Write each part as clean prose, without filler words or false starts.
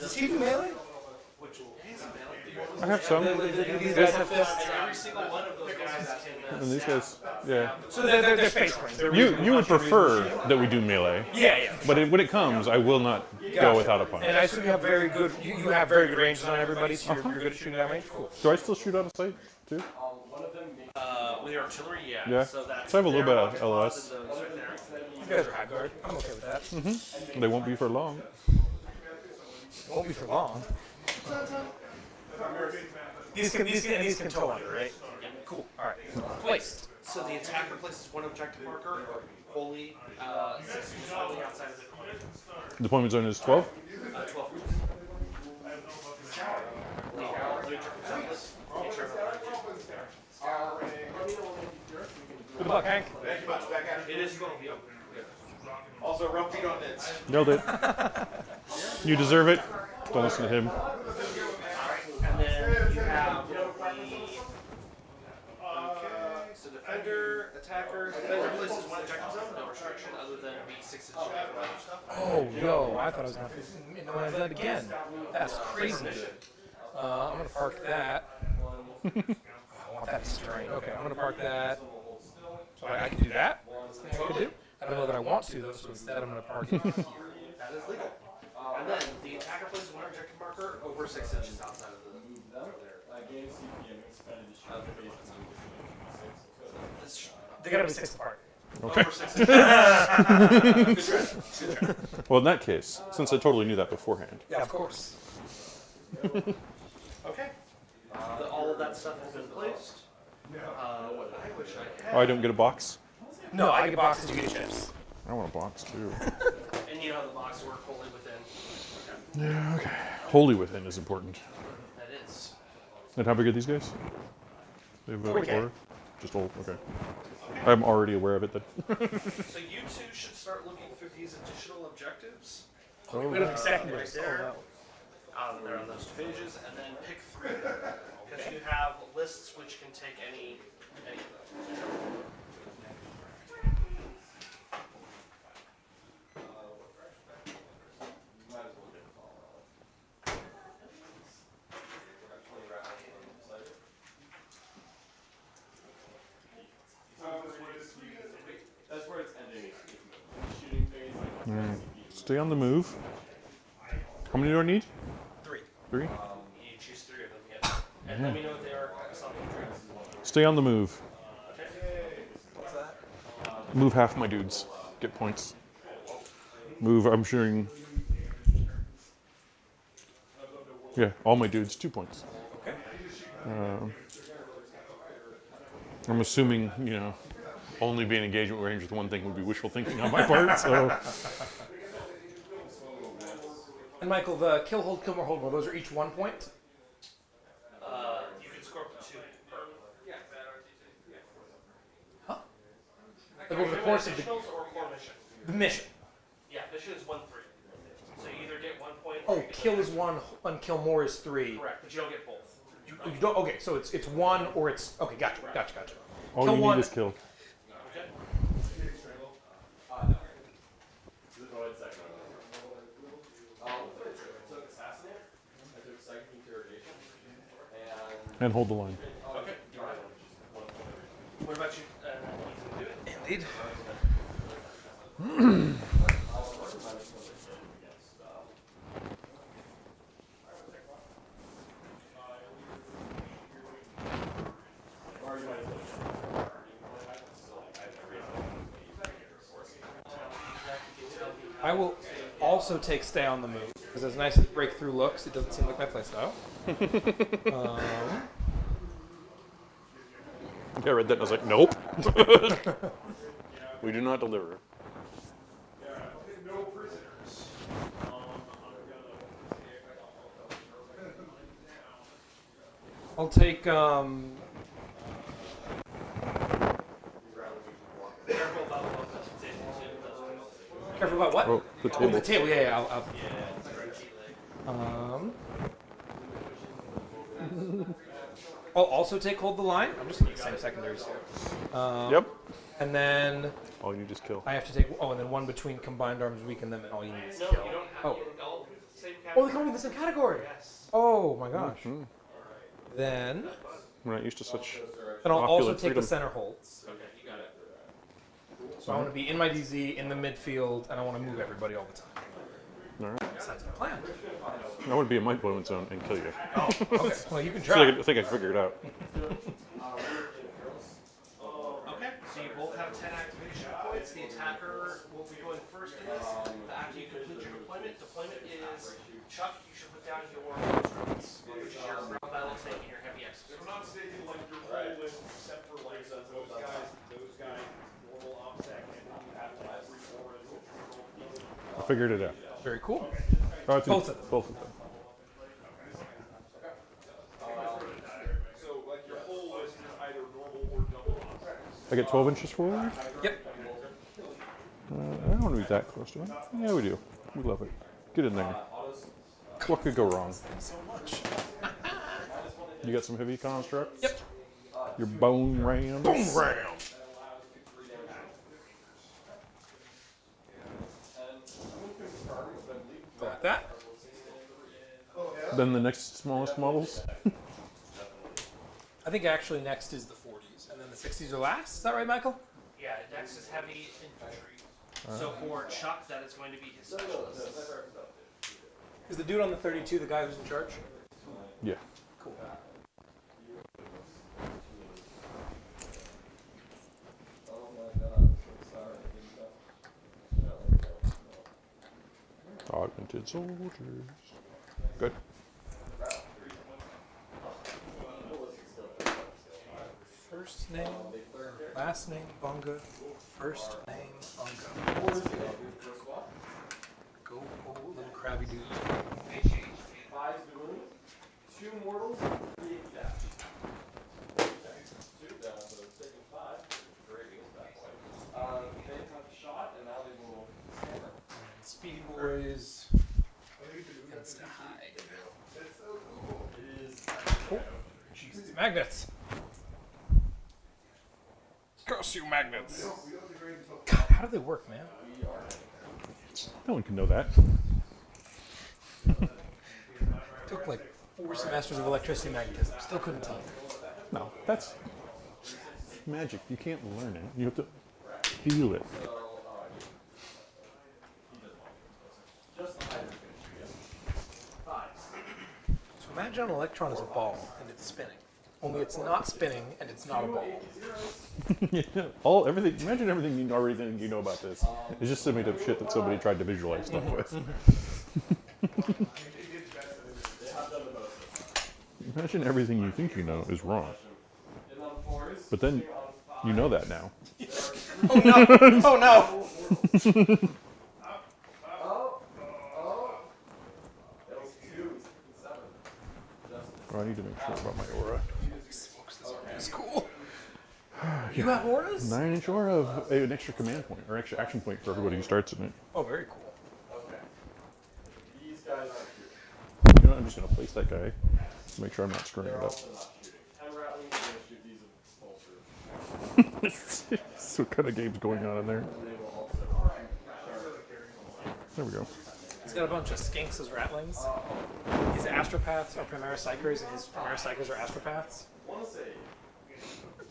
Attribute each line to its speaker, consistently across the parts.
Speaker 1: Does he do melee?
Speaker 2: I have some.
Speaker 1: These guys have fists.
Speaker 3: Every single one of those guys can.
Speaker 2: And these guys, yeah.
Speaker 1: So they're space marines.
Speaker 2: You would prefer that we do melee.
Speaker 1: Yeah.
Speaker 2: But when it comes, I will not go without a punch.
Speaker 1: And I assume you have very good. You have very good ranges on everybody, so you're good at shooting that range. Cool.
Speaker 2: Do I still shoot out of sight too?
Speaker 3: With the artillery, yeah.
Speaker 2: Yeah.
Speaker 3: So
Speaker 2: I have a little bit of LOS.
Speaker 1: You guys are high guard. I'm okay with that.
Speaker 2: They won't be for long.
Speaker 1: It won't be for long. These can tow under, right? Cool. All right. Placed.
Speaker 3: So the attacker places one objective marker, wholly 6 inches wholly outside of the deployment.
Speaker 2: Deployment zone is 12?
Speaker 3: 12
Speaker 1: Good luck, Hank.
Speaker 4: Thank you much. Back at it.
Speaker 3: It is 12, yeah.
Speaker 4: Also, rough beat on nits.
Speaker 2: Nailed it. You deserve it. Don't listen to him.
Speaker 3: And then you have the so defender, attacker. Defender places one objective zone, no restriction other than be 6 inches away from other stuff.
Speaker 1: Oh, yo, I thought I was going to know that again. That's crazy good. I'm going to park that. I want that string. Okay, I'm going to park that. So I can do that. That's what I could do. I don't know that I want to, though, so instead I'm going to park it here.
Speaker 3: That is legal. And then the attacker places one objective marker over 6 inches outside of the.
Speaker 1: They got to be 6 apart.
Speaker 2: Okay. Well, in that case, since I totally knew that beforehand.
Speaker 1: Yeah, of course.
Speaker 3: Okay. All of that stuff has been placed. What I wish I had.
Speaker 2: Oh, I don't get a box?
Speaker 1: No, I get boxes, you get chips.
Speaker 2: I want a box too.
Speaker 3: And you know how the box work wholly within.
Speaker 2: Yeah, okay. Wholly within is important.
Speaker 3: That is.
Speaker 2: And how big are these guys? They have a
Speaker 1: 40K.
Speaker 2: 4? Just old, okay. I'm already aware of it then.
Speaker 3: So you two should start looking through these additional objectives.
Speaker 1: Oh, we got to be secondary.
Speaker 3: Right there. They're on those 2 pages, and then pick 3 because you have lists which can take any.
Speaker 4: That's where it's ending. Shooting phase.
Speaker 2: Stay on the move. How many do I need?
Speaker 3: 3.
Speaker 2: 3?
Speaker 3: You choose 3 of them, yeah. And let me know if they are self-contained.
Speaker 2: Stay on the move.
Speaker 3: What's that?
Speaker 2: Move half my dudes. Get points. Move, I'm shooting. Yeah, all my dudes, 2 points.
Speaker 1: Okay.
Speaker 2: I'm assuming, only being engagement range with one thing would be wishful thinking on my part, so.
Speaker 1: And Michael, the kill, hold, kill more, hold more, those are each 1 point?
Speaker 3: You can score up to 2 per.
Speaker 1: Huh? Like over the course of
Speaker 3: Additionals or core mission?
Speaker 1: the mission.
Speaker 3: Yeah, mission is 1-3. So you either get 1 point. Or
Speaker 1: Oh,
Speaker 3: you get
Speaker 1: kill is 1 and kill more is 3.
Speaker 3: correct, but you don't get both.
Speaker 1: You don't, okay, so it's 1 or it's, okay, gotcha.
Speaker 2: All
Speaker 1: Kill
Speaker 2: you
Speaker 1: one.
Speaker 2: need is kill.
Speaker 3: Okay.
Speaker 2: And hold the line.
Speaker 3: Okay. What about you? You can do it.
Speaker 1: Indeed. I will also take stay on the move, because as nice as breakthrough looks, it doesn't seem like my playstyle.
Speaker 2: Yeah, I read that and I was like, nope. We do not deliver.
Speaker 1: I'll take, careful about what?
Speaker 2: Oh, the
Speaker 1: Oh,
Speaker 2: table.
Speaker 1: the table, yeah, I'll also take hold the line. I'm just going to the same secondaries here.
Speaker 2: Yep.
Speaker 1: And then
Speaker 2: All you need is kill.
Speaker 1: I have to take, and then 1 between combined arms weak and them, and all you need is
Speaker 3: No,
Speaker 1: kill.
Speaker 3: you don't have
Speaker 1: Oh,
Speaker 3: to.
Speaker 1: Oh, they come in the same category.
Speaker 3: Yes.
Speaker 1: Oh my gosh. Then
Speaker 2: We're not used to such.
Speaker 1: I'll also
Speaker 2: opulent
Speaker 1: take
Speaker 2: freedom.
Speaker 1: the center holds.
Speaker 4: Okay, you got it.
Speaker 1: So I want to be in my DZ, in the midfield, and I want to move everybody all the time.
Speaker 2: All right.
Speaker 1: Sounds like a plan.
Speaker 2: I would be in my influence zone and kill you.
Speaker 1: Oh, okay. Well, you can
Speaker 2: I
Speaker 1: try.
Speaker 2: think I figured it out.
Speaker 3: Okay, so you both have 10 activation points. The attacker will be going first in this. After you complete your deployment, is Chuck. You should put down your instruments, which is your ground battle tank and your heavy exosuit.
Speaker 4: I'm not stating like your whole list except for like those guys, normal OPSEC, and then you have like 3-4 and
Speaker 2: I figured it out.
Speaker 1: Very cool.
Speaker 2: Oh, it's
Speaker 1: Both of them.
Speaker 2: Both of them.
Speaker 4: so like your whole list is either normal or double OPSEC.
Speaker 2: I get 12 inches forward?
Speaker 1: Yep.
Speaker 2: I don't want to be that close to him. Yeah, we do. We love it. Get in there. What could go wrong?
Speaker 1: So much.
Speaker 2: You got some heavy constructs?
Speaker 1: Yep.
Speaker 2: Your bone rams?
Speaker 1: Boom ram. Go like that.
Speaker 2: Then the next smallest models?
Speaker 1: I think actually next is the 40s, and then the 60s are last. Is that right, Michael?
Speaker 3: Yeah, Dex is heavy infantry. So for Chuck, that is going to be his specialist.
Speaker 1: Is the dude on the 32 the guy who's in charge?
Speaker 2: Yeah.
Speaker 1: Cool.
Speaker 2: Augmented soldiers. Good.
Speaker 1: First name, last name, Bunga. First name, Bunga. Go, oh, little crabby dude.
Speaker 4: 5 balloons, 2 mortals, 3 deaths. 2 down, so it's taking 5. Great against that point. They have shot, and now they will hammer.
Speaker 1: Speedy boys. Tends to hide. Oh, Jesus, magnets. Curse you, magnets. God, how do they work, man?
Speaker 2: No one can know that.
Speaker 1: Took like 4 semesters of electricity magnetism. Still couldn't tell you.
Speaker 2: No, that's magic. You can't learn it. You have to feel it.
Speaker 1: So imagine an electron is a ball and it's spinning. Only it's not spinning and it's not a ball.
Speaker 2: Yeah, everything. Imagine everything you already think you know about this. It's just some made up shit that somebody tried to visualize stuff with. Imagine everything you think you know is wrong. But then you know that now.
Speaker 1: Oh no! Oh no!
Speaker 2: Oh, I need to make sure about my aura.
Speaker 1: It's cool. You have auras?
Speaker 2: 9-inch aura of an extra command point or extra action point for everybody who starts in it.
Speaker 1: Oh, very cool.
Speaker 4: These guys are
Speaker 2: You know what, I'm just gonna place that guy to make sure I'm not screwing it up.
Speaker 4: 10 rattling, you're going to shoot these with pulsers.
Speaker 2: So what kind of game's going on in there? There we go.
Speaker 1: He's got a bunch of skinks as rattlings. His astropaths are Primera Psychers, and his Primera Psychers are astropaths.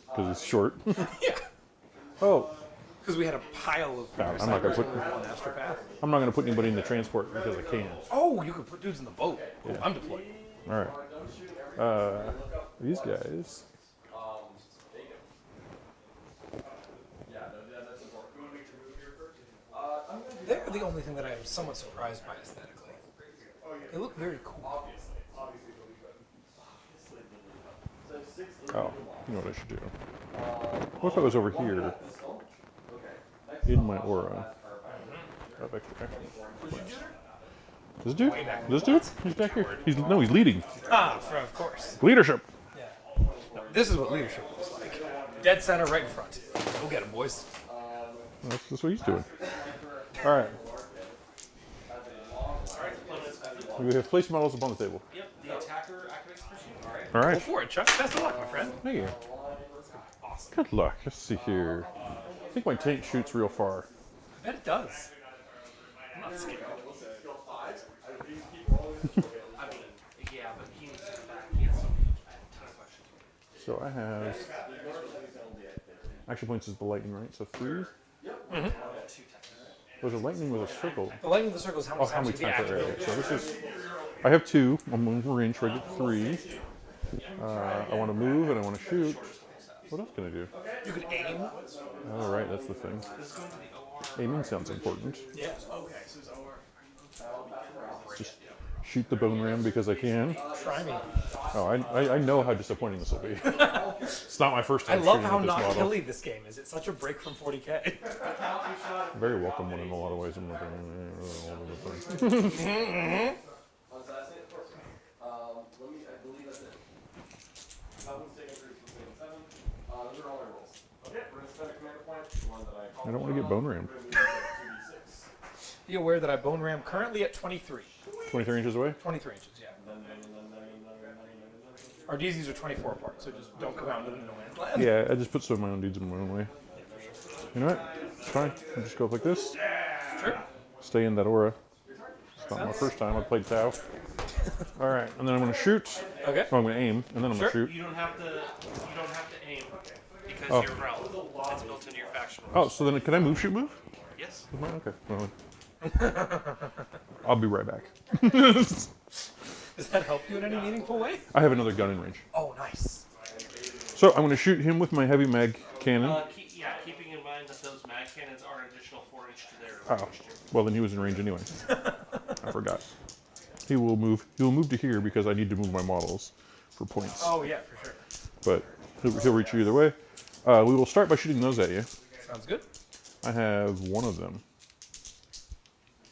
Speaker 2: Because he's short.
Speaker 1: Yeah.
Speaker 2: Oh,
Speaker 1: Because we had a pile of Primera
Speaker 2: I'm not gonna
Speaker 1: Psychers
Speaker 2: put-
Speaker 1: and one astropath.
Speaker 2: I'm not gonna put anybody in the transport because I can.
Speaker 1: Oh, you could put dudes in the boat. Cool. I'm deployed.
Speaker 2: All right. These guys.
Speaker 1: They're the only thing that I am somewhat surprised by aesthetically. They look very cool.
Speaker 2: Oh, you know what I should do? What if I was over here in my aura? Of extra action. This dude? This dude? He's back here. He's leading.
Speaker 1: Ah, of course.
Speaker 2: Leadership.
Speaker 1: Yeah. No, this is what leadership looks like. Dead center right in front. Go get him, boys.
Speaker 2: That's what he's doing. All right. We have placed models upon the table.
Speaker 3: Yep, the attacker activates pursuit. Alright.
Speaker 2: All
Speaker 1: Go
Speaker 2: right.
Speaker 1: for it, Chuck. Best of luck, my friend.
Speaker 2: Thank you.
Speaker 1: Awesome.
Speaker 2: Good luck. Let's see here. I think my tank shoots real far.
Speaker 1: I bet it does. I'm not scared.
Speaker 3: I mean, yeah, but he needs to come back. He has a ton of questions.
Speaker 2: So I have action points is the lightning, right? So 3.
Speaker 1: Mm-hmm.
Speaker 2: There's a lightning with a circle.
Speaker 1: The lightning with the circle is how
Speaker 2: Oh,
Speaker 1: much
Speaker 2: how
Speaker 1: time
Speaker 2: many
Speaker 1: can be
Speaker 2: times per area?
Speaker 1: activated.
Speaker 2: So this is. I have 2. I'm in range, so I get 3. I want to move and I want to shoot. What else can I do?
Speaker 1: You could aim.
Speaker 2: Oh, right, that's the thing. Aiming sounds important.
Speaker 1: Yeah.
Speaker 2: Just shoot the bone ram because I can.
Speaker 1: Try me.
Speaker 2: Oh, I know how disappointing this will be. It's not my first
Speaker 1: I
Speaker 2: time
Speaker 1: love
Speaker 2: shooting
Speaker 1: how
Speaker 2: with this
Speaker 1: not
Speaker 2: model.
Speaker 1: killy this game is. It's such a break from 40k.
Speaker 2: Very welcome one in a lot of ways. I'm like, all over the place. I don't want to get bone rammed.
Speaker 1: Be aware that I bone ram currently at 23.
Speaker 2: 23 inches away?
Speaker 1: 23 inches, yeah. Our DZs are 24 apart, so just don't come out into the no man's land.
Speaker 2: Yeah, I just put some of my own dudes in my own way. You know what? It's fine. I'll just go up like this.
Speaker 1: Sure.
Speaker 2: Stay in that aura. It's not my first time. I played Tau. Alright, and then I'm going to shoot.
Speaker 1: Okay.
Speaker 2: Oh, I'm going to aim, and then I'm going to shoot.
Speaker 3: You don't have to aim because
Speaker 2: Oh.
Speaker 3: you're realm. It's built into your faction
Speaker 2: Oh,
Speaker 3: rules.
Speaker 2: so then can I move, shoot, move?
Speaker 3: Yes.
Speaker 2: Okay. Well, I'll be right back.
Speaker 1: Does that help you in any meaningful way?
Speaker 2: I have another gun in range.
Speaker 1: Oh, nice.
Speaker 2: So I'm going to shoot him with my heavy mag cannon.
Speaker 3: Keeping in mind that those mag cannons are an additional 4-inch to their
Speaker 2: Oh, well then he was in range anyway. I forgot. He will move. He will move to here because I need to move my models for points.
Speaker 1: Oh, yeah, for sure.
Speaker 2: But he'll reach you either way. We will start by shooting those at you.
Speaker 1: Sounds good.
Speaker 2: I have one of them.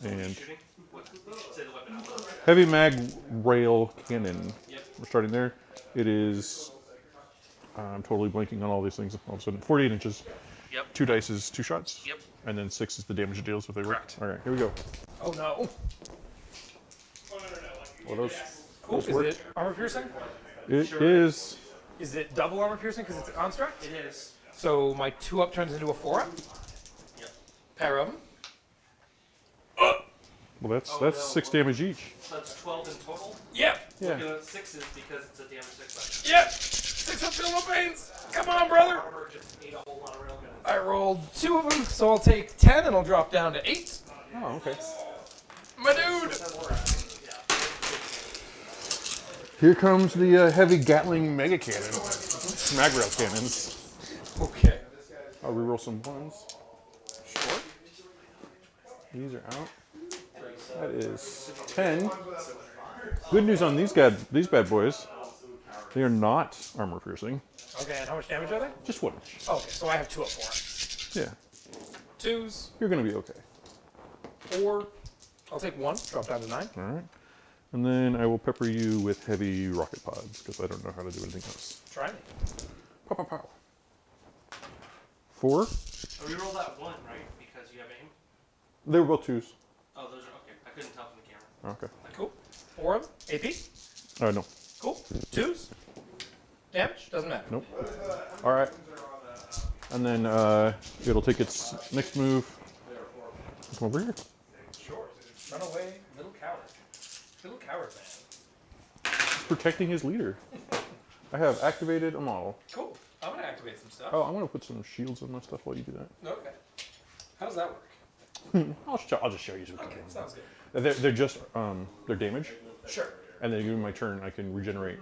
Speaker 2: And
Speaker 3: shooting. What? You should say the weapon out loud.
Speaker 2: heavy mag rail cannon.
Speaker 3: Yep.
Speaker 2: We're starting there. It is. I'm totally blanking on all these things. All of a sudden, 48 inches.
Speaker 3: Yep.
Speaker 2: 2 dice is 2 shots.
Speaker 3: Yep.
Speaker 2: And then 6 is the damage it deals if they work.
Speaker 3: Correct.
Speaker 2: All right, here we go.
Speaker 1: Oh, no.
Speaker 2: Well, those
Speaker 1: Cool. Is
Speaker 2: work.
Speaker 1: it armor piercing?
Speaker 2: It is.
Speaker 1: Is it double armor piercing because it's a construct?
Speaker 3: It is.
Speaker 1: So my 2-up turns into a 4-up?
Speaker 3: Yep.
Speaker 1: Pair of them?
Speaker 2: Well, that's 6 damage each.
Speaker 3: So that's 12 in total.
Speaker 1: Yeah.
Speaker 2: Yeah.
Speaker 3: Looking at 6s because it's a damage 6
Speaker 1: Yeah. 6 up, feel no pains. Come on, brother.
Speaker 3: Armor just ate a whole lot of railguns.
Speaker 1: I rolled 2 of them, so I'll take 10 and I'll drop down to 8.
Speaker 2: Oh, okay.
Speaker 1: My dude.
Speaker 2: Here comes the heavy Gatling mega cannon. Mag rail cannons.
Speaker 1: Okay.
Speaker 2: I'll reroll some ones.
Speaker 1: Sure.
Speaker 2: These are out. That is 10. Good news on these bad boys. They are not armor piercing.
Speaker 1: Okay, and how much damage are they?
Speaker 2: Just 1 inch.
Speaker 1: Okay, so I have 2 up 4.
Speaker 2: Yeah.
Speaker 1: 2s,
Speaker 2: You're going to be okay.
Speaker 1: 4. I'll take 1, drop down to 9.
Speaker 2: All right. And then I will pepper you with heavy rocket pods because I don't know how to do anything else.
Speaker 1: Try me.
Speaker 2: Pow, pow, pow. 4.
Speaker 3: So we roll that 1, right? Because you have aim?
Speaker 2: They were both 2s.
Speaker 3: Oh, those are okay. I couldn't tell from the camera.
Speaker 2: Okay.
Speaker 1: Cool. 4 of them. AP.
Speaker 2: No.
Speaker 1: Cool. 2s. Damage? Doesn't matter.
Speaker 2: Nope. All right. And then it'll take its next move. Come over here.
Speaker 1: Sure. Run away, little coward. Little coward man.
Speaker 2: He's protecting his leader. I have activated a model.
Speaker 1: Cool. I'm gonna activate some stuff.
Speaker 2: Oh, I'm gonna put some shields on my stuff while you do that.
Speaker 1: Okay. How does that work?
Speaker 2: I'll just show you some.
Speaker 1: Okay, sounds good.
Speaker 2: They're just they're damage,
Speaker 1: Sure.
Speaker 2: and then during my turn I can regenerate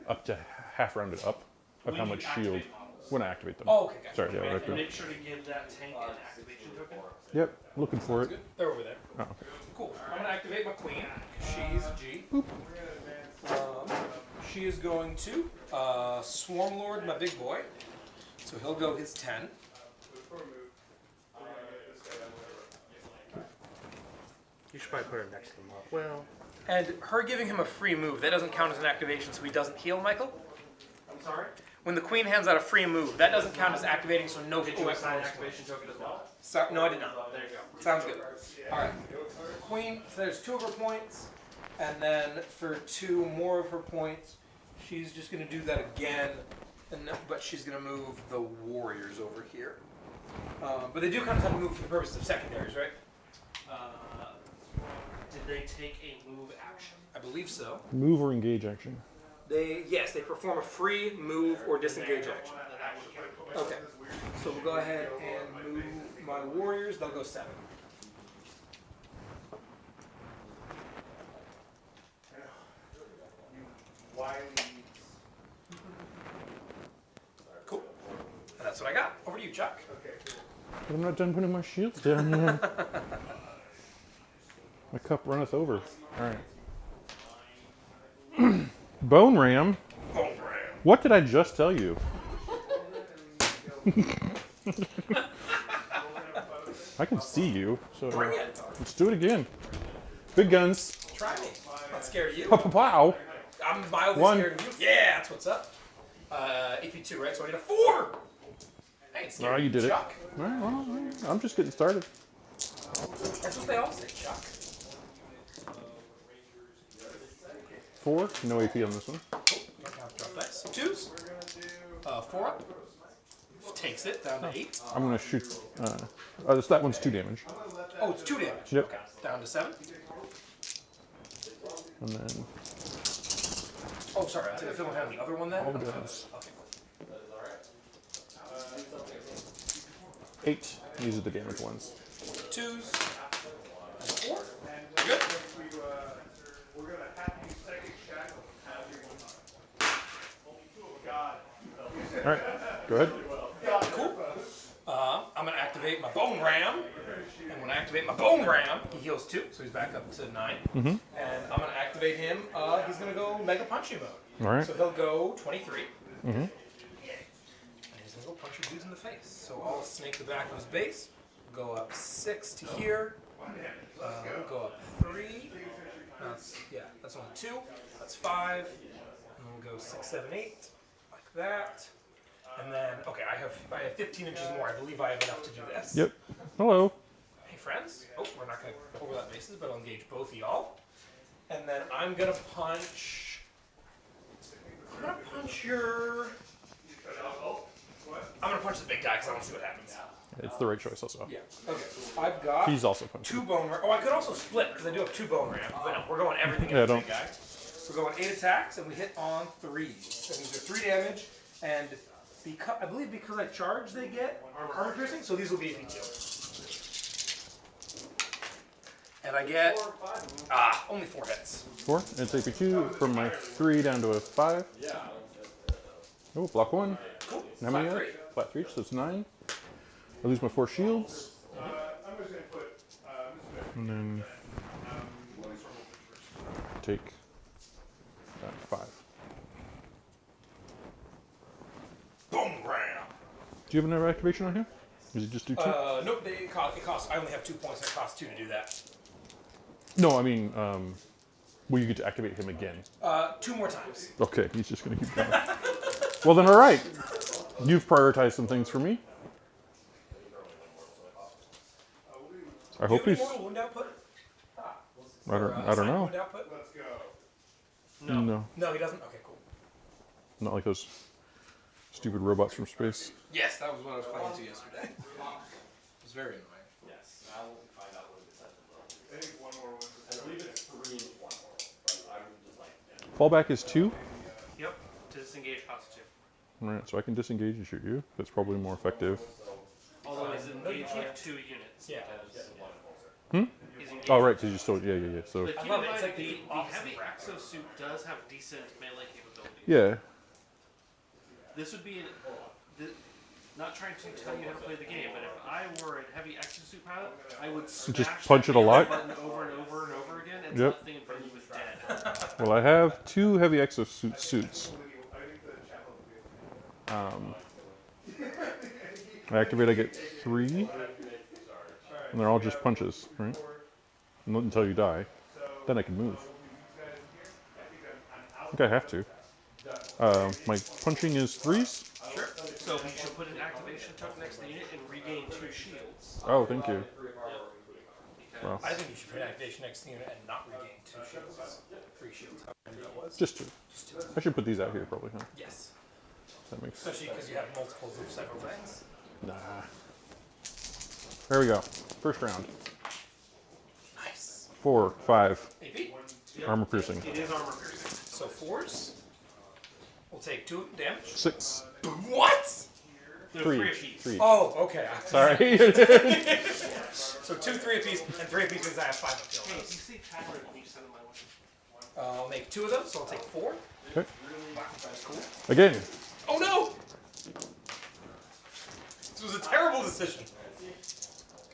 Speaker 2: up to half rounded up of
Speaker 3: When
Speaker 2: how
Speaker 3: you
Speaker 2: much
Speaker 3: activate
Speaker 2: shield
Speaker 3: models.
Speaker 2: when I activate them.
Speaker 1: Oh, okay, gotcha.
Speaker 2: Sorry, yeah,
Speaker 3: And
Speaker 2: activate.
Speaker 3: make sure to give that tank an activation token.
Speaker 2: Yep, looking for it.
Speaker 1: Good. They're over there.
Speaker 2: Oh, okay.
Speaker 1: Cool. I'm gonna activate my queen. She's G. She is going to Swarm Lord, my big boy. So he'll go his 10.
Speaker 5: You should probably put her next to them. Well,
Speaker 1: And her giving him a free move, that doesn't count as an activation, so he doesn't heal, Michael?
Speaker 3: I'm sorry?
Speaker 1: When the queen hands out a free move, that doesn't count as activating, so no
Speaker 3: Did you assign an activation token as well?
Speaker 1: No, I did not.
Speaker 3: There you go.
Speaker 1: Sounds good. Alright. Queen, so there's 2 of her points, and then for 2 more of her points, she's just going to do that again, but she's going to move the warriors over here. But they do kind of have to move for the purpose of secondaries, right?
Speaker 3: Did they take a move action?
Speaker 1: I believe so.
Speaker 2: Move or engage action.
Speaker 1: Yes, they perform a free move or disengage action.
Speaker 3: Then that would count.
Speaker 1: Okay. So we'll go ahead and move my warriors. They'll go 7. Cool. And that's what I got. Over to you, Chuck.
Speaker 2: But I'm not done putting my shields down yet. My cup runneth over. Alright. Bone Ram?
Speaker 1: Bone Ram.
Speaker 2: What did I just tell you? I can see you, so
Speaker 1: Bring it.
Speaker 2: let's do it again. Big guns.
Speaker 1: Try me. I'm not scared of you.
Speaker 2: Pow, pow, pow.
Speaker 1: I'm mildly
Speaker 2: 1.
Speaker 1: scared of you. Yeah, that's what's up. AP2, right? So I need a 4. I ain't scared
Speaker 2: Oh,
Speaker 1: of
Speaker 2: you did it.
Speaker 1: Chuck.
Speaker 2: Alright, well, I'm just getting started.
Speaker 1: That's what they all say, Chuck.
Speaker 2: 4. No AP on this one.
Speaker 1: Drop dice. 2s. 4 up. Takes it down to 8.
Speaker 2: I'm going to shoot. That one's 2 damage.
Speaker 1: Oh, it's 2 damage.
Speaker 2: Yep.
Speaker 1: Okay. Down to 7.
Speaker 2: And then
Speaker 1: Oh, sorry. I think I filled down the other one then.
Speaker 2: all the guns.
Speaker 1: Okay.
Speaker 2: 8. These are the damage ones.
Speaker 1: 2s. And 4. Good.
Speaker 4: We're gonna have you second check.
Speaker 2: Alright, go ahead.
Speaker 1: Cool. I'm going to activate my Bone Ram. And when I activate my Bone Ram, he heals 2, so he's back up to 9. And I'm going to activate him. He's going to go Mega Punchy mode.
Speaker 2: Alright.
Speaker 1: So he'll go 23. And he's going to go punch your dudes in the face. So I'll snake the back of his base. Go up 6 to here. We'll go up 3. That's only 2. That's 5. And then we'll go 6, 7, 8. Like that. And then, okay, I have 15 inches more. I believe I have enough to do this.
Speaker 2: Yep. Hello.
Speaker 1: Hey, friends. Oh, we're not going to overlap bases, but I'll engage both of y'all. And then I'm going to punch... I'm going to punch your... I'm going to punch the big guy because I want to see what happens.
Speaker 2: It's the right choice also.
Speaker 1: Yeah. Okay. I've got
Speaker 2: He's also punching.
Speaker 1: 2 bone ram. Oh, I could also split because I do have 2 bone rams. But no, we're going everything
Speaker 2: Yeah,
Speaker 1: at the
Speaker 2: don't.
Speaker 1: big guy. We're going 8 attacks and we hit on 3s. That means they're 3 damage. And I believe because I charge, they get armor piercing. So these will be AP2. And I get only 4 hits.
Speaker 2: 4. It's AP2 from my 3 down to a 5. Oh, block 1.
Speaker 1: Cool.
Speaker 2: How many?
Speaker 1: Flat 3.
Speaker 2: Flat 3, so it's 9. I lose my 4 shields. And then take 5.
Speaker 1: Boom ram.
Speaker 2: Do you have another activation on him? Does it just do 2?
Speaker 1: Nope. It costs. I only have 2 points. And it costs 2 to do that.
Speaker 2: No, I mean, will you get to activate him again?
Speaker 1: 2 more times.
Speaker 2: Okay, he's just going to keep going. Well, then, all right. You've prioritized some things for me. I hope
Speaker 1: Do you
Speaker 2: he's.
Speaker 1: have any more wound output?
Speaker 2: I don't know.
Speaker 1: Wound output?
Speaker 2: No,
Speaker 1: No, he doesn't. Okay, cool.
Speaker 2: not like those stupid robots from space.
Speaker 1: Yes, that was what I was playing to yesterday. It was very annoying.
Speaker 4: Yes, I will find out what it is. I think one more. I believe it's 3 and 1 more, but I would just like.
Speaker 2: Fallback is 2.
Speaker 3: Yep. To disengage costs 2.
Speaker 2: All right, so I can disengage and shoot you. That's probably more effective.
Speaker 3: Although he's engaged with 2 units.
Speaker 1: Yeah.
Speaker 3: He's engaged
Speaker 2: Oh, right, because you still, yeah. So,
Speaker 3: But keep
Speaker 1: love
Speaker 3: in
Speaker 1: it. It's
Speaker 3: mind,
Speaker 1: like
Speaker 3: the
Speaker 1: the opposite
Speaker 3: heavy
Speaker 1: of Raxo.
Speaker 3: exosuit does have decent melee capability.
Speaker 2: yeah.
Speaker 3: This would be not trying to tell you how to play the game, but if I were a heavy exosuit pilot, I would smash
Speaker 2: punch
Speaker 3: that
Speaker 2: it a lot?
Speaker 3: button over and over and over again until
Speaker 2: Yep.
Speaker 3: that thing in front of you was dead.
Speaker 2: Well, I have 2 heavy exosuit suits. I activate, I get 3. And they're all just punches, right? Not until you die. Then I can move. I think I have to. My punching is 3s.
Speaker 3: Sure. So you should put an activation token next to the unit and regain 2 shields.
Speaker 2: Oh, thank you.
Speaker 3: Because
Speaker 2: Well,
Speaker 1: I think you should put an activation next to the unit and not regain 2 shields. 3 shields, however that was.
Speaker 2: just 2. I should put these out here probably, huh?
Speaker 1: Yes.
Speaker 2: That makes sense.
Speaker 1: Especially because you have multiples of several things.
Speaker 2: Nah. There we go. First round.
Speaker 1: Nice.
Speaker 2: 4, 5.
Speaker 1: AP.
Speaker 2: Armor piercing.
Speaker 3: It is armor piercing.
Speaker 1: So 4s. We'll take 2 damage.
Speaker 2: 6.
Speaker 1: What?
Speaker 3: They're
Speaker 2: 3.
Speaker 3: 3 apiece.
Speaker 2: 3.
Speaker 1: Oh, okay.
Speaker 2: Sorry.
Speaker 1: So 2 3 apiece, and 3 apiece means I have 5
Speaker 3: Hey,
Speaker 1: appeal.
Speaker 3: if you say Tyler, can you send him my weapon?
Speaker 1: I'll make 2 of those, so I'll take 4.
Speaker 2: Okay.
Speaker 1: Wow, that's cool.
Speaker 2: Again.
Speaker 1: Oh no! This was a terrible decision.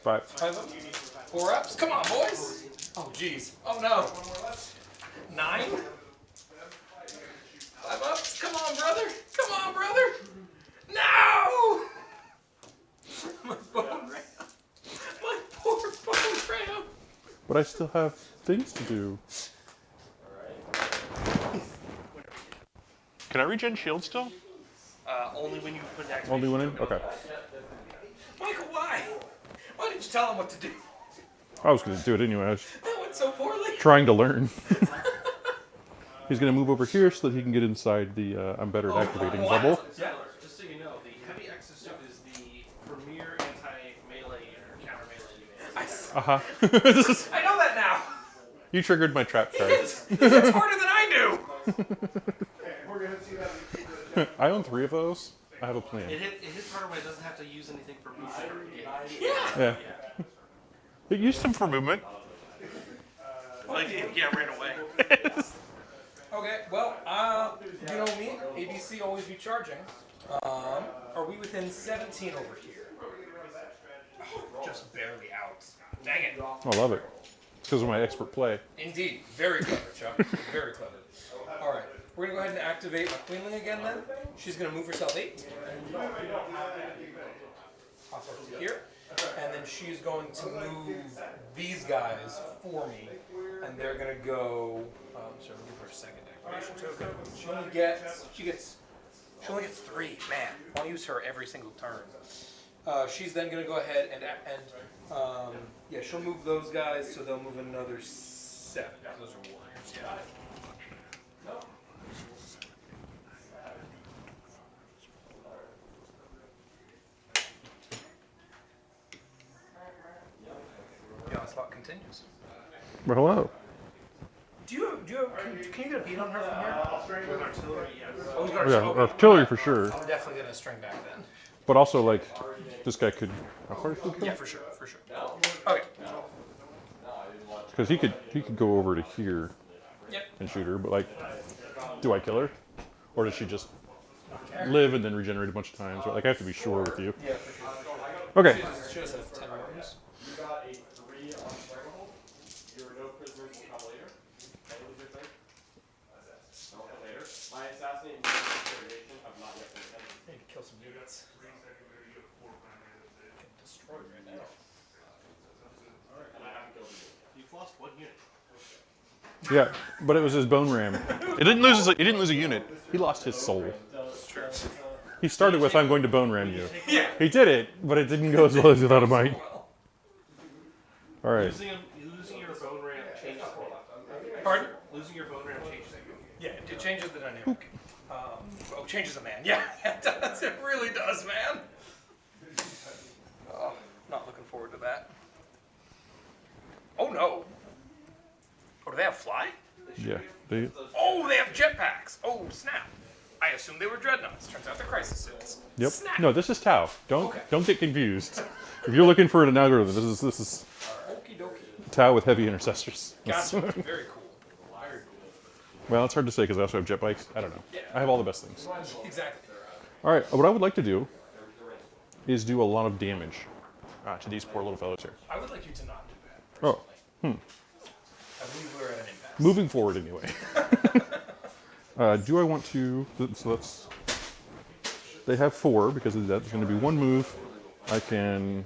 Speaker 2: 5.
Speaker 1: 5 up, 4 ups. Come on, boys. Oh jeez. Oh no. 9. 5 ups. Come on, brother. Come on, brother. No! My bone ram. My poor bone ram.
Speaker 2: But I still have things to do. Can I regen shield still?
Speaker 3: Only when you put activation.
Speaker 2: Only when in? Okay.
Speaker 1: Michael, why? Why didn't you tell him what to do?
Speaker 2: I was going to do it anyway. I was
Speaker 1: That went so poorly.
Speaker 2: trying to learn. He's going to move over here so that he can get inside the I'm better at activating
Speaker 1: what?
Speaker 2: bubble.
Speaker 3: Yeah, just so you know, the heavy exosuit is the premier anti-melee or counter-melee.
Speaker 1: I know that now.
Speaker 2: You triggered my trap card.
Speaker 1: It's harder than I do.
Speaker 2: I own 3 of those. I have a plan.
Speaker 3: It hits harder when it doesn't have to use anything for movement or engage.
Speaker 1: Yeah.
Speaker 2: Yeah. It used them for movement.
Speaker 3: Like, yeah, ran away.
Speaker 1: Okay, well, you know me, ABC always be charging. Are we within 17 over here? Oh, just barely out. Dang it.
Speaker 2: I love it. Because of my expert play.
Speaker 1: Indeed. Very clever, Chuck. Very clever. All right. We're going to go ahead and activate my Queenling again then. She's going to move herself 8. Pop up to here. And then she's going to move these guys for me. And they're going to go... so we'll give her a second activation token. She only gets 3. Man, I'll use her every single turn. She's then going to go ahead and yeah, she'll move those guys, so they'll move another 7. Those are warriors, yeah. The onslaught continues.
Speaker 2: Well, hello.
Speaker 1: Can you get a beat on her from here?
Speaker 3: With artillery, yes.
Speaker 1: Oh, he's got
Speaker 2: Oh, yeah,
Speaker 1: okay.
Speaker 2: artillery for sure.
Speaker 1: I'm definitely gonna string back then.
Speaker 2: But also, like, this guy could... How far is he
Speaker 1: Yeah, for sure, for sure. Okay.
Speaker 2: Because he could go over to here
Speaker 1: Yep.
Speaker 2: and shoot her, but like, do I kill her? Or does she just live and then regenerate a bunch of times? Like, I have to be sure with you.
Speaker 1: Yeah, for sure.
Speaker 2: Okay.
Speaker 1: She just has 10 wounds.
Speaker 4: You got a 3 on struggle. You're no prisoners will come later. That was your thing? No, later. My assassination and interrogation have not yet been sent.
Speaker 1: I need to kill some units. Getting destroyed right now.
Speaker 4: And I haven't killed you.
Speaker 3: You've lost 1 unit.
Speaker 2: Yeah, but it was his bone ram. It didn't lose a unit. He lost his soul. He started with "I'm going to bone ram you."
Speaker 1: Yeah.
Speaker 2: He did it, but it didn't go as well as he thought it might. All right.
Speaker 3: Losing your bone ram changes things.
Speaker 1: Pardon?
Speaker 3: Losing your bone ram changes things.
Speaker 1: Yeah, it changes the dynamic. Oh, changes the man. Yeah, it does. It really does, man. Oh, not looking forward to that. Oh no. Oh, do they have fly?
Speaker 2: Yeah. They,
Speaker 1: Oh, they have jetpacks. Oh, snap. I assumed they were dreadnoughts. Turns out they're crisis suits.
Speaker 2: yep.
Speaker 1: Snap.
Speaker 2: No, this is Tau. Don't
Speaker 1: Okay.
Speaker 2: don't get confused. If you're looking for an algorithm, this is
Speaker 1: Okie dokie.
Speaker 2: Tau with heavy intercessors.
Speaker 1: Gotcha. Very cool. Very cool.
Speaker 2: Well, it's hard to say because I also have jet bikes. I don't know. I have all the best things.
Speaker 1: Exactly.
Speaker 2: All right. What I would like to do is do a lot of damage to these poor little fellows here.
Speaker 1: I would like you to not do that.
Speaker 2: Oh.
Speaker 1: Personally. I believe we're at an impasse.
Speaker 2: Moving forward, anyway. Do I want to? So let's. They have 4 because of that. There's going to be 1 move. I can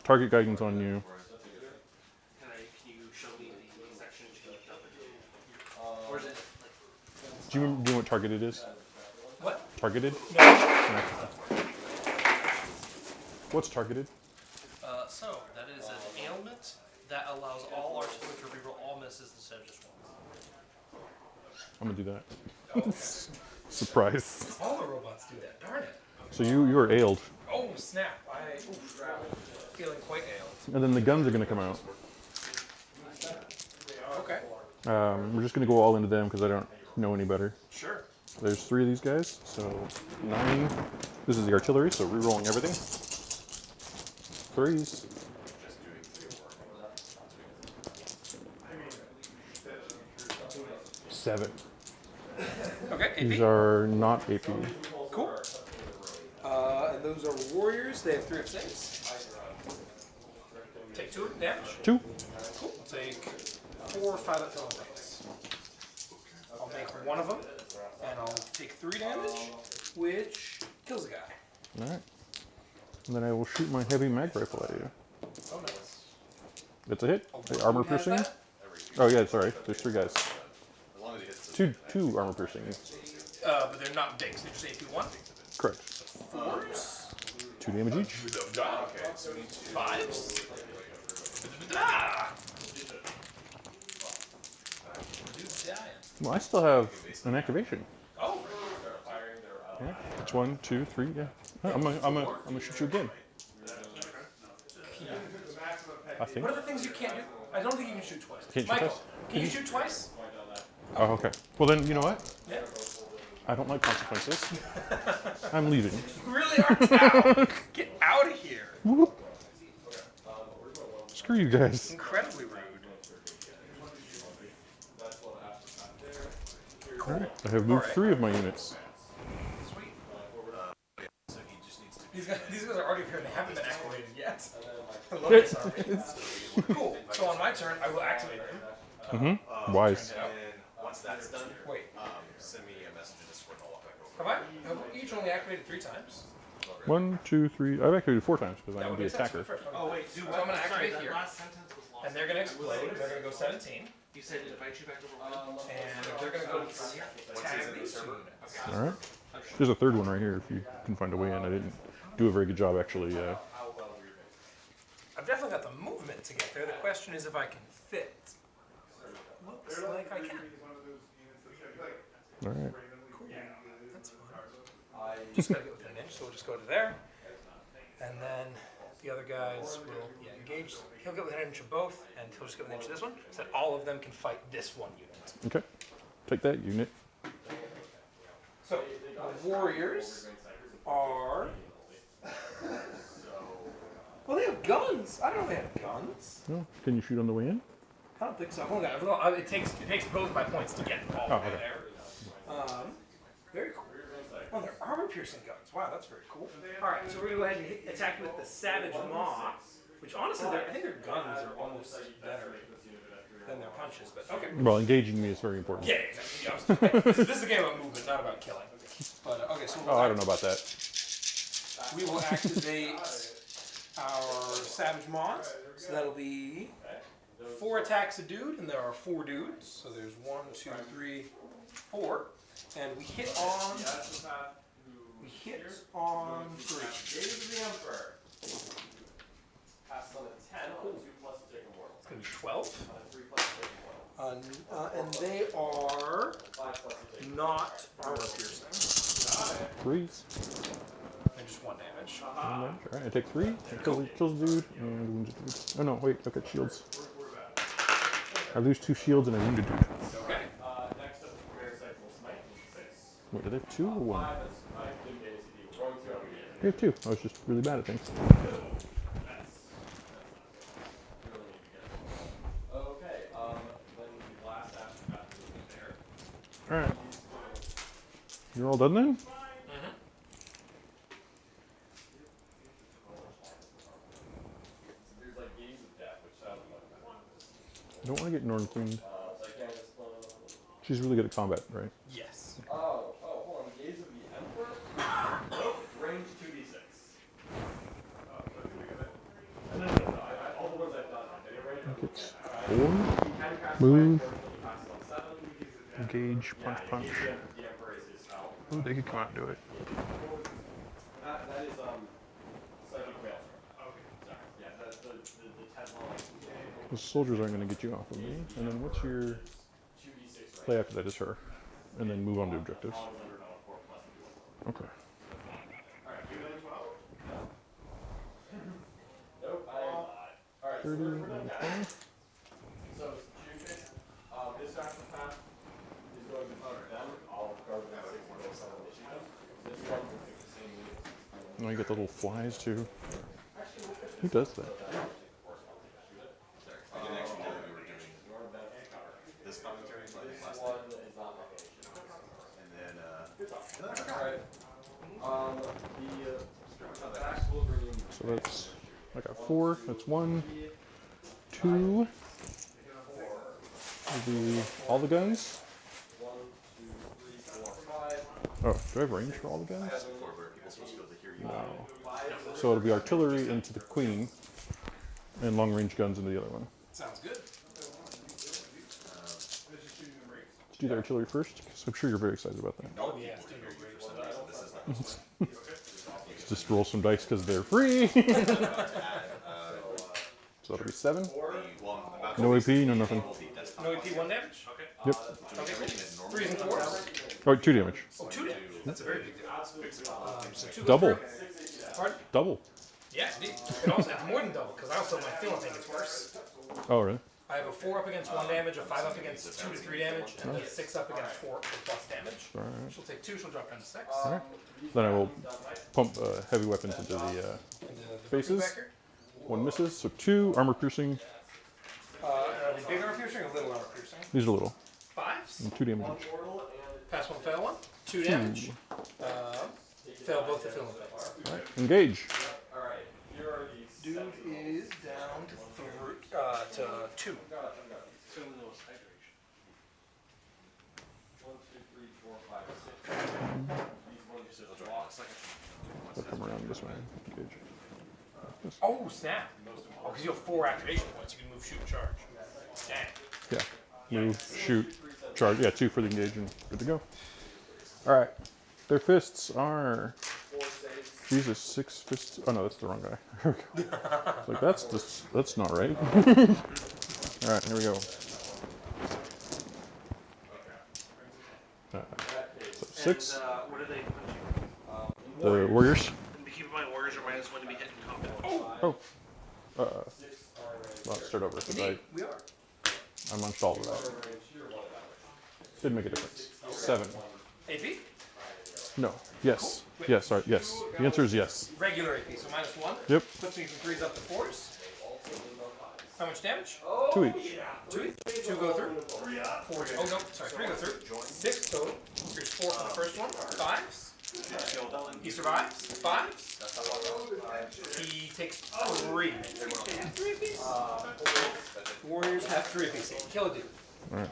Speaker 2: target guidance on you.
Speaker 3: Can you show me the section you looked up? Or is it like...
Speaker 2: Do you know what targeted is?
Speaker 1: What?
Speaker 2: Targeted?
Speaker 1: No.
Speaker 2: What's targeted?
Speaker 3: So, that is an ailment that allows all artillery to reroll all misses instead of just one.
Speaker 2: I'm gonna do that.
Speaker 1: Okay.
Speaker 2: Surprise.
Speaker 1: All the robots do that. Darn it.
Speaker 2: So you are ailed,
Speaker 1: Oh, snap. Feeling quite ailed.
Speaker 2: and then the guns are gonna come out. We're just going to go all into them because I don't know any better.
Speaker 1: Sure.
Speaker 2: There's 3 of these guys, so 9. This is the artillery, so re-rolling everything. 3s. 7.
Speaker 1: Okay,
Speaker 2: These
Speaker 1: AP.
Speaker 2: are not AP.
Speaker 1: Cool. And those are warriors. They have 3 of 6. Take 2 damage.
Speaker 2: 2.
Speaker 1: Cool. I'll take 4 5 points. I'll make one of them, and I'll take 3 damage, which kills the guy.
Speaker 2: Alright. And then I will shoot my heavy mag rifle at you.
Speaker 1: Oh, nice.
Speaker 2: That's a hit.
Speaker 1: Oh,
Speaker 2: The armor
Speaker 1: who has
Speaker 2: piercing.
Speaker 1: that?
Speaker 2: Oh yeah, sorry. There's 3 guys. Two armor piercing.
Speaker 1: But they're not big, so they're just AP1.
Speaker 2: Correct.
Speaker 1: 4s.
Speaker 2: 2 damage each.
Speaker 1: Okay, so 5s. Ah! Dude's dying.
Speaker 2: Well, I still have an activation.
Speaker 1: Oh,
Speaker 2: Yeah. It's 1, 2, 3. Yeah. I'm gonna shoot you again. I think.
Speaker 1: what are the things you can't do? I don't think you can shoot twice.
Speaker 2: Can't shoot
Speaker 1: Michael,
Speaker 2: twice?
Speaker 1: can you shoot twice?
Speaker 2: Oh, okay. Well then, you know what?
Speaker 1: Yeah.
Speaker 2: I don't like consequences. I'm leaving.
Speaker 1: You really are cow. Get out of here.
Speaker 2: Whoop. Screw you guys.
Speaker 1: Incredibly rude.
Speaker 2: Alright. I have moved 3 of my units.
Speaker 1: Sweet. These guys are already here and they haven't been activated yet. I love this army. Cool. So on my turn, I will activate them.
Speaker 2: Wise.
Speaker 1: Turn it out.
Speaker 6: And once that's done,
Speaker 1: Wait.
Speaker 6: send me a message in Discord and I'll walk back over.
Speaker 1: Have we each only activated 3 times?
Speaker 2: 1, 2, 3. I've activated 4 times because
Speaker 1: That
Speaker 2: I'm
Speaker 1: would
Speaker 2: the
Speaker 1: make sense.
Speaker 2: attacker.
Speaker 1: First.
Speaker 3: Oh wait, dude,
Speaker 1: So I'm gonna activate
Speaker 3: that
Speaker 1: here.
Speaker 3: last sentence was lost.
Speaker 1: And they're gonna explode. They're gonna go 17.
Speaker 3: You said invite you back over.
Speaker 1: And they're gonna go tag these 2 units.
Speaker 2: Alright. There's a 3rd one right here if you can find a way in. I didn't do a very good job actually.
Speaker 1: I've definitely got the movement to get there. The question is if I can fit. Looks like I can.
Speaker 2: Alright.
Speaker 1: That's fine. Just gotta get within an inch, so we'll just go to there. And then the other guys will engage. He'll get within an inch of both, and he'll just get within an inch of this one, so that all of them can fight this one unit.
Speaker 2: Okay. Take that unit.
Speaker 1: So the warriors are. Well, they have guns. I don't know if they have guns.
Speaker 2: No. Can you shoot on the way in?
Speaker 1: I don't think so. Hold on. It takes both my points to get all the way
Speaker 2: okay.
Speaker 1: there. Very cool. Oh, they're armor-piercing guns. Wow, that's very cool. All right, so we're gonna go ahead and attack with the Savage Maw, which honestly, I think their guns are almost better than their punches. But okay.
Speaker 2: Well, engaging me is very important.
Speaker 1: Yeah, exactly. Yeah, this is a game about movement, not about killing. But okay, so
Speaker 2: Oh, I don't know about that.
Speaker 1: we will activate our Savage Maws. So that'll be 4 attacks a dude, and there are 4 dudes. So there's 1, 2, 3, 4, and we hit on 3. It's gonna be 12. And they are not armor piercing.
Speaker 2: 3s.
Speaker 1: And just 1 damage.
Speaker 2: Alright, I take 3. It kills the dude and wounds a dude. Oh no, wait, I've got shields. I lose 2 shields and I wound a dude.
Speaker 1: Okay.
Speaker 2: Wait, did I have 2 or 1? I have 2. I was just really bad at things. Alright. You're all done then? I don't want to get Nornquist. She's really good at combat, right?
Speaker 1: Yes.
Speaker 4: Hold on. Gaze of the Emperor? Range 2d6. All the ones I've done.
Speaker 2: It's 4. Move. Engage. Punch, punch. Oh, they could come out and do it.
Speaker 4: That is, Psychic Maelstrom. Okay. Sorry. Yeah, that's the 10 level.
Speaker 2: The soldiers aren't going to get you off of me. And then what's your play after that is her. And then move on to objectives. Okay. 30 and 20.
Speaker 4: So, this
Speaker 2: Now you get the little flies too. Who does that?
Speaker 6: I didn't actually know we were doing this commentary like last night. And then,
Speaker 2: So that's, I got 4. That's 1, 2. Maybe all the guns? Oh, do I have range for all the guns?
Speaker 6: asked before where people supposed to be able to hear you.
Speaker 2: No. So it'll be artillery into the queen, and long range guns into the other one.
Speaker 1: Sounds good.
Speaker 2: Let's do the artillery first, because I'm sure you're very excited about that.
Speaker 1: Oh yeah, it's gonna be great.
Speaker 6: For some reason, this is not
Speaker 2: Just roll some dice because they're free. So that'll be 7. No AP, no nothing.
Speaker 1: No AP, 1 damage? Okay.
Speaker 2: Yep.
Speaker 1: Okay, cool. 3s and 4s?
Speaker 2: Oh, 2 damage.
Speaker 1: Oh, 2 damage. That's a very big difference. So 2
Speaker 2: Double.
Speaker 1: Pardon?
Speaker 2: Double.
Speaker 1: Yeah, indeed. It also, it's more than double, because I also my feeling think it's worse.
Speaker 2: Oh, really?
Speaker 1: I have a 4 up against 1 damage, a 5 up against 2 to 3 damage, and a 6 up against 4 plus damage.
Speaker 2: Alright.
Speaker 1: She'll take 2, she'll drop down to 6.
Speaker 2: Alright. Then I will pump heavy weapons into the
Speaker 1: And the
Speaker 2: faces.
Speaker 1: backer.
Speaker 2: 1 misses, so 2 armor piercing.
Speaker 1: Are they big armor piercing or little armor piercing?
Speaker 2: These are little.
Speaker 1: 5s.
Speaker 2: And 2 damage each.
Speaker 1: Pass 1, fail 1. 2 damage. Fail both the fail and fails.
Speaker 2: Alright, engage.
Speaker 1: Dude is down to 2.
Speaker 2: They'll come around this way. Engage.
Speaker 1: Oh, snap. Oh, because you have 4 activation points. You can move, shoot, and charge. Dang.
Speaker 2: Yeah. Move, shoot, charge. Yeah, 2 for the engage and good to go. Alright. Their fists are. Jesus, 6 fists. Oh no, that's the wrong guy. It's like, that's not right. Alright, here we go. So 6.
Speaker 5: What are they?
Speaker 2: The warriors.
Speaker 5: Keep my warriors are -1 to be hit in combat.
Speaker 2: Oh. Well, let's start over because I
Speaker 1: We are.
Speaker 2: munched all of that. Didn't make a difference. 7.
Speaker 1: AP?
Speaker 2: No. Yes. Yes, sorry. Yes. The answer is yes.
Speaker 1: Regular AP, so -1.
Speaker 2: Yep.
Speaker 1: Puts me from 3s up to 4s. How much damage?
Speaker 2: 2 each.
Speaker 1: 2 each. 2 go through. 4. Oh no, sorry, 3 go through. 6 total. Here's 4 for the first one. 5s. He survives. 5s. He takes 3. 3 apiece. Warriors have 3 apiece. Kill a dude.
Speaker 2: Alright.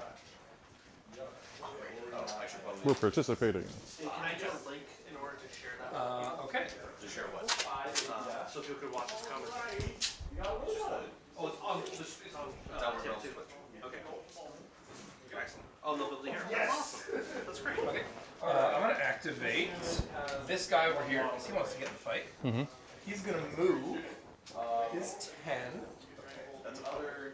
Speaker 2: We're participating.
Speaker 5: Can I get a link in order to share that?
Speaker 1: Okay.
Speaker 6: To share what?
Speaker 5: So people could watch this conversation. Oh, it's on. It's on. Tip 2. Okay, cool. Excellent. Oh, no, they'll hear. That's awesome. That's great.
Speaker 1: Okay. I'm going to activate this guy over here because he wants to get in the fight. He's going to move his 10.
Speaker 6: That's another.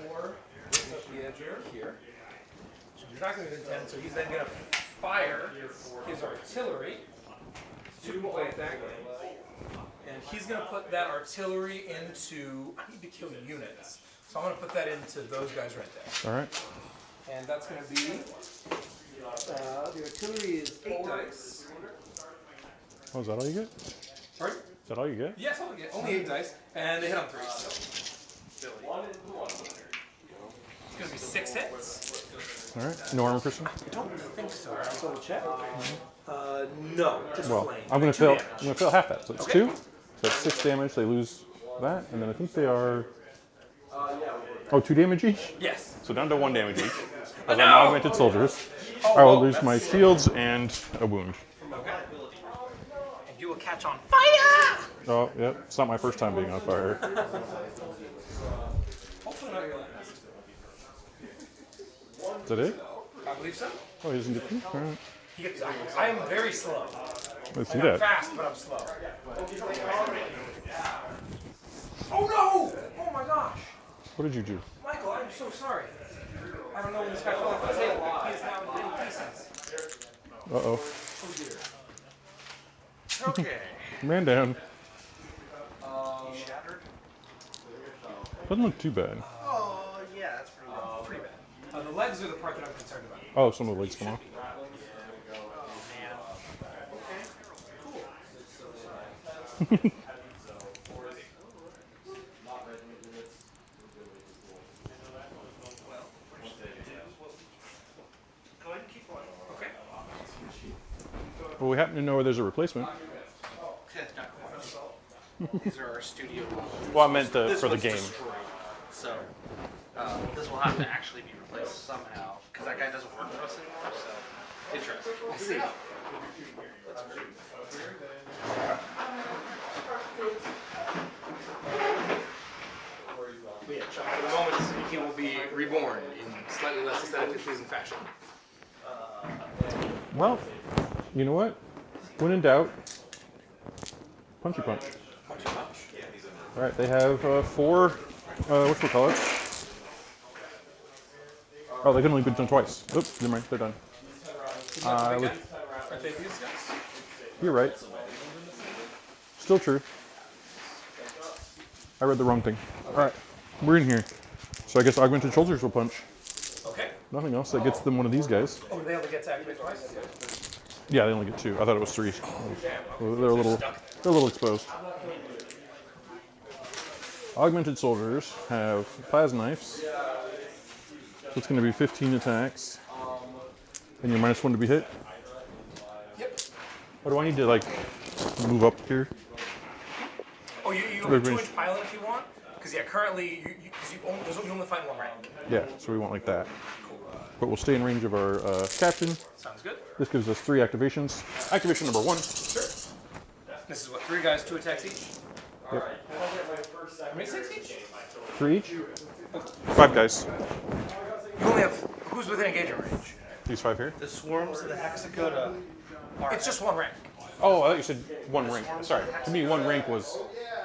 Speaker 1: 4. Brings up the edge over here. So you're not going to get 10, so he's then going to fire his artillery. 2 play at that game. And he's going to put that artillery into. I need to kill units. So I'm going to put that into those guys right there.
Speaker 2: Alright.
Speaker 1: And that's going to be. The artillery is 8 dice.
Speaker 2: Oh, is that all you get?
Speaker 1: Pardon?
Speaker 2: Is that all you get?
Speaker 1: Yes, only 8 dice. And they hit on 3s. It's going to be 6 hits.
Speaker 2: Alright. No armor piercing?
Speaker 1: I don't think so. I'll double check. No, just
Speaker 2: Well,
Speaker 1: flame.
Speaker 2: I'm gonna
Speaker 1: 2
Speaker 2: fail.
Speaker 1: damage.
Speaker 2: I'm gonna fail half that. So it's
Speaker 1: Okay.
Speaker 2: 2. So that's 6 damage. They lose that, and then I think they are. Oh, 2 damage each.
Speaker 1: Yes.
Speaker 2: So down to 1 damage each. As I'm
Speaker 1: no!
Speaker 2: augmented soldiers.
Speaker 1: Oh,
Speaker 2: I will
Speaker 1: whoa,
Speaker 2: lose my
Speaker 1: that's-
Speaker 2: shields and a wound.
Speaker 1: Okay. And you will catch on fire!
Speaker 2: Oh, yep. It's not my first time being on fire.
Speaker 1: Hopefully not your last.
Speaker 2: Is that it?
Speaker 1: I believe so.
Speaker 2: Oh, he doesn't get 2? Alright.
Speaker 1: He gets, I am very slow.
Speaker 2: Let's see
Speaker 1: I'm
Speaker 2: that.
Speaker 1: fast, but I'm slow. Oh no! Oh my gosh!
Speaker 2: What did you do?
Speaker 1: Michael, I'm so sorry. I don't know when this guy fell off the table. He is now in many pieces.
Speaker 2: Uh-oh.
Speaker 1: Oh dear.
Speaker 5: Okay.
Speaker 2: Ran down.
Speaker 5: He shattered.
Speaker 2: Doesn't look too bad.
Speaker 5: Oh, yeah, that's pretty good.
Speaker 1: Pretty bad. The legs are the part that I'm concerned about.
Speaker 2: Oh, some of the legs come off.
Speaker 5: Oh, man.
Speaker 3: Go ahead and keep going. Okay.
Speaker 2: Well, we happen to know where there's a replacement.
Speaker 5: These are our studio models.
Speaker 2: Well, I meant
Speaker 5: This
Speaker 2: for the
Speaker 5: one's
Speaker 2: game.
Speaker 5: destroyed. So this will have to actually be replaced somehow because that guy doesn't work for us anymore. So interesting.
Speaker 3: I see. But yeah, Chuck, for the moment, he will be reborn in slightly less aesthetically pleasing fashion.
Speaker 2: Well, you know what? When in doubt, punchy punch.
Speaker 3: Punch and punch.
Speaker 2: All right, they have 4. Whatchamacallit? Oh, they can only be done twice. Oops, never mind. They're done.
Speaker 3: Aren't they these guys?
Speaker 2: You're right. Still true. I read the wrong thing. All right, we're in here. So I guess augmented shoulders will punch.
Speaker 3: Okay.
Speaker 2: Nothing else that gets them one of these guys.
Speaker 3: Oh, they only get to activate twice?
Speaker 2: Yeah, they only get 2. I thought it was 3. They're a little exposed. Augmented soldiers have plasma knives. So it's going to be 15 attacks. And you're -1 to be hit.
Speaker 3: Yep.
Speaker 2: What do I need to like move up here?
Speaker 3: Oh, you have a 2-inch pilot if you want? Because yeah, currently you only find 1 rank.
Speaker 2: Yeah, so we want like that. But we'll stay in range of our captain.
Speaker 3: Sounds good.
Speaker 2: This gives us 3 activations. Activation number 1.
Speaker 3: Sure. This is what, 3 guys, 2 attacks each?
Speaker 2: Yep.
Speaker 3: How many 6 each?
Speaker 2: 3 each. 5 guys.
Speaker 3: You only have, who's within engagement range?
Speaker 2: These 5 here.
Speaker 5: The swarms of the hexacoda are
Speaker 3: It's just 1 rank.
Speaker 2: Oh, I thought you said 1 rank. Sorry. To me, 1 rank was.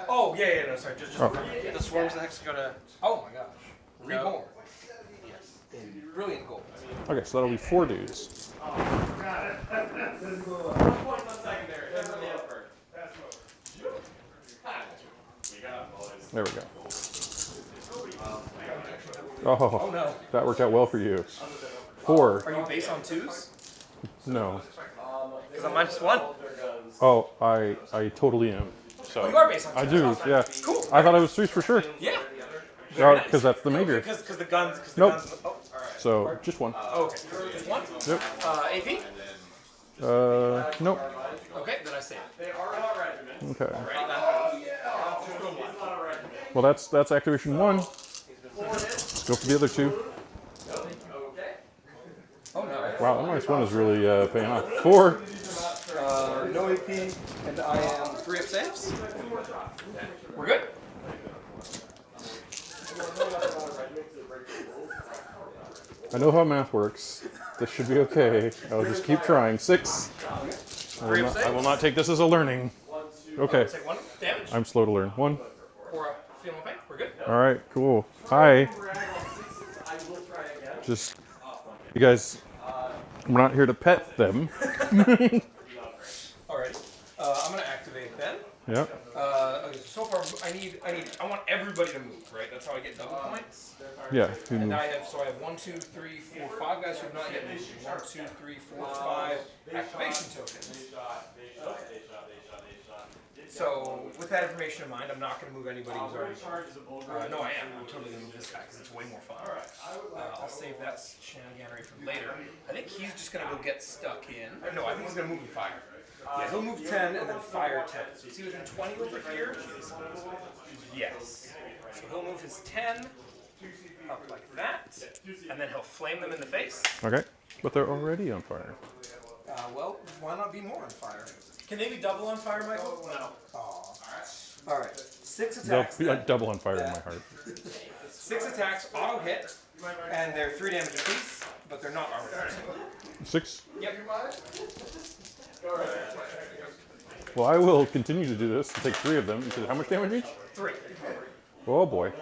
Speaker 3: Oh, yeah, no, sorry, just
Speaker 2: Oh.
Speaker 5: the swarms of the hexacoda.
Speaker 3: Oh my gosh. Reborn.
Speaker 5: Yes.
Speaker 3: In brilliant gold.
Speaker 2: Okay, so that'll be 4 dudes. There we go. Oh,
Speaker 3: no.
Speaker 2: that worked out well for you. 4.
Speaker 3: Are you based on 2s?
Speaker 2: No.
Speaker 3: Because I'm -1.
Speaker 2: Oh, I totally am. So
Speaker 3: Oh, you are based on 2s.
Speaker 2: I do, yeah.
Speaker 3: Cool.
Speaker 2: I thought I was 3s for sure.
Speaker 3: Yeah.
Speaker 2: Because that's the major.
Speaker 3: Because the guns.
Speaker 2: Nope.
Speaker 3: Oh, all right.
Speaker 2: So just 1.
Speaker 3: Oh, okay. Just 1?
Speaker 2: Yep.
Speaker 3: AP?
Speaker 2: Nope.
Speaker 3: Okay, then I say it.
Speaker 2: Okay.
Speaker 3: Ready?
Speaker 2: Well, that's activation 1. Let's go for the other 2.
Speaker 3: Oh no.
Speaker 2: Wow, that -1 is really paying off. 4.
Speaker 3: No AP, and I am 3 up saves. We're good.
Speaker 2: I know how math works. This should be okay. I'll just keep trying. 6. I will not take this as a learning. Okay.
Speaker 3: Take 1 damage.
Speaker 2: I'm slow to learn. 1.
Speaker 3: 4 up, feeling pain. We're good.
Speaker 2: All right, cool. Hi. Just, you guys, we're not here to pet them.
Speaker 3: Alrighty. I'm gonna activate then.
Speaker 2: Yep.
Speaker 3: Okay, so far I want everybody to move, right? That's how I get double points.
Speaker 2: Yeah. you
Speaker 3: And
Speaker 2: move.
Speaker 3: I have 1, 2, 3, 4, 5 guys who have not yet moved. 1, 2, 3, 4, 5 activation tokens. So with that information in mind, I'm not going to move anybody who's already. No, I am. I'm totally going to move this guy because it's way more fun. I'll save that shenaniganery for later. I think he's just going to go get stuck in. No, I think he's going to move in fire. Yeah, he'll move 10 and then fire 10. So is he within 20 over here? Yes. So he'll move his 10 up like that, and then he'll flame them in the face.
Speaker 2: Okay. But they're already on fire.
Speaker 3: Well, why not be more on fire? Can they be double on fire, Michael? No. Aw. Alright, 6
Speaker 2: They'll
Speaker 3: attacks.
Speaker 2: be like double on fire in my heart.
Speaker 3: 6 attacks, auto hit, and they're 3 damage apiece, but they're not armor piercing.
Speaker 2: 6.
Speaker 3: Yep.
Speaker 2: Well, I will continue to do this. Take 3 of them. You said how much damage each?
Speaker 3: 3.
Speaker 2: Oh boy.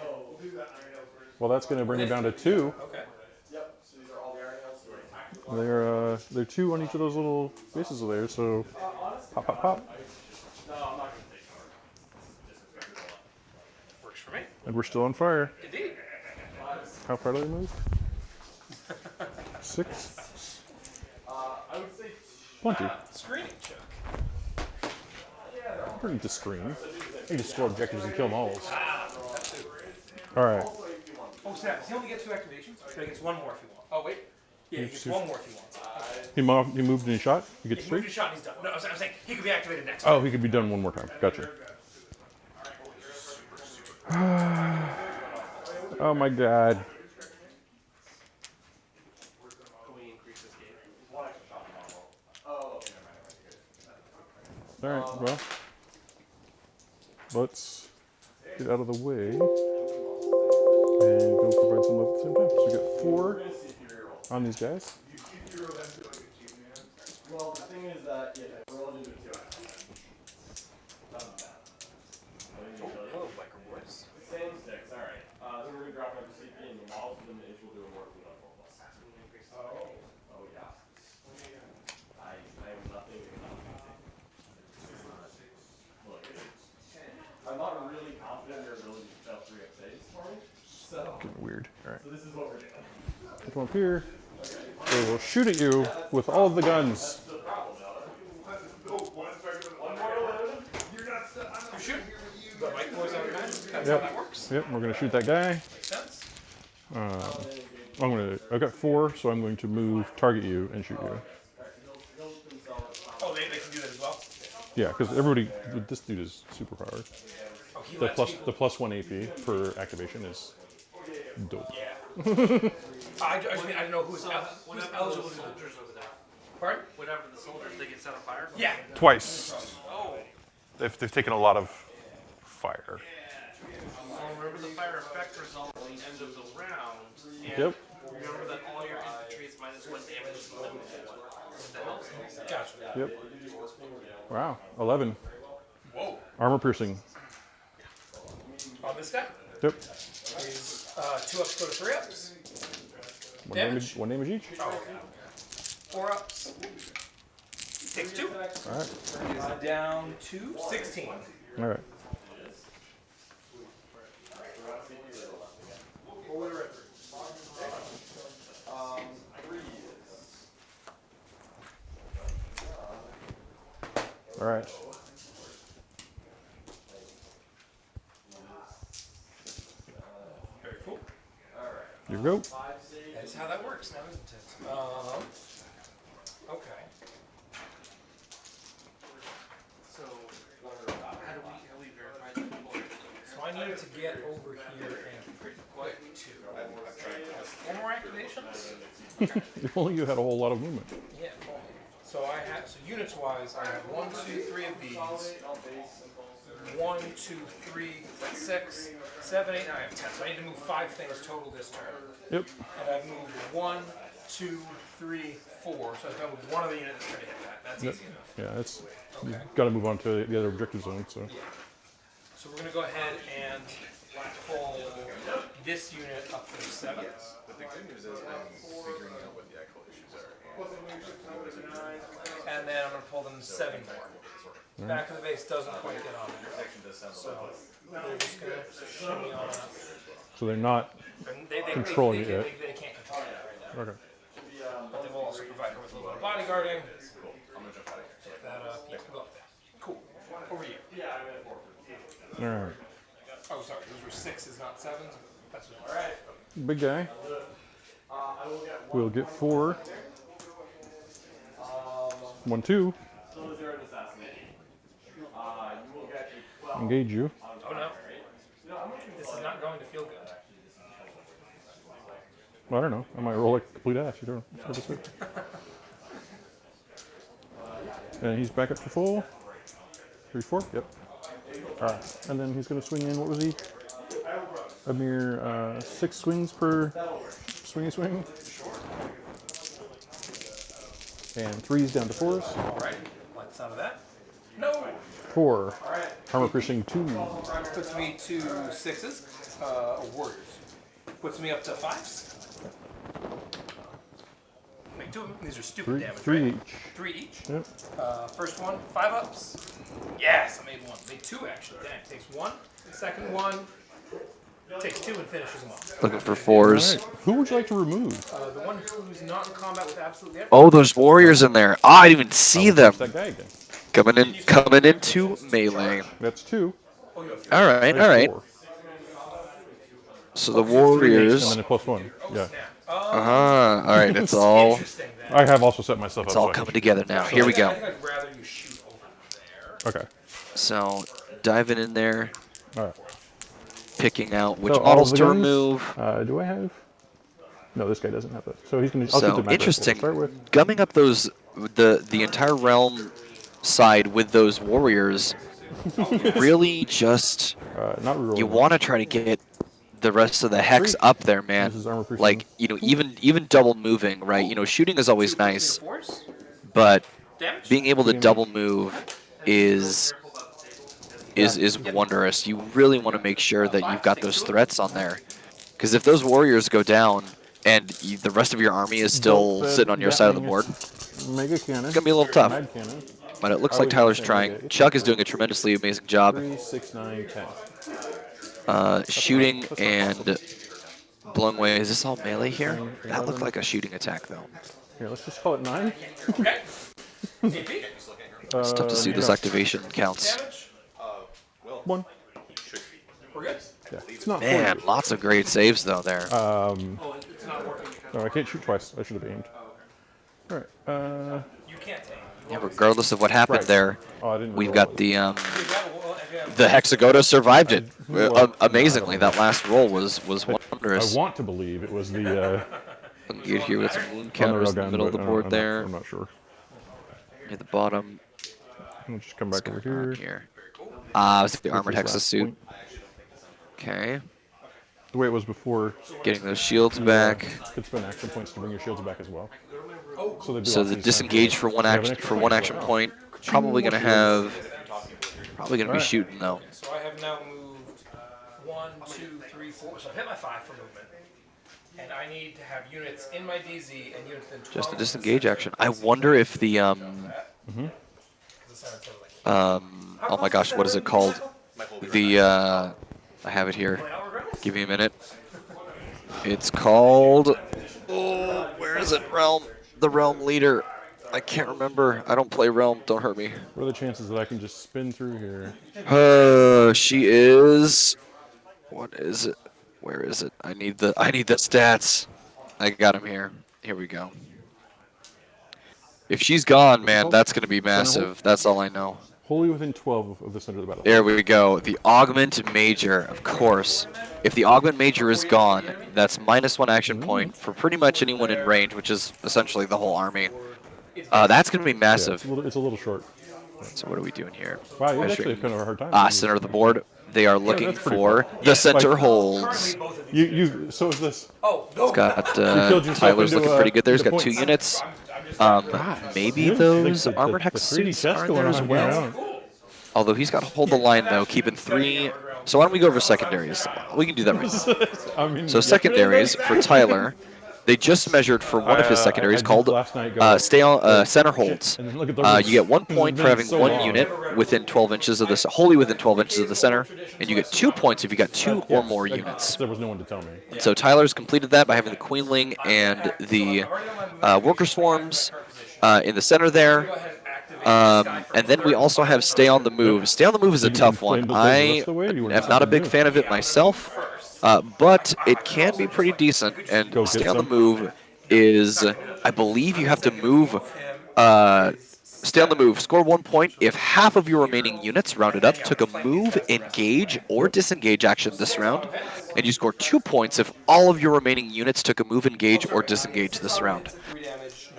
Speaker 2: Well, that's going to bring it down to 2.
Speaker 3: Okay.
Speaker 2: They're 2 on each of those little bases of theirs. So pop, pop, pop.
Speaker 3: Works for me.
Speaker 2: And we're still on fire.
Speaker 3: Indeed.
Speaker 2: How far do they move? 6. Plenty.
Speaker 3: Screening check.
Speaker 2: don't need to screen. You just score objectives and kill them all. Alright.
Speaker 1: Oh snap! Does he only get 2 activations? Or he gets 1 more if he wants? Oh wait. Yeah, he gets 1 more if he wants.
Speaker 2: He moved and he shot? He gets
Speaker 1: He
Speaker 2: 3?
Speaker 1: moved his shot and he's done. No, I'm saying he could be activated next.
Speaker 2: Oh, he could be done one more time. Gotcha. Oh my god.
Speaker 5: Can we increase this game?
Speaker 2: Alright, well. Let's get out of the way and go provide some love at the same time. So we got 4 on these guys.
Speaker 4: Well, the thing is that, yeah, we're all into 2
Speaker 1: Oh, biker boys.
Speaker 4: Same sticks, alright. Then we're gonna drop another CP in the model, so then the itch will do a more than 4 plus. Oh, yeah. I am nothing. Look, I'm not really confident in your ability to spell 3 up saves for me, so
Speaker 2: Getting weird. Alright.
Speaker 4: this is what we're doing.
Speaker 2: Come up here. They will shoot at you with all of the guns.
Speaker 4: The problem, though.
Speaker 1: You shoot. The biker boys on the bench. That's
Speaker 2: Yep.
Speaker 1: how that works.
Speaker 2: Yep, we're gonna shoot that guy.
Speaker 1: Makes sense.
Speaker 2: I've got 4, so I'm going to move, target you, and shoot you.
Speaker 1: Oh, they can do that as well.
Speaker 2: Yeah, because everybody, this dude is super powered.
Speaker 1: Oh, he
Speaker 2: The
Speaker 1: lets
Speaker 2: plus,
Speaker 1: people.
Speaker 2: the plus 1 AP per activation is dope.
Speaker 1: Yeah. I just mean I don't know who's
Speaker 5: Whenever
Speaker 1: eligible
Speaker 5: the
Speaker 1: to do that.
Speaker 5: soldiers over there.
Speaker 1: Pardon?
Speaker 5: Whenever the soldiers, they get set on fire?
Speaker 1: Yeah.
Speaker 2: Twice.
Speaker 5: Oh.
Speaker 2: They've taken a lot of fire.
Speaker 5: Well, remember the fire effect result at the end of the round. And
Speaker 2: Yep.
Speaker 5: remember that all your infantry is minus 1 damage is limited to 1. That helps.
Speaker 1: Gotcha.
Speaker 2: Yep. Wow. 11.
Speaker 1: Whoa.
Speaker 2: Armor piercing.
Speaker 1: On this guy?
Speaker 2: Yep.
Speaker 1: Is 2 ups go to 3 ups?
Speaker 2: One
Speaker 1: Damage?
Speaker 2: damage each.
Speaker 1: Oh, okay. 4 ups. Takes 2.
Speaker 2: Alright.
Speaker 1: Is down to 16.
Speaker 2: Alright. Alright.
Speaker 1: Very cool.
Speaker 2: Here we go.
Speaker 1: That's how that works now, isn't it? Okay.
Speaker 5: So, how do we verify that people are
Speaker 1: So I need to get over here and quick to 4 more activations.
Speaker 2: If only you had a whole lot of movement.
Speaker 1: Yeah. So I have units wise, I have 1, 2, 3 of these. 1, 2, 3, 6, 7, 8, 9. I have 10. So I need to move 5 things total this turn.
Speaker 2: Yep.
Speaker 1: And I've moved 1, 2, 3, 4. So I've got one of the units that's going to hit that. That's
Speaker 2: Yep.
Speaker 1: easy enough.
Speaker 2: Yeah, it's
Speaker 1: Okay.
Speaker 2: got to move on to the other objective zone. So
Speaker 1: So we're going to go ahead and pull this unit up to 7.
Speaker 6: But the good news is I'm figuring out what the actual issues are.
Speaker 1: And then I'm going to pull them 7 more. Back of the base doesn't quite get on there.
Speaker 6: Protection does sound
Speaker 1: So we're just going to shimmy on up.
Speaker 2: so they're not
Speaker 1: And
Speaker 2: controlling it
Speaker 1: they,
Speaker 2: yet.
Speaker 1: they can't control that right now.
Speaker 2: Okay.
Speaker 1: But they will also provide her with a little bit of bodyguarding.
Speaker 6: I'm gonna jump out of here.
Speaker 1: That, yeah, go up there. Cool. Over you.
Speaker 2: All right.
Speaker 1: Oh, sorry. Those were 6s, not 7s. That's what. All right.
Speaker 2: Big guy. We'll get 4. 1, 2. Engage you.
Speaker 1: Oh no. This is not going to feel good.
Speaker 2: Well, I don't know. I might roll like complete ass. You don't know. It's hard to say. And he's back up to full. 3, 4. Yep. All right. And then he's going to swing in. What was he? A mere 6 swings per swingy swing. And 3s down to 4s.
Speaker 1: All right. Lights out of that. No.
Speaker 2: 4. Armor piercing 2.
Speaker 1: Puts me to 6s. Warriors. Puts me up to 5s. Make 2 of them. These are stupid
Speaker 2: 3,
Speaker 1: damage.
Speaker 2: 3
Speaker 1: right?
Speaker 2: each.
Speaker 1: 3 each.
Speaker 2: Yep.
Speaker 1: First one, 5 ups. Yes, I made 1. Made 2 actually. Dang. Takes 1. Second one takes 2 and finishes them off.
Speaker 7: Looking for 4s.
Speaker 2: All right. Who would you like to remove?
Speaker 1: The one who's not in combat with absolutely everything.
Speaker 7: Oh, there's warriors in there. Oh, I didn't even see them.
Speaker 2: That guy again.
Speaker 7: Coming into melee.
Speaker 2: That's 2.
Speaker 7: All right, all
Speaker 2: That's
Speaker 7: right.
Speaker 2: 4.
Speaker 7: So the
Speaker 2: 3 and
Speaker 7: Warriors.
Speaker 2: then a +1. Yeah.
Speaker 7: All right. It's all
Speaker 2: I have also set myself up.
Speaker 7: all
Speaker 2: So I can
Speaker 7: coming
Speaker 2: shoot.
Speaker 7: together now. Here we go.
Speaker 1: I think I'd rather you shoot over there.
Speaker 2: Okay.
Speaker 7: So diving in there,
Speaker 2: All right.
Speaker 7: picking out which
Speaker 2: So all
Speaker 7: models
Speaker 2: the
Speaker 7: to
Speaker 2: guns,
Speaker 7: remove.
Speaker 2: do I have? No, this guy doesn't have it. So he's gonna. I'll keep
Speaker 7: So
Speaker 2: the macro
Speaker 7: interesting.
Speaker 2: to start with.
Speaker 7: Gumming up those the entire realm side with those warriors. Really, just
Speaker 2: Not reroll.
Speaker 7: you want to try to get the rest of the hex up there, man.
Speaker 2: This is armor piercing.
Speaker 7: Like even double moving, right? Shooting is always nice, but being able to double move is wondrous. You really want to make sure that you've got those threats on there, because if those warriors go down and the rest of your army is still sitting on your side of the board,
Speaker 2: Mega cannon.
Speaker 7: it's gonna be a little tough.
Speaker 2: Mad cannon.
Speaker 7: But it looks like Tyler's trying. Chuck is doing a tremendously amazing job
Speaker 2: 3, 6, 9, 10.
Speaker 7: shooting and blowing away. Is this all melee here? That looked like a shooting attack, though.
Speaker 2: Here, let's just call it 9.
Speaker 7: It's tough to see those activation counts.
Speaker 2: 1.
Speaker 1: We're good.
Speaker 2: Yeah. It's not
Speaker 7: Man, lots of great saves, though, there.
Speaker 2: No, I can't shoot twice. I should have aimed. All right.
Speaker 1: You can't take.
Speaker 7: Yeah, regardless of what happened
Speaker 2: Right.
Speaker 7: there,
Speaker 2: Oh, I didn't.
Speaker 7: we've
Speaker 2: reroll
Speaker 7: got
Speaker 2: it.
Speaker 7: the Hexagoda survived it
Speaker 2: Well,
Speaker 7: amazingly. That last roll was
Speaker 2: I
Speaker 7: wondrous.
Speaker 2: want to believe it was the.
Speaker 7: Get here with some wound
Speaker 2: on the
Speaker 7: counters in the
Speaker 2: railgun,
Speaker 7: middle of
Speaker 2: but
Speaker 7: the
Speaker 2: I
Speaker 7: board
Speaker 2: don't-
Speaker 7: there.
Speaker 2: I'm not sure.
Speaker 7: Near the bottom.
Speaker 2: I'll just come
Speaker 7: What's
Speaker 2: back over
Speaker 7: going on
Speaker 2: here.
Speaker 7: here? Ah, it's the armored
Speaker 2: His
Speaker 7: Hexus
Speaker 2: last
Speaker 7: suit.
Speaker 2: point.
Speaker 7: Okay.
Speaker 2: The way it was before.
Speaker 7: Getting those shields
Speaker 2: you,
Speaker 7: back.
Speaker 2: Could spend action points to bring your shields back as well. So, they do
Speaker 7: So
Speaker 2: off
Speaker 7: the
Speaker 2: these
Speaker 7: disengage
Speaker 2: times.
Speaker 7: for one
Speaker 2: They have
Speaker 7: action
Speaker 2: an extra
Speaker 7: for
Speaker 2: point
Speaker 7: one
Speaker 2: as
Speaker 7: action
Speaker 2: well.
Speaker 7: point. Probably gonna be
Speaker 2: Alright.
Speaker 7: shooting though.
Speaker 1: So I have now moved 1, 2, 3, 4. So I've hit my 5 for movement. And I need to have units in my DZ and units in 12.
Speaker 7: Just a disengage action. I wonder if the oh my gosh, what is it called? The I have it here. Give me a minute. It's called, oh, where is it? Realm. The Realm leader. I can't remember. I don't play Realm. Don't hurt me.
Speaker 2: What are the chances that I can just spin through here?
Speaker 7: She is. What is it? Where is it? I need the stats. I got him here. Here we go. If she's gone, man, that's gonna be massive. That's all I know.
Speaker 2: Wholly within 12 of the center of the battle.
Speaker 7: There we go. The Augment Major, of course. If the Augment Major is gone, that's -1 action point for pretty much anyone in range, which is essentially the whole army. That's going to be
Speaker 2: Yeah,
Speaker 7: massive.
Speaker 2: it's a little short.
Speaker 7: So what are we doing here?
Speaker 2: Wow, you
Speaker 7: Measuring-
Speaker 2: actually have kind of a hard time.
Speaker 7: Center of the board. They are looking
Speaker 2: that's pretty
Speaker 7: for
Speaker 2: far.
Speaker 7: the center
Speaker 2: Like-
Speaker 7: holds.
Speaker 2: So is this.
Speaker 1: Oh,
Speaker 7: It's got
Speaker 2: killed yourself
Speaker 7: Tyler's
Speaker 2: into,
Speaker 7: looking pretty good there. He's
Speaker 2: the
Speaker 7: got 2
Speaker 2: points.
Speaker 7: units. Maybe
Speaker 2: Yeah,
Speaker 7: those
Speaker 2: the
Speaker 7: armored hex
Speaker 2: 3D
Speaker 7: suits
Speaker 2: chest
Speaker 7: are
Speaker 2: going
Speaker 7: there
Speaker 2: on
Speaker 7: as
Speaker 2: here,
Speaker 7: well.
Speaker 2: yeah.
Speaker 7: Although he's got to hold the line though, keeping 3. So why don't we go over secondaries? We can do that right now.
Speaker 2: I mean,
Speaker 7: So secondaries for Tyler, they just measured for one of his secondaries
Speaker 2: I did
Speaker 7: called
Speaker 2: last night go,
Speaker 7: stay on center holds.
Speaker 2: and then look at the
Speaker 7: You get 1
Speaker 2: It's
Speaker 7: point for
Speaker 2: been
Speaker 7: having
Speaker 2: so
Speaker 7: one
Speaker 2: long.
Speaker 7: unit within 12 inches of the wholly within 12 inches of the center, and you get 2 points if you got 2 or more units.
Speaker 2: There was no one to tell me.
Speaker 7: So Tyler's completed that by having the Queenling and the Worker Swarms in the center there. And then we also have Stay on the Move. Stay on the Move is a
Speaker 2: Did you
Speaker 7: tough
Speaker 2: plan
Speaker 7: one.
Speaker 2: to play the
Speaker 7: I
Speaker 2: rest of the way, or do you want
Speaker 7: am
Speaker 2: to
Speaker 7: not a
Speaker 2: something
Speaker 7: big
Speaker 2: new?
Speaker 7: fan of it myself, but it can be pretty decent. And
Speaker 2: Go get
Speaker 7: Stay on the
Speaker 2: some.
Speaker 7: Move is, I believe you have to move, stay on the move, score 1 point if half of your remaining units, rounded up, took a move, engage, or disengage action this round, and you score 2 points if all of your remaining units took a move, engage, or disengage this round.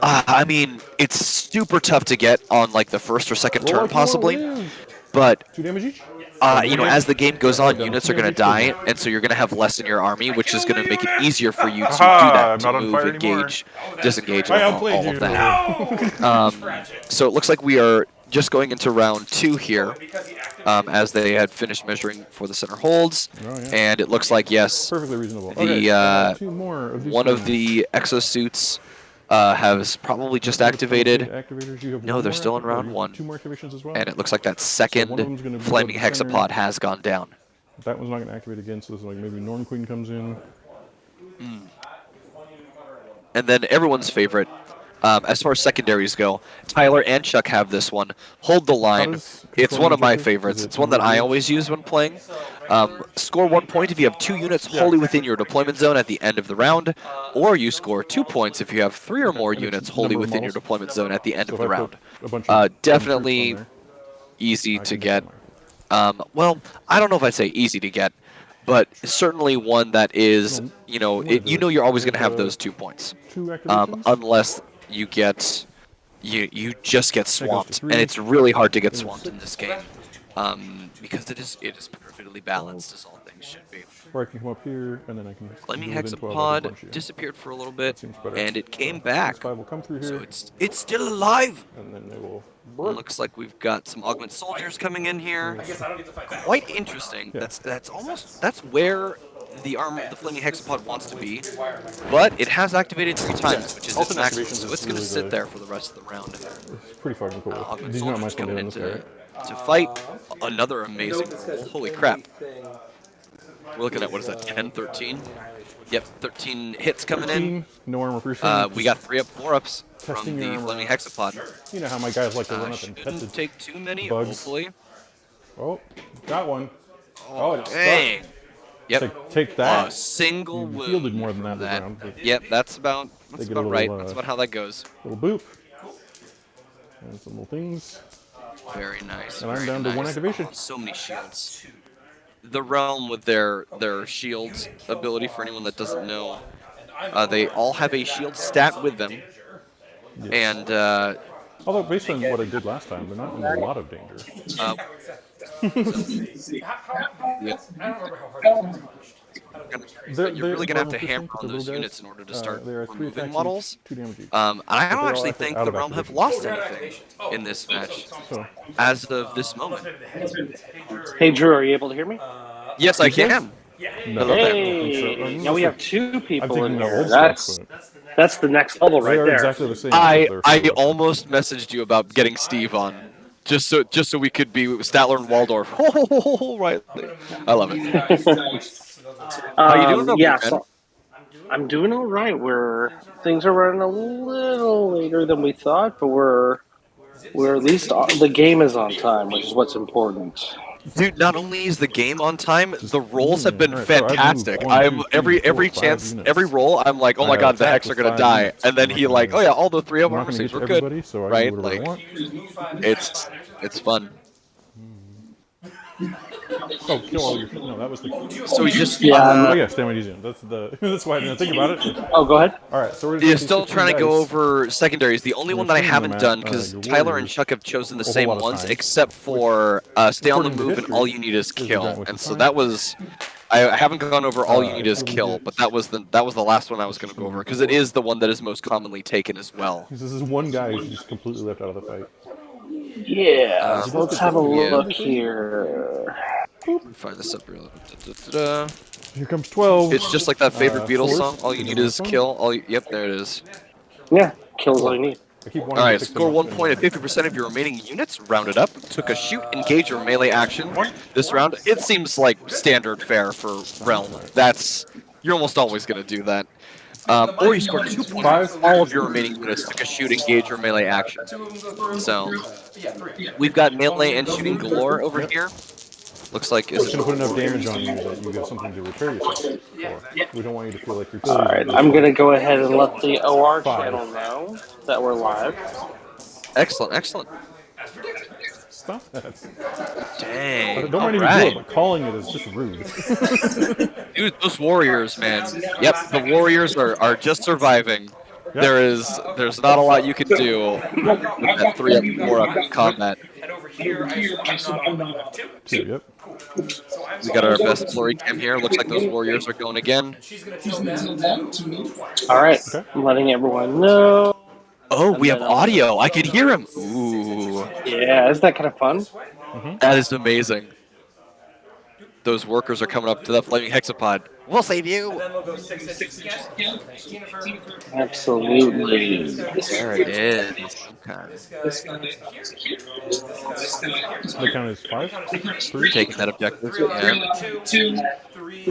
Speaker 7: I mean, it's super tough to get on like the first or second turn possibly, but
Speaker 2: 2 damage each?
Speaker 7: as the game goes on, units are going to die, and so you're going to have less in your army, which is going to make it easier for you to do that, to move, engage, disengage,
Speaker 2: I
Speaker 7: all
Speaker 2: outplayed
Speaker 7: of
Speaker 2: you.
Speaker 7: that. So it looks like we are just going into round 2 here, as they had finished measuring for the center holds,
Speaker 2: Oh, yeah.
Speaker 7: and it looks like, yes,
Speaker 2: Perfectly reasonable.
Speaker 7: the,
Speaker 2: Okay, 2 more of these
Speaker 7: one of
Speaker 2: things.
Speaker 7: the exosuits has probably just activated.
Speaker 2: Activators, you have
Speaker 7: No,
Speaker 2: one
Speaker 7: they're
Speaker 2: more
Speaker 7: still in
Speaker 2: activ- or
Speaker 7: round
Speaker 2: you have
Speaker 7: 1.
Speaker 2: 2 more activations as well.
Speaker 7: And it looks like that
Speaker 2: one of
Speaker 7: second
Speaker 2: them's gonna be
Speaker 7: flaming
Speaker 2: up the center.
Speaker 7: hexapod has gone down.
Speaker 2: That one's not going to activate again, so this is like maybe Norn Queen comes in.
Speaker 7: And then everyone's favorite, As far as secondaries go, Tyler and Chuck have this one. Hold the line.
Speaker 2: does
Speaker 7: It's one of my
Speaker 2: controlling check?
Speaker 7: favorites.
Speaker 2: Is it
Speaker 7: It's one that I
Speaker 2: reverse?
Speaker 7: always use when playing. Score 1 point if you have 2 units
Speaker 2: Yeah.
Speaker 7: wholly within your deployment zone at the end of the round, or you score 2 points if you have 3 or more
Speaker 2: And it's
Speaker 7: units wholly
Speaker 2: number of
Speaker 7: within your
Speaker 2: models?
Speaker 7: deployment zone at the end
Speaker 2: So
Speaker 7: of
Speaker 2: if
Speaker 7: the
Speaker 2: I
Speaker 7: round.
Speaker 2: put a bunch of troops on
Speaker 7: Definitely
Speaker 2: there,
Speaker 7: easy
Speaker 2: I
Speaker 7: to
Speaker 2: can
Speaker 7: get.
Speaker 2: make it
Speaker 7: Well, I don't know if I'd say easy to get, but certainly one that is,
Speaker 2: No,
Speaker 7: you know,
Speaker 2: I'm gonna do it.
Speaker 7: you're always going to
Speaker 2: There's
Speaker 7: have those 2 points,
Speaker 2: 2 activations.
Speaker 7: unless you get you just get
Speaker 2: That goes to
Speaker 7: swamped,
Speaker 2: 3.
Speaker 7: and it's really hard to get
Speaker 2: Then it's
Speaker 7: swamped in
Speaker 2: 6.
Speaker 7: this game, because it is perfectly balanced as all things should be.
Speaker 2: Or I can come up here, and then I can
Speaker 7: Flaming
Speaker 2: do within 12. I can
Speaker 7: Hexapod
Speaker 2: punch you.
Speaker 7: disappeared for a little bit,
Speaker 2: Seems better.
Speaker 7: and it came
Speaker 2: So
Speaker 7: back,
Speaker 2: X5 will come through
Speaker 7: so
Speaker 2: here,
Speaker 7: it's still alive.
Speaker 2: and then they will
Speaker 7: And
Speaker 2: burp.
Speaker 7: looks like we've got some augment soldiers coming in here.
Speaker 1: I guess I don't get to fight back.
Speaker 7: Quite interesting.
Speaker 2: Yeah.
Speaker 7: That's where the Flaming Hexapod wants to be, but it has activated 3 times, which is its
Speaker 2: Alternate
Speaker 7: maximum,
Speaker 2: activations
Speaker 7: so
Speaker 2: is
Speaker 7: it's going to
Speaker 2: really
Speaker 7: sit
Speaker 2: the-
Speaker 7: there for the rest of the round.
Speaker 2: It's pretty fucking cool.
Speaker 7: Augment
Speaker 2: Did you not mind
Speaker 7: soldiers coming in
Speaker 2: this guy, right?
Speaker 7: to fight. Another amazing roll. Holy crap. We're looking at, what is that, 10, 13? Yep, 13 hits coming in.
Speaker 2: 13, no armor piercing.
Speaker 7: We got 3 up, 4 ups from
Speaker 2: Testing your
Speaker 7: the
Speaker 2: armor
Speaker 7: Flaming
Speaker 2: out.
Speaker 7: Hexapod.
Speaker 2: You know how my guys like to run up and pet
Speaker 7: Shouldn't
Speaker 2: the...
Speaker 7: take too many,
Speaker 2: bugs.
Speaker 7: hopefully.
Speaker 2: Oh, got one. Oh, it's
Speaker 7: Dang. Yep.
Speaker 2: Take that.
Speaker 7: A single
Speaker 2: You
Speaker 7: wound.
Speaker 2: fielded more than
Speaker 7: from
Speaker 2: that this round, but-
Speaker 7: Yep, that's about
Speaker 2: get a little,
Speaker 7: right. That's about how that goes.
Speaker 2: Little boop. And some little things.
Speaker 7: Very nice.
Speaker 2: And I'm
Speaker 7: very
Speaker 2: down to 1
Speaker 7: nice.
Speaker 2: activation.
Speaker 7: Oh, so many shields. The realm with their shields ability, for anyone that doesn't know, they all have a shield stat with them, and
Speaker 2: Although, based on what I did last time, they're not in a lot of danger.
Speaker 1: I don't remember how hard it was punched. I don't think it was crazy.
Speaker 7: you're really gonna have to
Speaker 2: they're
Speaker 7: hammer on
Speaker 2: little
Speaker 7: those
Speaker 2: guys.
Speaker 7: units in order to start
Speaker 2: They're at 3
Speaker 7: removing
Speaker 2: attacks
Speaker 7: models.
Speaker 2: each, 2 damage each.
Speaker 7: I don't
Speaker 2: they're all
Speaker 7: actually
Speaker 2: actually
Speaker 7: think
Speaker 2: out
Speaker 7: the
Speaker 2: of
Speaker 7: realm have
Speaker 2: activation.
Speaker 7: lost
Speaker 1: They're out of
Speaker 7: anything
Speaker 1: activation. Oh,
Speaker 7: in this match
Speaker 2: So,
Speaker 7: as of this moment.
Speaker 8: Hey Drew, are you able to hear me?
Speaker 7: Yes, I can.
Speaker 2: no,
Speaker 7: Hello
Speaker 2: I
Speaker 7: there.
Speaker 2: don't think so.
Speaker 8: Hey, now we have 2
Speaker 2: I'm
Speaker 8: people in
Speaker 2: taking the
Speaker 8: here.
Speaker 2: old
Speaker 8: That's
Speaker 2: stuff, but
Speaker 8: that's the next level
Speaker 2: they
Speaker 8: right
Speaker 2: are
Speaker 8: there.
Speaker 2: exactly the same.
Speaker 7: I
Speaker 2: except they're further up.
Speaker 7: almost messaged you about getting Steve on, just so we could be Statler and Waldorf. Right. I love it. How you doing over
Speaker 8: Yeah,
Speaker 7: there, man?
Speaker 8: so I'm doing all right. Things are running a little later than we thought, but we're at least the game is on time, which is what's important.
Speaker 7: Dude, not only is the game on time, the rolls have been
Speaker 2: Alright, so I've moved
Speaker 7: fantastic.
Speaker 2: 1, 2, 3,
Speaker 7: Every
Speaker 2: 4, 5
Speaker 7: chance,
Speaker 2: units.
Speaker 7: every roll, I'm like, oh
Speaker 2: I
Speaker 7: my
Speaker 2: have
Speaker 7: god, the
Speaker 2: attacked
Speaker 7: Hex are
Speaker 2: with
Speaker 7: gonna
Speaker 2: 5
Speaker 7: die,
Speaker 2: units.
Speaker 7: and then
Speaker 2: I'm
Speaker 7: he
Speaker 2: not
Speaker 7: like,
Speaker 2: gonna-
Speaker 7: oh yeah, all the 3 of
Speaker 2: I'm
Speaker 7: our
Speaker 2: not going to
Speaker 7: saves
Speaker 2: get
Speaker 7: were
Speaker 2: to
Speaker 7: good,
Speaker 2: everybody, so I
Speaker 7: right?
Speaker 2: do whatever I
Speaker 7: Like,
Speaker 2: want.
Speaker 7: it's fun.
Speaker 2: Oh, kill all your... No, that was the...
Speaker 7: So he just
Speaker 2: Oh yeah, stand easy. That's the... That's why I didn't think about it.
Speaker 8: Oh, go ahead.
Speaker 2: Alright, so we're just
Speaker 7: You're
Speaker 2: gonna see
Speaker 7: still
Speaker 2: 16
Speaker 7: trying to go
Speaker 2: dice.
Speaker 7: over secondaries. The only
Speaker 2: We're
Speaker 7: one that I
Speaker 2: swinging them
Speaker 7: haven't
Speaker 2: at,
Speaker 7: done, because
Speaker 2: your
Speaker 7: Tyler and
Speaker 2: warriors
Speaker 7: Chuck have chosen the
Speaker 2: a whole
Speaker 7: same
Speaker 2: lot of
Speaker 7: ones,
Speaker 2: times,
Speaker 7: except for stay on the
Speaker 2: according to
Speaker 7: move and
Speaker 2: history,
Speaker 7: all you need is
Speaker 2: is the
Speaker 7: kill.
Speaker 2: giant waste
Speaker 7: And
Speaker 2: of
Speaker 7: so
Speaker 2: time.
Speaker 7: that was, I haven't gone over all you need is
Speaker 2: if you
Speaker 7: kill,
Speaker 2: get-
Speaker 7: but that was the last one I was going to go over, because it is the one that is most commonly taken as well.
Speaker 2: This is one guy who's just completely left out of the fight.
Speaker 8: Yeah, so let's have a
Speaker 7: yeah.
Speaker 8: look here.
Speaker 7: Let me fire this up real. Da-da-da-da.
Speaker 2: Here comes 12.
Speaker 7: It's just like that favorite Beatles
Speaker 2: Force.
Speaker 7: song. All you
Speaker 2: Is it
Speaker 7: need
Speaker 2: on
Speaker 7: is
Speaker 2: this one?
Speaker 7: kill. Yep, there it is.
Speaker 8: Yeah, kills all you need.
Speaker 2: I keep wanting
Speaker 7: All
Speaker 2: to
Speaker 7: right,
Speaker 2: pick them
Speaker 7: score
Speaker 2: up
Speaker 7: 1
Speaker 2: and-
Speaker 7: point at 50% of your remaining units. Rounded up. Took a shoot, engage, or melee action. This round, it seems like standard fare for Realm. You're almost always going to do that. Or you scored 2 points. All of your remaining units took a shoot, engage, or melee action. So we've got melee and shooting galore over here. Looks like
Speaker 2: It's going to put enough damage on you that you get something to repair yourself for. We don't want you to feel like your abilities
Speaker 8: All right,
Speaker 2: are
Speaker 8: I'm
Speaker 2: just-
Speaker 8: gonna go ahead and let the OR
Speaker 2: 5.
Speaker 8: channel know that we're live.
Speaker 7: excellent, excellent.
Speaker 2: Stop that.
Speaker 7: Dang.
Speaker 2: Don't mind if you do it, but calling it is just rude.
Speaker 7: Dude, those warriors, man. Yep, the warriors are just surviving.
Speaker 2: Yep.
Speaker 7: There's not a lot you can do with that 3-up, 4-up combat.
Speaker 1: And over here, I assume I'm not on 2.
Speaker 2: 2, yep.
Speaker 1: So I'm
Speaker 7: We got our best glory cam here. Looks like those warriors are going again.
Speaker 1: She's going to tell them to move twice.
Speaker 8: All right,
Speaker 2: Okay.
Speaker 8: I'm letting everyone know.
Speaker 7: Oh, we have audio. I can hear him. Ooh,
Speaker 8: Yeah, isn't that kind of fun?
Speaker 7: that is amazing. Those workers are coming up to that flaming hexapod. We'll save you.
Speaker 1: And then we'll go 6 inches again. Thanks, Jennifer.
Speaker 8: Absolutely.
Speaker 7: There it is. Okay.
Speaker 1: This guy goes here. This guy goes here.
Speaker 2: The count is 5? 3?
Speaker 7: Taking that objective.
Speaker 1: 3
Speaker 7: Yeah.
Speaker 1: 2, 3,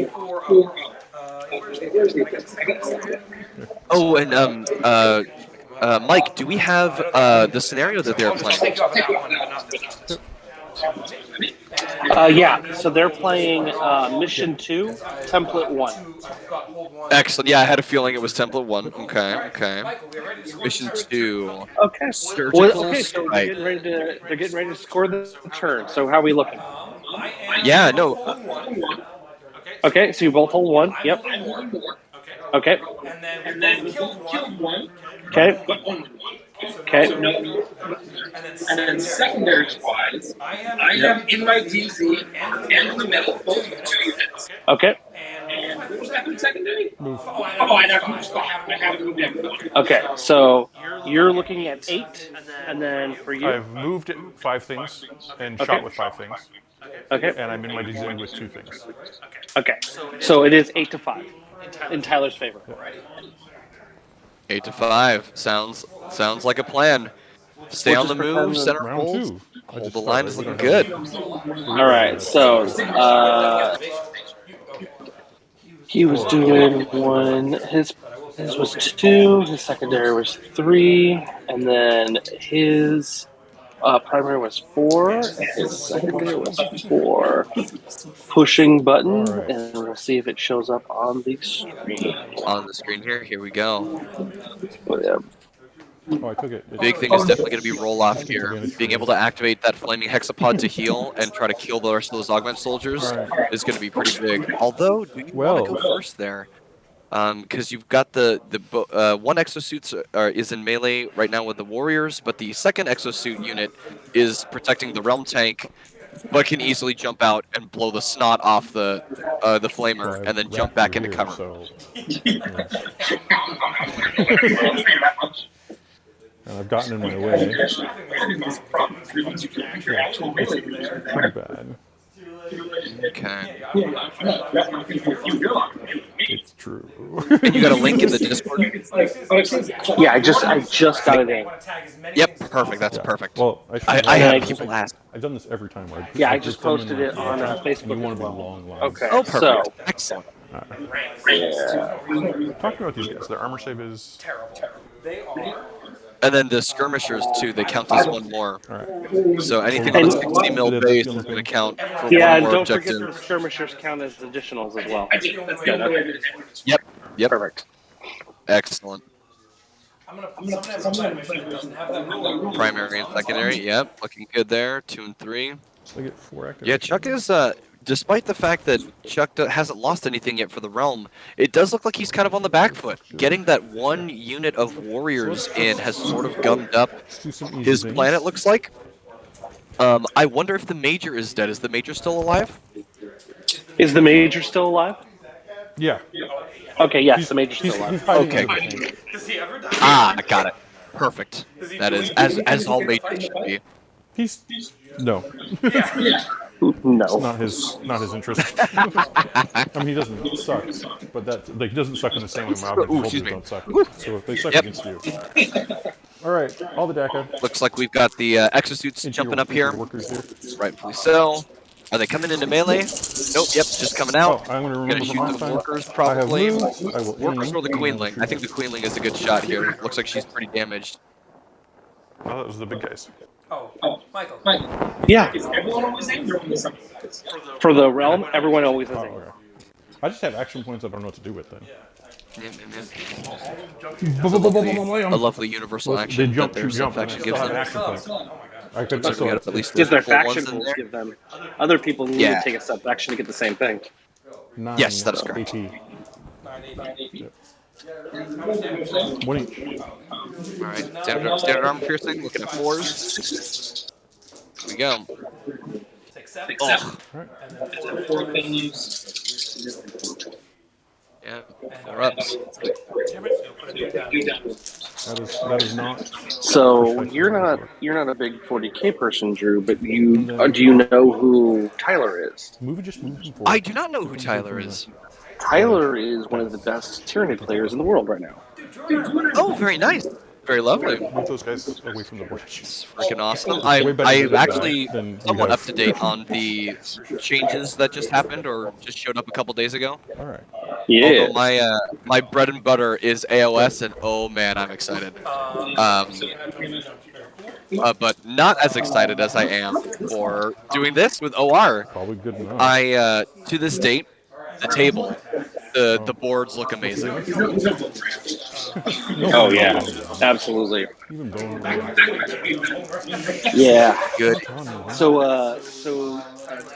Speaker 2: 4.
Speaker 1: 4 up. Where's the...
Speaker 7: Oh, and Mike, do we have the scenario that they're
Speaker 1: I'll just
Speaker 7: playing?
Speaker 1: take you off of that one, but not this one.
Speaker 8: Yeah, so they're playing Mission 2, Template 1.
Speaker 7: Excellent. Yeah, I had a feeling it was template 1. Okay, okay.
Speaker 1: Michael, we are ready to score
Speaker 7: Mission
Speaker 1: the first
Speaker 7: 2.
Speaker 8: Okay.
Speaker 7: Surgical
Speaker 8: Well, okay, so they're
Speaker 7: strike.
Speaker 8: getting ready to score the turn. So how are we looking?
Speaker 1: I am
Speaker 7: Yeah, no.
Speaker 1: holding one.
Speaker 8: Okay, so you both hold one.
Speaker 1: I'm
Speaker 8: Yep.
Speaker 1: holding more.
Speaker 8: Okay.
Speaker 1: And then we both killed one.
Speaker 8: Okay. Okay.
Speaker 1: And then secondaries wise, I am in my DZ and in the middle with 2 units.
Speaker 8: Okay.
Speaker 1: And what was my third secondary?
Speaker 2: Move.
Speaker 1: Oh, I moved 5. I haven't moved everyone.
Speaker 8: Okay. So you're looking at 8, and then for you.
Speaker 2: I've moved 5 things and shot with 5 things,
Speaker 8: Okay.
Speaker 2: and I'm in my DZ with 2 things.
Speaker 8: Okay. So it is 8-5 in Tyler's favor.
Speaker 7: 8-5. Sounds like a plan. Stay
Speaker 8: We'll
Speaker 7: on the
Speaker 8: just pretend
Speaker 7: move,
Speaker 8: that-
Speaker 7: center
Speaker 2: Round
Speaker 7: hold.
Speaker 2: 2.
Speaker 7: Hold the line is looking good.
Speaker 8: All right. So he was doing one. His was 2. His secondary was 3, and then his primary was 4. And his secondary was 4. Pushing button,
Speaker 2: All right.
Speaker 8: and we'll see if it shows up on the screen.
Speaker 7: On the screen here we go.
Speaker 2: Oh, I took it.
Speaker 7: Big thing is definitely going to be roll off here. Being able to activate that flaming hexapod to heal and try to kill the rest of those augment soldiers is going to be pretty big. Although, do you want to go first there? Because you've got the one exosuit is in melee right now with the warriors, but the second exosuit unit is protecting the realm tank, but can easily jump out and blow the snot off the flamer and then jump back into cover.
Speaker 2: So, and I've gotten in my way. Pretty bad.
Speaker 7: Okay.
Speaker 2: It's true.
Speaker 7: And you got a link in the Discord?
Speaker 8: Yeah, I just got it in.
Speaker 7: Yep, perfect. That's perfect.
Speaker 2: Well,
Speaker 7: I had people ask.
Speaker 2: I've done this every time. Where
Speaker 8: I just posted it on Facebook as well.
Speaker 2: Long lines.
Speaker 8: Okay.
Speaker 7: Oh, perfect.
Speaker 8: So,
Speaker 7: Excellent.
Speaker 2: Talk about these guys. Their armor save is
Speaker 1: Terrible. They are.
Speaker 7: And then the skirmishers too, they count as one more.
Speaker 2: all right.
Speaker 7: So anything on the 60 mil base is going to count for
Speaker 8: yeah,
Speaker 7: one
Speaker 8: and
Speaker 7: more
Speaker 8: don't
Speaker 7: objective.
Speaker 8: forget the skirmishers count as additionals as well.
Speaker 1: Good,
Speaker 8: okay.
Speaker 7: Yep.
Speaker 8: Perfect.
Speaker 7: Excellent.
Speaker 1: I'm gonna put something that doesn't have that rule.
Speaker 7: Primary and secondary. Yep, looking good there. 2 and 3.
Speaker 2: I get 4 active.
Speaker 7: Yeah, Chuck is. Despite the fact that Chuck hasn't lost anything yet for the realm, it does look like he's kind of on the back foot. Getting that one unit of warriors in has sort of gummed up his plan, it looks like. I wonder if the Major is dead. Is the Major still alive?
Speaker 8: Is the Major still alive?
Speaker 2: Yeah.
Speaker 8: Okay, yes, the Major's still alive.
Speaker 7: Okay.
Speaker 1: Does he ever die?
Speaker 7: Ah, got it. Perfect. That is as all Majors should be.
Speaker 2: He's no.
Speaker 8: No.
Speaker 2: It's not his interest. I mean, he doesn't suck, but he doesn't suck in the same way Mob soldiers don't suck. So if they suck against you. All right, all the DACA.
Speaker 7: Looks like we've got the exosuits jumping up here. Rightfully so. Are they coming into melee? Nope. Yep. Just coming out.
Speaker 2: I'm gonna
Speaker 7: shoot the workers probably. Workers or the queenling. I think the queenling is a good shot here. Looks like she's pretty damaged.
Speaker 2: Oh, that was the big guys.
Speaker 1: Oh, Michael.
Speaker 8: Yeah. For the realm, everyone always has
Speaker 2: Oh,
Speaker 8: aim.
Speaker 2: okay. I just have action points I don't know what to do with then.
Speaker 7: A lovely universal action that their self-action gives them.
Speaker 2: I could
Speaker 7: Looks like we got at least
Speaker 8: Because their
Speaker 7: full ones
Speaker 8: faction
Speaker 7: in
Speaker 8: rules
Speaker 7: there.
Speaker 8: give them. Other people need to take a step action to get the same thing.
Speaker 2: 9
Speaker 7: Yes, that is correct.
Speaker 2: AP. 1 each.
Speaker 7: Alright, standard armor piercing, looking at 4s. Here we go. Oh.
Speaker 2: Alright.
Speaker 7: Yeah, 4 ups.
Speaker 2: That is not.
Speaker 8: So you're not a big 40K person, Drew, but do you know who Tyler is?
Speaker 2: Just move him forward.
Speaker 7: I do not know who Tyler is.
Speaker 8: Tyler is one of the best Tyranid players in the world right now.
Speaker 7: Oh, very nice. Very lovely.
Speaker 2: Move those guys away from the bridge.
Speaker 7: It's freaking awesome.
Speaker 2: way better
Speaker 7: I'm
Speaker 2: than
Speaker 7: actually
Speaker 2: that than we
Speaker 7: somewhat
Speaker 2: have.
Speaker 7: up to date on the changes that just happened or just showed up a couple days ago.
Speaker 2: All right.
Speaker 8: Yeah.
Speaker 7: Although my bread and butter is AOS, and oh man, I'm excited. But not as excited as I am for doing this with OR.
Speaker 2: Probably good enough.
Speaker 7: I to this date, the table, the boards look
Speaker 2: What's the
Speaker 7: amazing.
Speaker 2: next one? No
Speaker 8: Oh
Speaker 2: way.
Speaker 8: yeah, absolutely.
Speaker 2: Even Bone Ruler.
Speaker 8: Yeah.
Speaker 7: Good.
Speaker 8: So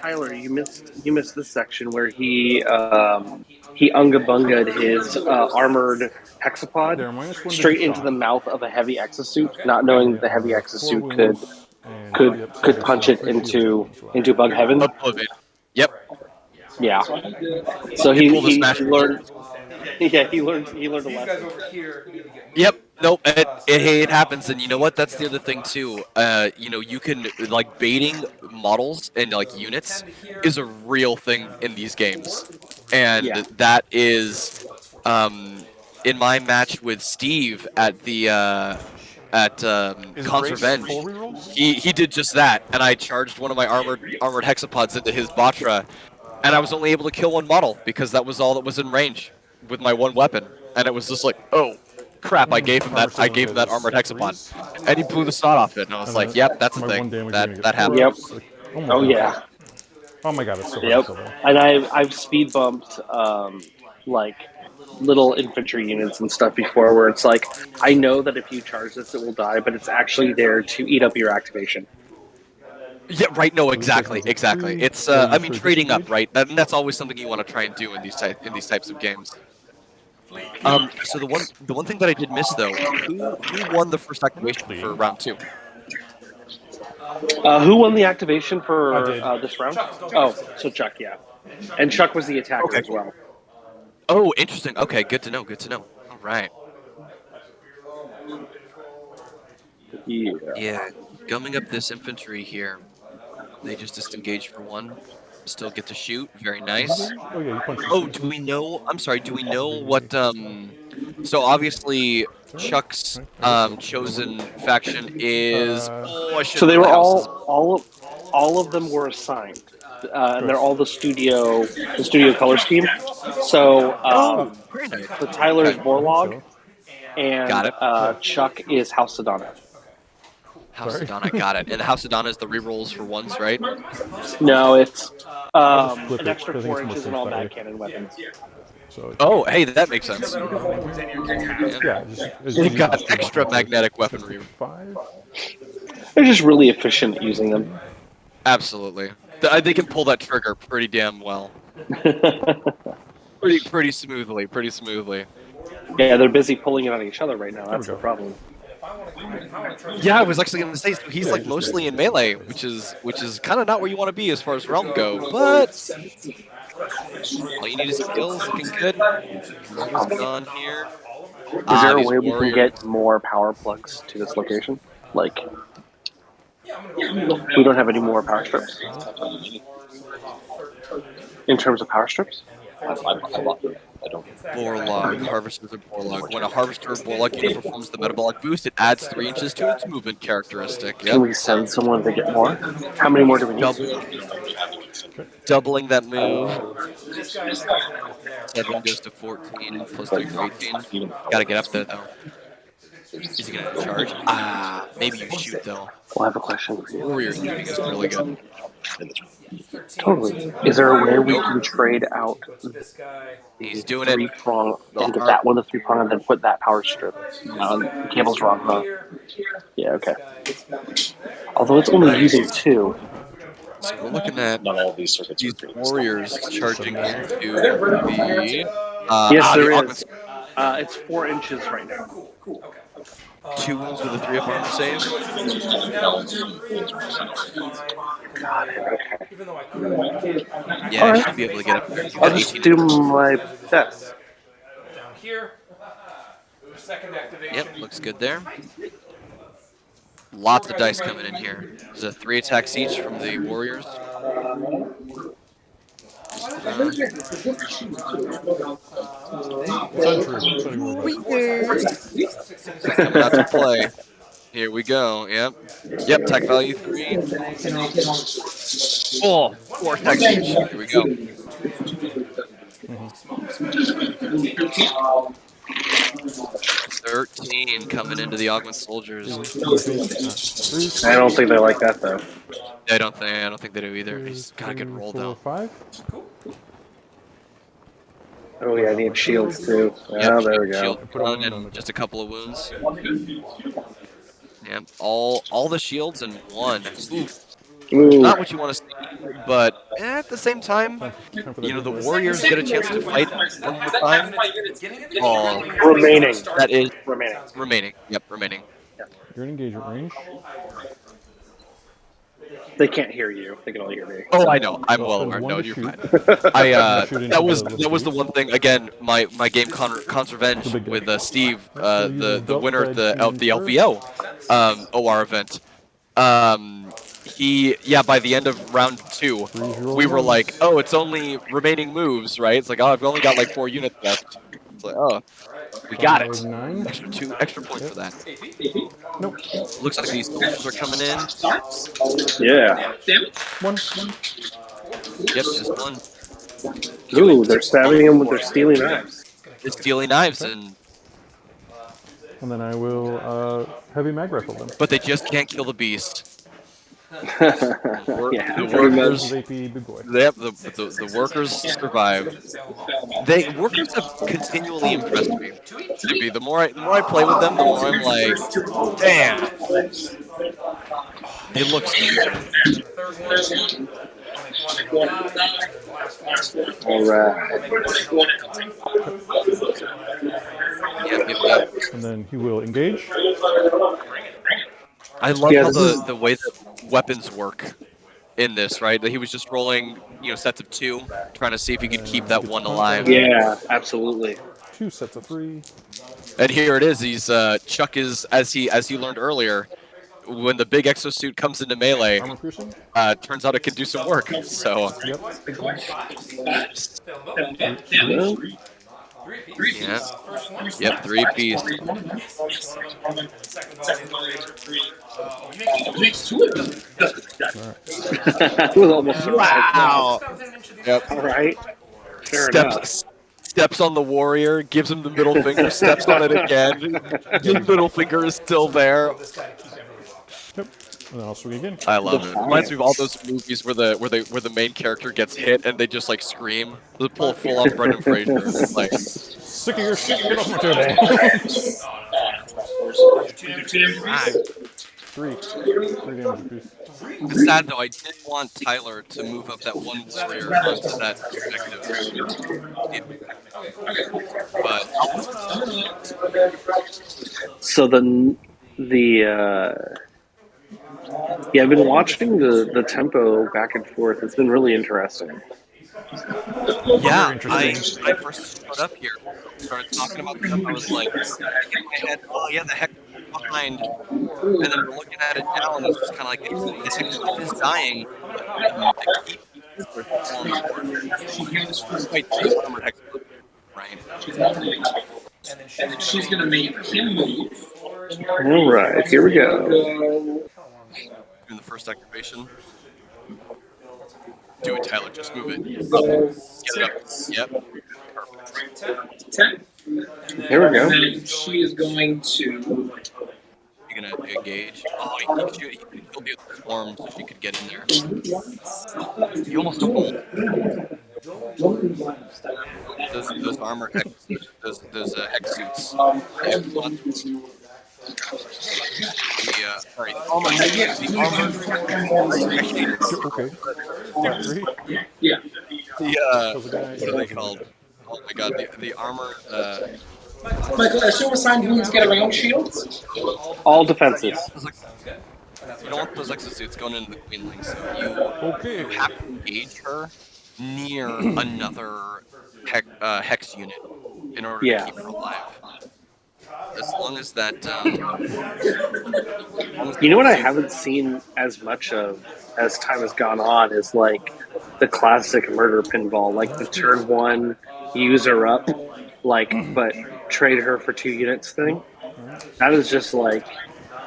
Speaker 8: Tyler, you missed this section where he unga bunga'd his armored hexapod
Speaker 2: There, -1 to
Speaker 8: straight into
Speaker 2: shock.
Speaker 8: the mouth of a heavy exosuit, not knowing that the heavy
Speaker 2: 4
Speaker 8: exosuit
Speaker 2: wounds and
Speaker 8: could
Speaker 2: yep,
Speaker 8: could
Speaker 2: so
Speaker 8: punch it
Speaker 2: 3 shield
Speaker 8: into
Speaker 2: as well.
Speaker 8: into bug heaven.
Speaker 7: Oblivion. Yep.
Speaker 8: Yeah. So
Speaker 7: They
Speaker 8: he
Speaker 7: pull the
Speaker 8: he
Speaker 7: smash.
Speaker 8: learned. Yeah, he learned a lesson.
Speaker 7: Yep. Nope. It happens, and you know what? That's the other thing too. You know, you can like baiting models and like units is a real thing in these games, and
Speaker 8: Yeah.
Speaker 7: that is, in my match with Steve at the at
Speaker 2: Is it
Speaker 7: Khan's
Speaker 2: race
Speaker 7: Revenge,
Speaker 2: full rerolls?
Speaker 7: he did just that, and I charged one of my armored hexapods into his Batra, and I was only able to kill one model because that was all that was in range with my one weapon, and it was just like, oh crap! I gave him
Speaker 2: Armor
Speaker 7: that
Speaker 2: cylinder
Speaker 7: armored hexapod,
Speaker 2: threes.
Speaker 7: and he blew the snot off it, and I was
Speaker 2: And
Speaker 7: like,
Speaker 2: then
Speaker 7: yep, that's a
Speaker 2: my
Speaker 7: thing.
Speaker 2: 1 damage, you're
Speaker 7: That
Speaker 2: gonna
Speaker 7: that
Speaker 2: get 4
Speaker 7: happens.
Speaker 8: Yep.
Speaker 2: ups. Like, oh my
Speaker 8: Oh
Speaker 2: god.
Speaker 8: yeah.
Speaker 2: Oh my god, it's so hard
Speaker 8: Yep.
Speaker 2: to kill.
Speaker 8: And I've speed bumped like little infantry units and stuff before where it's like I know that if you charge this it will die, but it's actually there to eat up your activation.
Speaker 7: Yeah, right. No,
Speaker 2: So this guy
Speaker 7: exactly,
Speaker 2: has a
Speaker 7: exactly.
Speaker 2: 3.
Speaker 7: It's
Speaker 2: Are
Speaker 7: I
Speaker 2: you
Speaker 7: mean,
Speaker 2: sure
Speaker 7: trading up,
Speaker 2: disengage?
Speaker 7: right? And that's always something you want to try and do in these types of games. So the one thing that I did miss though, who won the first activation for round 2?
Speaker 8: Who won the activation
Speaker 2: I
Speaker 8: for
Speaker 2: did.
Speaker 8: this round? Oh, so Chuck, yeah. And Chuck was the attacker
Speaker 7: Okay,
Speaker 8: as
Speaker 7: cool.
Speaker 8: well.
Speaker 7: Oh, interesting. Okay, good to know. Good to know. All right.
Speaker 8: Yeah.
Speaker 7: Yeah, gumming up this infantry here. They just disengage for 1. Still get to shoot. Very nice.
Speaker 2: Oh yeah, you punched
Speaker 7: Oh,
Speaker 2: this
Speaker 7: do we know? I'm sorry. Do we know what? So obviously, Chuck's chosen faction is.
Speaker 2: Uh,
Speaker 7: Oh, I should
Speaker 8: So they
Speaker 7: know the
Speaker 8: were
Speaker 7: houses.
Speaker 8: all of them were assigned, and
Speaker 2: good.
Speaker 8: they're all the studio color scheme. So
Speaker 7: Oh, very nice.
Speaker 8: so Tyler's
Speaker 7: Okay,
Speaker 2: I think
Speaker 8: Borlaug,
Speaker 2: so.
Speaker 8: and
Speaker 7: got it.
Speaker 2: Yeah.
Speaker 8: Chuck is House Sedana.
Speaker 7: House
Speaker 2: Sorry.
Speaker 7: Sedana, got it. And the House Sedana is the rerolls for 1s, right?
Speaker 8: No, it's
Speaker 2: I'll just flip
Speaker 8: an
Speaker 2: it.
Speaker 8: extra
Speaker 2: I think
Speaker 8: 4
Speaker 2: it's more
Speaker 8: inches
Speaker 2: safe
Speaker 8: and all
Speaker 2: that way.
Speaker 8: bad cannon weapons.
Speaker 2: So
Speaker 7: Oh, hey, that makes sense.
Speaker 2: yeah, just as
Speaker 7: They've
Speaker 2: easy
Speaker 7: got
Speaker 2: as
Speaker 7: extra magnetic
Speaker 2: That's
Speaker 7: weaponry.
Speaker 2: 5.
Speaker 8: They're just really efficient at using them.
Speaker 7: Absolutely. They can pull that trigger pretty damn well. Pretty smoothly. Pretty smoothly.
Speaker 8: Yeah, they're busy pulling it on each other right now.
Speaker 2: There we
Speaker 8: That's the
Speaker 2: go.
Speaker 8: problem.
Speaker 7: Yeah, I was actually going to say, so he's
Speaker 2: Yeah,
Speaker 7: like
Speaker 2: just
Speaker 7: mostly in
Speaker 2: basically
Speaker 7: melee,
Speaker 2: place.
Speaker 7: which is kind of not where you want to be as far as realm go, but all you need is skills, looking good. Red is gone here.
Speaker 8: Is there a
Speaker 7: These
Speaker 8: way we can
Speaker 7: warriors.
Speaker 8: get more power plugs to this location? Like, we don't have any more power strips. In terms of power strips?
Speaker 7: Borlog, Harvesters of Borlog. When a Harvester of Borlog unit performs the metabolic boost, it adds 3 inches to its movement characteristic.
Speaker 8: Can
Speaker 7: Yep,
Speaker 8: we
Speaker 7: so
Speaker 8: send someone to get more? How many more do we need?
Speaker 7: doubling that move. 7 goes to 14, plus 3 for 18. Gotta get up there, though. Is he gonna charge? Maybe you shoot, though.
Speaker 8: Well, I have a question for you.
Speaker 7: Warrior shooting is really good.
Speaker 8: Totally. Is there a way we can trade out
Speaker 7: He's
Speaker 8: the
Speaker 7: doing it.
Speaker 8: 3-prong
Speaker 7: The
Speaker 8: and get
Speaker 7: heart.
Speaker 8: that one, the 3-prong, and then put that power strip? No, the cable's wrong, huh? Yeah, okay. Although it's only using 2.
Speaker 7: So we're looking at these warriors charging into the
Speaker 8: Yes, there
Speaker 7: the
Speaker 8: is. It's 4 inches right now.
Speaker 7: 2 wounds with a 3-up armor save.
Speaker 8: Got it, okay.
Speaker 7: Yeah, I
Speaker 8: Alright.
Speaker 7: should be able to get up there. He's
Speaker 8: I'll
Speaker 7: got
Speaker 8: just
Speaker 7: 18
Speaker 8: do
Speaker 7: inches.
Speaker 8: my best.
Speaker 7: Yep, looks good there. Lots of dice coming in here. There's a 3 attacks each from the warriors. Warriors coming out to play. Here we go. Yep. Yep, attack value 3. Oh, 4 attacks each. Here we go. 13 coming into the Augment Soldiers.
Speaker 8: I don't think they like that though.
Speaker 7: I don't think they do either. He's got a good roll though.
Speaker 2: 5.
Speaker 8: Oh yeah, I need shields too.
Speaker 7: Yep,
Speaker 8: Oh, there we go.
Speaker 7: shield
Speaker 2: Put a
Speaker 7: gun
Speaker 2: wound on
Speaker 7: and
Speaker 2: the
Speaker 7: just a couple of wounds. Yep, all the shields and 1. Oof.
Speaker 8: Ooh.
Speaker 7: Not what you want to see, but at the same time,
Speaker 2: Time for
Speaker 7: you know, the
Speaker 2: that
Speaker 7: Warriors get a chance to fight one more time. Oh,
Speaker 8: Remaining.
Speaker 7: that is
Speaker 8: Remaining.
Speaker 7: remaining. Yep, remaining.
Speaker 2: You're in engagement range.
Speaker 8: They can't hear you. They can only hear me.
Speaker 7: Oh, I know. I'm
Speaker 2: So
Speaker 7: well
Speaker 2: spend
Speaker 7: aware.
Speaker 2: 1
Speaker 7: No,
Speaker 2: to
Speaker 7: you're
Speaker 2: shoot.
Speaker 7: fine.
Speaker 2: Shoot into
Speaker 7: That was
Speaker 2: the
Speaker 7: the one thing. Again, my game Con's Revenge
Speaker 2: The big guy.
Speaker 7: with Steve,
Speaker 2: So you will
Speaker 7: the winner of
Speaker 2: belt
Speaker 7: the
Speaker 2: badge
Speaker 7: LVO OR event. By the end of round 2, we were like, oh, it's only remaining moves, right? It's like, oh, I've only got like 4 units left. It's like, oh, we got it.
Speaker 2: 9.
Speaker 7: Extra point for that.
Speaker 2: Nope.
Speaker 7: Looks like these soldiers are coming in.
Speaker 8: Yeah.
Speaker 2: 1.
Speaker 7: Yep, just 1.
Speaker 8: Ooh, they're stabbing him with their steely knives.
Speaker 7: They're stealing knives, and
Speaker 2: then I will heavy mag rifle them.
Speaker 7: but they just can't kill the beast.
Speaker 8: Yeah,
Speaker 7: The
Speaker 8: pretty much.
Speaker 7: workers,
Speaker 2: AP big boy.
Speaker 7: yep, the workers survived. Workers have continually impressed me. The more I play with them, the more I'm like, damn, they look so good.
Speaker 8: All right.
Speaker 7: Yep.
Speaker 2: And then he will engage.
Speaker 7: I love
Speaker 8: Yeah,
Speaker 7: how
Speaker 8: this is-
Speaker 7: the way that weapons work in this, right? That he was just rolling, sets of 2, trying to see if he could keep that 1 alive.
Speaker 8: Yeah, absolutely.
Speaker 2: 2 sets of 3.
Speaker 7: And here it is. He's Chuck is as he learned earlier, when the big exosuit comes into melee,
Speaker 2: Armor piercing.
Speaker 7: turns out it can do some work. So
Speaker 2: Yep.
Speaker 7: yeah, yep, 3 piece.
Speaker 8: That was almost surprised.
Speaker 7: Wow. Yep.
Speaker 8: All right. Fair enough.
Speaker 7: Steps on the warrior, gives him the middle finger, steps on it again. The middle finger is still there.
Speaker 2: Yep. And then I'll swing again.
Speaker 7: I love it. Reminds me of all those movies where the main character gets hit and they just like scream. They pull full on Brendan Fraser. Like,
Speaker 2: sick of your shit. Get off my table. 3 damage apiece.
Speaker 7: it's sad though. I did want Tyler to move up that 1 warrior onto that executive. But
Speaker 8: So yeah, I've been watching the tempo back and forth. It's been really interesting.
Speaker 7: yeah,
Speaker 2: interesting.
Speaker 7: I first showed up here, started talking about stuff. I was like, in my head, oh yeah, the heck behind. And then we're looking at it now, and it's just kind of like the heck is dying. And the key pieces are still on the board. Wait, the armor hex, right?
Speaker 9: And then she's gonna make him move.
Speaker 8: All right, here we go.
Speaker 7: Doing the first activation. Do it, Tyler. Just move it. Up. Get it up. Yep. Perfect.
Speaker 9: 10.
Speaker 8: Here we go.
Speaker 9: And then she is going to.
Speaker 7: You're gonna engage. Oh, he killed the other swarm, so she could get in there. You almost took hold. Those armor hex, those hex suits. They have lots of- sorry, the armor hex, the armor.
Speaker 2: Okay. Flat 3.
Speaker 9: Yeah.
Speaker 7: What are they called? Oh my god, the armor.
Speaker 9: Michael, assume assigned wounds get around shields.
Speaker 8: All defenses.
Speaker 7: You don't want those exosuits going into the queenling, so you have to engage her near another hex unit in order to keep her alive. As long as that.
Speaker 8: You know what I haven't seen as much of as time has gone on is like the classic murder pinball, like the turn 1, use her up, like but trade her for 2 units thing. That is just like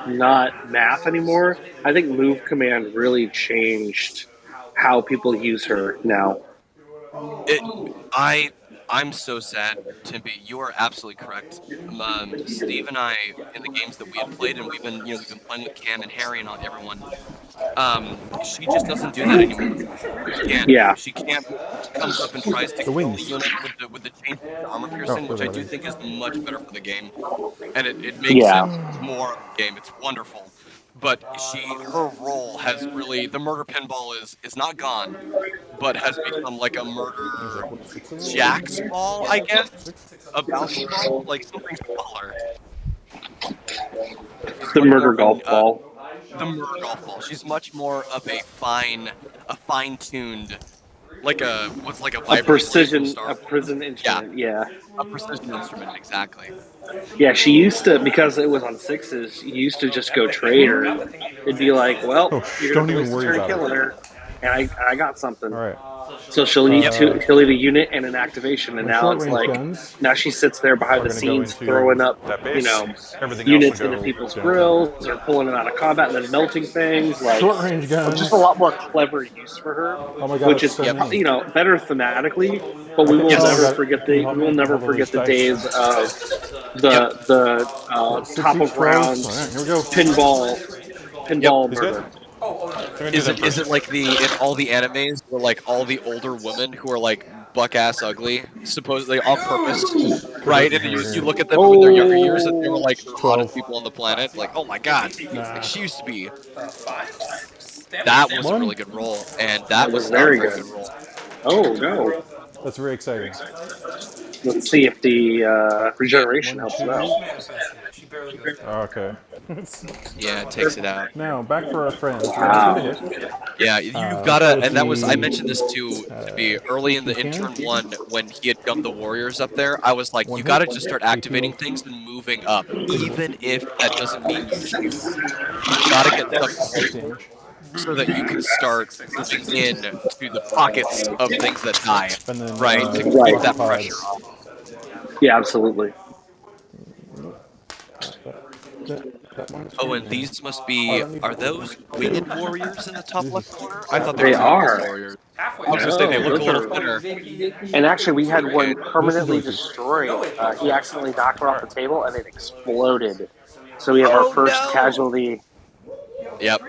Speaker 8: not math anymore. I think move command really changed how people use her now.
Speaker 10: I'm so sad, Timpy. You are absolutely correct. Steve and I, in the games that we had played, and we've been playing with Cam and Harry and everyone. She just doesn't do that anymore. She can't.
Speaker 8: Yeah.
Speaker 10: She can't. She comes up and tries to
Speaker 2: The
Speaker 10: kill the
Speaker 2: wings.
Speaker 10: unit with the chain armor
Speaker 2: Oh,
Speaker 10: piercing,
Speaker 2: those
Speaker 10: which I
Speaker 2: are
Speaker 10: do
Speaker 2: ready.
Speaker 10: think is much better for the game, and it makes it
Speaker 8: Yeah.
Speaker 10: more of the game. It's wonderful. But her role has really the murder pinball is not gone, but has become like a
Speaker 2: There's
Speaker 10: murder
Speaker 2: like, what, 6 of
Speaker 10: jacks
Speaker 2: those?
Speaker 10: ball, I guess,
Speaker 2: 6?
Speaker 10: a bouncy ball, like something smaller. She's
Speaker 8: The
Speaker 10: much more
Speaker 8: murder
Speaker 10: of an
Speaker 8: golf ball.
Speaker 10: the murder golf ball. She's much more of a fine-tuned, what's like a vibrating blade from Star
Speaker 8: A
Speaker 10: Wars.
Speaker 8: prison
Speaker 10: Yeah,
Speaker 8: instrument. Yeah.
Speaker 10: a precision instrument, exactly.
Speaker 8: Yeah, she used to, because it was on sixes, you used to just go trade her. It'd be like, well,
Speaker 2: Oh,
Speaker 8: you're
Speaker 2: don't
Speaker 8: going to
Speaker 2: even
Speaker 8: waste a
Speaker 2: worry
Speaker 8: turn
Speaker 2: about
Speaker 8: killing
Speaker 2: it.
Speaker 8: her, and I got something.
Speaker 2: Alright.
Speaker 8: So she'll
Speaker 10: Yep.
Speaker 8: need a unit and an activation, and
Speaker 2: My
Speaker 8: now
Speaker 2: short
Speaker 8: it's
Speaker 2: range
Speaker 8: like,
Speaker 2: guns
Speaker 8: now she sits there behind
Speaker 2: are
Speaker 8: the
Speaker 2: going to go
Speaker 8: scenes
Speaker 2: into
Speaker 8: throwing up,
Speaker 2: that base. Everything else will
Speaker 8: units into
Speaker 2: go
Speaker 8: people's
Speaker 2: downtown.
Speaker 8: grills or pulling them out of combat and then melting things. Like,
Speaker 2: Short range
Speaker 8: just a
Speaker 2: guns.
Speaker 8: lot more clever use for her,
Speaker 2: Oh my god,
Speaker 8: which
Speaker 2: it's
Speaker 8: is
Speaker 2: so many.
Speaker 8: better thematically. But
Speaker 2: I can't tell. I got. Can you help
Speaker 8: we
Speaker 2: me?
Speaker 8: will
Speaker 2: I
Speaker 8: never
Speaker 2: have all these
Speaker 8: forget the
Speaker 2: dice.
Speaker 8: days of
Speaker 10: Yep.
Speaker 8: the
Speaker 2: What, 6
Speaker 8: top
Speaker 2: each?
Speaker 8: of
Speaker 2: 12?
Speaker 8: round
Speaker 2: Alright, here we go.
Speaker 10: Yep.
Speaker 8: pinball
Speaker 2: These guys?
Speaker 8: murder.
Speaker 2: I'm going to do them
Speaker 10: Is
Speaker 2: first.
Speaker 10: it like in all the animes where like all the older women who are like buck ass ugly, supposedly on purpose,
Speaker 2: Put that
Speaker 10: right?
Speaker 2: in
Speaker 10: And
Speaker 2: here.
Speaker 10: you
Speaker 2: Here.
Speaker 10: look at them in their younger years and they were
Speaker 8: Oh,
Speaker 10: like the hottest
Speaker 2: 12.
Speaker 10: people on the planet. Like, oh my god, like
Speaker 2: Nah.
Speaker 10: she used to be.
Speaker 1: 5?
Speaker 10: That was a
Speaker 2: One?
Speaker 10: really good role, and
Speaker 8: that
Speaker 10: that
Speaker 8: was
Speaker 10: was not a
Speaker 8: very
Speaker 10: very
Speaker 8: good.
Speaker 10: good role.
Speaker 8: Oh no!
Speaker 2: That's very exciting.
Speaker 8: Let's see if the
Speaker 10: Yeah,
Speaker 8: regeneration
Speaker 2: 1,
Speaker 8: helps
Speaker 2: 2.
Speaker 8: it out.
Speaker 1: She barely goes down.
Speaker 2: Okay.
Speaker 10: yeah, it takes it out.
Speaker 2: Now, back for our friends. We're just going to
Speaker 8: Wow.
Speaker 2: hit.
Speaker 10: Yeah, you've
Speaker 2: Let's go
Speaker 10: gotta,
Speaker 2: with
Speaker 10: and that was I
Speaker 2: the
Speaker 10: mentioned this to be early in the
Speaker 2: 18
Speaker 10: in
Speaker 2: can.
Speaker 10: turn one when he had gunned the warriors up there. I was like,
Speaker 2: One
Speaker 10: you
Speaker 2: hit.
Speaker 10: gotta just start
Speaker 2: 18
Speaker 10: activating
Speaker 2: will
Speaker 10: things and moving up,
Speaker 2: hit him.
Speaker 10: even if that doesn't mean you shoot. You gotta get stuff
Speaker 2: 6
Speaker 10: going
Speaker 2: damage.
Speaker 10: so that you can start moving in to the pockets of things that die,
Speaker 2: And then
Speaker 10: right? To
Speaker 8: Right.
Speaker 10: take
Speaker 2: rocket
Speaker 10: that pressure
Speaker 2: pods.
Speaker 10: off.
Speaker 8: Yeah, absolutely.
Speaker 2: That one is
Speaker 10: Oh,
Speaker 2: here.
Speaker 10: and these must
Speaker 2: Oh, I
Speaker 10: be,
Speaker 2: don't need
Speaker 10: are
Speaker 2: that.
Speaker 10: those winged warriors in the top
Speaker 2: This
Speaker 10: left
Speaker 2: is
Speaker 10: corner? I thought they were
Speaker 8: They
Speaker 10: normal
Speaker 8: are.
Speaker 10: warriors.
Speaker 1: Halfway
Speaker 10: I was gonna
Speaker 1: there.
Speaker 10: say they
Speaker 8: No,
Speaker 10: look a
Speaker 8: those
Speaker 10: little
Speaker 8: are.
Speaker 10: thinner.
Speaker 8: And actually, we had one
Speaker 10: Okay.
Speaker 2: this is
Speaker 8: permanently
Speaker 2: noisy.
Speaker 8: destroyed. He accidentally knocked it off the table, and it exploded. So we have our
Speaker 10: Oh
Speaker 8: first
Speaker 10: no!
Speaker 8: casualty.
Speaker 10: Yep.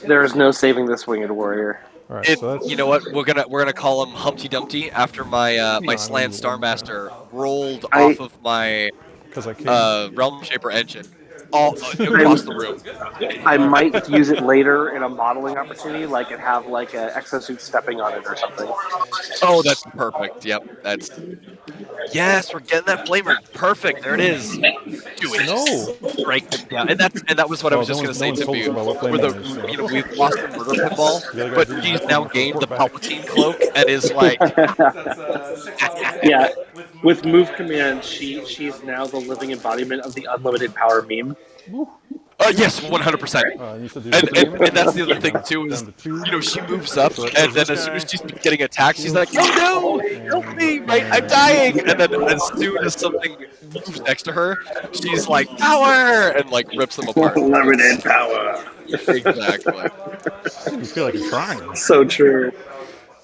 Speaker 8: There is no saving this winged warrior.
Speaker 2: Alright,
Speaker 10: It,
Speaker 2: so that's.
Speaker 10: you know what? We're gonna call him Humpty Dumpty after my my
Speaker 2: No, I
Speaker 10: Slan
Speaker 2: need one more.
Speaker 10: Starmaster rolled
Speaker 8: I
Speaker 10: off of my
Speaker 2: Because I can.
Speaker 10: Realm Shaper engine, all
Speaker 8: I
Speaker 10: across the room.
Speaker 8: I
Speaker 2: Alright.
Speaker 8: might use it later in a modeling opportunity, like and have like an exosuit stepping on it or something.
Speaker 10: Oh, that's perfect. Yep, that's yes. We're getting that flavor. Perfect. There it is. Do it.
Speaker 2: No!
Speaker 10: Break them down. And that was what I
Speaker 2: Well,
Speaker 10: was just gonna
Speaker 2: no
Speaker 10: say
Speaker 2: one's
Speaker 10: to
Speaker 2: told us
Speaker 10: you.
Speaker 2: about what
Speaker 10: Where
Speaker 2: flaming is, so.
Speaker 10: we've lost the murder pinball,
Speaker 2: The other
Speaker 10: but
Speaker 2: guys
Speaker 10: she's
Speaker 2: are
Speaker 10: now
Speaker 2: waiting for
Speaker 10: gained the
Speaker 2: report back.
Speaker 10: Palpatine cloak and is like,
Speaker 8: Yeah, with move command, she's now the living embodiment of the unlimited power meme.
Speaker 10: yes, 100%.
Speaker 2: You said do
Speaker 10: And,
Speaker 2: 3 damage?
Speaker 10: and that's the other
Speaker 2: Okay,
Speaker 10: thing too is,
Speaker 2: down to 2.
Speaker 10: she moves up,
Speaker 2: So that
Speaker 10: and
Speaker 2: kills
Speaker 10: then
Speaker 2: this
Speaker 10: as soon as
Speaker 2: guy.
Speaker 10: she starts getting attacked, she's like, "Oh no, help
Speaker 2: And
Speaker 10: me! Right, I'm dying!" And then as soon as something moves next to her, she's like, "Power!" and like rips them apart.
Speaker 8: Unlimited
Speaker 10: It's
Speaker 8: power.
Speaker 10: exactly.
Speaker 2: you feel like you're trying.
Speaker 8: So true.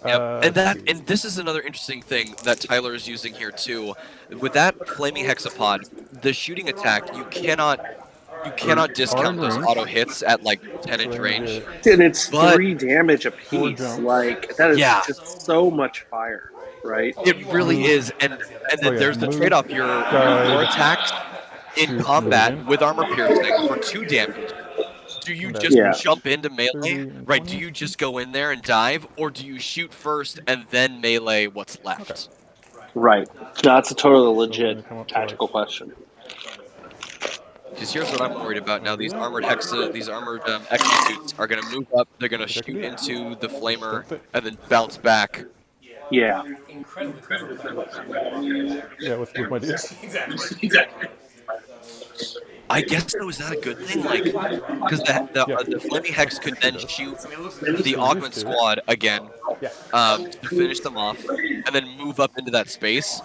Speaker 10: Yep.
Speaker 2: Let's see.
Speaker 10: And this is another interesting thing that Tyler is using here too. With that flaming hexapod, the shooting attack, you cannot
Speaker 2: Are in
Speaker 10: discount those
Speaker 2: range.
Speaker 10: auto hits at like
Speaker 2: So
Speaker 10: 10-inch
Speaker 2: I need
Speaker 10: range.
Speaker 2: to
Speaker 8: And it's
Speaker 10: But
Speaker 8: 3 damage a
Speaker 2: 4
Speaker 8: piece.
Speaker 2: jumps.
Speaker 8: Like that is
Speaker 10: yeah,
Speaker 8: just so much fire, right?
Speaker 10: it really
Speaker 2: Move.
Speaker 10: is, and then
Speaker 2: Oh yeah,
Speaker 10: there's the
Speaker 2: move,
Speaker 10: trade-off. Your
Speaker 2: guide,
Speaker 10: attacks in
Speaker 2: shoot, move
Speaker 10: combat
Speaker 2: again.
Speaker 10: with armor piercing for 2 damage. Do you
Speaker 2: Combat
Speaker 10: just
Speaker 8: Yeah.
Speaker 2: boost.
Speaker 10: jump into
Speaker 2: 30
Speaker 10: melee?
Speaker 2: and
Speaker 10: Right? Do
Speaker 2: 20.
Speaker 10: you just go in there and dive, or do you shoot first and then melee what's
Speaker 2: Okay.
Speaker 10: left?
Speaker 8: Right. No, that's a totally
Speaker 2: So we're
Speaker 8: legit
Speaker 2: gonna come up to
Speaker 8: tactical
Speaker 2: like
Speaker 8: question.
Speaker 10: Because here's what I'm worried about now.
Speaker 2: do
Speaker 10: These
Speaker 2: that.
Speaker 10: armored these armored exosuits are gonna move up. They're gonna
Speaker 2: I think I can
Speaker 10: shoot
Speaker 2: do it.
Speaker 10: into the
Speaker 2: Just
Speaker 10: flamer
Speaker 2: don't fit.
Speaker 10: and then bounce back.
Speaker 8: Yeah.
Speaker 1: Incredibly clever plan.
Speaker 2: Yeah, with my dudes.
Speaker 1: Exactly.
Speaker 10: I guess though, is that a good thing? Like, because
Speaker 2: Yeah.
Speaker 10: the flaming hex could then
Speaker 2: does.
Speaker 10: shoot
Speaker 1: I mean, it looks
Speaker 10: the
Speaker 2: So
Speaker 10: augment
Speaker 2: used to.
Speaker 10: squad again,
Speaker 2: Yeah.
Speaker 10: to finish them off, and then move up into that space.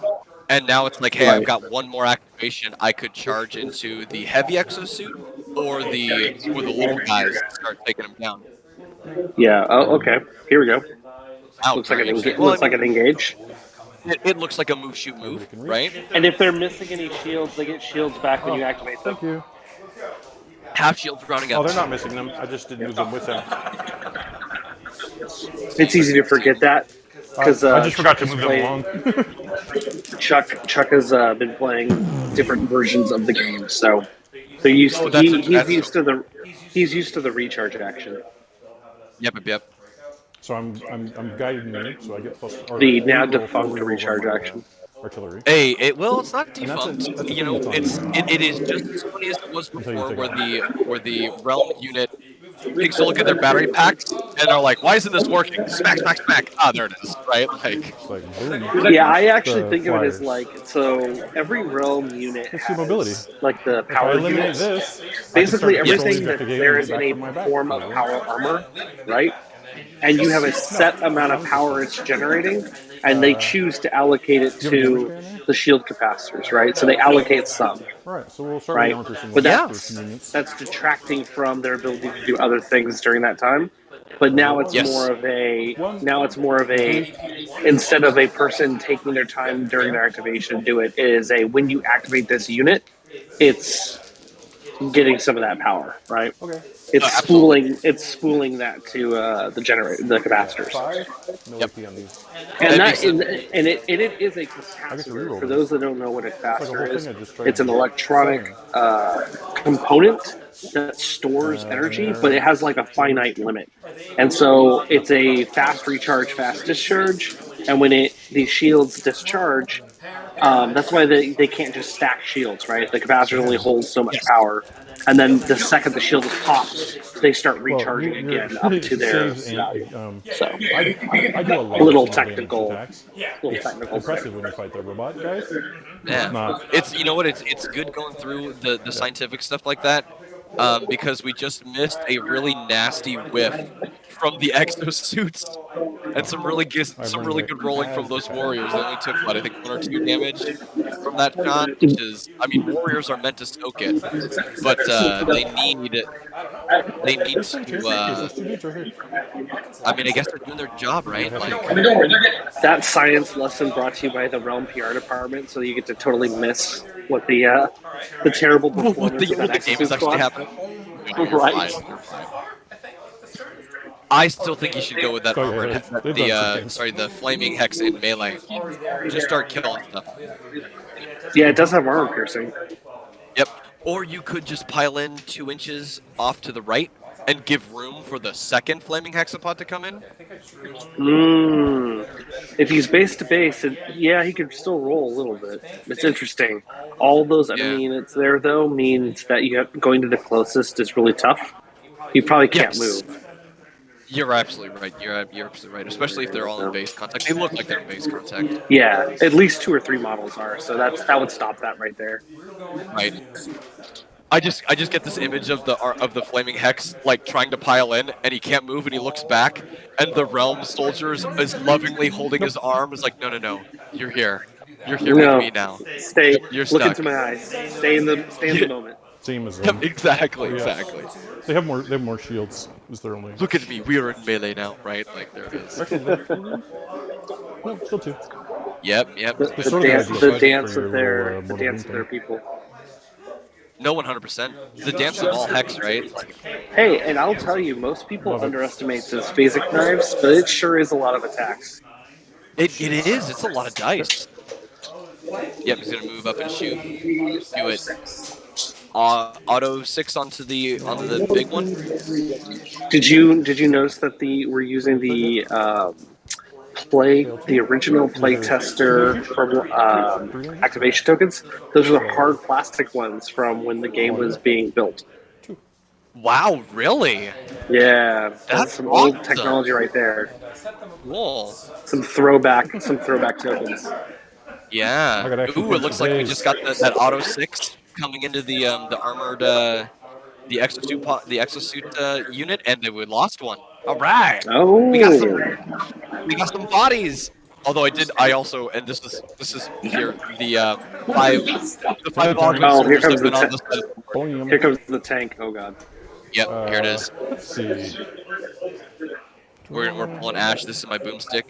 Speaker 10: And now it's like, hey, I've
Speaker 8: Right.
Speaker 10: got one more activation. I could charge into the heavy exosuit or the little guys and start taking them down.
Speaker 8: Yeah. Oh, okay. Here we go.
Speaker 10: Wow,
Speaker 8: Looks like
Speaker 10: very
Speaker 8: an
Speaker 10: interesting. Well, I
Speaker 8: looks like
Speaker 10: mean,
Speaker 8: an engage.
Speaker 10: it looks like a move shoot move,
Speaker 2: Everybody can reach.
Speaker 10: right?
Speaker 8: And if they're missing any shields, they get shields back when you activate them.
Speaker 2: Thank you.
Speaker 10: Half shields rounding
Speaker 2: Oh,
Speaker 10: up.
Speaker 2: they're not missing them. I just didn't move them with them.
Speaker 8: It's easy to forget that because
Speaker 2: I just forgot
Speaker 8: Chuck
Speaker 2: to
Speaker 8: has
Speaker 2: move them
Speaker 8: played.
Speaker 2: along.
Speaker 8: Chuck has been playing different versions of the game, so he's
Speaker 10: Oh, that's
Speaker 8: used to the recharge action.
Speaker 10: Yep.
Speaker 2: So I'm guiding me, so I get plus. Or
Speaker 8: The
Speaker 2: we
Speaker 8: now
Speaker 2: roll 4
Speaker 8: defunct
Speaker 2: rerolls on
Speaker 8: recharge
Speaker 2: my
Speaker 8: action.
Speaker 2: artillery.
Speaker 10: Hey, it's not
Speaker 2: And that's
Speaker 10: defunct.
Speaker 2: a
Speaker 10: You
Speaker 2: thing
Speaker 10: know,
Speaker 2: that's on
Speaker 10: it is just as funny as it was
Speaker 2: until you
Speaker 10: before,
Speaker 2: take
Speaker 10: where
Speaker 2: it off.
Speaker 10: the realm unit takes a look at their battery packs and are like, "Why isn't this working?" Smack, smack, smack. Ah, there it is. Right, like.
Speaker 2: It's like boom.
Speaker 8: Yeah, I actually
Speaker 2: The
Speaker 8: think of it as
Speaker 2: flyers.
Speaker 8: like so. Every realm unit
Speaker 2: Let's see mobility.
Speaker 8: has like the
Speaker 2: If I
Speaker 8: power
Speaker 2: eliminate
Speaker 8: units.
Speaker 2: this, I can start
Speaker 8: Basically,
Speaker 2: to control
Speaker 8: everything
Speaker 2: these
Speaker 8: that
Speaker 2: FPGA and
Speaker 8: there
Speaker 2: get
Speaker 8: is in
Speaker 2: back
Speaker 8: a
Speaker 2: from my back.
Speaker 8: form of
Speaker 2: Cool.
Speaker 8: power armor, right? And you have a set amount of power it's generating, and they choose to allocate it
Speaker 2: Do you have a damage
Speaker 8: to
Speaker 2: guy in there?
Speaker 8: the shield capacitors, right? So they allocate some,
Speaker 2: Alright, so we'll start with the
Speaker 8: right?
Speaker 2: armor piercing
Speaker 8: But
Speaker 2: one
Speaker 10: Yeah.
Speaker 2: for convenience.
Speaker 8: that's detracting from their ability to do other things during that time. But now it's
Speaker 10: Yes.
Speaker 8: more of a
Speaker 2: One,
Speaker 8: a instead of a person taking their time during their activation to do it, it is a when you activate this unit, it's getting some of that power, right?
Speaker 2: okay.
Speaker 10: Absolutely.
Speaker 8: It's spooling that to the capacitors.
Speaker 2: 5, no
Speaker 10: Yep.
Speaker 2: AP on these.
Speaker 8: And
Speaker 10: That
Speaker 8: that
Speaker 10: makes sense.
Speaker 8: it is a
Speaker 2: I get to
Speaker 8: capacitor.
Speaker 2: reroll
Speaker 8: For
Speaker 2: these.
Speaker 8: those that don't know what a
Speaker 2: It's like a whole
Speaker 8: capacitor is,
Speaker 2: thing I just tried
Speaker 8: it's an electronic
Speaker 2: selling.
Speaker 8: component that stores
Speaker 2: And
Speaker 8: energy, but it
Speaker 2: there.
Speaker 8: has like a finite limit. And so it's a fast recharge, fast discharge. And when these shields discharge, that's why they can't just stack shields, right? The capacitor only
Speaker 2: Damn.
Speaker 8: holds so much
Speaker 10: Yes.
Speaker 8: power. And then the second the shield is popped, they start
Speaker 2: Well,
Speaker 8: recharging
Speaker 2: your
Speaker 8: again up to their
Speaker 2: saves and
Speaker 8: value. So
Speaker 2: I do a lot
Speaker 8: a
Speaker 2: of
Speaker 8: little
Speaker 2: single damage
Speaker 8: technical,
Speaker 2: attacks.
Speaker 8: little
Speaker 2: It's
Speaker 8: technical.
Speaker 2: impressive when you fight the robot guys.
Speaker 10: Yeah.
Speaker 2: It's not.
Speaker 10: It's you know what? It's good going through the scientific stuff like that, because we just missed a really nasty whiff from the exosuits. And
Speaker 2: I
Speaker 10: some
Speaker 2: bring
Speaker 10: really
Speaker 2: back
Speaker 10: good rolling from
Speaker 2: as
Speaker 10: those
Speaker 2: attack.
Speaker 10: warriors. They only took what, I think 1 or 2 damage from that shot, which is, I mean, warriors are meant to soak it, but they need
Speaker 2: This doesn't
Speaker 10: to.
Speaker 2: change because there's 2 dudes right here.
Speaker 10: I mean, I guess they're doing their job, right?
Speaker 2: have to-
Speaker 10: Like,
Speaker 8: That science lesson brought to you by the Realm PR department, so you get to totally miss what the terrible performance of that
Speaker 10: what the game is
Speaker 8: exosuit
Speaker 10: actually
Speaker 8: squad.
Speaker 10: happening. No, you're
Speaker 8: Right.
Speaker 10: fine. You're fine. I still think you should go with that
Speaker 2: Oh, yeah,
Speaker 10: armored,
Speaker 2: they've done some things.
Speaker 10: the flaming hex in melee. Just start killing stuff.
Speaker 8: Yeah, it does have armor piercing.
Speaker 10: Yep. Or you could just pile in 2 inches off to the right and give room for the second flaming hexapod to come in.
Speaker 8: If he's base to base, yeah, he could still roll a little bit. It's interesting. All those enemy units there, though, means that going to the closest is really tough. You probably can't
Speaker 10: Yes.
Speaker 8: move.
Speaker 10: You're absolutely right. You're absolutely right. Especially if they're all in base contact. They look like they're in base contact.
Speaker 8: Yeah, at least 2 or 3 models are. So that would stop that right there.
Speaker 10: Right. I just get this image of the flaming hex like trying to pile in, and he can't move, and he looks back, and the realm soldiers is lovingly holding his arm. Is like, no, you're here with me now.
Speaker 8: Stay.
Speaker 10: Yep, you're
Speaker 8: Look
Speaker 10: stuck.
Speaker 8: into my eyes. Stay in the moment.
Speaker 2: Same as
Speaker 10: Yep,
Speaker 2: them.
Speaker 10: exactly.
Speaker 2: They have more shields. Is their only.
Speaker 10: Look at me, we are in melee now, right? Like, there it is.
Speaker 2: Actually, no, still 2.
Speaker 10: Yep.
Speaker 2: It's sort of
Speaker 8: dance,
Speaker 2: ideal
Speaker 8: the
Speaker 2: size
Speaker 8: dance
Speaker 2: for your
Speaker 8: of their
Speaker 2: little,
Speaker 8: the
Speaker 2: Mortal
Speaker 8: dance
Speaker 2: Doom
Speaker 8: of their
Speaker 2: thing.
Speaker 8: people.
Speaker 10: No, 100%. The dance of all hex, right? Like,
Speaker 8: Hey, and I'll tell you, most people underestimate those phasic knives, but it sure is a lot of attacks.
Speaker 10: it is. It's a lot of dice. Yep, he's gonna move up and shoot. Do it. Auto 6 onto the big one.
Speaker 8: Did you notice that we're using the original play tester from activation tokens? Those are the hard plastic ones from when the game was being built.
Speaker 10: Wow, really?
Speaker 8: Yeah, that's some old
Speaker 10: awesome.
Speaker 8: technology right there.
Speaker 10: Cool.
Speaker 8: Some throwback tokens.
Speaker 10: Yeah. Ooh, it looks like we just got that auto 6 coming into the armored the exosuit unit, and then we lost one. All right.
Speaker 8: Oh,
Speaker 10: We got some bodies. Although I also, and this is here, the 5 augment
Speaker 8: Oh, here
Speaker 10: soldiers
Speaker 8: comes
Speaker 10: have been
Speaker 8: the
Speaker 10: on this side of the board.
Speaker 8: here comes the tank. Oh god.
Speaker 10: Yep, here it is.
Speaker 2: Let's see.
Speaker 10: We're pulling Ash. This is my boomstick.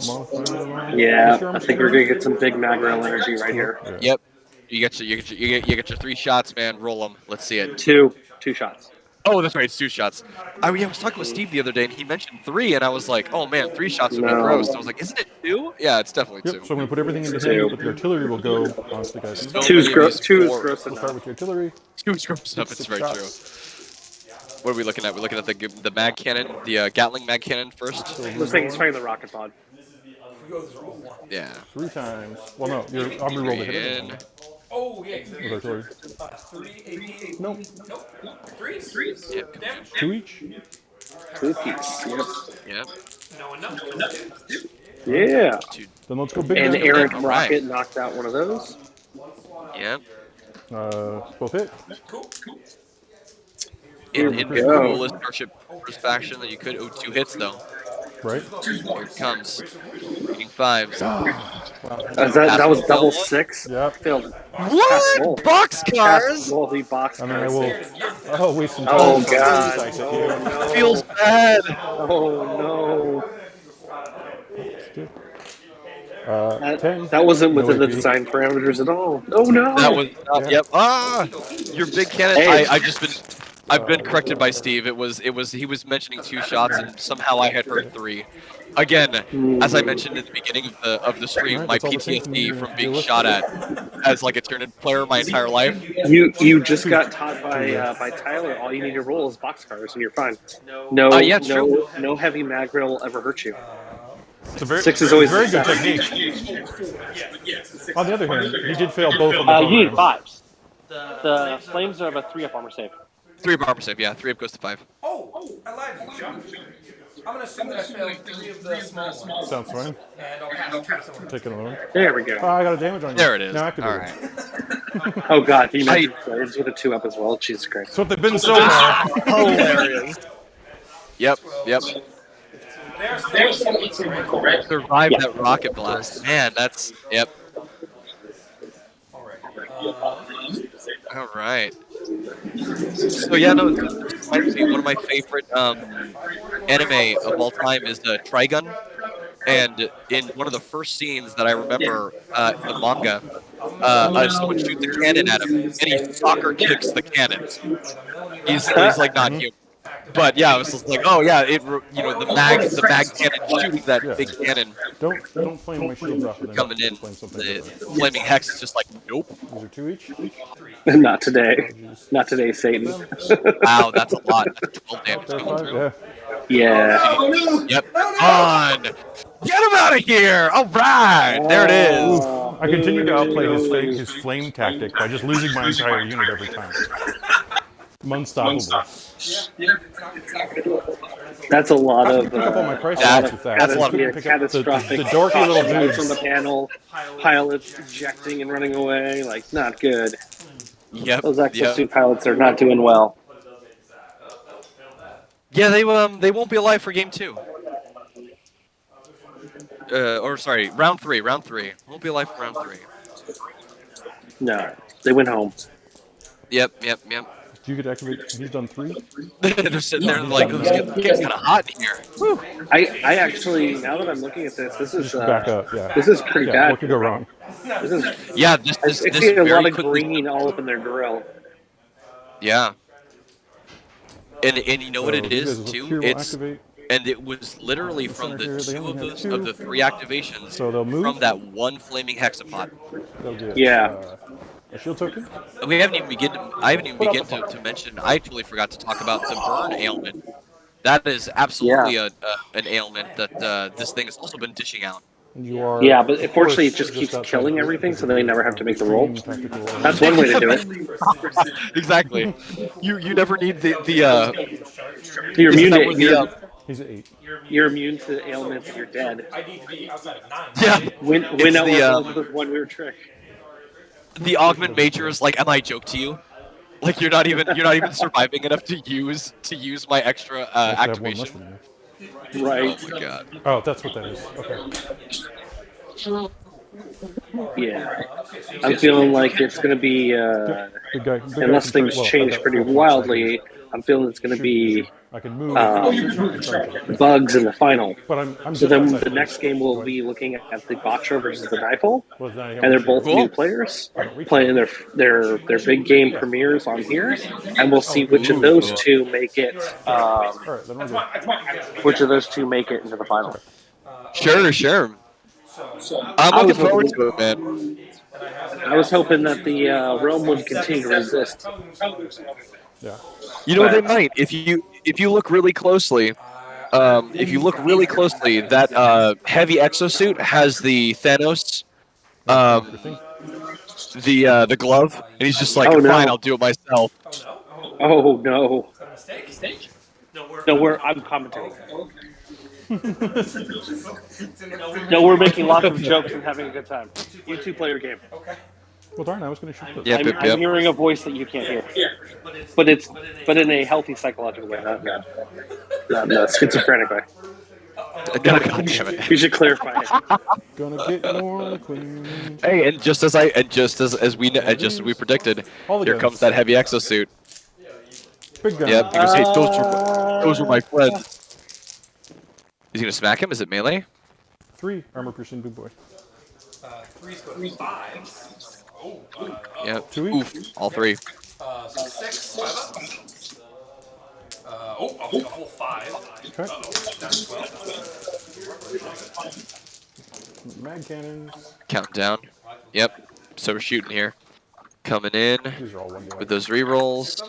Speaker 2: Modify line.
Speaker 8: Yeah,
Speaker 2: What's your
Speaker 8: I
Speaker 2: armor
Speaker 8: think we're
Speaker 2: score?
Speaker 8: gonna get some big Magrel energy right
Speaker 2: 4?
Speaker 8: here.
Speaker 2: Yeah.
Speaker 10: Yep. You get your 3 shots, man. Roll them. Let's see it.
Speaker 8: Two shots.
Speaker 10: Oh, that's right. It's 2 shots. I was talking with Steve the other day, and he mentioned 3, and I was like, oh man, 3 shots would be gross.
Speaker 8: No,
Speaker 10: And I was like, isn't it 2? Yeah, it's definitely
Speaker 2: Yep,
Speaker 10: 2.
Speaker 2: so I'm going to put everything into him,
Speaker 8: two.
Speaker 2: but the artillery will go onto the guys in the
Speaker 10: So
Speaker 2: back.
Speaker 10: many of these
Speaker 8: Two is
Speaker 10: 4.
Speaker 8: gross
Speaker 2: We'll start
Speaker 8: enough.
Speaker 2: with the artillery.
Speaker 10: 2 is gross enough. It's
Speaker 2: 6
Speaker 10: very true.
Speaker 2: shots.
Speaker 10: What are we looking at? We're looking at the mag cannon, the Gatling mag cannon first.
Speaker 8: Looks like he's fighting the rocket pod.
Speaker 10: Yeah.
Speaker 2: 3 times. Well, no, your armor roll to hit
Speaker 10: In.
Speaker 2: everything
Speaker 1: Oh, yeah.
Speaker 2: with artillery.
Speaker 1: 3 AP.
Speaker 2: Nope.
Speaker 1: Nope. 3?
Speaker 10: Yep.
Speaker 1: Damn.
Speaker 2: 2 each.
Speaker 8: Two piece. Yep.
Speaker 10: Yep.
Speaker 1: No one knows.
Speaker 8: Yeah.
Speaker 10: 2.
Speaker 2: Then let's go big
Speaker 8: And
Speaker 2: guy.
Speaker 8: Errant
Speaker 10: All
Speaker 8: Rocket
Speaker 10: right.
Speaker 8: knocked out one of those.
Speaker 10: Yep.
Speaker 2: Both hit.
Speaker 1: Cool.
Speaker 8: Here
Speaker 10: In
Speaker 8: we
Speaker 10: the
Speaker 8: go.
Speaker 10: coolest Starship Troopers fashion that you could. Oh, 2 hits though.
Speaker 2: Right?
Speaker 10: Here it comes. Beating 5s.
Speaker 8: That was
Speaker 10: Pass
Speaker 8: double
Speaker 10: roll.
Speaker 8: 6.
Speaker 2: Yep.
Speaker 8: Failed.
Speaker 10: What?
Speaker 8: roll.
Speaker 10: Boxcars?
Speaker 8: Roll the box.
Speaker 2: I mean, I will. Oh, waste some time.
Speaker 8: Oh
Speaker 2: for
Speaker 8: god.
Speaker 2: dice at
Speaker 8: Oh
Speaker 2: you.
Speaker 8: no.
Speaker 10: Feels bad.
Speaker 8: Oh no.
Speaker 2: 10.
Speaker 8: That wasn't
Speaker 2: No
Speaker 8: within the
Speaker 2: AP.
Speaker 8: design parameters at all. Oh no.
Speaker 10: That was not.
Speaker 2: Yeah.
Speaker 10: Yep. Ah, your big cannon.
Speaker 8: Hey.
Speaker 10: I've been corrected by Steve. He was mentioning 2 shots, and somehow I had heard 3. Again, as I mentioned at the beginning of the stream,
Speaker 2: Alright,
Speaker 10: my
Speaker 2: that's all the things we need
Speaker 10: PTSD
Speaker 2: to
Speaker 10: from
Speaker 2: deal
Speaker 10: being
Speaker 2: with.
Speaker 10: shot at as like a Tyranid player my entire life.
Speaker 8: You just got taught by Tyler. All you need to roll is boxcars and you're fine. No
Speaker 10: Yeah, it's true.
Speaker 8: no heavy Magrel will ever hurt you.
Speaker 2: It's a very,
Speaker 8: 6 is always
Speaker 2: very good
Speaker 8: success.
Speaker 2: technique. On the other hand, he did fail both on the
Speaker 8: You need
Speaker 2: programs.
Speaker 8: 5s. The flames are of a 3-up armor save.
Speaker 10: 3 of armor save. Yeah, 3 up goes to 5.
Speaker 1: Oh, I lied to you, Chuck. I'm going to assume that I failed 3 of the small ones.
Speaker 2: Sounds fine.
Speaker 1: And I'll pass 2 to someone.
Speaker 2: Take another one.
Speaker 8: There we go.
Speaker 2: Oh, I got a damage on you.
Speaker 10: There it is.
Speaker 2: Now I can do
Speaker 10: All
Speaker 2: it.
Speaker 10: right.
Speaker 8: Oh god, he mentioned flames with a 2-up as well. Jesus Christ.
Speaker 2: That's what they've been so far.
Speaker 10: Hilarious. Yep. Yep.
Speaker 1: There's correct.
Speaker 10: Survived that rocket blast. Man, that's yep. All right. So yeah, no, this might be one of my favorite anime of all time is the Trigun, and in one of the first scenes that I remember in the manga, someone shoots a cannon at him, and he soccer kicks the cannon. He's like not human. But yeah, I was just like, oh yeah, the mag cannon shooting that big cannon
Speaker 2: Don't flame my shields off and then
Speaker 10: coming in.
Speaker 2: flame something
Speaker 10: The
Speaker 2: different.
Speaker 10: flaming hex is just like, nope.
Speaker 2: These are 2 each.
Speaker 8: Not today. Not today, Satan.
Speaker 10: Wow, that's a lot. That's 12 damage
Speaker 2: That's
Speaker 10: coming
Speaker 2: 5,
Speaker 10: through.
Speaker 2: yeah.
Speaker 10: Yep. On. Get him out of here! All right, there it is.
Speaker 2: I continue to outplay his flame tactic by just losing my entire unit every time. I'm unstoppable.
Speaker 8: That's a lot
Speaker 2: I
Speaker 8: of
Speaker 2: can pick up all my price
Speaker 10: That-
Speaker 2: points with that.
Speaker 10: that's a lot
Speaker 2: I
Speaker 10: of-
Speaker 2: couldn't pick up
Speaker 8: catastrophic
Speaker 2: the dorky little
Speaker 8: shots on the
Speaker 2: dudes.
Speaker 8: panel, pilots ejecting and running away. Like, not good.
Speaker 10: Yep.
Speaker 8: Those
Speaker 10: Yep.
Speaker 8: exosuit pilots are not doing well.
Speaker 10: Yeah, they won't be alive for game 2. Or sorry, round 3. Round 3 won't be alive for round 3.
Speaker 8: No, they went home.
Speaker 10: Yep.
Speaker 2: Do you get to activate? He's done 3.
Speaker 10: They're sitting there like, oh, it's getting kind of hot in here. Whew.
Speaker 8: I actually, now that I'm looking at this, this is
Speaker 2: Back up, yeah.
Speaker 8: this is pretty
Speaker 2: Yeah,
Speaker 8: bad.
Speaker 2: what could go wrong?
Speaker 8: This is
Speaker 10: Yeah, this
Speaker 8: I see a
Speaker 10: very
Speaker 8: lot of
Speaker 10: quickly.
Speaker 8: green all up in their grill.
Speaker 10: Yeah. And you know what
Speaker 2: So
Speaker 10: it
Speaker 2: you
Speaker 10: is
Speaker 2: guys
Speaker 10: too?
Speaker 2: here will
Speaker 10: It's
Speaker 2: activate.
Speaker 10: and it was literally from
Speaker 2: Center
Speaker 10: the
Speaker 2: here, they
Speaker 10: 2
Speaker 2: only
Speaker 10: of
Speaker 2: have
Speaker 10: the
Speaker 2: 2.
Speaker 10: of the 3 activations
Speaker 2: So they'll move.
Speaker 10: from that one flaming hexapod.
Speaker 2: They'll get
Speaker 8: Yeah.
Speaker 2: a shield token.
Speaker 10: And I haven't even begun to mention. I totally forgot to talk about the burn ailment. That is absolutely an ailment that this thing has also been dishing out.
Speaker 2: And you are,
Speaker 8: Yeah, but
Speaker 2: of
Speaker 8: unfortunately, it
Speaker 2: course,
Speaker 8: just keeps
Speaker 2: outside
Speaker 8: killing
Speaker 2: the-
Speaker 8: everything, so they never have to make the roll.
Speaker 2: extreme tactical
Speaker 8: That's one way to do it.
Speaker 10: Exactly. You never need the
Speaker 8: You're
Speaker 10: isn't
Speaker 8: immune
Speaker 10: that
Speaker 8: to
Speaker 10: where the,
Speaker 2: He's at 8.
Speaker 8: you're immune to ailments. You're dead.
Speaker 1: I need to be outside of 9.
Speaker 10: yeah.
Speaker 8: Win
Speaker 10: It's
Speaker 8: out
Speaker 10: the,
Speaker 8: with one weird trick.
Speaker 10: The augment major is like, am I a joke to you? Like you're not even surviving enough to use my extra
Speaker 2: I actually have one less
Speaker 10: activation.
Speaker 2: than you.
Speaker 8: Right.
Speaker 10: Oh my god.
Speaker 2: Oh, that's what that is. Okay.
Speaker 8: Yeah. I'm feeling like it's going to be,
Speaker 2: Big guy
Speaker 8: unless
Speaker 2: can
Speaker 8: things
Speaker 2: try- well,
Speaker 8: change
Speaker 2: I've got
Speaker 8: pretty
Speaker 2: 4 points,
Speaker 8: wildly, I'm feeling it's going to be
Speaker 2: I can move and charge it.
Speaker 8: Bugs in the final.
Speaker 2: But I'm
Speaker 8: So
Speaker 2: just
Speaker 8: then
Speaker 2: outside
Speaker 8: the
Speaker 2: place.
Speaker 8: next game we'll
Speaker 2: Go ahead.
Speaker 8: be looking at the Botcher versus the Difle,
Speaker 2: Well, now you
Speaker 8: and they're
Speaker 2: have
Speaker 8: both
Speaker 2: to
Speaker 8: new
Speaker 10: Cool.
Speaker 8: players
Speaker 2: I don't reach
Speaker 8: playing
Speaker 2: it.
Speaker 8: their big game premieres on here, and we'll see which of those
Speaker 10: Ooh.
Speaker 8: two make it.
Speaker 2: All right, then we're good.
Speaker 8: Which of those two make it into the final?
Speaker 10: Sure, sure. I'm
Speaker 8: I
Speaker 10: looking
Speaker 8: was
Speaker 10: forward
Speaker 8: hoping,
Speaker 10: to it, man.
Speaker 8: I was hoping that the Realm would continue to resist.
Speaker 2: Yeah.
Speaker 10: You know they
Speaker 8: But
Speaker 10: might if you look really closely. If you look really closely, that heavy exosuit has the Thanos,
Speaker 2: You want to turn off your
Speaker 10: um,
Speaker 2: thing?
Speaker 10: the glove, and he's just like,
Speaker 8: oh
Speaker 10: fine,
Speaker 8: no,
Speaker 10: I'll do it myself.
Speaker 8: oh no,
Speaker 1: Is that a mistake?
Speaker 8: no, I'm commentating. No, we're making lots of jokes and having a good time. You two play your game.
Speaker 2: Well, darn, I was going to shoot this.
Speaker 10: Yep, yep,
Speaker 8: I'm
Speaker 10: yep.
Speaker 8: hearing a voice that you can't hear, but in a healthy psychological way, not schizophrenic way.
Speaker 10: God damn it.
Speaker 8: You should clarify it.
Speaker 2: Gonna get more clean.
Speaker 10: Hey, and just as we predicted,
Speaker 2: All
Speaker 10: here
Speaker 2: the
Speaker 10: comes
Speaker 2: guns.
Speaker 10: that heavy exosuit.
Speaker 2: Big gun.
Speaker 10: Yep, he goes, hey, those were my friends. He's gonna smack him. Is it melee?
Speaker 2: 3 armor piercing big boy.
Speaker 1: Threes go to fives. Oh,
Speaker 10: Yep.
Speaker 2: 2 each.
Speaker 10: Oof. All three.
Speaker 1: so 6, 5 ups. I'll take a full 5.
Speaker 2: Okay.
Speaker 1: That's 12.
Speaker 2: Mag cannons.
Speaker 10: Counting down. Yep. So we're shooting here. Coming in
Speaker 2: These are all one
Speaker 10: with
Speaker 2: damage.
Speaker 10: those rerolls.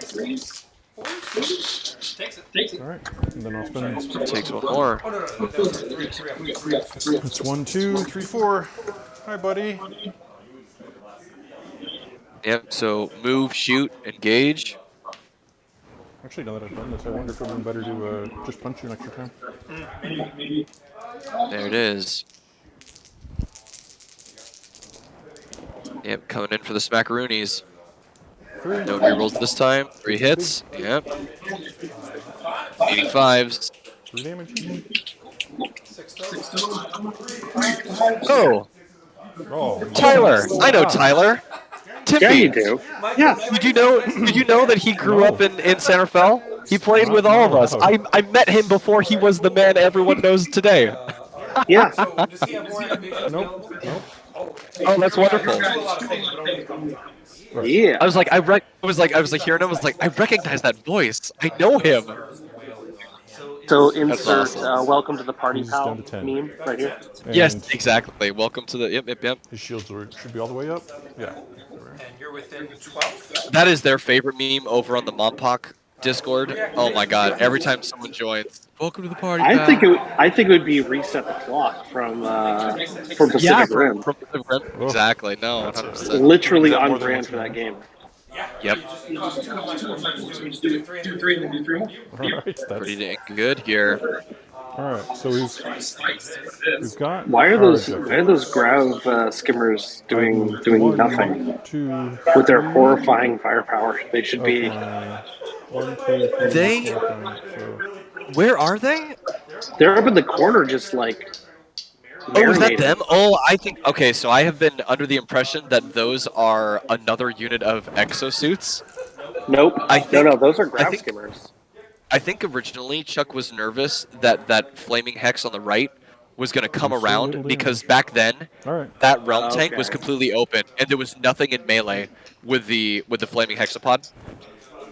Speaker 1: Threes, fours. Takes it.
Speaker 2: All right. And then I'll spend.
Speaker 10: Takes one more.
Speaker 1: Oh, no, that's right. 3 up.
Speaker 2: It's 1, 2, 3, 4. Hi, buddy.
Speaker 10: Yep. So move, shoot, engage.
Speaker 2: Actually, now that I've done this, I wonder if it would have been better to just punch you an extra time.
Speaker 10: There it is. Yep. Coming in for the smackaroonies.
Speaker 2: 3.
Speaker 10: No rerolls this time. 3 hits. Yep. 85s.
Speaker 2: 3 damage.
Speaker 1: 6 total.
Speaker 10: Oh,
Speaker 2: Oh,
Speaker 10: Tyler. I know
Speaker 2: wow.
Speaker 10: Tyler.
Speaker 8: Yeah, you
Speaker 10: Tippy.
Speaker 8: do. Yeah.
Speaker 10: Did you know that he grew up in Santa Fe? He played with all of us.
Speaker 2: No.
Speaker 10: I met him before he was the man everyone knows today.
Speaker 8: Yeah.
Speaker 1: So, does he have more activations
Speaker 2: Nope.
Speaker 1: available?
Speaker 2: Nope.
Speaker 10: Oh, that's wonderful.
Speaker 1: I do a lot of things, but only a couple times.
Speaker 8: Yeah.
Speaker 10: I was like hearing him. I was like, I recognize that voice. I know him.
Speaker 8: So
Speaker 10: That's
Speaker 8: insert
Speaker 10: awesome.
Speaker 8: welcome to the party
Speaker 2: He's
Speaker 8: pal
Speaker 2: down to 10.
Speaker 8: meme right here.
Speaker 10: Yes,
Speaker 2: And
Speaker 10: exactly. Welcome to the yep.
Speaker 2: his shields should be all the way up. Yeah.
Speaker 1: And you're within 12?
Speaker 10: That is their favorite meme over on the Mompoc Discord. Oh my god! Every time someone joins, welcome to the party.
Speaker 8: I
Speaker 10: pal.
Speaker 8: think it would be reset the clock from Pacific
Speaker 10: Yeah,
Speaker 8: Rim.
Speaker 10: from Pacific Rim. Exactly. No, 100%.
Speaker 8: Literally
Speaker 2: More
Speaker 8: on
Speaker 2: than
Speaker 8: brand
Speaker 2: once
Speaker 8: for that game.
Speaker 10: Yep.
Speaker 1: It costs too much more to do 3 and 3 and 3.
Speaker 2: All right. That's,
Speaker 10: Pretty dang good here.
Speaker 2: all right. So we've got.
Speaker 8: Why are
Speaker 2: our
Speaker 8: those
Speaker 2: objectives.
Speaker 8: grav skimmers doing
Speaker 2: 1,
Speaker 8: nothing
Speaker 2: 2,
Speaker 8: with their
Speaker 2: 3
Speaker 8: horrifying firepower? They should
Speaker 2: of
Speaker 8: be.
Speaker 2: my 1, 2, 3,
Speaker 10: They-
Speaker 2: 4, 5. So
Speaker 10: Where are they?
Speaker 8: They're up in the corner, just like.
Speaker 10: Oh, is that
Speaker 8: marinating.
Speaker 10: them? Oh, I think. Okay, so I have been under the impression that those are another unit of exosuits.
Speaker 8: Nope.
Speaker 10: I think-
Speaker 8: no, those are
Speaker 10: I
Speaker 8: grav
Speaker 10: think-
Speaker 8: skimmers.
Speaker 10: I think originally Chuck was nervous that that flaming hex on the right was going to come
Speaker 2: Just a
Speaker 10: around
Speaker 2: little
Speaker 10: because
Speaker 2: damage.
Speaker 10: back then
Speaker 2: all right.
Speaker 10: that realm tank was
Speaker 8: Okay.
Speaker 10: completely open and there was nothing in melee with the flaming hexapod.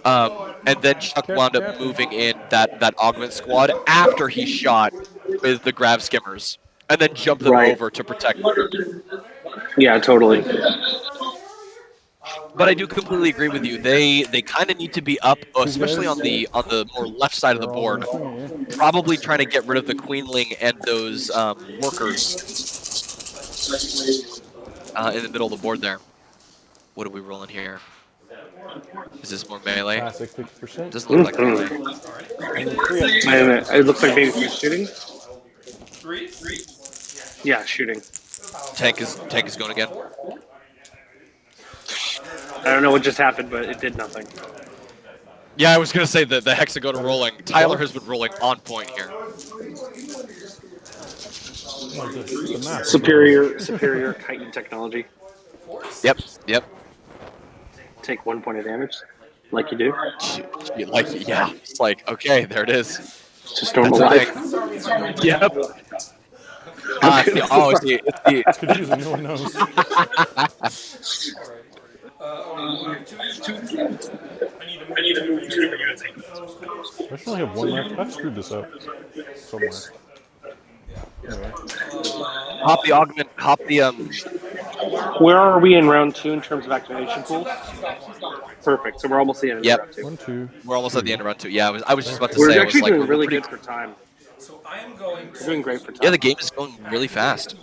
Speaker 10: And then Chuck wound up moving in that augment squad after he shot with the grav skimmers and then jumped them
Speaker 8: Right.
Speaker 10: over to protect.
Speaker 8: Yeah, totally.
Speaker 10: But I do completely agree with you. They kind of need to be up, especially on the more left side of the
Speaker 2: They're all
Speaker 10: board.
Speaker 2: swinging at you.
Speaker 10: Probably trying to get rid of the queenling and those workers in the middle of the board there. What are we rolling here? Is this more melee?
Speaker 2: Classic 50%.
Speaker 10: Doesn't look like melee.
Speaker 2: And 3 up.
Speaker 8: And it looks like maybe he's shooting.
Speaker 1: 3?
Speaker 8: Yeah, shooting.
Speaker 10: Tank is going again.
Speaker 8: I don't know what just happened, but it did nothing.
Speaker 10: Yeah, I was gonna say the hexagon rolling. Tyler has been rolling on point here.
Speaker 2: Like the map.
Speaker 8: Superior chitin technology.
Speaker 10: Yep.
Speaker 8: Take 1 point of damage. Like you do.
Speaker 7: Like, yeah, it's like, okay, there it is.
Speaker 8: It's just
Speaker 7: That's
Speaker 8: normal
Speaker 7: the
Speaker 8: life.
Speaker 7: thing.
Speaker 1: This army's my normal
Speaker 7: Yep.
Speaker 1: life.
Speaker 7: It's the
Speaker 2: It's confusing. No one knows.
Speaker 1: Alrighty. We have 2 of these left. I need to move 2 of your units out of the way.
Speaker 2: I actually only have one left. I've screwed this up somewhere.
Speaker 1: Yeah.
Speaker 2: Anyway,
Speaker 7: hop the augment, hop the
Speaker 8: Where are we in round 2 in terms of activation
Speaker 1: 2
Speaker 8: pools?
Speaker 1: left, 2 left. Perfect.
Speaker 8: Perfect. So we're almost the end of
Speaker 7: Yep.
Speaker 8: round 2.
Speaker 2: 1, 2.
Speaker 7: We're almost at the end of round 2. Yeah, I was just about to
Speaker 8: We're
Speaker 7: say, I was
Speaker 8: actually
Speaker 7: like,
Speaker 8: doing
Speaker 7: we're
Speaker 8: really
Speaker 7: pretty.
Speaker 8: good for time.
Speaker 1: So I am going
Speaker 8: We're doing great
Speaker 1: to.
Speaker 8: for time.
Speaker 7: Yeah, the game is going really fast.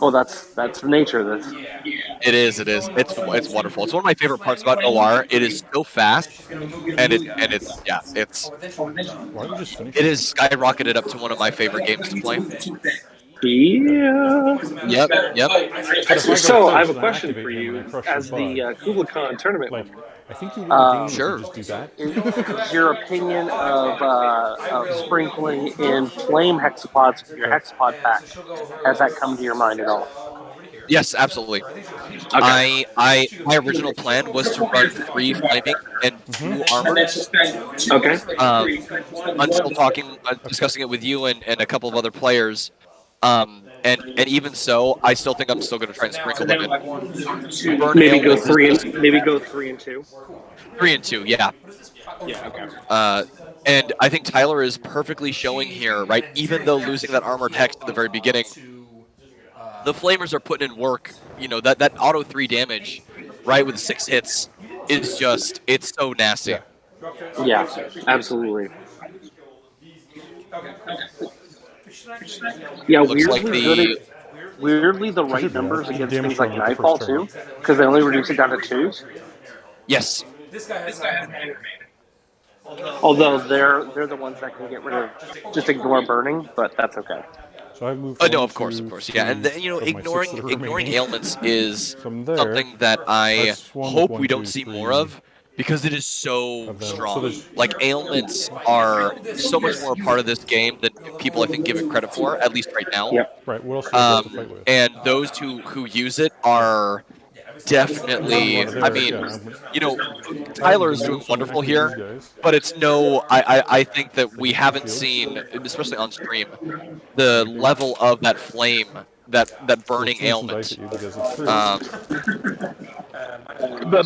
Speaker 8: Oh, that's the nature of this.
Speaker 1: Yeah.
Speaker 7: It is. It's wonderful. It's one of my favorite parts about OR. It is so fast,
Speaker 1: And she's going to move
Speaker 7: and
Speaker 1: these
Speaker 7: it's
Speaker 1: guys.
Speaker 7: yeah,
Speaker 1: Oh, and then she'll move John.
Speaker 2: Why don't we just finish
Speaker 7: it
Speaker 2: it?
Speaker 7: has skyrocketed up to one of my favorite games to play.
Speaker 8: Yeah.
Speaker 1: Points matter.
Speaker 7: Yep,
Speaker 1: Oh,
Speaker 7: yep.
Speaker 2: But if I go
Speaker 8: So I have
Speaker 2: first
Speaker 8: a
Speaker 2: and
Speaker 8: question
Speaker 2: activate
Speaker 8: for
Speaker 2: him and I
Speaker 8: you,
Speaker 2: crush
Speaker 8: as
Speaker 2: your
Speaker 8: the
Speaker 2: bug,
Speaker 8: Kubla Khan tournament
Speaker 2: like,
Speaker 8: winner.
Speaker 2: I think you win the game if
Speaker 7: Sure.
Speaker 2: you just do that.
Speaker 8: Is your opinion of sprinkling in flame hexapods with your
Speaker 2: Okay.
Speaker 8: hexapod
Speaker 1: And
Speaker 8: pack,
Speaker 1: so she'll go over
Speaker 8: has that come to your mind at all?
Speaker 1: come over to here.
Speaker 7: Yes, absolutely.
Speaker 1: Or I think she'll come.
Speaker 8: Okay.
Speaker 7: My original plan was to run 3 flaming and
Speaker 1: And
Speaker 7: 2
Speaker 1: then she'll
Speaker 7: armored.
Speaker 1: spend 2
Speaker 8: Okay.
Speaker 1: or 3.
Speaker 7: Um,
Speaker 1: She'll spend 1.
Speaker 7: until discussing it with you and a couple of other players. And even so, I still think I'm still going to try
Speaker 1: So
Speaker 7: and
Speaker 1: now
Speaker 7: sprinkle
Speaker 1: I've
Speaker 7: them
Speaker 1: got
Speaker 7: in.
Speaker 1: 1, 2, 3.
Speaker 7: Burn
Speaker 8: Maybe go
Speaker 7: ailments is just
Speaker 8: three and two.
Speaker 7: 3 and 2, yeah.
Speaker 1: What is this? Oh,
Speaker 8: Yeah. Okay.
Speaker 7: And I think Tyler is perfectly showing here, right? Even though losing that armored hex at the very beginning, the flamers are putting in work. You know, that auto 3 damage, right, with 6 hits is just, it's so nasty.
Speaker 2: Yeah.
Speaker 8: Yeah. Absolutely.
Speaker 1: Okay.
Speaker 8: Yeah.
Speaker 7: Looks like
Speaker 8: Weirdly, the
Speaker 2: She
Speaker 8: right
Speaker 2: should be
Speaker 8: numbers
Speaker 2: out.
Speaker 8: against
Speaker 2: Damage
Speaker 8: things like
Speaker 2: thrown with the
Speaker 8: Nightfall
Speaker 2: first turn.
Speaker 8: too, because they only reduce it down to 2s.
Speaker 7: Yes.
Speaker 1: This guy has 9 remaining.
Speaker 8: Although they're the ones that can get rid of just ignore burning, but that's okay.
Speaker 2: So I've moved
Speaker 7: No,
Speaker 2: 1,
Speaker 7: of course,
Speaker 2: 2,
Speaker 7: yeah. And
Speaker 2: 3
Speaker 7: you know,
Speaker 2: of my 6 that are
Speaker 7: ignoring
Speaker 2: remaining.
Speaker 7: ailments is
Speaker 2: So I'm there.
Speaker 7: something that I
Speaker 2: That's one with
Speaker 7: hope
Speaker 2: 1,
Speaker 7: we don't
Speaker 2: 2,
Speaker 7: see
Speaker 2: 3
Speaker 7: more of, because it is so
Speaker 2: of them. So
Speaker 7: strong.
Speaker 2: there's
Speaker 7: Like, ailments are so much more a part of this game than people I think give it credit for, at least right now.
Speaker 8: Yep.
Speaker 2: right. What else do I have to fight with?
Speaker 7: And those who use it are definitely.
Speaker 2: There,
Speaker 7: I mean,
Speaker 2: yeah,
Speaker 7: you know,
Speaker 2: I'm
Speaker 7: Tyler is
Speaker 2: moving,
Speaker 7: doing
Speaker 2: so I'm gonna
Speaker 7: wonderful
Speaker 2: activate
Speaker 7: here,
Speaker 2: these guys.
Speaker 7: but it's no. I think that we
Speaker 2: Like
Speaker 7: haven't
Speaker 2: shields.
Speaker 7: seen, especially on stream, the level of that flame, that
Speaker 2: We'll
Speaker 7: burning
Speaker 2: swing some dice
Speaker 7: ailment.
Speaker 2: at you because it's true.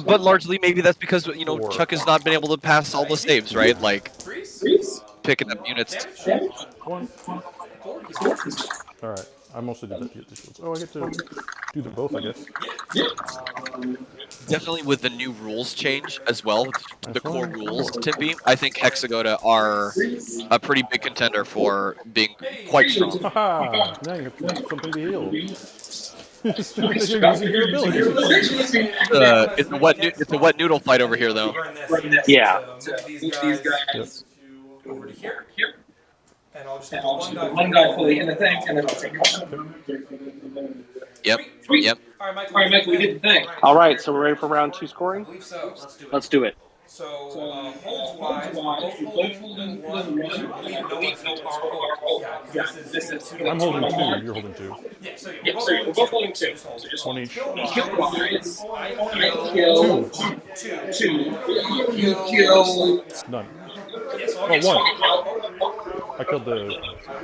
Speaker 7: But largely maybe that's because you know
Speaker 2: 4.
Speaker 7: Chuck has not been able to pass all the saves, right? Like picking up units.
Speaker 2: 1.
Speaker 1: 4.
Speaker 2: All right. I mostly did that to get the shields. Oh, I get to do them both, I guess.
Speaker 7: Definitely with the new rules change as well, the core
Speaker 2: -1,
Speaker 7: rules,
Speaker 2: 4.
Speaker 7: Timpy, I think Hexagoda are a pretty big contender for being quite strong.
Speaker 2: Haha! Now you have something to heal. You're using your abilities.
Speaker 7: It's a wet noodle fight over here, though.
Speaker 1: Burn this.
Speaker 8: Yeah.
Speaker 1: Move these guys
Speaker 2: Yep.
Speaker 1: over to here. And I'll just get
Speaker 9: One guy fully in the thing, and then I'll take one.
Speaker 7: Yep.
Speaker 1: All right,
Speaker 9: All right, Michael, we did the thing.
Speaker 8: All right, so we're ready for round 2
Speaker 1: I
Speaker 8: scoring.
Speaker 1: believe so.
Speaker 8: Let's do it.
Speaker 1: So, holds wise, both holding 1. I believe no one's yeah, this is
Speaker 2: I'm holding 2. You're holding 2.
Speaker 1: Yeah, so
Speaker 9: Yeah, so we're both holding 2.
Speaker 1: Just hold.
Speaker 9: So just
Speaker 2: 1 each.
Speaker 9: kill wise.
Speaker 1: I
Speaker 9: I
Speaker 1: kill
Speaker 9: kill
Speaker 1: 2.
Speaker 9: 2. You kill.
Speaker 2: None.
Speaker 1: Yeah, so I'll
Speaker 2: Oh,
Speaker 1: get
Speaker 2: 1. I killed the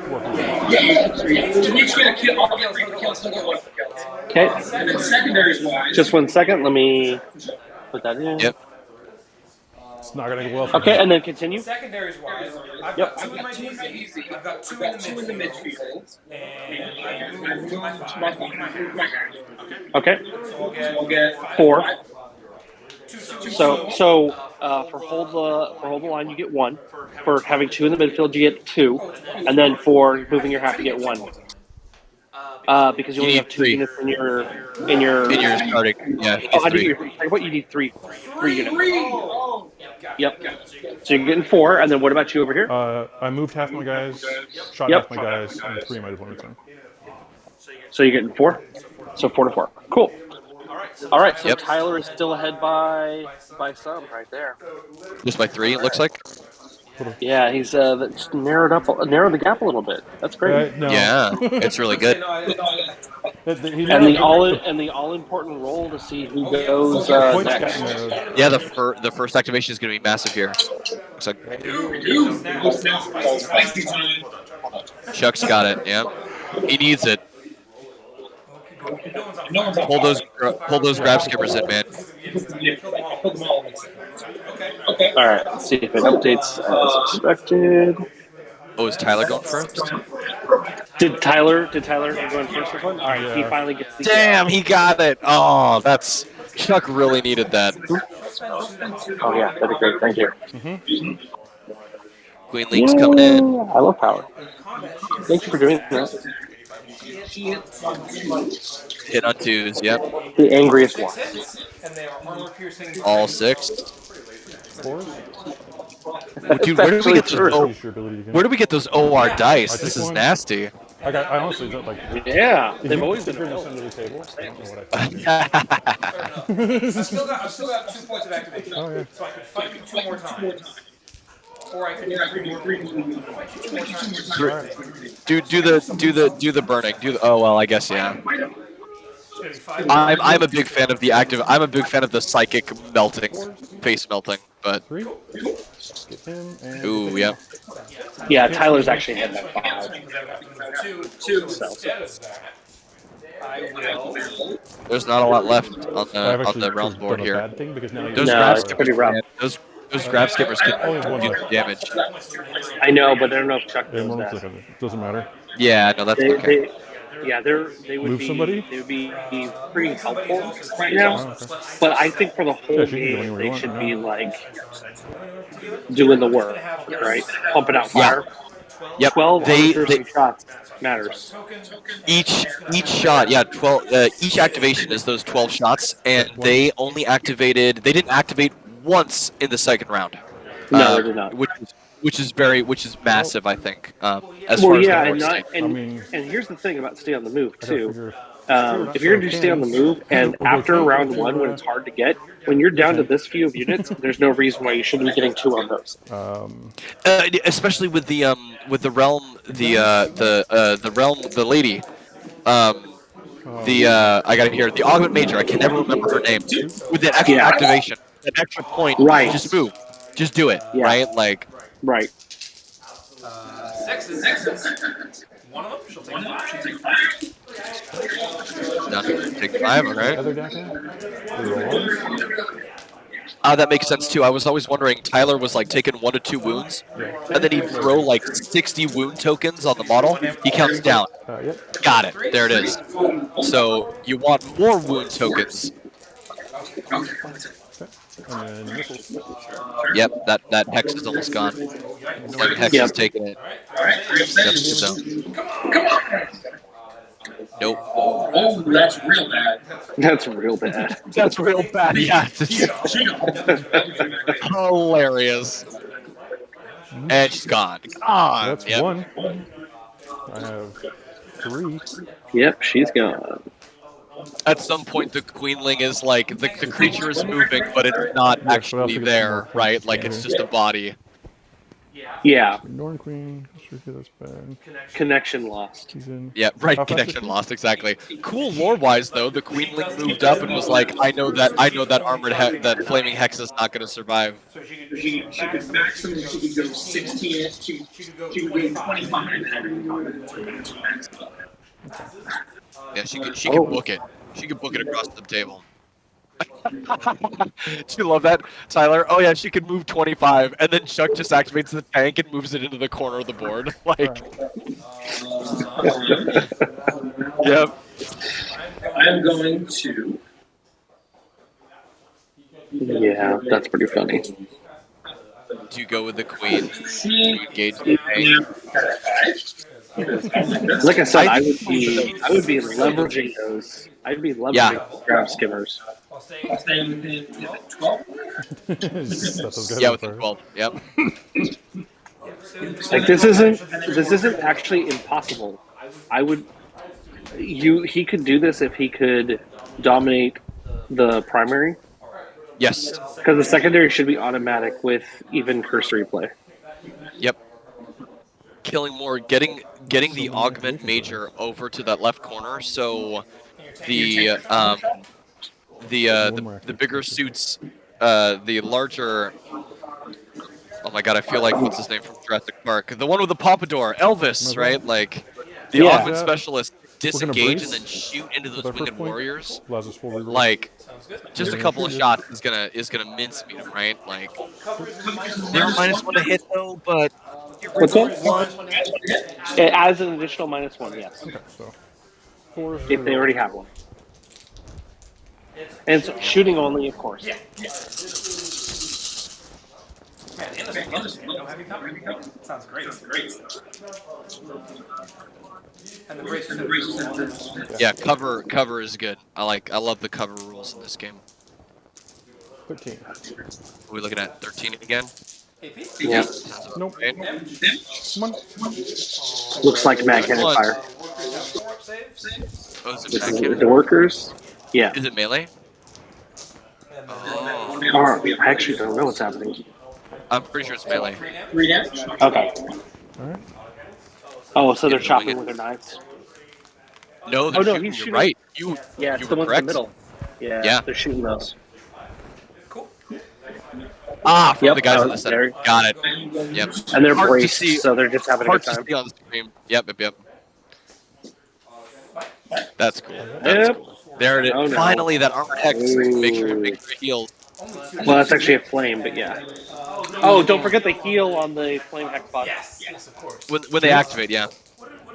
Speaker 2: dwarf.
Speaker 9: Yeah, so each gonna kill all the 3 kills, still get 1 for kills.
Speaker 8: Okay.
Speaker 9: And then secondaries wise.
Speaker 8: Just 1 second. Let me put that in.
Speaker 7: Yep.
Speaker 2: It's not gonna go well for
Speaker 8: Okay,
Speaker 2: me.
Speaker 8: and then continue.
Speaker 1: Secondaries wise, I've
Speaker 8: Yep.
Speaker 1: got 2 in my DZ, I've got 2 in the midfield, and I've moved my 5 into my half.
Speaker 8: Okay.
Speaker 1: So I'll get
Speaker 8: 4.
Speaker 1: 2.
Speaker 8: So for hold the line, you get 1. For having 2 in the midfield, you get 2, and then for moving your half, you get 1. Because you only
Speaker 7: need
Speaker 8: have 2
Speaker 7: 3.
Speaker 8: units in your
Speaker 7: In your starting, yeah, he
Speaker 8: Oh,
Speaker 7: needs
Speaker 8: I
Speaker 7: 3.
Speaker 8: need what you need 3 units. Yep. So you're getting 4, and then what about you over here?
Speaker 2: I moved half my guys, shot
Speaker 8: Yep.
Speaker 2: half my guys, and 3 of my deployments in.
Speaker 8: So you're getting 4. So 4 to 4. Cool. All right. So
Speaker 7: Yep.
Speaker 8: Tyler is still ahead by some right there.
Speaker 7: Just by 3, it looks like.
Speaker 8: Yeah, he's narrowed the gap a little bit. That's great.
Speaker 2: No.
Speaker 7: Yeah, it's really good.
Speaker 2: He
Speaker 8: And
Speaker 2: never,
Speaker 8: the all important roll to see who
Speaker 1: Oh, yeah,
Speaker 8: goes
Speaker 2: the points
Speaker 8: next.
Speaker 2: got narrowed.
Speaker 7: Yeah, the first activation is going to be massive here. Looks like
Speaker 1: Dude, snap. Spicy time.
Speaker 7: Chuck's got it. Yeah, he needs it.
Speaker 1: Okie dokie. And no one's on fire right
Speaker 7: Pull
Speaker 1: now.
Speaker 7: those grab skippers in, man.
Speaker 1: Because I killed them all the second we said. Okay.
Speaker 8: All right, let's see if it updates as expected.
Speaker 7: Oh, is Tyler going first?
Speaker 8: Did Tyler go in first this one? All right, he
Speaker 2: Yeah.
Speaker 8: finally gets the.
Speaker 7: Damn, he got it. Oh, that's Chuck really needed that.
Speaker 1: Let's spend 2 next.
Speaker 8: Oh yeah, that'd be great. Thank you.
Speaker 7: Queen Link's coming in.
Speaker 8: I love power.
Speaker 1: In combat, she has
Speaker 8: Thank you
Speaker 1: 6
Speaker 8: for doing
Speaker 1: attacks.
Speaker 8: that.
Speaker 1: She hits on 2s.
Speaker 7: Hit on twos. Yep,
Speaker 8: The angriest
Speaker 1: 6
Speaker 8: one.
Speaker 1: hits, and they are armor piercing.
Speaker 7: all 6.
Speaker 2: Four?
Speaker 7: Oh, dude, where did we get those? Oh,
Speaker 2: Use your ability again.
Speaker 7: where do we get those OR dice?
Speaker 2: I
Speaker 7: This
Speaker 2: took
Speaker 7: is
Speaker 2: one.
Speaker 7: nasty.
Speaker 2: I honestly don't like.
Speaker 8: Yeah,
Speaker 2: If
Speaker 8: they've
Speaker 2: you
Speaker 8: always
Speaker 2: sit
Speaker 8: been
Speaker 2: here and
Speaker 8: available.
Speaker 2: send to the table, I don't know what I think.
Speaker 1: I've still got 2 points of activation.
Speaker 2: Oh, yeah.
Speaker 1: So I could fight you 2 more times. Or I could do 3 more points. I'll fight you 2 more times.
Speaker 7: Do the burning. Oh well, I guess yeah.
Speaker 1: It's gonna be 5
Speaker 7: I'm a big fan of the active. I'm a big fan of the psychic melting, face melting. But
Speaker 2: 3. Get him and.
Speaker 7: ooh, yeah.
Speaker 8: Yeah, Tyler's actually had that 5.
Speaker 1: because I would have to move 2. So instead of that, I will.
Speaker 7: There's not a lot left on
Speaker 2: I've
Speaker 7: the
Speaker 2: actually
Speaker 7: round board
Speaker 2: done a
Speaker 7: here.
Speaker 2: bad thing because now you
Speaker 7: Those
Speaker 8: No,
Speaker 7: grab
Speaker 8: it's
Speaker 7: skippers,
Speaker 8: pretty rough.
Speaker 7: man, those grab skippers can
Speaker 2: Only one
Speaker 7: do
Speaker 2: left.
Speaker 7: damage.
Speaker 8: I know, but I don't know if Chuck
Speaker 2: Yeah,
Speaker 8: knows
Speaker 2: one left.
Speaker 8: that.
Speaker 2: It doesn't matter.
Speaker 7: Yeah, no, that's okay.
Speaker 8: They would
Speaker 2: Move
Speaker 8: be
Speaker 2: somebody?
Speaker 8: they would be pretty helpful right now.
Speaker 2: Oh, okay.
Speaker 8: But I think for the whole
Speaker 2: Yeah, she can go
Speaker 8: game,
Speaker 2: anywhere you
Speaker 8: they
Speaker 2: want,
Speaker 8: should
Speaker 2: yeah.
Speaker 8: be like doing the work, right? Pumping out fire.
Speaker 7: Yep.
Speaker 8: 12
Speaker 7: They
Speaker 8: piercing shots matters.
Speaker 7: each shot, yeah, 12. Each activation is those 12 shots, and they only activated. They didn't activate once in the second round.
Speaker 8: No, they did not.
Speaker 7: Which is massive, I think. As
Speaker 8: Well,
Speaker 7: far as
Speaker 8: yeah,
Speaker 7: the
Speaker 8: and,
Speaker 7: board
Speaker 8: not,
Speaker 7: state.
Speaker 8: and here's the thing about stay on the move
Speaker 2: I gotta
Speaker 8: too.
Speaker 2: figure.
Speaker 8: If you're going to stay on the move, and after round 1, when it's hard to get, when you're down to this few of units, there's no reason why you shouldn't be getting 2 on those.
Speaker 7: Especially with the realm, the realm, the lady. I gotta hear the augment major. I can never remember her name. With that extra activation, that extra point,
Speaker 8: Right.
Speaker 7: just move, just do it,
Speaker 8: Yeah.
Speaker 7: right? Like,
Speaker 8: Right.
Speaker 1: 6 is 1 of them. She'll take 5.
Speaker 7: done. Take 5, okay.
Speaker 2: Other deck in? The roll ones?
Speaker 7: That makes sense too. I was always wondering. Tyler was like taking 1 to 2 wounds, and then he'd throw like 60 wound tokens on the model. He counts down.
Speaker 2: Yep.
Speaker 7: Got it. There it is. So you want more wound tokens.
Speaker 2: And then missiles.
Speaker 7: Yep, that hex is almost gone. Like hex is taking it. Yep, so. Nope.
Speaker 9: Oh, that's real bad.
Speaker 8: That's real bad.
Speaker 7: That's real bad. Yeah, it's hilarious. And she's gone. Gone.
Speaker 2: That's
Speaker 7: Yep.
Speaker 2: 1. I have 3.
Speaker 8: Yep, she's gone.
Speaker 7: At some point, the queenling is like the creature is moving, but it's not
Speaker 2: Yeah, so I'll
Speaker 7: actually
Speaker 2: figure
Speaker 7: there,
Speaker 2: some more
Speaker 7: right?
Speaker 2: points
Speaker 7: Like
Speaker 2: here.
Speaker 7: it's just a body.
Speaker 8: Yeah,
Speaker 2: Norn Queen. Sure, that's bad.
Speaker 8: connection lost.
Speaker 2: She's in.
Speaker 7: Yeah, right.
Speaker 2: How fast
Speaker 7: Connection
Speaker 2: is
Speaker 7: lost. Exactly. Cool lore-wise, though, the queenling moved up and was like, "I know that armored that flaming hex is not going to survive."
Speaker 1: So she
Speaker 9: She could maximum, she could go 16, she could go 25.
Speaker 7: Yeah, she could book it. She could book it across the table. Do you love that, Tyler? Oh yeah, she could move 25, and then Chuck just activates the tank and moves it into the corner of the board. Like, yep.
Speaker 9: I'm going to.
Speaker 8: Yeah, that's pretty funny.
Speaker 7: Do you go with the queen? Do
Speaker 9: See,
Speaker 7: you engage the tank?
Speaker 8: Like I said, I would be leveraging those. I'd be leveraging those grab skimmers.
Speaker 1: I'll stay within
Speaker 9: 12.
Speaker 2: That's those guys
Speaker 7: Yeah,
Speaker 2: on
Speaker 7: within
Speaker 2: fire.
Speaker 7: 12. Yep.
Speaker 8: Like this isn't actually impossible. He could do this if he could dominate the primary,
Speaker 7: Yes.
Speaker 8: because the secondary should be automatic with even cursory play.
Speaker 7: Yep.
Speaker 10: killing more, getting the augment major over to that left corner, so the the bigger suits, the larger. Oh my god, I feel like what's his name from Jurassic Park, the one with the pompadour, Elvis, right? Like the
Speaker 8: Yeah.
Speaker 10: augment specialist disengage and then
Speaker 2: brace
Speaker 10: shoot into
Speaker 2: with
Speaker 10: those
Speaker 2: our first
Speaker 10: winged
Speaker 2: point.
Speaker 10: warriors.
Speaker 2: Allows us full reroll.
Speaker 10: Like
Speaker 1: Sounds good.
Speaker 10: just a
Speaker 2: We're gonna
Speaker 10: couple of
Speaker 2: shoot
Speaker 10: shots is gonna mincemeat him, right? Like they're -1 to hit though, but you
Speaker 8: What's
Speaker 10: reroll
Speaker 8: that?
Speaker 10: one.
Speaker 8: It adds an additional -1, yes.
Speaker 2: Okay, so 4 is
Speaker 8: If they
Speaker 2: reroll.
Speaker 8: already have one. And it's shooting only, of course.
Speaker 1: Yeah. Man, in this one, no heavy cover. Sounds great. And the brace said reroll.
Speaker 10: Yeah, cover is good. I love the cover rules in this game.
Speaker 2: 13.
Speaker 10: Are we looking at 13 again?
Speaker 1: AP?
Speaker 8: Yeah.
Speaker 10: Sounds about
Speaker 2: Nope.
Speaker 10: right.
Speaker 2: Come on.
Speaker 8: Looks like Mag Cannon
Speaker 10: One.
Speaker 8: Fire.
Speaker 1: Workers have 4 up saves.
Speaker 10: Oh, is it
Speaker 8: This
Speaker 10: back
Speaker 8: is
Speaker 10: cannon?
Speaker 8: the workers. Yeah.
Speaker 10: Is it melee?
Speaker 1: And then
Speaker 10: Oh,
Speaker 8: Or, I actually don't know what's happening.
Speaker 10: I'm pretty sure it's melee.
Speaker 1: 3 damage.
Speaker 8: Okay.
Speaker 2: Alright.
Speaker 8: Oh, so they're
Speaker 10: Yeah,
Speaker 8: chopping
Speaker 10: wing it.
Speaker 8: with their knives.
Speaker 10: No, they're
Speaker 8: Oh, no,
Speaker 10: shooting.
Speaker 8: he's
Speaker 10: You're
Speaker 8: shooting.
Speaker 10: right. You
Speaker 8: Yeah,
Speaker 10: you
Speaker 8: it's the
Speaker 10: were
Speaker 8: ones in the
Speaker 10: correct.
Speaker 8: middle. Yeah,
Speaker 10: Yeah.
Speaker 8: they're shooting those.
Speaker 1: Cool.
Speaker 10: Ah, from
Speaker 8: Yep,
Speaker 10: the guys in the
Speaker 8: there.
Speaker 10: center. Got it. Yep.
Speaker 8: And they're
Speaker 10: Hard to
Speaker 8: braced,
Speaker 10: see.
Speaker 8: so they're just having a
Speaker 10: Hard
Speaker 8: good
Speaker 10: to
Speaker 8: time.
Speaker 10: see on the screen. Yep. That's cool. That's
Speaker 8: Yep.
Speaker 10: cool. There it is.
Speaker 8: Oh, no.
Speaker 10: Finally, that armor hex. Make sure
Speaker 8: Ooh.
Speaker 10: it heals.
Speaker 8: Well, that's actually a flame, but yeah. Oh, don't forget the heal on the flame hex bot.
Speaker 1: Yes, of course.
Speaker 10: When they activate, yeah.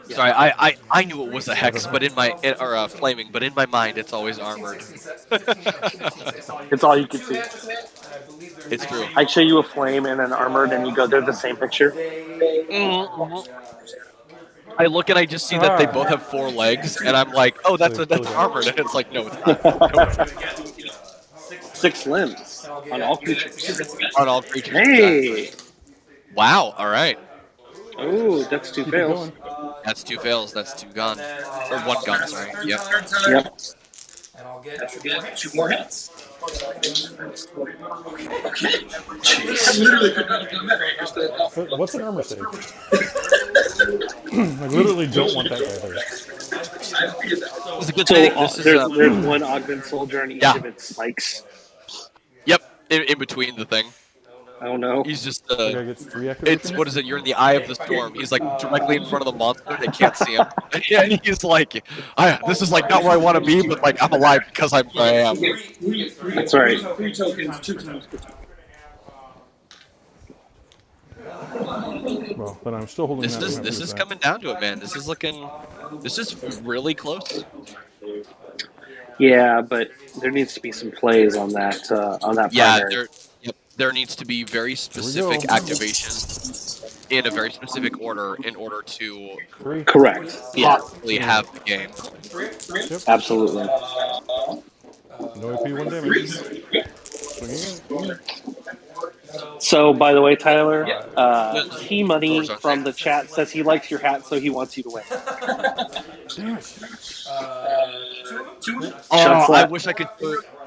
Speaker 10: Sorry, I knew it was a hex, but in my or flaming, but in my mind it's always armored.
Speaker 8: It's all you can see.
Speaker 10: It's true.
Speaker 8: I show you a flame and an armored, and you go, they're the same picture.
Speaker 10: I look and I just see that they both have 4 legs, and I'm like, oh, that's armored, and it's like, no, it's not. No, it's not.
Speaker 8: 6 limbs on all creatures.
Speaker 10: On all creatures.
Speaker 8: Hey!
Speaker 10: Exactly. Wow. All right.
Speaker 8: Ooh, that's 2 fails.
Speaker 10: That's 2 fails. That's 2 gone, or 1 gone. Sorry. Yep.
Speaker 8: Yep.
Speaker 1: And I'll get 2
Speaker 9: 2
Speaker 1: more hits.
Speaker 9: more hits.
Speaker 2: What's an armor save? I literally don't want that guy there.
Speaker 10: It was a good
Speaker 8: So
Speaker 10: thing. This is
Speaker 8: there's one augment soldier on each
Speaker 10: Yeah.
Speaker 8: of its spikes.
Speaker 10: Yep. In between the thing.
Speaker 8: Oh no.
Speaker 10: He's just
Speaker 2: The guy gets 3 activations.
Speaker 10: It's what is it? You're in the eye of the storm. He's like directly in front of the monster. They can't see him. Yeah, and he's like, this is like not where I want to be, but like I'm alive because I'm where I am.
Speaker 8: That's right.
Speaker 9: 3 tokens, 2 times.
Speaker 2: Well, then I'm still holding
Speaker 10: This
Speaker 2: that.
Speaker 10: is
Speaker 2: when I
Speaker 10: this
Speaker 2: lose
Speaker 10: is
Speaker 2: that.
Speaker 10: coming down to it, man. This is looking. This is really close.
Speaker 8: Yeah, but there needs to be some plays on that
Speaker 10: Yeah,
Speaker 8: primary.
Speaker 10: there needs to be very specific activations in a very specific order in order to
Speaker 2: 3.
Speaker 8: Correct. Yeah,
Speaker 10: possibly have the game.
Speaker 8: absolutely.
Speaker 2: No AP, 1 damage. Swinging in.
Speaker 8: So, by the way, Tyler, T Money
Speaker 10: Doors on.
Speaker 8: from the chat says he likes your hat, so he wants you to win.
Speaker 2: Damn it.
Speaker 1: 2 of them?
Speaker 10: Oh,
Speaker 8: Chuck's
Speaker 10: I
Speaker 8: left.
Speaker 10: wish I could.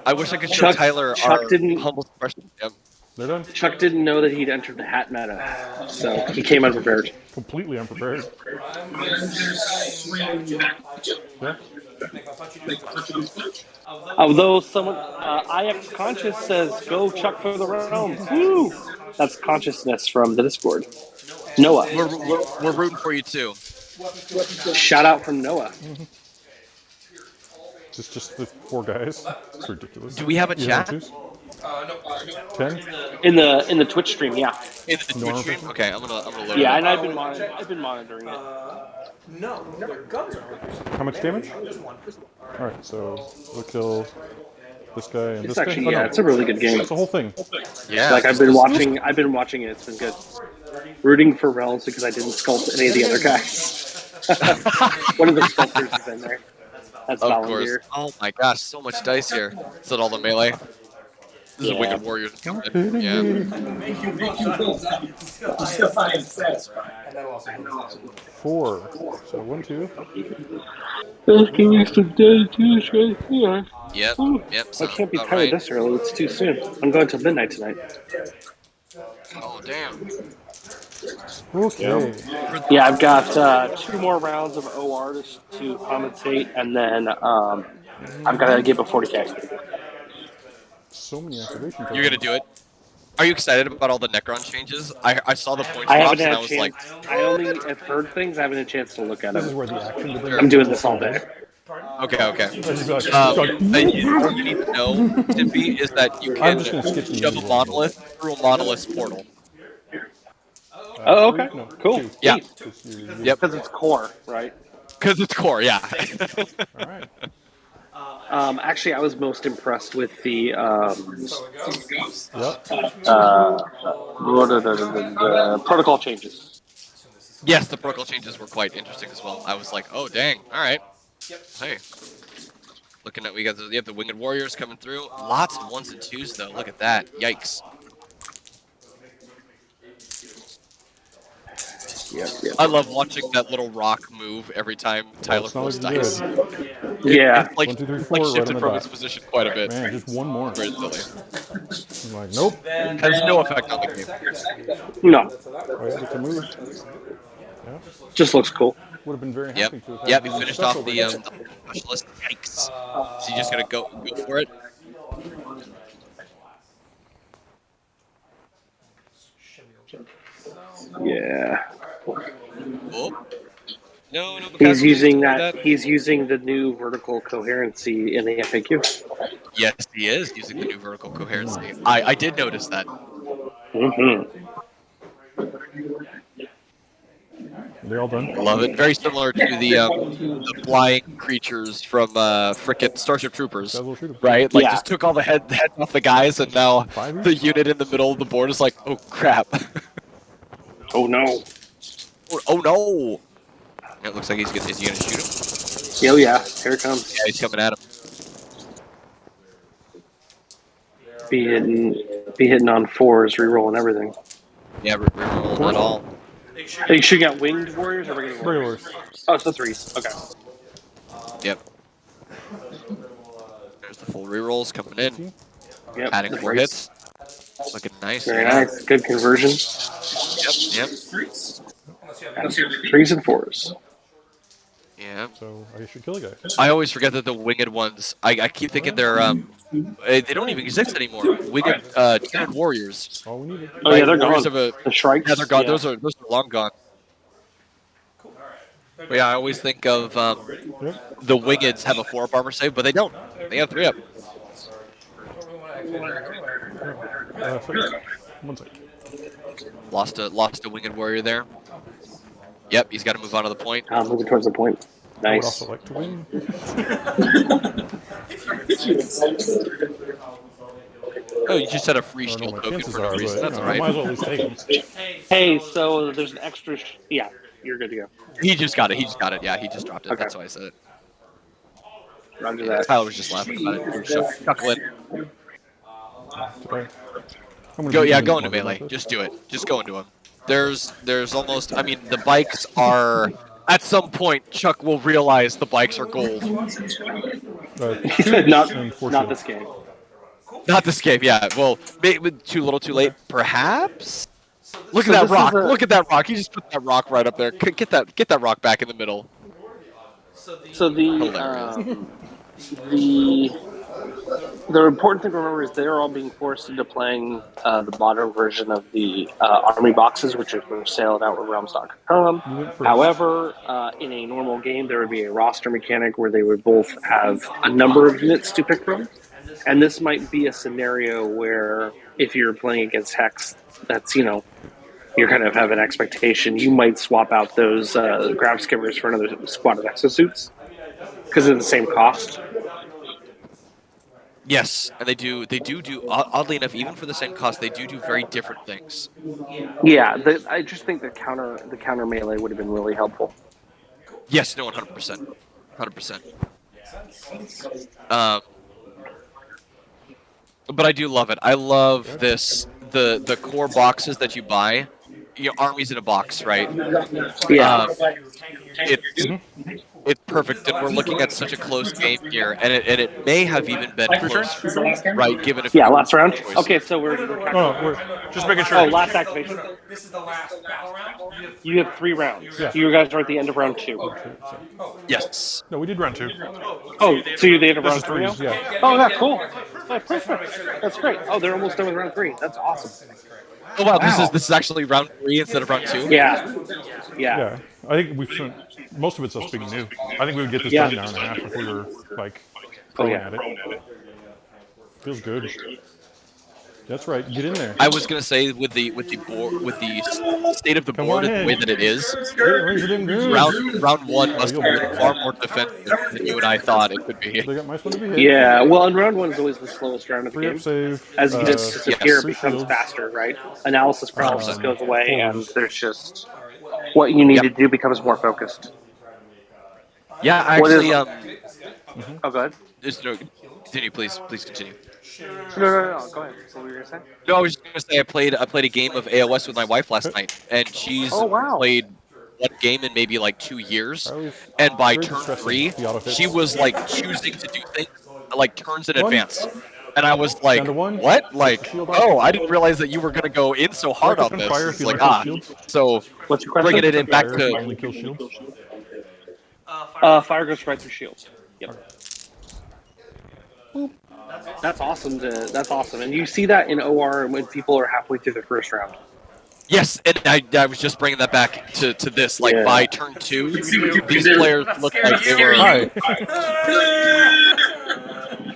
Speaker 10: I wish I could show
Speaker 8: Chuck-
Speaker 10: Tyler
Speaker 8: Chuck
Speaker 10: our
Speaker 8: didn't-
Speaker 10: humble expression. Yep.
Speaker 2: They're done.
Speaker 8: Chuck didn't know that he'd entered the hat meta, so he came unprepared.
Speaker 2: Completely unprepared.
Speaker 1: I'm just swing back to jump.
Speaker 2: Yeah.
Speaker 1: Make my punch you do punch.
Speaker 8: Although someone, IX Conscious says, go Chuck for the realms. Woo! That's consciousness from the Discord. Noah.
Speaker 10: We're rooting for you too.
Speaker 8: Shout out from Noah.
Speaker 2: Just the 4 guys. It's ridiculous.
Speaker 10: Do we have a
Speaker 2: You
Speaker 10: chat?
Speaker 2: twos?
Speaker 1: No.
Speaker 2: 10?
Speaker 8: In the Twitch stream, yeah.
Speaker 10: In the Twitch stream? Okay, I'm gonna load
Speaker 8: Yeah,
Speaker 10: it
Speaker 8: and
Speaker 10: up.
Speaker 8: I've been monitoring it.
Speaker 1: No, their guns are workers.
Speaker 2: How much damage?
Speaker 1: Just 1.
Speaker 2: Alright, so we'll kill this guy and
Speaker 8: It's
Speaker 2: this
Speaker 8: actually,
Speaker 2: guy.
Speaker 8: yeah, it's a really good game.
Speaker 2: It's the whole thing.
Speaker 10: Yeah.
Speaker 8: Like I've been watching it. It's been good. Rooting for Realms because I didn't sculpt any of the other guys. One of the sculptors is in there. That's
Speaker 10: Of course.
Speaker 8: Volunteer.
Speaker 10: Oh my gosh, so much dice here. Is that all the melee? This is
Speaker 8: Yeah.
Speaker 10: Wicked Warriors. Yeah.
Speaker 9: Make you roll that. Still find sets.
Speaker 1: And that'll also heal.
Speaker 2: 4. So 1, 2.
Speaker 8: Let's give me some dedication right here.
Speaker 10: Yep. Yep.
Speaker 8: I
Speaker 10: Sounds
Speaker 8: can't be
Speaker 10: about
Speaker 8: tired
Speaker 10: right.
Speaker 8: this early. It's too soon. I'm going till midnight tonight.
Speaker 10: Oh damn.
Speaker 2: Okay.
Speaker 8: Yeah, I've got 2 more rounds of OR to compensate, and then I'm gonna give a 40K.
Speaker 2: So many activation
Speaker 10: You're gonna
Speaker 2: tokens.
Speaker 10: do it. Are you excited about all the Necron changes? I saw the points
Speaker 8: I haven't
Speaker 10: drops and
Speaker 8: had
Speaker 10: I
Speaker 8: a
Speaker 10: was like,
Speaker 8: chance. I only have heard things. I haven't had a chance to look at
Speaker 2: This
Speaker 8: them.
Speaker 2: is where the action to bring
Speaker 10: sure.
Speaker 2: the
Speaker 8: I'm doing
Speaker 2: table
Speaker 8: this all
Speaker 2: comes
Speaker 8: day.
Speaker 2: in.
Speaker 10: Okay.
Speaker 2: I just be like,
Speaker 10: Um,
Speaker 2: like,
Speaker 10: all you need to know, Timpy, is that you
Speaker 2: I'm
Speaker 10: can
Speaker 2: just gonna skip the
Speaker 10: shove
Speaker 2: mini
Speaker 10: a
Speaker 2: rolling.
Speaker 10: monolith through a monolith's portal.
Speaker 8: Oh,
Speaker 2: Three?
Speaker 8: okay,
Speaker 2: No,
Speaker 8: cool,
Speaker 2: two.
Speaker 10: Yeah.
Speaker 8: neat.
Speaker 2: 'Cause you're
Speaker 10: Yep.
Speaker 8: Because it's core, right?
Speaker 10: Because it's core. Yeah.
Speaker 2: all right.
Speaker 8: Actually, I was most impressed with the
Speaker 1: So it goes.
Speaker 2: Yep.
Speaker 1: 2 inch move.
Speaker 8: uh,
Speaker 1: We'll
Speaker 8: the protocol changes.
Speaker 1: assume this is
Speaker 10: Yes, the protocol changes were quite interesting as well. I was like, oh dang. All right. Hey. Looking at we got the winged warriors coming through. Lots of 1s and 2s though. Look at that. Yikes.
Speaker 8: Yep.
Speaker 10: I love watching that little rock move every time
Speaker 2: Well,
Speaker 10: Tyler
Speaker 2: it's not
Speaker 10: rolls
Speaker 2: looking good.
Speaker 10: dice.
Speaker 8: Yeah.
Speaker 10: It's like
Speaker 2: 1, 2, 3,
Speaker 10: like
Speaker 2: 4, right on
Speaker 10: shifted
Speaker 2: the
Speaker 10: from its
Speaker 2: dot.
Speaker 10: position quite a bit.
Speaker 2: Man, just one more.
Speaker 10: Very silly.
Speaker 2: I'm like, nope.
Speaker 10: Has no effect on the game.
Speaker 8: No,
Speaker 2: Oh, yeah, get to move. Yeah.
Speaker 8: just looks cool.
Speaker 2: Would have been very
Speaker 10: Yep.
Speaker 2: happy to have had
Speaker 10: Yep. He
Speaker 2: the
Speaker 10: finished
Speaker 2: special
Speaker 10: off
Speaker 2: right
Speaker 10: the
Speaker 2: there.
Speaker 10: specialist. Yikes. Is he just gonna go for it?
Speaker 8: Yeah.
Speaker 10: Oh. No
Speaker 8: He's
Speaker 10: casualties.
Speaker 8: using
Speaker 10: Avoid
Speaker 8: that.
Speaker 10: that.
Speaker 8: He's using the new vertical coherency in the FAQ.
Speaker 10: Yes, he is using the new vertical coherency. I did notice that.
Speaker 8: Mm-hmm.
Speaker 2: Are they all done?
Speaker 10: Love it. Very similar to the flying creatures from frickin' Starship Troopers,
Speaker 2: Guys will shoot him.
Speaker 10: right? Like
Speaker 8: Yeah.
Speaker 10: just took all the heads off the guys, and now
Speaker 2: 5
Speaker 10: the
Speaker 2: each?
Speaker 10: unit in the middle of the board is like, oh crap.
Speaker 8: Oh no.
Speaker 10: Oh no! It looks like he's gonna. Is he gonna shoot him?
Speaker 8: Oh yeah. Here it comes.
Speaker 10: Yeah, he's coming at him.
Speaker 8: Be hitting on 4s, rerolling everything.
Speaker 10: Yeah, reroll not all.
Speaker 8: Are you shooting at winged warriors or regular warriors?
Speaker 2: Regulars.
Speaker 8: Oh, it's the 3s. Okay.
Speaker 10: Yep. There's the full rerolls coming in,
Speaker 2: 18?
Speaker 8: Yep.
Speaker 10: adding
Speaker 8: the
Speaker 10: 4
Speaker 8: threes.
Speaker 10: hits. Looking nice.
Speaker 8: Very
Speaker 10: Yeah.
Speaker 8: nice. Good conversion.
Speaker 10: Yep.
Speaker 8: 3s and 4s.
Speaker 10: Yeah.
Speaker 2: So I should kill a guy.
Speaker 10: I always forget that the winged ones. I keep thinking they're they don't even exist anymore. Winged tiered warriors.
Speaker 2: All we needed.
Speaker 8: Oh
Speaker 10: Right?
Speaker 8: yeah, they're
Speaker 10: Warriors
Speaker 8: gone.
Speaker 10: of a
Speaker 8: The Shrikes.
Speaker 10: yeah, they're gone.
Speaker 8: Yeah.
Speaker 10: Those are long gone. But yeah, I always think of
Speaker 2: Yep.
Speaker 10: the wingeds have a 4-up armor save, but they don't. They have 3-up.
Speaker 2: Six. 1 sec.
Speaker 10: Lost a winged warrior there. Yep, he's got to move on to the point.
Speaker 8: Moving towards the point.
Speaker 2: I would
Speaker 8: Nice.
Speaker 2: also like to win.
Speaker 10: Oh, you just had a free
Speaker 2: I don't know
Speaker 10: shield
Speaker 2: what my
Speaker 10: token
Speaker 2: chances
Speaker 10: for no
Speaker 2: are, but
Speaker 10: reason.
Speaker 2: you
Speaker 10: That's
Speaker 2: know,
Speaker 10: all
Speaker 2: I
Speaker 10: right.
Speaker 2: might as well at least take them.
Speaker 8: Hey, so there's an extra. Yeah, you're good to go.
Speaker 10: He just got it. He just got it. Yeah, he just dropped it.
Speaker 8: Okay.
Speaker 10: That's why I said it.
Speaker 8: Roger
Speaker 10: Yeah,
Speaker 8: that.
Speaker 10: Tyler was just laughing about it. He was chuckling.
Speaker 2: I'm gonna
Speaker 10: Go,
Speaker 2: be
Speaker 10: yeah,
Speaker 2: even
Speaker 10: go into
Speaker 2: smarter about
Speaker 10: melee.
Speaker 2: this.
Speaker 10: Just do it. Just go into him. There's almost. I mean, the bikes are. At some point, Chuck will realize the bikes are gold.
Speaker 8: not
Speaker 2: and 4
Speaker 8: not
Speaker 2: shield.
Speaker 8: this game.
Speaker 10: Not this game, yeah. Well, maybe too little, too late, perhaps. Look
Speaker 8: So
Speaker 10: at that
Speaker 8: this is
Speaker 10: rock.
Speaker 8: a-
Speaker 10: Look at that rock. He just put that rock right up there. Get that rock back in the middle.
Speaker 8: So
Speaker 10: Hilarious.
Speaker 8: the important thing to remember is they're all being forced into playing the modern version of the army boxes, which are for sale at outwardrealms.com.
Speaker 2: You went first.
Speaker 8: However, in a normal game, there would be a roster mechanic where they would both have a number of units to pick from. And this might be a scenario where if you're playing against Hex, that's, you're kind of have an expectation. You might swap out those grab skimmers for another squad of exosuits because of the same cost.
Speaker 10: Yes, and they do. Oddly enough, even for the same cost, they do very different things.
Speaker 8: Yeah, I just think the counter melee would have been really helpful.
Speaker 10: Yes, no, 100%, 100%. But I do love it. I love this the core boxes that you buy. Armies in a box, right?
Speaker 8: Yeah.
Speaker 10: It's
Speaker 7: it's perfect, and we're looking at such a close game here, and it may have even been
Speaker 9: First round?
Speaker 7: closer,
Speaker 9: Is the last game?
Speaker 7: right? Given a
Speaker 8: Yeah,
Speaker 7: few
Speaker 8: last round.
Speaker 7: choices.
Speaker 8: Okay, so we're
Speaker 2: Oh,
Speaker 8: calculating.
Speaker 2: we're just making sure.
Speaker 8: Oh, last activation.
Speaker 3: No. This is the last battle round.
Speaker 8: You have 3 rounds.
Speaker 2: Yeah.
Speaker 8: You guys are at the end of round 2.
Speaker 7: Yes.
Speaker 2: No, we did round 2.
Speaker 8: Oh, so you're the end of
Speaker 2: This
Speaker 8: round
Speaker 2: is
Speaker 8: 3 now?
Speaker 2: threes, yeah.
Speaker 8: Oh, yeah, cool. Oh, perfect. That's great. Oh, they're almost done with round 3. That's awesome.
Speaker 7: Oh wow,
Speaker 8: Wow.
Speaker 7: this is actually round 3 instead of round 2.
Speaker 8: Yeah. Yeah.
Speaker 2: Yeah, I think we've spent most of it's us being new. I think we would get this
Speaker 8: Yeah.
Speaker 2: done in an hour and a half if we were like
Speaker 8: Oh,
Speaker 2: proing
Speaker 8: yeah.
Speaker 2: at it. Feels good. That's right. Get in there.
Speaker 7: I was gonna say with the state of the
Speaker 2: Come
Speaker 7: board
Speaker 2: on
Speaker 7: and the way
Speaker 2: in.
Speaker 7: that it is,
Speaker 2: Laser them good.
Speaker 7: round 1 must
Speaker 2: you'll
Speaker 7: have
Speaker 2: make
Speaker 7: been
Speaker 2: it.
Speaker 7: far more defensive than you and I thought it could be.
Speaker 2: They got my one to be hit.
Speaker 8: Yeah. Well, and round 1 is always the slowest round of the
Speaker 2: 3 up
Speaker 8: game.
Speaker 2: save.
Speaker 8: As units disappear,
Speaker 7: yes.
Speaker 8: it becomes
Speaker 2: Shields.
Speaker 8: faster, right? Analysis paralysis
Speaker 7: 100%.
Speaker 8: goes away, and
Speaker 2: Forwards.
Speaker 8: there's just what you need
Speaker 7: Yep.
Speaker 8: to do becomes more focused.
Speaker 7: Yeah,
Speaker 8: What is-
Speaker 7: actually,
Speaker 8: Oh, go ahead.
Speaker 7: no, continue, please continue.
Speaker 8: No. Go ahead. What were you gonna say?
Speaker 7: No, I was just gonna say I played a game of AOS with my wife last night, and she's
Speaker 8: Oh, wow.
Speaker 7: played one game in maybe like 2 years,
Speaker 2: I always
Speaker 7: and by
Speaker 2: very
Speaker 7: turn
Speaker 2: distressing,
Speaker 7: 3,
Speaker 2: the auto hits.
Speaker 7: she was like choosing to do things like turns in
Speaker 2: One.
Speaker 7: advance, and I was like,
Speaker 2: Down to 1.
Speaker 7: what?
Speaker 2: Take the
Speaker 7: Like,
Speaker 2: shield off.
Speaker 7: oh, I didn't realize that you were gonna go in so hard
Speaker 2: Rocket
Speaker 7: on
Speaker 2: and
Speaker 7: this.
Speaker 2: fire if
Speaker 7: It's
Speaker 2: you
Speaker 7: like
Speaker 2: like those shields.
Speaker 7: so
Speaker 8: What's your question?
Speaker 7: bringing it in back
Speaker 2: Fire if you
Speaker 7: to
Speaker 2: only kill shields.
Speaker 8: Fire goes right through shield. Yep. That's awesome. That's awesome, and you see that in OR when people are halfway through the first round.
Speaker 7: yes, and I was just bringing that back to this. Like
Speaker 8: Yeah.
Speaker 7: by turn 2,
Speaker 9: Let's see what you
Speaker 7: these
Speaker 9: can do.
Speaker 7: players look like they were.
Speaker 2: Hi.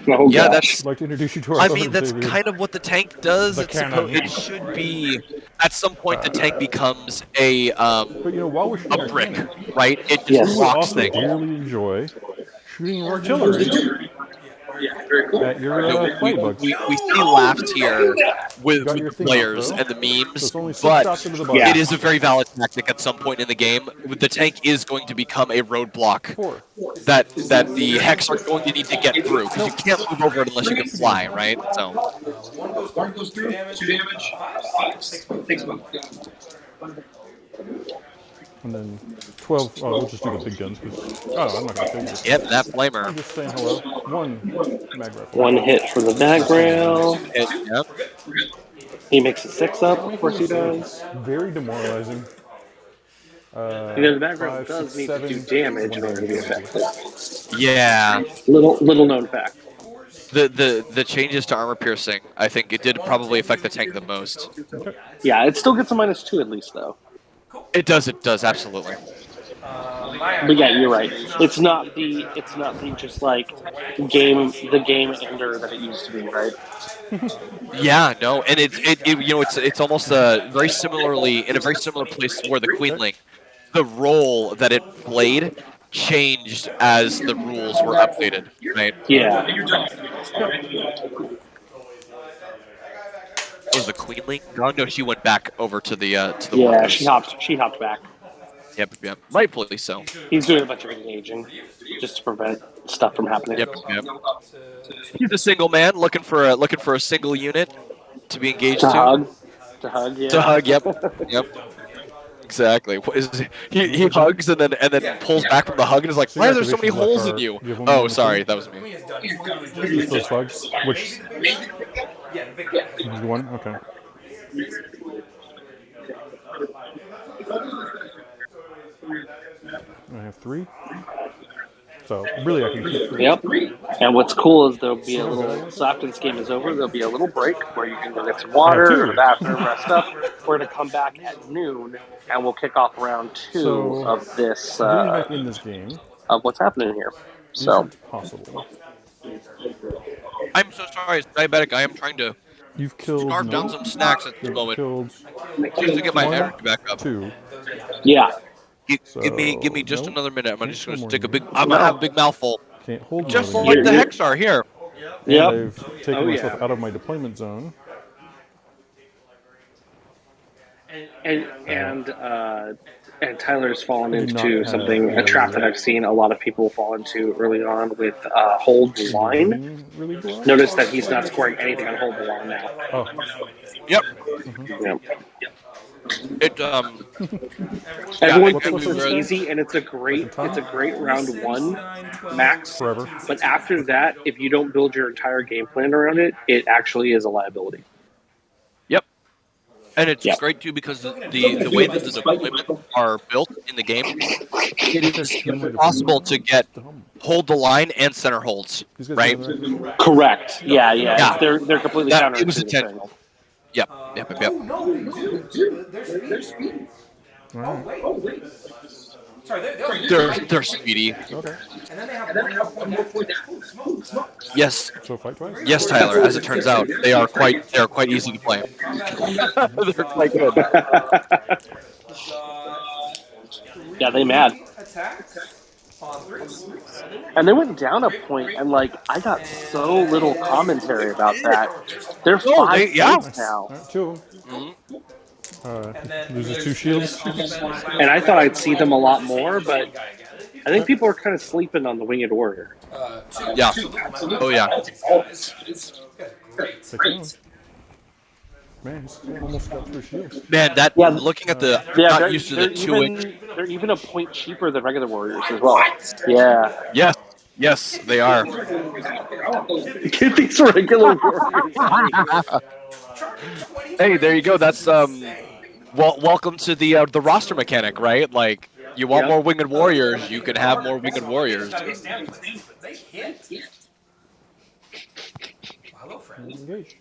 Speaker 8: Oh,
Speaker 7: Yeah,
Speaker 8: gosh.
Speaker 7: that's.
Speaker 2: I'd like to introduce you to our
Speaker 7: I
Speaker 2: other
Speaker 7: mean, that's
Speaker 2: Xavier.
Speaker 7: kind of what the tank does.
Speaker 2: The cannon.
Speaker 7: It should be. At some point, the tank becomes a
Speaker 2: But you know, while we're shooting our
Speaker 7: brick,
Speaker 2: cannon,
Speaker 7: right? It just
Speaker 8: Yes.
Speaker 2: we would
Speaker 7: blocks
Speaker 2: also
Speaker 7: things.
Speaker 2: dearly enjoy shooting your artillery at your flight bugs.
Speaker 7: We see laughs here with
Speaker 2: Got your
Speaker 7: the
Speaker 2: thing
Speaker 7: players
Speaker 2: off, though.
Speaker 7: and the memes,
Speaker 2: So it's only 6
Speaker 7: but
Speaker 2: shots into the bug.
Speaker 8: Yeah.
Speaker 7: it is a very valid tactic at some point in the game. The tank is going to become a roadblock
Speaker 2: 4.
Speaker 7: that the hex are going to need to get through because you can't move over it unless you can fly, right? So
Speaker 9: One goes through, 2 damage, 5, 6 bucks.
Speaker 2: And then 12. Oh, we'll just do the big guns because. Oh, I'm not going to figure it.
Speaker 7: yep, that
Speaker 2: I'm
Speaker 7: flamer.
Speaker 2: just saying hello. 1 mag rifle.
Speaker 8: 1 hit for the bag rail.
Speaker 7: Yep.
Speaker 8: He makes a 6 up. Of course he does.
Speaker 2: Very demoralizing.
Speaker 8: You know, the bag rail
Speaker 2: 5,
Speaker 8: does
Speaker 2: 6,
Speaker 8: need to do
Speaker 2: 7,
Speaker 8: damage in order to be effective.
Speaker 7: Yeah.
Speaker 8: Little known fact.
Speaker 7: The changes to armor piercing, I think it did probably affect the tank the most.
Speaker 8: Yeah, it still gets a -2 at least though.
Speaker 7: It does, absolutely.
Speaker 8: But yeah, you're right. It's not the just like the game ender that it used to be, right?
Speaker 7: Yeah, no, and it you know it's almost very similarly in a very similar place where the Queen Link, the role that it played changed as the rules were updated, right?
Speaker 8: Yeah.
Speaker 7: Was the Queen Link? Oh no, she went back over to the
Speaker 8: Yeah,
Speaker 7: workers.
Speaker 8: she hopped back.
Speaker 7: Yep, rightfully so.
Speaker 8: He's doing a bunch of engaging just to prevent stuff from happening.
Speaker 7: Yep. He's a single man looking for a single unit to be engaged
Speaker 8: To
Speaker 7: to.
Speaker 8: hug. Yeah.
Speaker 7: To hug, yep. Exactly. What is he hugs and then pulls back from the hug and is like, why are there so many holes in you? Oh, sorry, that was me.
Speaker 2: Just those bugs. Which.
Speaker 3: Yeah, the big guy.
Speaker 2: Is the one? Okay. I have 3. So really, I can keep 3.
Speaker 8: Yep. And what's cool is there'll be a little. So after this game is over, there'll be a little break where you can go get some water, go to the bathroom, rest up. We're gonna come back at noon, and we'll kick off round 2
Speaker 2: So,
Speaker 8: of this.
Speaker 2: Getting back in this game
Speaker 8: Of what's happening here. So.
Speaker 2: isn't possible.
Speaker 7: I'm so sorry, it's diabetic. I am trying to
Speaker 2: You've killed.
Speaker 7: carve down some snacks at this
Speaker 2: You've
Speaker 7: moment
Speaker 2: killed
Speaker 7: just to get my
Speaker 2: 1,
Speaker 7: energy back up.
Speaker 2: 2.
Speaker 8: Yeah.
Speaker 7: Give me just
Speaker 2: no.
Speaker 7: another minute. I'm
Speaker 2: Nope,
Speaker 7: just
Speaker 2: no
Speaker 7: gonna
Speaker 2: more
Speaker 7: take a
Speaker 2: units.
Speaker 7: big. I'm gonna have a big mouthful,
Speaker 2: Can't hold
Speaker 7: just
Speaker 2: more
Speaker 7: like
Speaker 2: than
Speaker 7: the
Speaker 2: that.
Speaker 7: Hexar here.
Speaker 2: And
Speaker 8: Yep.
Speaker 2: I've taken myself out of my deployment zone.
Speaker 8: And Tyler's fallen
Speaker 2: I do not
Speaker 8: into
Speaker 2: have
Speaker 8: something, a trap that I've seen a lot of people fall into early on with hold the line.
Speaker 2: beginning really well.
Speaker 8: Notice that he's not scoring anything on hold the line now.
Speaker 2: Oh,
Speaker 10: Yep.
Speaker 8: Yeah.
Speaker 10: It
Speaker 8: Everyone
Speaker 2: What's
Speaker 8: thinks
Speaker 2: this
Speaker 8: it's
Speaker 2: guy?
Speaker 8: easy, and it's a great round one max.
Speaker 2: Forever.
Speaker 8: But after that, if you don't build your entire game plan around it, it actually is a liability.
Speaker 10: Yep. And it's
Speaker 8: Yep.
Speaker 10: great too because the way that the deployments are built in the game, it is impossible to get hold the line and center holds,
Speaker 2: These guys
Speaker 10: right?
Speaker 2: doing the right-
Speaker 8: Correct. Yeah.
Speaker 10: Yeah.
Speaker 8: They're completely
Speaker 10: That it was
Speaker 8: counterintuitive.
Speaker 10: intentional. Yep.
Speaker 3: Oh no, dude, they're speed. Oh wait. Sorry,
Speaker 10: They're speedy.
Speaker 2: Okay.
Speaker 3: And then they have one more point down. Smokes.
Speaker 10: Yes.
Speaker 2: So fight twice.
Speaker 10: Yes, Tyler. As it turns out, they are quite easy to play. They're quite good.
Speaker 8: Yeah, they mad.
Speaker 3: Attacks on threes.
Speaker 8: And they went down a point, and like I got so little commentary about that. They're
Speaker 10: Oh,
Speaker 8: 5
Speaker 10: yeah.
Speaker 8: points now.
Speaker 2: All right, 2 of them. Loses 2 shields.
Speaker 8: And I thought I'd see them a lot more, but I think people are kind of sleeping on the Winged Warrior.
Speaker 10: Yeah. Oh yeah.
Speaker 2: Take it on. Man, he's almost got 3 shields.
Speaker 10: Man, that looking at the not used to the 2-inch.
Speaker 8: They're even a point cheaper than regular Warriors as well. Yeah.
Speaker 10: Yes, they are.
Speaker 8: Get these regular Warriors.
Speaker 10: Hey, there you go. That's welcome to the roster mechanic, right? Like, you want more Winged Warriors, you can have more Winged Warriors.
Speaker 3: They hit. Hello, friend.
Speaker 2: Engage.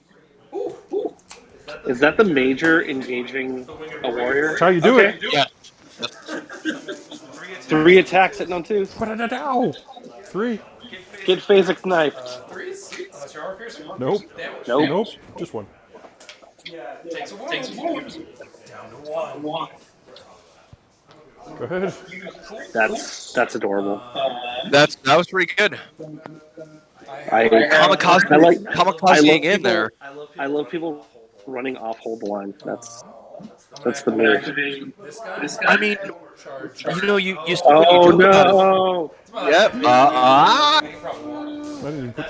Speaker 8: Is that the major engaging a warrior?
Speaker 2: That's how you do it.
Speaker 10: Yeah.
Speaker 8: 3 attacks hitting on 2s.
Speaker 2: Ba-da-da-dow. 3.
Speaker 8: Get phasic knifed.
Speaker 3: Threes? Unless you're armor piercing.
Speaker 2: Nope.
Speaker 8: Nope.
Speaker 2: Nope. Just 1.
Speaker 3: Takes a wound. Down to 1.
Speaker 2: Go ahead.
Speaker 8: That's adorable.
Speaker 10: That was pretty good. Kamikaze in there.
Speaker 8: I love people running off hold the line. That's the move.
Speaker 10: I mean, you
Speaker 8: Oh
Speaker 10: joke about it.
Speaker 8: no!
Speaker 10: Yep.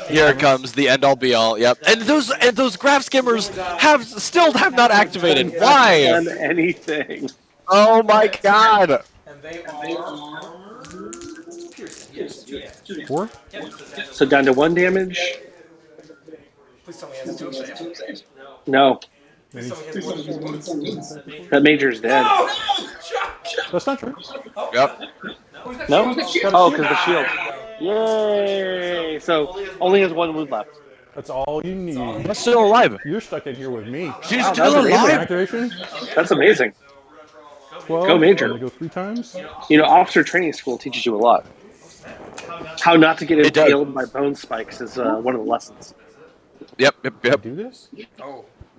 Speaker 10: Here it comes, the end all be all. Yep. And those graph skimmers still have not activated. Why?
Speaker 8: Done anything?
Speaker 10: Oh my god.
Speaker 3: And they are piercing. Yes.
Speaker 2: 4.
Speaker 8: So down to 1 damage.
Speaker 3: Please tell me he has 2 saves.
Speaker 8: No,
Speaker 3: Please tell me he has more than 4 wounds.
Speaker 8: that major's dead.
Speaker 2: That's not true.
Speaker 10: Yep.
Speaker 8: No? Oh, because the shield. Yay! So only has 1 wound left.
Speaker 2: That's all you need.
Speaker 10: That's still alive.
Speaker 2: You're stuck in here with me.
Speaker 10: She's
Speaker 8: Wow,
Speaker 10: still
Speaker 8: that's amazing.
Speaker 10: alive.
Speaker 2: Activation.
Speaker 8: That's amazing.
Speaker 2: 12.
Speaker 8: Go major.
Speaker 2: Only go 3 times.
Speaker 8: You know, officer training school teaches you a lot. How not to get
Speaker 10: It does.
Speaker 8: impaled by bone spikes is one of the lessons.
Speaker 10: Yep.
Speaker 2: Do this.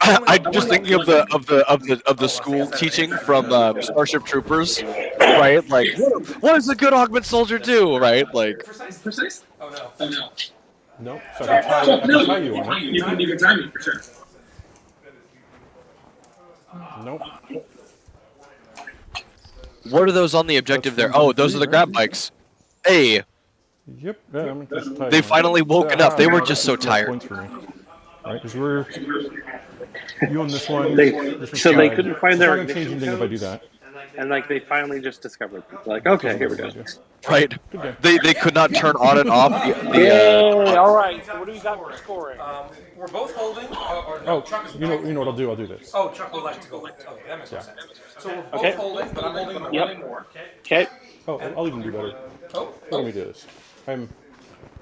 Speaker 10: I'm just thinking of the school teaching from Starship Troopers, right? Like, what does a good augment soldier do, right? Like,
Speaker 9: Precise?
Speaker 3: Oh no.
Speaker 2: Nope. So I can tie you on it.
Speaker 9: You can even time me for sure.
Speaker 2: Nope.
Speaker 10: what are those on the objective there? Oh, those are the grab bikes. Hey,
Speaker 2: Yep. Yeah, I'm gonna just tie
Speaker 10: they
Speaker 2: you on it.
Speaker 10: finally woken up. They were just so
Speaker 2: No
Speaker 10: tired.
Speaker 2: points for me. Right, because we're you on this one.
Speaker 8: They
Speaker 2: Disregard.
Speaker 8: couldn't find their
Speaker 2: It's not gonna change anything if I do that.
Speaker 8: And like they finally just discovered. Like, okay, here we go.
Speaker 10: Right?
Speaker 2: Good game.
Speaker 10: They could not turn on and off the
Speaker 8: Yay! All right. So what do we got for scoring?
Speaker 3: We're both holding. Or
Speaker 2: Oh,
Speaker 3: no, Chuck is
Speaker 2: you know what I'll do? I'll do this.
Speaker 3: Oh, Chuck would like to go. Okay, that makes more sense. So we're both
Speaker 8: Okay.
Speaker 3: holding, but I'm holding more.
Speaker 8: Yep. Okay.
Speaker 2: Oh, I'll even do better.
Speaker 3: Oh,
Speaker 2: Let me do this. I'm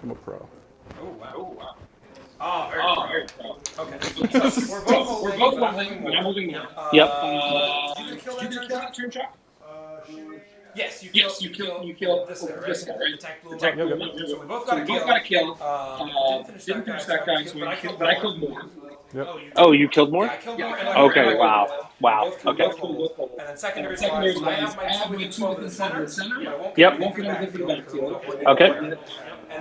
Speaker 2: a pro.
Speaker 3: wow. Oh, very cool. Okay. So we're both holding, but I'm holding more.
Speaker 8: Yep.
Speaker 3: Did you kill
Speaker 9: Did you
Speaker 3: that
Speaker 9: kill that turn, Chuck?
Speaker 3: Yes, you
Speaker 9: kill
Speaker 3: this guy, right?
Speaker 9: this guy, right?
Speaker 3: The tank blew
Speaker 9: Attack
Speaker 3: up.
Speaker 9: blew
Speaker 2: Yep.
Speaker 9: up.
Speaker 3: So we both
Speaker 9: So
Speaker 3: got
Speaker 9: we
Speaker 3: a
Speaker 9: both
Speaker 3: kill.
Speaker 9: got a kill.
Speaker 3: Didn't finish that guy,
Speaker 9: but I killed more.
Speaker 2: Yep.
Speaker 8: Oh, you killed more?
Speaker 3: Yeah, I killed more. And
Speaker 8: Okay. Wow. Wow. Okay.
Speaker 3: Both hold. And then secondary wise, I have my 2 and 12 in the center. But I won't
Speaker 8: Yep.
Speaker 3: get anything for the backfield.
Speaker 8: Okay.
Speaker 3: And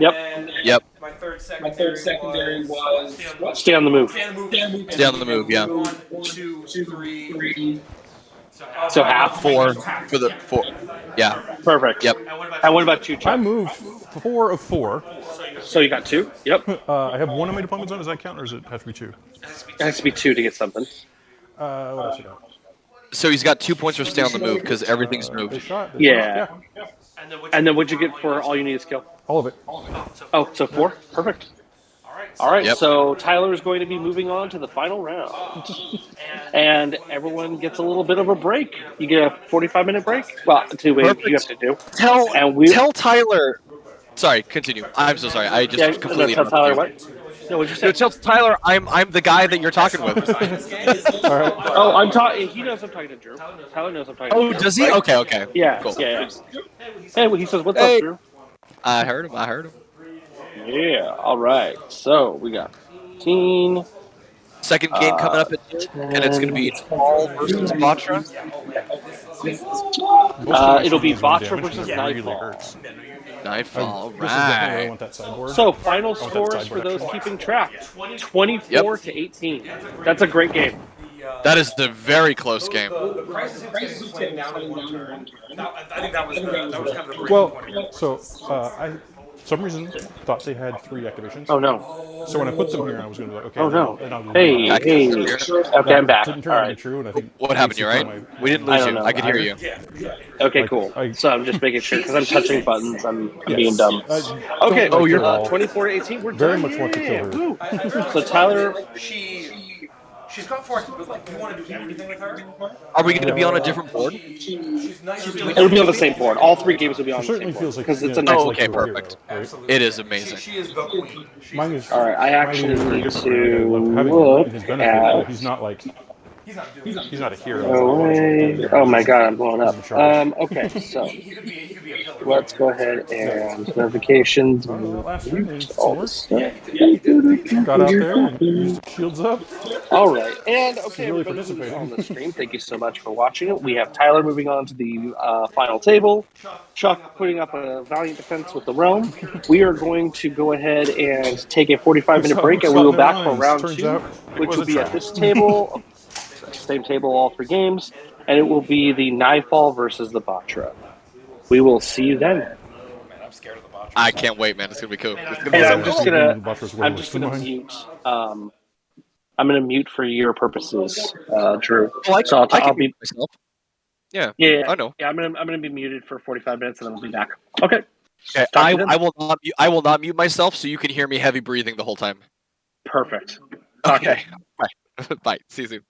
Speaker 8: Yep.
Speaker 3: then
Speaker 10: Yep.
Speaker 3: My third
Speaker 9: My third secondary was
Speaker 8: Stay on the move.
Speaker 3: Stay on the move.
Speaker 10: Stay on the move, yeah.
Speaker 3: 1, 2, 3.
Speaker 8: So half.
Speaker 10: 4 for the 4. Yeah.
Speaker 8: Perfect.
Speaker 10: Yep.
Speaker 8: And what about you,
Speaker 2: I
Speaker 8: Chuck?
Speaker 2: moved 4 of 4.
Speaker 8: So you got 2? Yep.
Speaker 2: I have 1 of my deployment zone. Does that count, or does it have to be 2?
Speaker 8: It has to be 2 to get something.
Speaker 2: What else you got?
Speaker 10: So he's got 2 points for stay on the move because everything's
Speaker 2: Big
Speaker 10: moved.
Speaker 2: shot. Big
Speaker 8: Yeah.
Speaker 2: shot. Yeah.
Speaker 8: And then what'd you get for all you need is kill?
Speaker 2: All of it.
Speaker 8: Oh, so 4? Perfect. All right,
Speaker 10: Yep.
Speaker 8: so Tyler is going to be moving on to the final round. And everyone gets a little bit of a break. You get a 45-minute break. Well, 2 ways you have
Speaker 10: Perfect.
Speaker 8: to do.
Speaker 10: Tell
Speaker 8: And we
Speaker 10: tell Tyler. Sorry, continue. I'm so sorry. I just
Speaker 8: yeah, no,
Speaker 10: completely
Speaker 8: tell
Speaker 10: interrupted
Speaker 8: Tyler
Speaker 10: you.
Speaker 8: what? No, what'd you
Speaker 10: No,
Speaker 8: say?
Speaker 10: tell Tyler I'm the guy that you're talking with.
Speaker 2: All right.
Speaker 8: Oh, I'm talking. He knows I'm talking to Drew. Tyler knows I'm talking
Speaker 10: Oh,
Speaker 8: to Drew.
Speaker 10: does he?
Speaker 8: Right?
Speaker 10: Okay, okay.
Speaker 8: Yeah,
Speaker 10: Cool.
Speaker 8: yeah. Hey, well, he says, "What's up,
Speaker 10: Hey,
Speaker 8: Drew?"
Speaker 10: I heard him. I heard him.
Speaker 8: Yeah. All right. So we got 15,
Speaker 10: Second game coming up at noon, and it's going to
Speaker 8: 10.
Speaker 10: be Paul versus Batra.
Speaker 2: Most of my
Speaker 8: It'll be
Speaker 2: shooting is one
Speaker 8: Batra
Speaker 2: damage, and
Speaker 8: versus
Speaker 2: it really
Speaker 8: Nightfall.
Speaker 2: hurts.
Speaker 10: Nightfall.
Speaker 2: This is definitely where I
Speaker 10: Right.
Speaker 2: want that sideboard.
Speaker 8: So final
Speaker 2: I want that
Speaker 8: scores for
Speaker 2: sideboard,
Speaker 8: those
Speaker 2: actually.
Speaker 8: keeping track:
Speaker 10: Yep.
Speaker 8: 24 to 18. That's a great game.
Speaker 10: That is a very close game.
Speaker 1: The crisis hits getting flamed down in one turn. I think that was kind of the breaking
Speaker 2: Well,
Speaker 1: point of it.
Speaker 2: so I, for some reason, thought they had 3 activations.
Speaker 8: Oh no!
Speaker 2: So when I put them here, I was going to be like, okay,
Speaker 8: Oh no!
Speaker 2: then I'll go
Speaker 8: Hey,
Speaker 10: I
Speaker 2: move.
Speaker 10: can
Speaker 8: hey.
Speaker 10: hear.
Speaker 8: Okay, I'm back.
Speaker 2: Didn't turn
Speaker 8: All
Speaker 2: out to be
Speaker 8: right.
Speaker 2: true, and I think
Speaker 10: What happened? You
Speaker 2: basically
Speaker 10: right? We didn't
Speaker 8: I
Speaker 10: lose
Speaker 8: don't
Speaker 10: you.
Speaker 8: know.
Speaker 10: I could hear you.
Speaker 8: Okay,
Speaker 2: Like,
Speaker 8: cool.
Speaker 2: I-
Speaker 8: So I'm just making sure because I'm touching buttons. I'm
Speaker 2: Yes.
Speaker 8: being dumb.
Speaker 2: I
Speaker 8: Okay.
Speaker 2: don't like
Speaker 10: you're
Speaker 2: her at all.
Speaker 8: 24 to 18. We're
Speaker 2: Very
Speaker 8: done.
Speaker 2: much want to kill
Speaker 8: Yeah.
Speaker 2: her.
Speaker 8: Woo.
Speaker 1: I very much
Speaker 8: So
Speaker 1: like
Speaker 8: Tyler.
Speaker 1: that she's gone for it, but like you want to do everything with her.
Speaker 10: Are we going to be on a different board?
Speaker 1: She's nice.
Speaker 8: It'll be on the same board. All 3 games will be
Speaker 2: She
Speaker 8: on the same
Speaker 2: certainly
Speaker 8: board
Speaker 2: feels like,
Speaker 8: because it's a
Speaker 2: feels
Speaker 8: next.
Speaker 10: Oh,
Speaker 2: like
Speaker 10: okay,
Speaker 2: a
Speaker 10: perfect.
Speaker 2: hero, right?
Speaker 1: Absolutely.
Speaker 10: It is amazing.
Speaker 1: She is the queen.
Speaker 2: Mine is.
Speaker 8: All right. I
Speaker 2: my
Speaker 8: actually
Speaker 2: leader is very
Speaker 8: need
Speaker 2: different, right? I love
Speaker 8: to
Speaker 2: having
Speaker 8: look
Speaker 2: his benefit, but
Speaker 8: at.
Speaker 2: he's not like
Speaker 1: He's not doing it.
Speaker 2: he's not a hero.
Speaker 8: Oh, wait. Oh my God, I'm blowing up.
Speaker 2: He's in charge.
Speaker 8: Okay, so
Speaker 1: He could be a pillar.
Speaker 8: let's go ahead and notifications.
Speaker 2: That last turn, he didn't
Speaker 8: All
Speaker 2: work.
Speaker 8: this stuff.
Speaker 2: Got out there and used shields up.
Speaker 8: All right, and
Speaker 2: She's
Speaker 8: okay,
Speaker 2: really
Speaker 8: everybody who's
Speaker 2: participating.
Speaker 8: on the stream, thank you so much for watching it. We have Tyler moving on to the final table. Chuck putting up a valiant defense with the realm. We are going to go ahead and take a 45-minute
Speaker 2: So,
Speaker 8: break, and we
Speaker 2: caught
Speaker 8: will
Speaker 2: in
Speaker 8: back
Speaker 2: their
Speaker 8: for
Speaker 2: lines.
Speaker 8: round
Speaker 2: Turns
Speaker 8: 2,
Speaker 2: out it
Speaker 8: which
Speaker 2: was
Speaker 8: will
Speaker 2: a
Speaker 8: be at
Speaker 2: trap.
Speaker 8: this table, same table, all 3 games, and it will be the Nightfall versus the Batra. We will see you then.
Speaker 1: Man, I'm scared of the botch.
Speaker 10: I can't wait, man. It's going to be cool. It's going to be
Speaker 8: And
Speaker 10: so
Speaker 8: I'm just
Speaker 10: cool.
Speaker 8: gonna
Speaker 2: Batra's way
Speaker 8: I'm
Speaker 2: worse
Speaker 8: just
Speaker 2: than
Speaker 8: gonna
Speaker 2: mine.
Speaker 8: mute. I'm gonna mute for your purposes, Drew.
Speaker 10: Oh,
Speaker 8: So
Speaker 10: I
Speaker 8: I'll
Speaker 10: can
Speaker 8: be
Speaker 10: mute myself. Yeah,
Speaker 8: yeah,
Speaker 10: I know.
Speaker 8: yeah. I'm gonna be muted for 45 minutes and then I'll be back. Okay.
Speaker 10: Okay,
Speaker 8: Talk to you then.
Speaker 10: I will not mute myself, so you can hear me heavy breathing the whole time.
Speaker 8: Perfect. Talk to you.
Speaker 10: Okay. Bye. Bye. See you soon.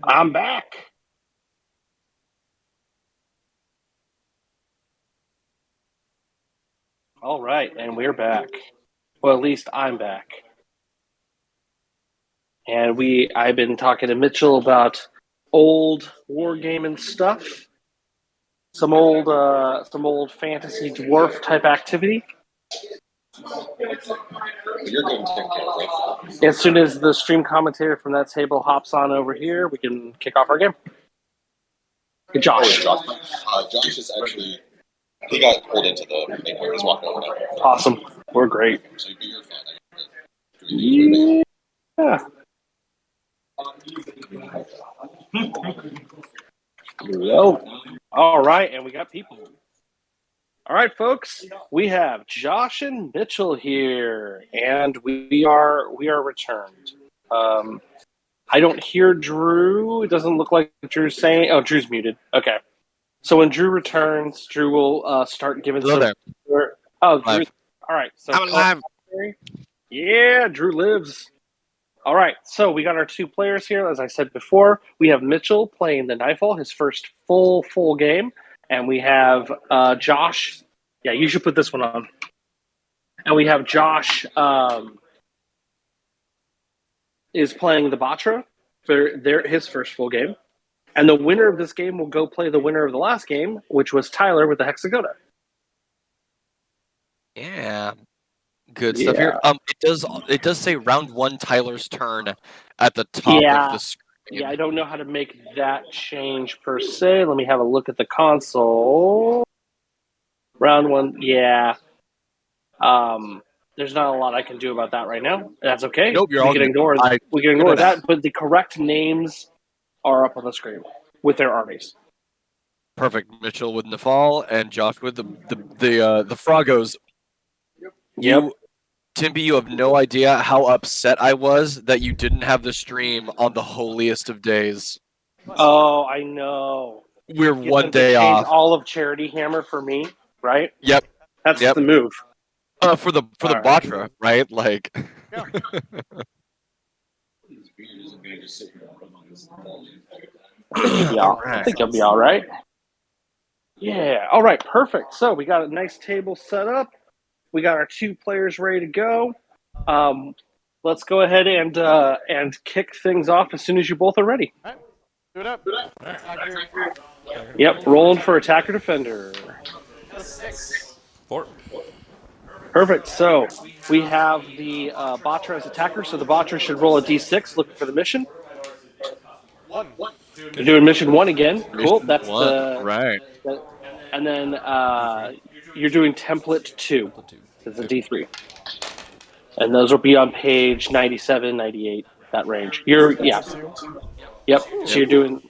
Speaker 8: I'm back. All right, and we're back. Well, at least I'm back. And I've been talking to Mitchell about old wargaming stuff, some old fantasy dwarf type activity. As soon as the stream commentator from that table hops on over here, we can kick off our game. Josh.
Speaker 6: Josh is actually, he got pulled into the main part. He's walking over now.
Speaker 8: Awesome. We're great.
Speaker 6: So you're fine.
Speaker 8: Yeah. Yo. All right, and we got people. All right, folks, we have Josh and Mitchell here, and we are returned. I don't hear Drew. It doesn't look like Drew's saying. Oh, Drew's muted. Okay, so when Drew returns, Drew will start giving
Speaker 7: Hello
Speaker 8: some.
Speaker 7: there.
Speaker 8: Oh, Drew.
Speaker 7: Live.
Speaker 8: All right, so
Speaker 7: I'm alive.
Speaker 8: Yeah, Drew lives. All right, so we got our two players here. As I said before, we have Mitchell playing the Nightfall, his first full game, and we have Josh. Yeah, you should put this one on. And we have Josh is playing the Batra for his first full game, and the winner of this game will go play the winner of the last game, which was Tyler with the Hexagoda.
Speaker 7: Yeah. Good stuff here. It does say round 1 Tyler's turn at the top of the screen.
Speaker 8: Yeah, I don't know how to make that change per se. Let me have a look at the console. Round 1, yeah. There's not a lot I can do about that right now. That's okay.
Speaker 7: Nope, you're
Speaker 8: we
Speaker 7: all
Speaker 8: can
Speaker 7: good.
Speaker 8: ignore
Speaker 7: I
Speaker 8: we can
Speaker 7: figured
Speaker 8: ignore
Speaker 7: it out.
Speaker 8: that, but the correct names are up on the screen with their armies.
Speaker 7: Perfect. Mitchell with Nafal and Josh with the Froggos.
Speaker 8: Yep.
Speaker 7: Timby, you have no idea how upset I was that you didn't have the stream on the holiest of days.
Speaker 8: Oh, I know.
Speaker 7: We're
Speaker 8: Get
Speaker 7: one
Speaker 8: them to
Speaker 7: day
Speaker 8: change
Speaker 7: off.
Speaker 8: all of Charity Hammer for me, right?
Speaker 7: Yep.
Speaker 8: That's
Speaker 7: Yep.
Speaker 8: the move.
Speaker 7: For the
Speaker 8: All right.
Speaker 7: Batra, right? Like.
Speaker 8: I think you'll be all right. Yeah. All right. Perfect. So we got a nice table set up. We got our two players ready to go. Let's go ahead and kick things off as soon as you both are ready.
Speaker 1: All right. Do it up. Attacker.
Speaker 8: Yep. Rolling for attacker defender.
Speaker 1: 6.
Speaker 2: 4.
Speaker 8: Perfect. So we have the Batra as attacker. So the Batra should roll a d6 looking for the mission.
Speaker 1: 1.
Speaker 8: You're doing mission 1 again. Cool.
Speaker 7: Mission
Speaker 8: That's
Speaker 7: 1.
Speaker 8: the
Speaker 7: Right.
Speaker 8: and then you're doing template 2. It's a d3. And those will be on page 97, 98, that range. Yep. So you're doing.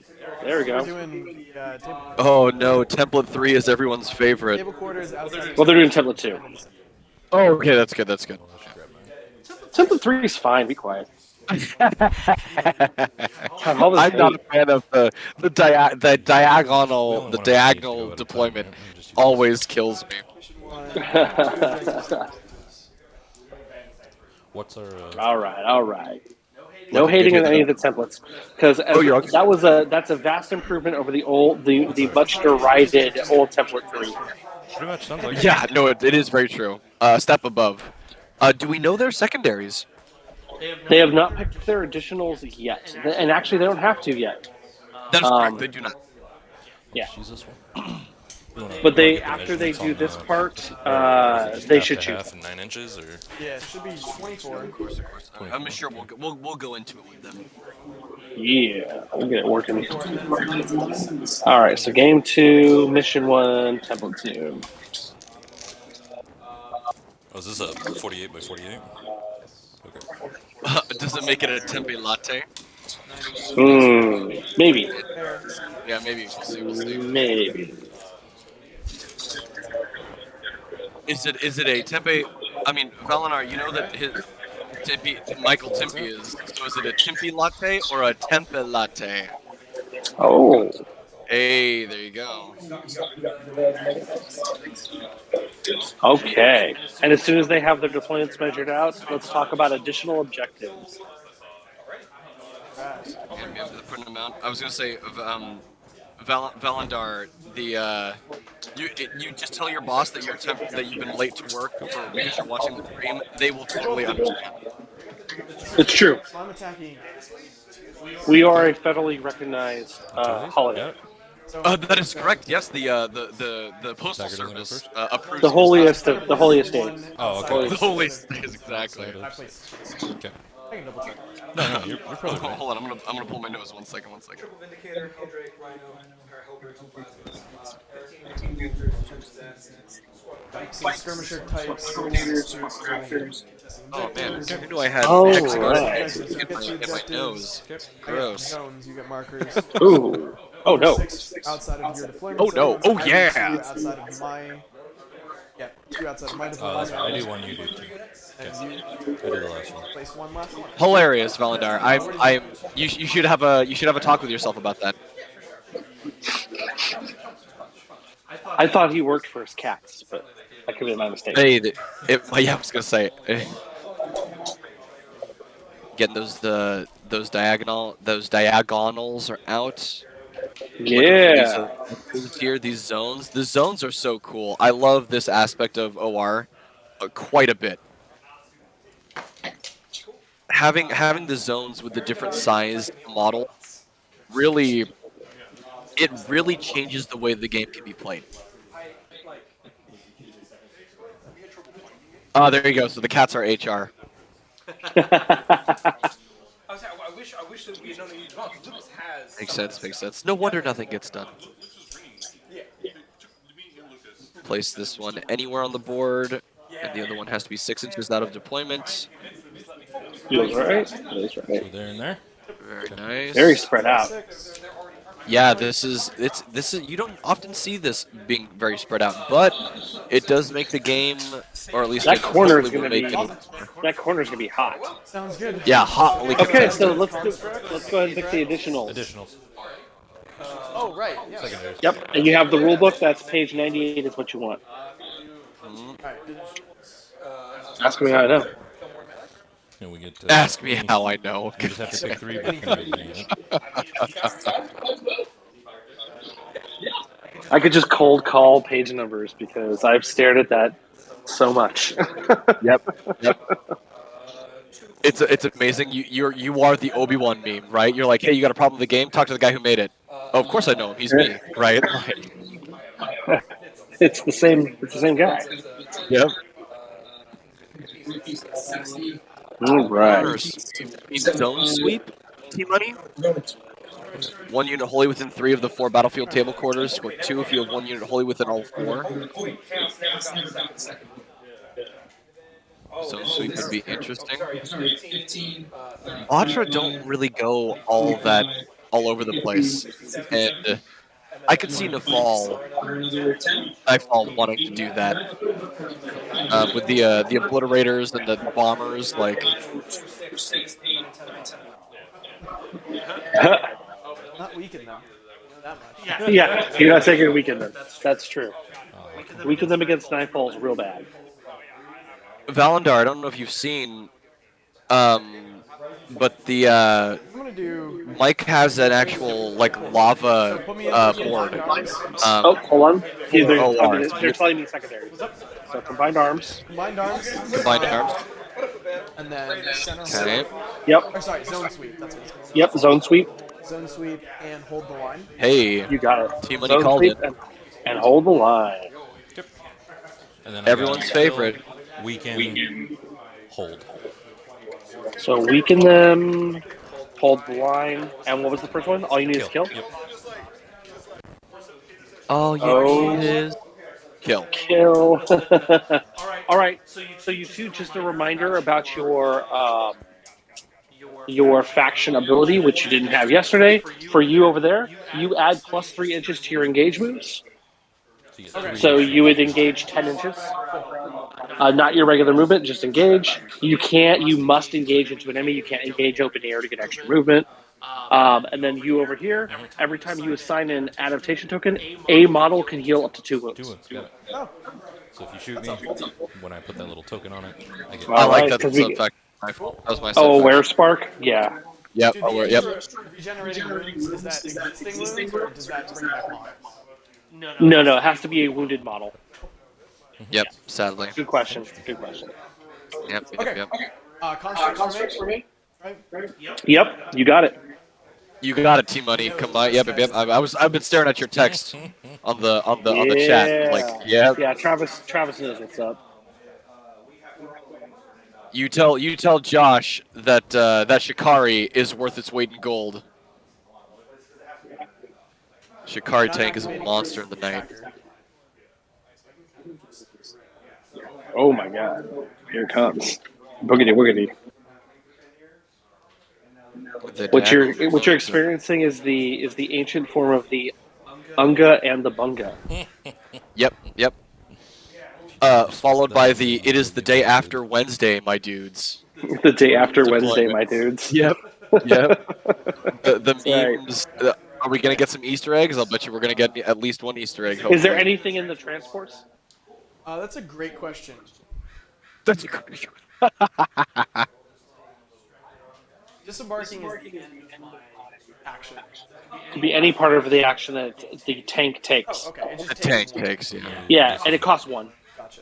Speaker 8: There we go.
Speaker 1: We're doing the table.
Speaker 7: Oh no, template 3 is everyone's favorite.
Speaker 1: Table quarters outside.
Speaker 8: Well, they're doing template 2.
Speaker 7: Oh, okay, that's good. That's good.
Speaker 8: Template 3 is fine. Be quiet.
Speaker 7: I'm not a fan of the diagonal deployment. Always kills me.
Speaker 2: What's our?
Speaker 8: All right. No hating on any of the templates, because that's a vast improvement over the much derided old template 3.
Speaker 2: Pretty much sounds like.
Speaker 7: Yeah, no, it is very true. Step above. Do we know their secondaries?
Speaker 8: They have not picked their additionals yet, and actually they don't have to yet.
Speaker 7: That is correct. They do not.
Speaker 8: Yeah.
Speaker 2: Choose this one.
Speaker 8: But after they do this part, they should choose.
Speaker 2: Half and 9 inches, or
Speaker 1: Yeah, it should be 24.
Speaker 7: Of course. I'm sure we'll go into it with them.
Speaker 8: Yeah, we'll get it working. All right, so game 2, mission 1, template 2.
Speaker 2: oh, is this a 48 by 48? Okay.
Speaker 7: Does it make it a tempe latte?
Speaker 8: Maybe.
Speaker 7: Yeah, maybe. We'll see.
Speaker 8: Maybe.
Speaker 7: Is it a tempe? I mean, Valinar, you know that his Michael Tempe is. So is it a tempe latte or a tempe latte?
Speaker 8: Oh.
Speaker 7: Hey, there you go.
Speaker 8: Okay. And as soon as they have their deployments measured out, let's talk about additional objectives.
Speaker 10: Yeah, putting them out. I was gonna say, Valandar, you just tell your boss that that you've been late to work because you're watching the stream. They will totally understand.
Speaker 8: It's true.
Speaker 3: So I'm attacking.
Speaker 8: We are a federally recognized
Speaker 2: Two of these?
Speaker 8: holiday.
Speaker 2: Got it.
Speaker 3: So
Speaker 10: That is correct. Yes, the postal
Speaker 2: Dagger doesn't go
Speaker 10: service
Speaker 2: first?
Speaker 10: approves
Speaker 8: The
Speaker 10: your
Speaker 8: holiest
Speaker 10: dispatch.
Speaker 8: of the holiest days.
Speaker 2: Oh, okay.
Speaker 8: Holiest
Speaker 10: The
Speaker 8: days.
Speaker 10: holy stays exactly.
Speaker 3: I placed.
Speaker 2: Okay.
Speaker 3: I can double check.
Speaker 2: No, no, you're
Speaker 10: Oh,
Speaker 2: probably right.
Speaker 10: hold on, I'm gonna pull my nose. One second.
Speaker 5: Triple Vindicator, Helldrake, Rhino, Parahelper, two plasmas, 18 bolters, 10 possess,
Speaker 3: Bikes and skirmisher types. Coordinators,
Speaker 10: Oh man, who knew I had
Speaker 8: Oh,
Speaker 10: hexagons
Speaker 8: right.
Speaker 10: in my nose?
Speaker 3: I get
Speaker 10: Gross.
Speaker 3: zones. You get markers.
Speaker 8: Ooh. Oh
Speaker 3: Over
Speaker 8: no.
Speaker 3: 6 outside of your deployment
Speaker 10: Oh no.
Speaker 3: zones.
Speaker 10: Oh
Speaker 3: I do
Speaker 10: yeah.
Speaker 3: 2 outside of my. Yeah, 2 outside of my
Speaker 2: Oh,
Speaker 3: deployment
Speaker 2: that's right. I
Speaker 3: zones.
Speaker 2: do one, you do two.
Speaker 3: And you
Speaker 2: I do the last one.
Speaker 3: place one last one.
Speaker 10: Hilarious, Valandar. You should have a talk with yourself about that.
Speaker 8: I thought he worked for his cats, but that could be my mistake.
Speaker 10: Hey, yeah, I was gonna say, getting those diagonals are out. Looking for these
Speaker 8: Yeah.
Speaker 10: moves here, these zones. The zones are so cool. I love this aspect of OR quite a bit. Having the zones with the different sized model really changes the way the game can be played. Oh, there you go. So the cats are HR.
Speaker 5: I wish that we had known that you developed. Lucas has.
Speaker 10: Makes sense. No wonder nothing gets done. Place this one anywhere on the board, and the other one has to be 6 inches out of deployment.
Speaker 8: Feels right. Feels
Speaker 2: So
Speaker 8: right.
Speaker 2: there and there.
Speaker 10: Very nice.
Speaker 8: Very spread out.
Speaker 10: Yeah, this is you don't often see this being very spread out, but it does make the game, or at least
Speaker 8: That
Speaker 10: it
Speaker 8: corner is
Speaker 10: hopefully will
Speaker 8: gonna
Speaker 10: make
Speaker 8: be.
Speaker 10: it.
Speaker 8: That corner's gonna be hot.
Speaker 3: Sounds good.
Speaker 10: Yeah, hotly
Speaker 8: Okay,
Speaker 10: contested.
Speaker 8: so let's go ahead and pick the additionals.
Speaker 2: Additionals.
Speaker 3: Oh, right. Yeah.
Speaker 2: Secondaries.
Speaker 8: Yep, and you have the rule book. That's page 98 is what you want.
Speaker 3: Alright.
Speaker 8: Ask me how I know.
Speaker 2: And we get to
Speaker 10: Ask me how I know.
Speaker 2: You just have to pick 3 back units.
Speaker 8: I could just cold call page numbers because I've stared at that so much.
Speaker 10: Yep. It's amazing. You are the Obi-Wan meme, right? You're like, hey, you got a problem with the game? Talk to the guy who made it. Oh, of course I know him. He's me, right? Like,
Speaker 8: It's the same. It's the same guy.
Speaker 10: yep.
Speaker 8: All right.
Speaker 10: First, zone sweep, T-Money. 1 unit wholly within 3 of the 4 battlefield table quarters. Score 2 if you have 1 unit wholly within all 4. Zone sweep would be interesting. Atra don't really go all over the place, and I could see Nafal wanting to do that with the obliterators and the bombers. Like,
Speaker 3: Not weaken them. That much.
Speaker 8: Yeah, you're not taking a weekend then. That's true. Weaken them against Nightfall's real bad.
Speaker 10: Valandar, I don't know if you've seen, but the
Speaker 3: I'm gonna do.
Speaker 10: Mike has an actual like lava
Speaker 3: Put me in
Speaker 10: board.
Speaker 8: Oh, hold on. Yeah,
Speaker 10: OR.
Speaker 8: they're telling me secondary. So combined arms.
Speaker 3: Combined arms.
Speaker 10: Combined arms.
Speaker 3: And then center
Speaker 10: Okay.
Speaker 3: hold.
Speaker 8: Yep.
Speaker 3: Or sorry, zone sweep. That's what it's called.
Speaker 8: Yep. Zone sweep.
Speaker 3: Zone sweep and hold the line.
Speaker 10: Hey,
Speaker 8: You got it.
Speaker 10: T-Money
Speaker 8: Zone
Speaker 10: called
Speaker 8: sweep
Speaker 10: it.
Speaker 8: and hold the line.
Speaker 2: And then I
Speaker 10: Everyone's
Speaker 2: got
Speaker 10: favorite.
Speaker 2: Weekend hold.
Speaker 8: So weaken them, hold the line, and what was the first one? All you need is kill.
Speaker 2: Yep.
Speaker 10: All you
Speaker 8: Oh.
Speaker 10: need is kill.
Speaker 8: Kill. All right. So you two, just a reminder about your faction ability, which you didn't have yesterday. For you over there, you add +3 inches to your engage moves.
Speaker 2: So you get 3
Speaker 8: So you would engage 10 inches. Not your regular movement, just engage. You must engage into an enemy. You can't engage open air to get extra movement. And then you over here, every time you assign an adaptation token, a model can heal up to 2 wounds.
Speaker 2: 2 wounds. Got it.
Speaker 3: Oh.
Speaker 2: So if you shoot me, when I put that little token on it, I get
Speaker 8: All
Speaker 10: I like
Speaker 8: right,
Speaker 10: that
Speaker 8: 'cause
Speaker 10: sub
Speaker 8: we-
Speaker 10: fact. That was my sub
Speaker 8: Oh,
Speaker 10: fact.
Speaker 8: where Spark? Yeah.
Speaker 7: Yep.
Speaker 1: Do
Speaker 7: Oh,
Speaker 1: the
Speaker 7: yep.
Speaker 1: extra regenerating wounds, is that existing wounds, or does that bring back models?
Speaker 8: No, it has to be a wounded model.
Speaker 7: Yep. Sadly.
Speaker 8: Good question. Good question.
Speaker 7: Yep. Yep.
Speaker 1: Okay.
Speaker 7: Yep.
Speaker 1: Constructs for me? Right?
Speaker 8: Yep, you got it.
Speaker 7: You got it, T Money. Come on. Yep. Yep. Yep. I've been staring at your text on the chat. Like, yeah.
Speaker 8: Yeah, Travis knows what's up.
Speaker 7: You tell Josh that that Shikari is worth its weight in gold. Shikari
Speaker 1: Not
Speaker 7: tank is a
Speaker 1: activating
Speaker 7: monster in
Speaker 1: first
Speaker 7: the
Speaker 1: the
Speaker 7: night.
Speaker 1: attacker.
Speaker 8: Oh my god. Here it comes. Boogity woogity.
Speaker 7: The
Speaker 8: What
Speaker 7: dagger
Speaker 8: you're
Speaker 7: flows.
Speaker 8: experiencing is the ancient form of the Unga and the Bunga.
Speaker 7: Yep. Yep. Followed by the it is the day after Wednesday, my dudes.
Speaker 8: The day after Wednesday,
Speaker 7: Deployment.
Speaker 8: my dudes.
Speaker 7: Yep. Yep. The
Speaker 8: That's right.
Speaker 7: memes. Are we gonna get some Easter eggs? I'll bet you we're gonna get at least one Easter egg.
Speaker 8: Is there
Speaker 7: Hopefully.
Speaker 8: anything in the transports?
Speaker 1: That's a great question.
Speaker 7: That's a great.
Speaker 1: Disembarking is the end of my action.
Speaker 8: It could be any part of the action that the tank
Speaker 1: Oh,
Speaker 8: takes.
Speaker 1: okay. It
Speaker 7: The
Speaker 1: just takes
Speaker 7: tank
Speaker 1: one.
Speaker 7: takes. Yeah.
Speaker 8: Yeah, and it costs one.
Speaker 1: Gotcha.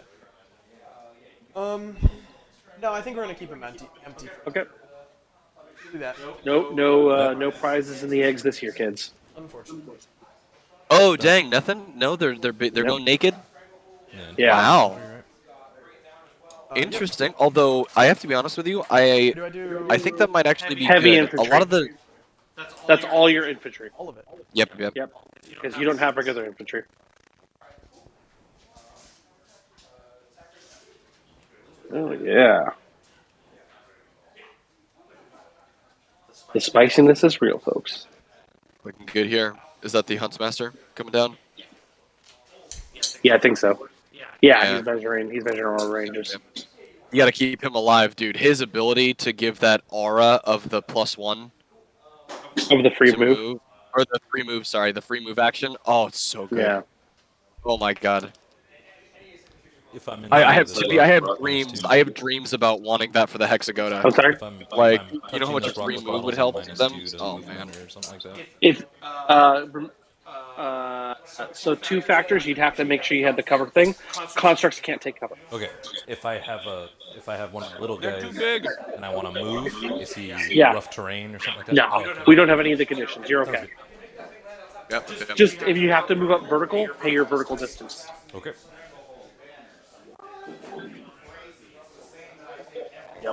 Speaker 1: No, I think we're gonna keep him empty for
Speaker 8: Okay.
Speaker 1: do that.
Speaker 8: No prizes in the eggs this year, kids.
Speaker 1: Unfortunately.
Speaker 7: Oh dang, nothing. No, they're
Speaker 8: Nope.
Speaker 7: going naked.
Speaker 8: Yeah.
Speaker 7: Wow.
Speaker 1: Yep.
Speaker 7: Interesting. Although I have to be honest with you, I
Speaker 1: Do I do
Speaker 7: think that might actually be
Speaker 8: Heavy
Speaker 7: good. A lot
Speaker 8: infantry.
Speaker 7: of the.
Speaker 8: That's all your infantry.
Speaker 1: all of it?
Speaker 7: Yep. Yep.
Speaker 8: Yep. Because you don't have regular infantry. Oh yeah. The spiciness is real, folks.
Speaker 7: Looking good here. Is that the Huntsmaster coming down?
Speaker 8: Yeah, I think so. Yeah,
Speaker 7: Yeah.
Speaker 8: he's measuring all ranges.
Speaker 7: You got to keep him alive, dude. His ability to give that aura of the +1
Speaker 8: Of the free
Speaker 7: to
Speaker 8: move.
Speaker 7: or the free move. Sorry, the free move action. Oh, it's so good.
Speaker 8: Yeah.
Speaker 7: Oh my god.
Speaker 11: If I'm in
Speaker 7: I have
Speaker 11: the
Speaker 7: Tippy, I have
Speaker 11: rock minus
Speaker 7: dreams.
Speaker 11: 2.
Speaker 7: I have dreams about wanting that for the Hexagona.
Speaker 8: I'm sorry?
Speaker 11: If I'm
Speaker 7: Like, you know how
Speaker 11: touching
Speaker 7: much
Speaker 11: the
Speaker 7: a free
Speaker 11: rock
Speaker 7: move would
Speaker 11: bottles, I'm
Speaker 7: help
Speaker 11: minus
Speaker 7: them?
Speaker 11: 2 to
Speaker 7: Oh
Speaker 11: movement
Speaker 7: man.
Speaker 11: or something like that.
Speaker 8: If so two factors, you'd have to make sure you had the cover thing. Constructs can't take cover.
Speaker 11: Okay, if I have one of the little
Speaker 7: They're
Speaker 11: guys
Speaker 7: too big.
Speaker 11: and I want to move, is he
Speaker 8: Yeah.
Speaker 11: rough terrain or something like that?
Speaker 8: No,
Speaker 11: Oh, okay.
Speaker 8: we don't have any of the conditions. You're
Speaker 11: Sounds
Speaker 8: okay.
Speaker 7: Yep. Yep.
Speaker 8: Just if you have to move up vertical, pay your vertical distance.
Speaker 11: Okay.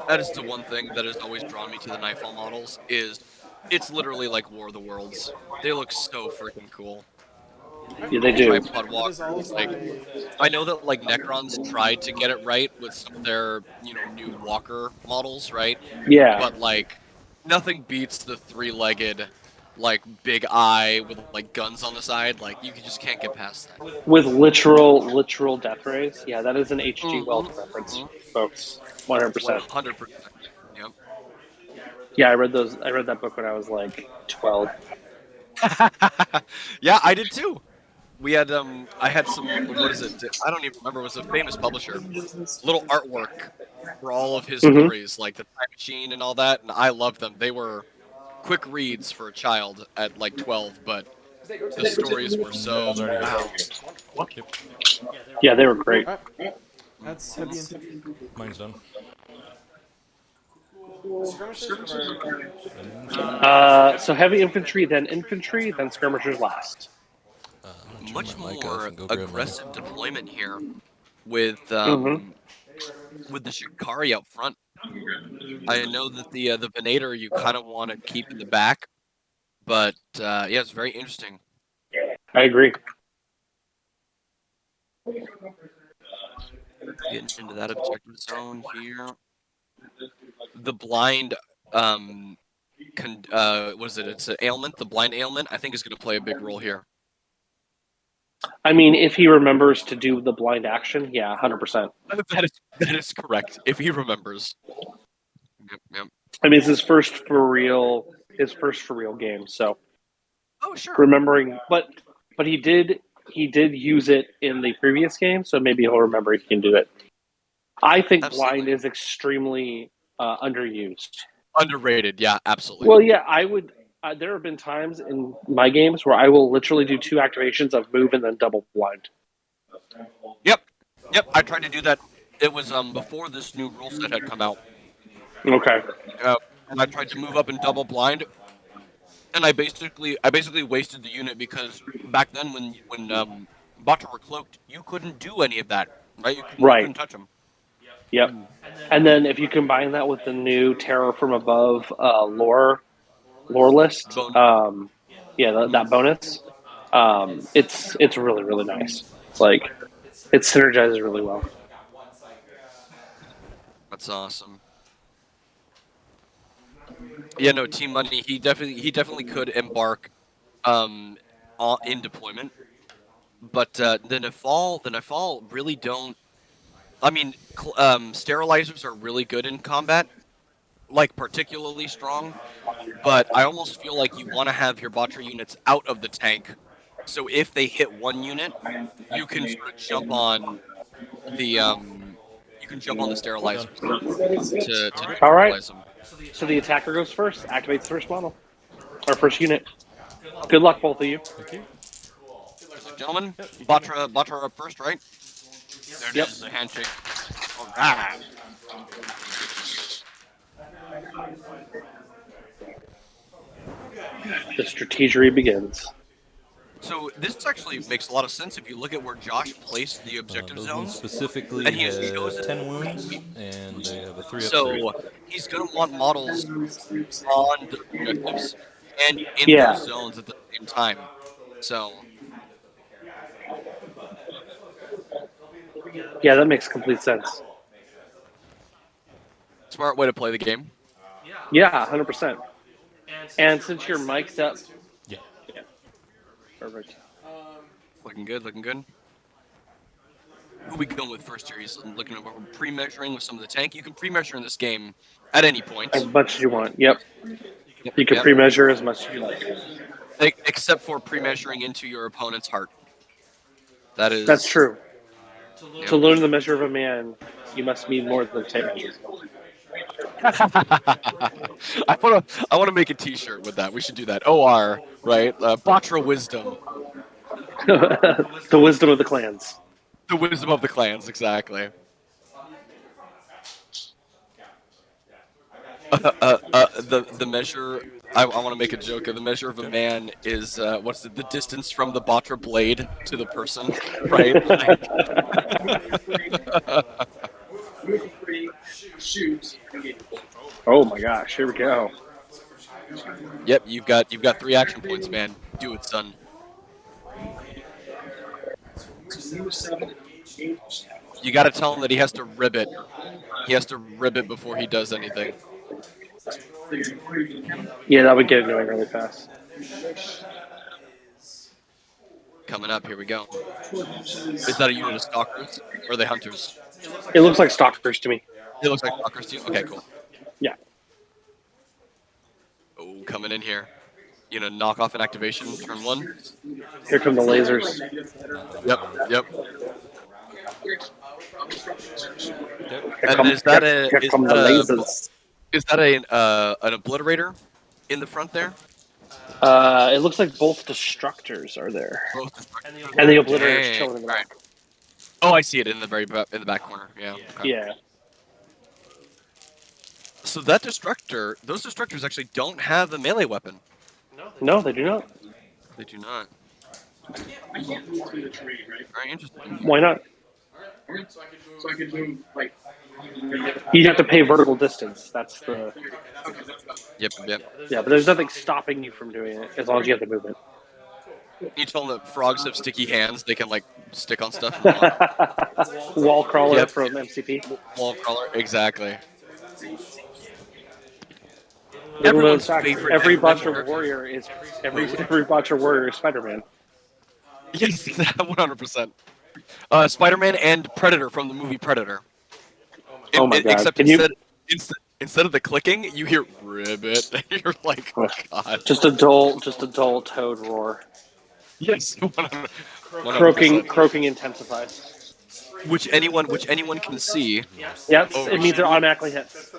Speaker 7: That is the one thing that has always drawn me to the Nightfall models is it's literally like War of the Worlds. They look so freaking cool.
Speaker 8: Yeah, they do.
Speaker 7: Tripod
Speaker 1: That is all
Speaker 7: walkers,
Speaker 1: of
Speaker 7: like
Speaker 1: my.
Speaker 7: I know that like Necrons tried to get it right with some of their, new walker models, right?
Speaker 8: Yeah.
Speaker 7: But like nothing beats the three-legged like big eye with like guns on the side. Like you just can't get past that.
Speaker 8: With literal death rays. Yeah, that is an HG Weld
Speaker 7: Mhm,
Speaker 8: reference,
Speaker 7: mhm.
Speaker 8: folks. 100%.
Speaker 7: 100%. Yep.
Speaker 8: Yeah, I read that book when I was like 12.
Speaker 7: Yeah, I did too. We had I had some, what is it? I don't even remember. It was a famous publisher. Little artwork for all of his
Speaker 8: Mhm.
Speaker 7: stories, like the Time Machine and all that, and I loved them. They were quick reads for a child at like 12, but the stories were so
Speaker 11: Already done.
Speaker 7: wow.
Speaker 11: Yep.
Speaker 8: Yeah, they were great.
Speaker 1: Alright. That's heavy infantry.
Speaker 11: Mine's done.
Speaker 1: Skirmishers or
Speaker 8: So heavy infantry, then skirmishers last.
Speaker 11: I'm gonna
Speaker 7: Much
Speaker 11: turn my mic off
Speaker 7: more
Speaker 11: and go grab mine.
Speaker 7: aggressive deployment here with
Speaker 8: Mhm.
Speaker 7: with the Shikari out front. I know that the Venator you kind of want to keep in the back, but yeah, it's very interesting.
Speaker 8: I agree.
Speaker 7: Getting into that objective zone here. The blind, what is it? It's an ailment. The blind ailment, I think, is going to play a big role here.
Speaker 8: I mean, if he remembers to do the blind action, yeah, 100%.
Speaker 7: That is correct. If he remembers. Yep.
Speaker 8: I mean, it's his first for real game. So
Speaker 7: Oh sure.
Speaker 8: remembering, but he did use it in the previous game, so maybe he'll remember he can do it. I think blind
Speaker 7: Absolutely.
Speaker 8: is extremely underused.
Speaker 10: Underrated, yeah, absolutely.
Speaker 8: Well, yeah, I would. There have been times in my games where I will literally do 2 activations of move and then double blind.
Speaker 10: Yep, I tried to do that. It was before this new rule set had come out.
Speaker 8: Okay.
Speaker 10: And I tried to move up in double blind, and I basically wasted the unit because back then when Batra were cloaked, you couldn't do any of that, right? You
Speaker 8: Right.
Speaker 10: couldn't touch them.
Speaker 8: Yep. And then if you combine that with the new Terror from Above lore list, that bonus, it's really really nice. Like it synergizes really well.
Speaker 10: That's awesome. Yeah, no, Team Money. He definitely could embark, in deployment, but the Nafal really don't. I mean, sterilizers are really good in combat, like particularly strong. But I almost feel like you want to have your Botcher units out of the tank, so if they hit one unit, you can sort of jump on the sterilizers to
Speaker 8: All right.
Speaker 10: neutralize them.
Speaker 8: So the attacker goes first, activates the first model, or first unit. Good luck, both of you.
Speaker 11: Thank you.
Speaker 10: Gentlemen, Batra up first, right? There it is, the handshake. All right.
Speaker 8: The strategery begins.
Speaker 10: So this actually makes a lot of sense if you look at where Josh placed the objective
Speaker 11: Those
Speaker 10: zones.
Speaker 11: ones specifically
Speaker 10: And he has
Speaker 11: have
Speaker 10: chosen
Speaker 11: 10 wounds, and they have a 3 up
Speaker 10: So
Speaker 11: 3.
Speaker 10: he's going to want models on the objectives and in
Speaker 8: Yeah.
Speaker 10: those zones at the same time. So
Speaker 8: Yeah, that makes complete sense.
Speaker 10: smart way to play the game.
Speaker 8: Yeah, 100%. And since your mic's up,
Speaker 11: Yeah.
Speaker 8: perfect.
Speaker 10: Looking good, looking good. Who we going with first here? He's looking over pre-measuring with some of the tank. You can pre-measure in this game at any point.
Speaker 8: As much as you want. Yep. You can pre-measure as much as you like.
Speaker 10: Except for pre-measuring into your opponent's heart.
Speaker 8: That's true.
Speaker 10: Yep.
Speaker 8: To learn the measure of a man, you must mean more than 10 measures.
Speaker 10: I want to make a T-shirt with that. We should do that. OR, right? Batra wisdom.
Speaker 8: The wisdom of the clans.
Speaker 10: The wisdom of the clans, exactly. The measure. I want to make a joke. The measure of a man is what's the distance from the Batra blade to the person, right?
Speaker 8: Oh my gosh! Here we go.
Speaker 10: Yep, you've got 3 action points, man. Do it, son. You got to tell him that he has to ribbit. He has to ribbit before he does anything.
Speaker 8: Yeah, that would get annoying really fast.
Speaker 10: Coming up, here we go. Is that a unit of stalkers or are they hunters?
Speaker 8: It looks like stalkers to me.
Speaker 10: It looks like stalkers too. Okay, cool.
Speaker 8: Yeah.
Speaker 10: Oh, coming in here. You know, knock off an activation, turn 1.
Speaker 8: Here come the lasers.
Speaker 10: Yep.
Speaker 8: Here come,
Speaker 10: is that
Speaker 8: here come the lasers.
Speaker 10: Is that an obliterator in the front there?
Speaker 8: It looks like both destructors are there. And the obliterator is chilling in the back.
Speaker 10: Oh, I see it in the in the back corner. Yeah. Okay.
Speaker 8: Yeah.
Speaker 10: So that those destructors actually don't have a melee weapon.
Speaker 8: No, they do not.
Speaker 10: They do not. Very interesting.
Speaker 8: Why not?
Speaker 9: So I could move like.
Speaker 8: You'd have to pay vertical distance. That's the.
Speaker 10: Yep.
Speaker 8: Yeah, but there's nothing stopping you from doing it as long as you have the movement.
Speaker 10: You told them that frogs have sticky hands. They can like stick on stuff. And walk.
Speaker 8: Wall crawler from MCP.
Speaker 10: Wall crawler, exactly.
Speaker 8: Everyone's
Speaker 10: Everyone's favorite.
Speaker 8: Every Botcher warrior is Botcher warrior is Spider-Man.
Speaker 10: Yes, 100%. Spider-Man and Predator from the movie Predator.
Speaker 8: Oh my god!
Speaker 10: Except instead of the clicking, you hear ribbit. You're like, oh god.
Speaker 8: Just a dull toad roar.
Speaker 10: Yes.
Speaker 8: 100%. Croaking intensifies.
Speaker 10: Which anyone can see.
Speaker 8: Yes, it means it automatically hits.
Speaker 11: So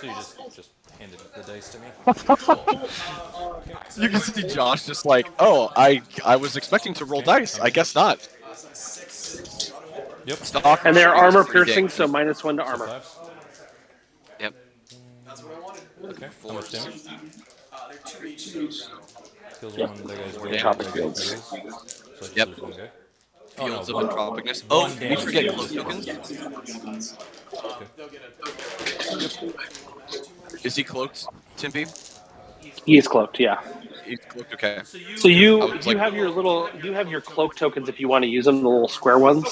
Speaker 11: you just Handed the dice to me.
Speaker 10: You can see Josh just like, oh, I was expecting to roll dice. I guess not.
Speaker 11: Yep.
Speaker 10: Stalker
Speaker 8: And they're
Speaker 10: shooting
Speaker 8: armor
Speaker 10: 3
Speaker 8: piercing, so
Speaker 10: damage.
Speaker 8: -1 to
Speaker 11: So
Speaker 8: armor.
Speaker 11: 5.
Speaker 10: Yep.
Speaker 11: Okay. How much
Speaker 10: Fours.
Speaker 11: damage?
Speaker 3: They're 2 each, so
Speaker 11: Kills
Speaker 8: Yep.
Speaker 11: one. That guy's
Speaker 10: 4
Speaker 11: dead.
Speaker 8: Tropic
Speaker 10: damage.
Speaker 11: That guy
Speaker 8: fields.
Speaker 11: heals. So I just
Speaker 10: Yep.
Speaker 11: lose one guy. Oh no,
Speaker 10: Fields of
Speaker 11: one.
Speaker 10: Entropicness. Oh,
Speaker 11: One
Speaker 10: did we
Speaker 11: damage
Speaker 10: forget
Speaker 11: to
Speaker 10: cloak
Speaker 11: his
Speaker 10: tokens?
Speaker 11: damage. Okay.
Speaker 3: they'll get a.
Speaker 10: Is he cloaked, Timpy?
Speaker 8: He is cloaked, yeah.
Speaker 10: He's cloaked, okay.
Speaker 8: So
Speaker 10: I
Speaker 8: you
Speaker 10: was
Speaker 8: you
Speaker 10: like,
Speaker 8: have your cloak tokens if you want to use them, the little square ones.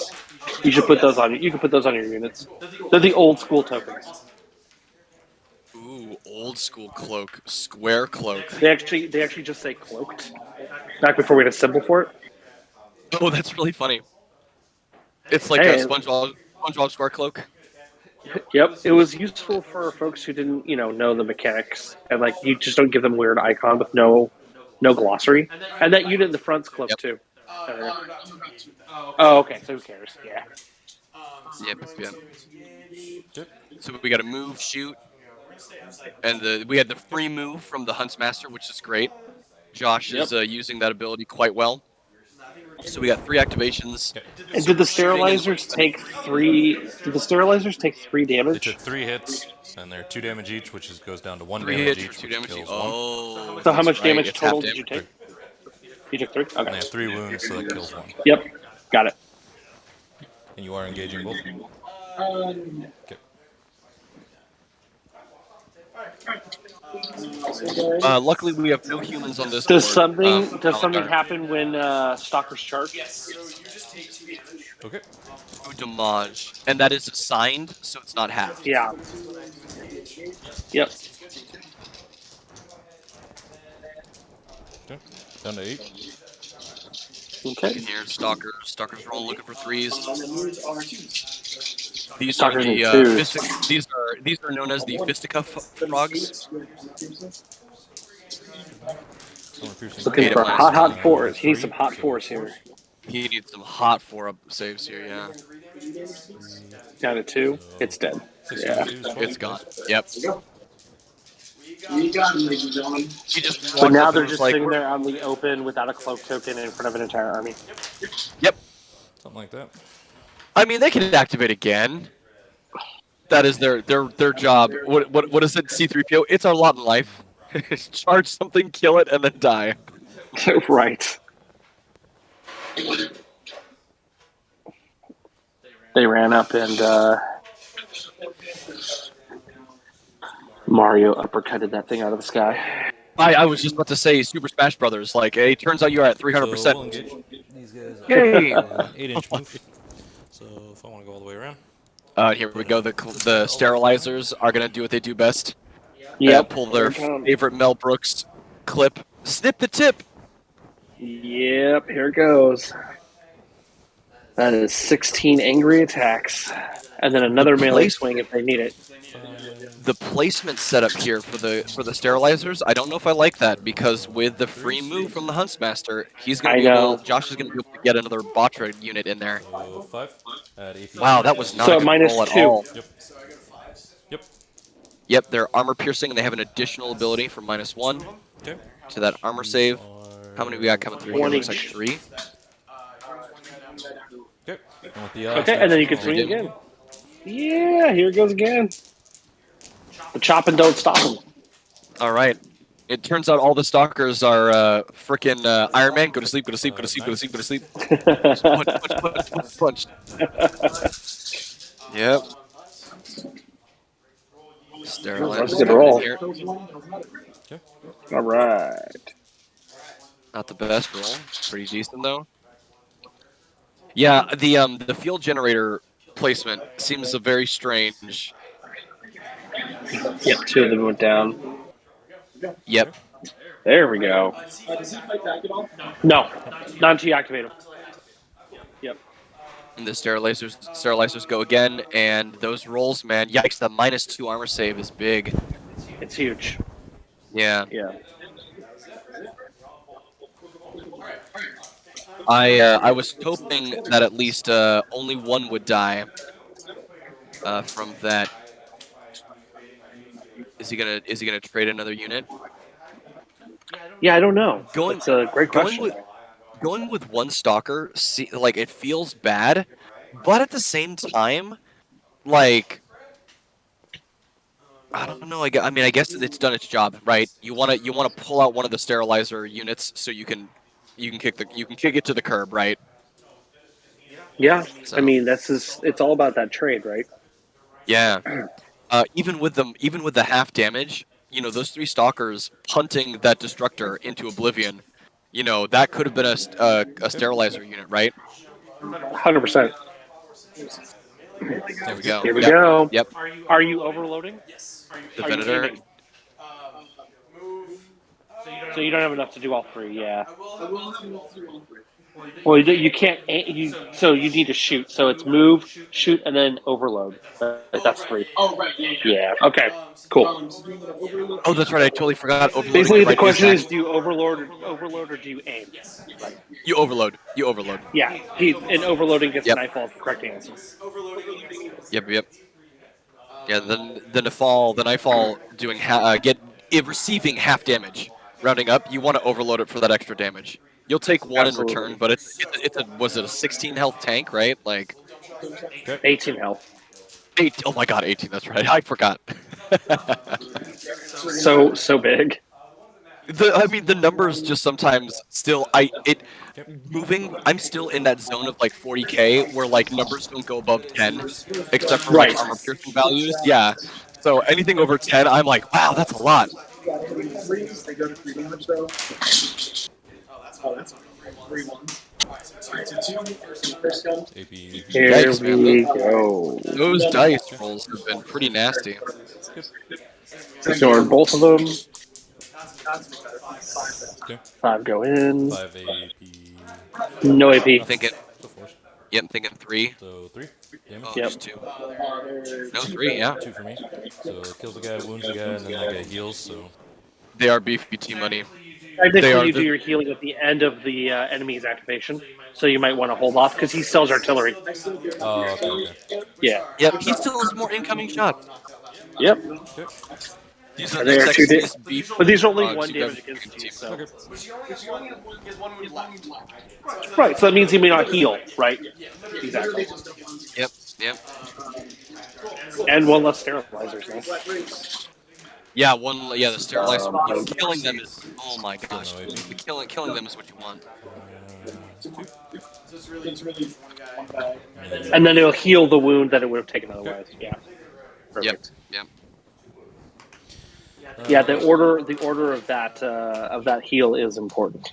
Speaker 8: You should put those on. You can put those on your units. They're the old school tokens.
Speaker 10: ooh, old school cloak, square cloak.
Speaker 8: They actually just say cloaked. Back before we had a symbol for it.
Speaker 10: Oh, that's really funny. It's like a
Speaker 8: Hey,
Speaker 10: SpongeBob square cloak.
Speaker 8: yep. It was useful for folks who didn't, know the mechanics, and like you just don't give them weird icon with no glossary. And that unit in the front's cloaked
Speaker 10: Yep.
Speaker 8: too. There we go.
Speaker 3: They're about to engage with that.
Speaker 8: Oh, okay. So who cares? Yeah.
Speaker 10: Yep, yep.
Speaker 11: Yep.
Speaker 10: So we got to move, shoot, and we had the free move from the Huntsmaster, which is great. Josh is using that ability quite well. So we got 3 activations.
Speaker 11: Okay.
Speaker 8: And did the
Speaker 10: Shooting and
Speaker 8: sterilizers take 3? Did the sterilizers take 3
Speaker 11: They
Speaker 8: damage?
Speaker 11: took 3 hits, and they're 2 damage each, which goes down to 1
Speaker 10: 3
Speaker 11: damage
Speaker 10: hits for
Speaker 11: each,
Speaker 10: 2
Speaker 11: which
Speaker 10: damage.
Speaker 11: kills 1.
Speaker 10: Oh,
Speaker 8: So how
Speaker 10: that's
Speaker 8: much
Speaker 10: right.
Speaker 8: damage
Speaker 10: It's half
Speaker 8: total did
Speaker 10: damage.
Speaker 8: you take? You took 3.
Speaker 11: And they
Speaker 8: Okay.
Speaker 11: have 3 wounds, so that kills 1.
Speaker 8: Yep. Got it.
Speaker 11: And you are engaging both. Okay.
Speaker 10: Luckily, we have no humans on this
Speaker 8: Does
Speaker 10: board.
Speaker 8: something happen when stalkers charge?
Speaker 3: Yes, so you just take 2 damage.
Speaker 11: Okay.
Speaker 10: 2 damage, and that is assigned, so it's not half.
Speaker 8: Yeah. Yep.
Speaker 11: Okay. Down to 8.
Speaker 8: Okay.
Speaker 10: And here's Stalkers. Stalkers are all looking for 3s. These
Speaker 8: Stalkers
Speaker 10: are
Speaker 8: need
Speaker 10: the
Speaker 8: 2s.
Speaker 10: these are known as the fisticuff frogs.
Speaker 11: Armor piercing.
Speaker 8: Looking
Speaker 10: 8
Speaker 8: for
Speaker 10: at minus
Speaker 8: hot
Speaker 10: 1.
Speaker 8: 4s. He needs
Speaker 11: 3,
Speaker 8: some hot
Speaker 11: so
Speaker 8: 4s here.
Speaker 10: He needs some hot 4-up saves here, yeah.
Speaker 8: Down to 2. It's dead.
Speaker 11: 6
Speaker 8: Yeah.
Speaker 11: times 2 is 12.
Speaker 10: It's gone. Yep.
Speaker 9: You got it, ladies and gentlemen.
Speaker 10: He just
Speaker 8: But
Speaker 10: walked
Speaker 8: now
Speaker 10: up
Speaker 8: they're
Speaker 10: and was
Speaker 8: just
Speaker 10: like,
Speaker 8: sitting there on the open without a cloak token in front of an entire army.
Speaker 10: yep.
Speaker 11: Something like that.
Speaker 10: I mean, they can activate again. That is their job. What is it, C3PO? It's our lot in life. Charge something, kill it, and then die.
Speaker 8: Right. They ran up and Mario uppercutted that thing out of the sky.
Speaker 10: I was just about to say Super Smash Brothers. Like, hey, turns out you're at 300%.
Speaker 11: So we'll engage these guys.
Speaker 10: Yay!
Speaker 11: An 8-inch move. So if I want to go all the way around.
Speaker 10: Here we go. The sterilizers are gonna do what they do best.
Speaker 8: Yep.
Speaker 10: Pull their
Speaker 8: Here it comes.
Speaker 10: favorite Mel Brooks clip. Snip the tip.
Speaker 8: Yep, here it goes. That is 16 angry attacks. And then another melee swing if they need it.
Speaker 10: The placement setup here for the sterilizers, I don't know if I like that, because with the free move from the Huntsmaster, Josh is gonna be able to get another Batra unit in there.
Speaker 11: So 5 at AP.
Speaker 10: Wow, that was not
Speaker 8: So
Speaker 10: a good
Speaker 8: minus
Speaker 10: roll at
Speaker 8: 2.
Speaker 10: all.
Speaker 11: Yep. Yep.
Speaker 10: Yep, they're armor piercing and they have an additional ability for -1
Speaker 11: Okay.
Speaker 10: to that armor save. How many we got coming through here?
Speaker 8: One
Speaker 10: Looks like
Speaker 8: each.
Speaker 10: 3.
Speaker 11: Okay. And with the
Speaker 8: Okay, and then you can swing again. Yeah, here it goes again. The chop and don't stop him.
Speaker 10: All right. It turns out all the stalkers are frickin' Iron Man. Go to sleep, go to sleep, go to sleep, go to sleep, go to sleep. Punch. Yep.
Speaker 8: That's a good roll.
Speaker 10: Here.
Speaker 8: All right.
Speaker 10: Not the best roll. Pretty decent though. Yeah, the field generator placement seems very strange.
Speaker 8: Yep, 2 of them went down.
Speaker 10: Yep.
Speaker 8: There we go. No, not until you activate them. Yep.
Speaker 10: And the sterilizers go again, and those rolls, man, yikes! The -2 armor save is big.
Speaker 8: It's huge.
Speaker 10: Yeah.
Speaker 8: Yeah.
Speaker 10: I was hoping that at least only 1 would die from that. Is he gonna trade another unit?
Speaker 8: Yeah, I don't know.
Speaker 10: Going
Speaker 8: That's a great
Speaker 10: going
Speaker 8: question.
Speaker 10: with going with one stalker, like it feels bad, but at the same time, like I don't know. I mean, I guess it's done its job, right? You wanna pull out one of the sterilizer units so you can kick it to the curb, right?
Speaker 8: Yeah, I
Speaker 10: So
Speaker 8: mean it's all about that trade, right?
Speaker 10: yeah. Even with the half damage, those three stalkers punting that destructor into oblivion, that could have been a sterilizer unit, right?
Speaker 8: 100%.
Speaker 11: There we go.
Speaker 10: Go.
Speaker 8: Here we
Speaker 10: Yep.
Speaker 8: go.
Speaker 10: Yep.
Speaker 8: Are you overloading?
Speaker 10: The
Speaker 8: Are you
Speaker 10: Venator.
Speaker 8: aiming? So you don't have enough to do all three. Yeah. Well, you can't. So you need to shoot. So it's move, shoot, and then overload. That's three. Yeah. Okay. Cool.
Speaker 10: Oh, that's right. I totally forgot. Overloading
Speaker 8: Basically,
Speaker 10: it
Speaker 8: the
Speaker 10: right is
Speaker 8: question is:
Speaker 10: action.
Speaker 8: do you overload or do you aim? Right.
Speaker 10: You overload. You overload.
Speaker 8: Yeah. And overloading gets
Speaker 10: Yep.
Speaker 8: nightfall. Correct answer.
Speaker 10: Yep. Yep. Yeah. Then the nightfall doing receiving half damage. Rounding up, you want to overload it for that extra damage. You'll take one in return,
Speaker 8: Absolutely.
Speaker 10: but it's a was it a 16 health tank, right? Like
Speaker 8: 18 health.
Speaker 10: 8. Oh my god, 18. That's right. I forgot.
Speaker 8: So big.
Speaker 10: I mean, the numbers just sometimes still. Moving. I'm still in that zone of like 40k where like numbers don't go above 10, except for like
Speaker 8: Right.
Speaker 10: armor piercing values. Yeah. So anything over 10, I'm like, wow, that's a lot.
Speaker 11: AP, AP.
Speaker 8: Here
Speaker 10: Yikes, man.
Speaker 8: we go.
Speaker 10: Those dice rolls have been pretty nasty.
Speaker 8: Ignore both of them.
Speaker 11: Okay.
Speaker 8: 5 go in.
Speaker 11: 5 AP.
Speaker 8: No AP.
Speaker 10: Thinking.
Speaker 11: Go force.
Speaker 10: Yep. Thinking 3.
Speaker 11: So 3 damage.
Speaker 10: Oh,
Speaker 8: Yep.
Speaker 10: just 2. No, 3. Yeah.
Speaker 11: 2 for me. So kills the guy, wounds the guy, and then that guy heals. So
Speaker 10: They are beefy T money. They
Speaker 8: Technically,
Speaker 10: are
Speaker 8: you do
Speaker 10: the.
Speaker 8: your healing at the end of the enemy's activation, so you might want to hold off because he sells artillery.
Speaker 11: okay, okay.
Speaker 8: Yeah.
Speaker 10: Yep. He still has more incoming shots.
Speaker 8: Yep.
Speaker 11: Okay.
Speaker 10: These are
Speaker 8: And
Speaker 10: the
Speaker 8: they are two
Speaker 10: sexiest beef.
Speaker 8: but these are only
Speaker 10: dogs
Speaker 8: one
Speaker 10: you've
Speaker 8: damage
Speaker 10: ever
Speaker 8: against you.
Speaker 10: seen.
Speaker 8: So
Speaker 11: Okay.
Speaker 3: He has one wound left.
Speaker 8: right. So that means he may not heal. Right. Exactly.
Speaker 10: Yep. Yep.
Speaker 8: And one less sterilizers now.
Speaker 10: Yeah, the sterilizer.
Speaker 8: Um,
Speaker 10: Killing them is. Oh my
Speaker 11: Still
Speaker 10: gosh.
Speaker 11: no AP.
Speaker 10: Killing them is what you want.
Speaker 11: 2.
Speaker 8: And then it'll heal the wound that it would have taken otherwise. Yeah. Perfect.
Speaker 10: Yep.
Speaker 8: Yeah, the order of that heal is important.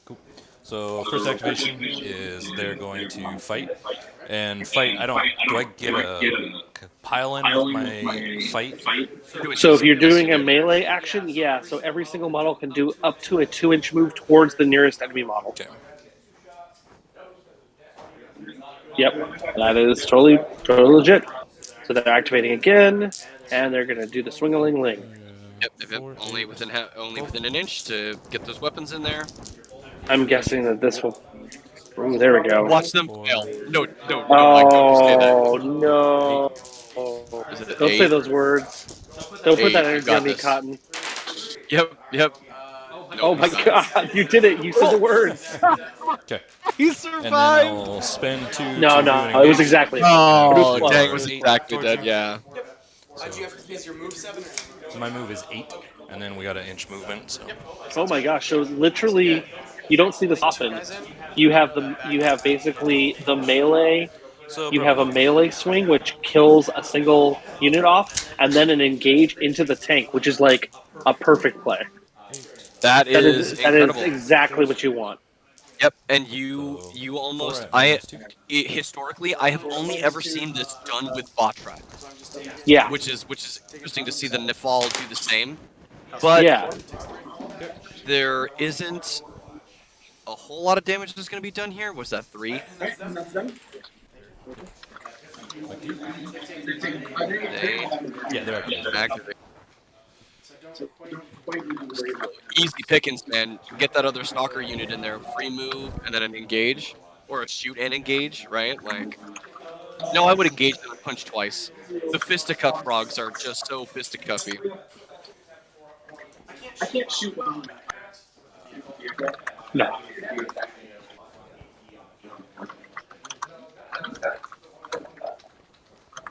Speaker 11: Cool. So first activation is they're going to fight, and fight. I don't. Do I get a pile in with my fight?
Speaker 8: So if you're doing a melee action, yeah. So every single model can do up to a 2-inch move towards the nearest enemy model.
Speaker 11: Okay.
Speaker 8: Yep, that is totally legit. So they're activating again, and they're gonna do the swing-a-ling-ling.
Speaker 10: Yep. Only within an inch to get those weapons in there.
Speaker 8: I'm guessing that this will. Ooh, there we go.
Speaker 10: Watch them fail. No,
Speaker 8: Oh
Speaker 10: don't say that.
Speaker 8: no!
Speaker 10: Is it
Speaker 8: Don't say
Speaker 10: 8?
Speaker 8: those words. Don't put
Speaker 10: 8,
Speaker 8: that
Speaker 10: you
Speaker 8: energy
Speaker 10: got
Speaker 8: on me,
Speaker 10: this.
Speaker 8: Cotton.
Speaker 10: Yep.
Speaker 8: Oh my god, you did it! You said the words.
Speaker 11: Okay.
Speaker 10: He
Speaker 11: And
Speaker 10: survived.
Speaker 11: then I'll spend 2
Speaker 8: No,
Speaker 11: to do
Speaker 8: no,
Speaker 11: an
Speaker 8: it was
Speaker 11: engage.
Speaker 8: exactly.
Speaker 10: Oh,
Speaker 8: But it was close.
Speaker 10: dang, it was
Speaker 11: 8
Speaker 10: exactly
Speaker 11: towards
Speaker 10: dead.
Speaker 11: him.
Speaker 10: Yeah.
Speaker 3: Is your move 7 or
Speaker 11: My move is 8, and then we got an inch movement. So
Speaker 8: Oh my gosh! So literally, you don't see this often. You have basically the melee.
Speaker 11: so
Speaker 8: You have a
Speaker 11: probably
Speaker 8: melee swing which kills a single unit off, and then an engage into the tank, which is like a perfect play.
Speaker 10: That is
Speaker 8: That is
Speaker 10: incredible.
Speaker 8: exactly what you want.
Speaker 10: Yep, and you
Speaker 11: So,
Speaker 10: you almost
Speaker 11: 4 minus 2.
Speaker 10: historically I have only ever seen this done with bot trap,
Speaker 8: Yeah,
Speaker 10: which is interesting to see the Nifal do the same, but
Speaker 8: yeah.
Speaker 10: there isn't a whole lot of damage that's going to be done here. Was that 3? They
Speaker 11: Yeah, they're activated.
Speaker 10: activate. Easy pickings, man. Get that other stalker unit in there, free move, and then an engage, or a shoot and engage, right? Like, No, I would engage them and punch twice. The fisticuff frogs are just so fisticuffy.
Speaker 9: I can't shoot well.
Speaker 8: No.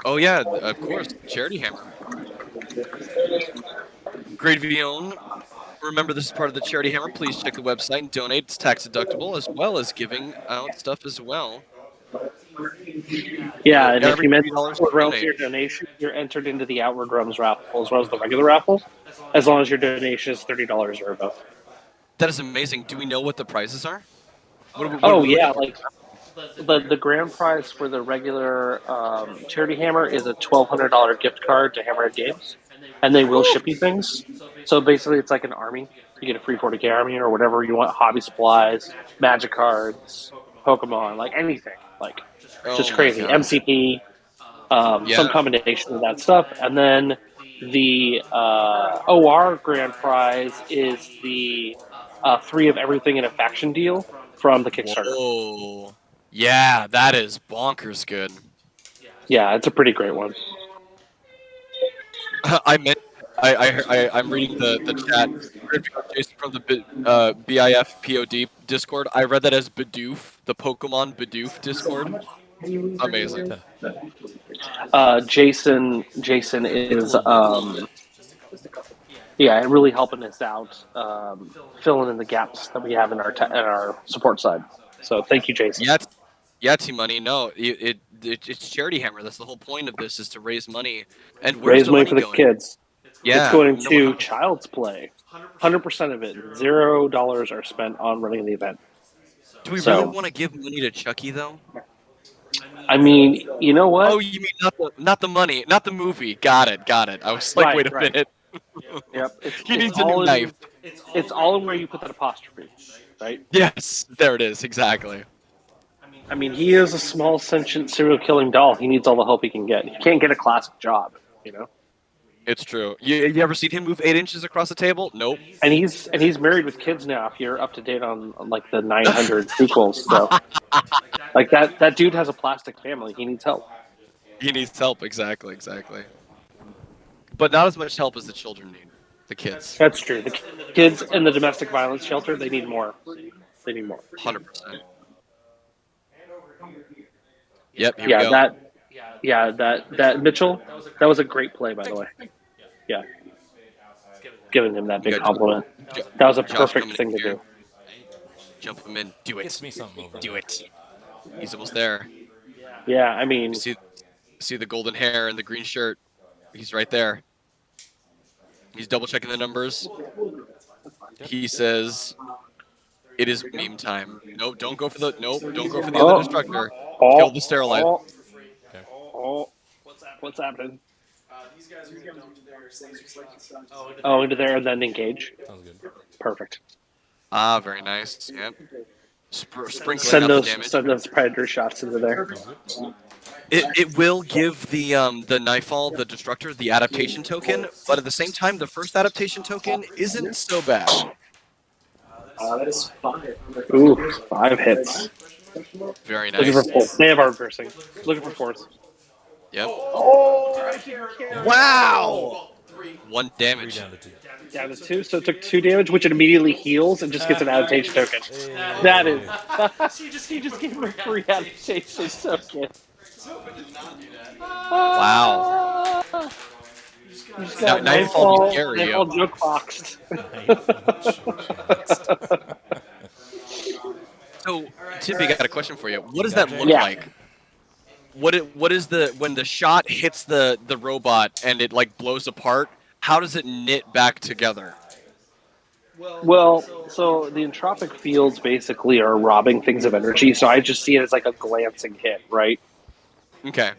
Speaker 10: Oh yeah, of course, charity hammer. Great Vion. Remember, this is part of the charity hammer. Please check the website and donate. It's tax deductible, as well as giving out stuff as well.
Speaker 8: Yeah, and if
Speaker 10: Every
Speaker 8: you mention
Speaker 10: $3
Speaker 8: Outward
Speaker 10: you
Speaker 8: Realms
Speaker 10: donate.
Speaker 8: your donation, you're entered into the Outward Realms raffle as well as the regular raffle, as long as your donation is $30 or above.
Speaker 10: That is amazing. Do we know what the prizes are? What are
Speaker 8: Oh
Speaker 10: we looking
Speaker 8: yeah,
Speaker 10: for?
Speaker 8: like the grand prize for the regular charity hammer is a $1,200 gift card to Hammerhead Games, and they will
Speaker 10: Whew.
Speaker 8: ship you things. So basically, it's like an army. You get a free 40K army or whatever you want, hobby supplies, magic cards, Pokemon, like anything, like
Speaker 10: Oh
Speaker 8: just
Speaker 10: my
Speaker 8: crazy.
Speaker 10: god.
Speaker 8: MCP,
Speaker 10: Yeah.
Speaker 8: some combination of that stuff, and then the OR grand prize is the three of everything in a faction deal from the Kickstarter.
Speaker 10: Whoa. Yeah, that is bonkers good.
Speaker 8: Yeah, it's a pretty great one.
Speaker 10: I meant I'm reading the chat. Great video, Jason from the BIF POD Discord. I read that as Bidoof, the Pokemon Bidoof Discord. Amazing.
Speaker 8: Jason
Speaker 11: That's a
Speaker 8: is
Speaker 11: little niche.
Speaker 8: yeah, really helping us out, filling in the gaps that we have in our support side. So thank you, Jason.
Speaker 10: Yeah, yeah, T Money. No, it's charity hammer. That's the whole point of this is to raise money. And where's
Speaker 8: Raise
Speaker 10: the
Speaker 8: money
Speaker 10: money
Speaker 8: for the
Speaker 10: going?
Speaker 8: kids. It's
Speaker 10: Yeah,
Speaker 8: going
Speaker 10: no,
Speaker 8: to Child's Play. 100% of it. $0 are spent on running the event.
Speaker 10: do we really
Speaker 8: So,
Speaker 10: want to give money to Chucky though?
Speaker 8: I mean, you know what?
Speaker 10: Oh, you mean not the money, not the movie. Got it, got it. I was like,
Speaker 8: Right,
Speaker 10: wait a
Speaker 8: right.
Speaker 10: minute.
Speaker 8: Yep.
Speaker 10: He needs a new knife.
Speaker 8: It's all in where you put that apostrophe, right?
Speaker 10: Yes, there it is. Exactly.
Speaker 8: I mean, he is a small sentient serial killing doll. He needs all the help he can get. He can't get a classic job, you know.
Speaker 10: It's true. You ever seen him move 8 inches across the table? Nope.
Speaker 8: And he's married with kids now. If you're up to date on like the 900 prequels, so like that dude has a plastic family. He needs help.
Speaker 10: He needs help. Exactly, exactly. But not as much help as the children need. The kids.
Speaker 8: That's true. The kids in the domestic violence shelter, they need more. They need more.
Speaker 10: 100%. Yep. Here we
Speaker 8: Yeah,
Speaker 10: go.
Speaker 8: that Mitchell, that was a great play, by the way. Yeah, giving him that big
Speaker 10: You got
Speaker 8: compliment. That was a
Speaker 10: Josh
Speaker 8: perfect
Speaker 10: coming
Speaker 8: thing
Speaker 10: in
Speaker 8: to
Speaker 10: here.
Speaker 8: do.
Speaker 10: Jump him in. Do
Speaker 11: Gets
Speaker 10: it.
Speaker 11: me something over
Speaker 10: Do
Speaker 11: there.
Speaker 10: it. He's almost there.
Speaker 8: Yeah, I mean,
Speaker 10: See the golden hair and the green shirt. He's right there. He's double checking the numbers. He says, "It is meme time." Nope, don't go for the other destructor. Kill the sterilizer.
Speaker 8: Oh, what's happening? Oh, into there and then engage.
Speaker 11: Sounds good.
Speaker 8: Perfect.
Speaker 10: Ah, very nice. Yep. Sprinkling out the damage.
Speaker 8: Send those predator shots into there.
Speaker 10: It will give the Nightfall, the Destructor, the adaptation token, but at the same time, the first adaptation token isn't so bad.
Speaker 9: That is 5.
Speaker 8: Ooh, 5 hits.
Speaker 10: Very
Speaker 8: Looking for
Speaker 10: nice.
Speaker 8: fours. They have arm piercing. Looking for fours.
Speaker 10: Yep.
Speaker 8: Oh!
Speaker 10: Wow! 1
Speaker 11: 3
Speaker 10: damage.
Speaker 11: down to 2.
Speaker 8: Down to 2, so it took 2 damage, which it immediately heals and just gets an adaptation token. That is. He just gave him a free adaptation token.
Speaker 10: Wow.
Speaker 8: You just got
Speaker 10: Nightfall be scary,
Speaker 8: Nightfall
Speaker 10: yo.
Speaker 8: joke boxed.
Speaker 10: So, Tippy, I got a question for you. What does that look
Speaker 8: Yeah.
Speaker 10: like? What is when the shot hits the robot and it like blows apart? How does it knit back together?
Speaker 8: Well, so the entropic fields basically are robbing things of energy, so I just see it as like a glancing hit, right?
Speaker 10: Okay.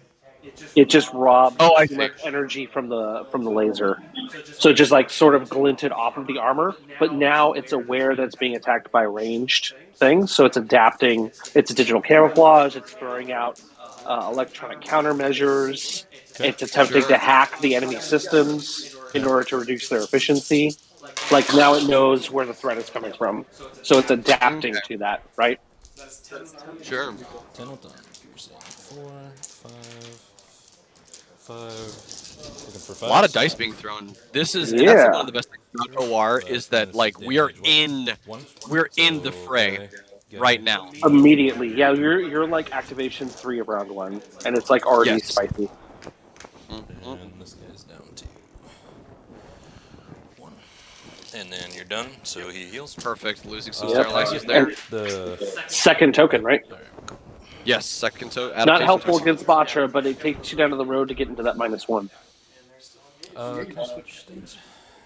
Speaker 8: It just robbed
Speaker 10: Oh, I
Speaker 8: too
Speaker 10: see.
Speaker 8: much energy from the laser. So it just like sort of glinted off of the armor, but now it's aware that it's being attacked by ranged things, so it's adapting. It's a digital camouflage. It's throwing out electronic countermeasures. It's attempting to hack the enemy systems in order to reduce their efficiency. Like now it knows where the threat is coming from, so it's adapting
Speaker 10: Okay.
Speaker 8: to that, right?
Speaker 10: Sure.
Speaker 11: 10 done. 4, 5. Looking for
Speaker 10: A
Speaker 11: five.
Speaker 10: lot of dice being thrown. This is, and that's one
Speaker 8: Yeah.
Speaker 10: of the best things about OR is that like we're in the fray right now.
Speaker 8: Immediately. Yeah, you're like activation 3 of round 1, and it's like already
Speaker 10: Yes.
Speaker 8: spicy.
Speaker 10: Mhm.
Speaker 11: And this guy's down to 1. And then you're done, so he heals.
Speaker 10: Perfect. Losing some
Speaker 8: Yep.
Speaker 10: sterilizers
Speaker 8: And
Speaker 10: there.
Speaker 11: The
Speaker 8: second token, right?
Speaker 10: Yes, second
Speaker 8: Not
Speaker 10: adaptation
Speaker 8: helpful
Speaker 10: token.
Speaker 8: against Batra, but it takes you down to the road to get into that -1.
Speaker 11: can I switch things?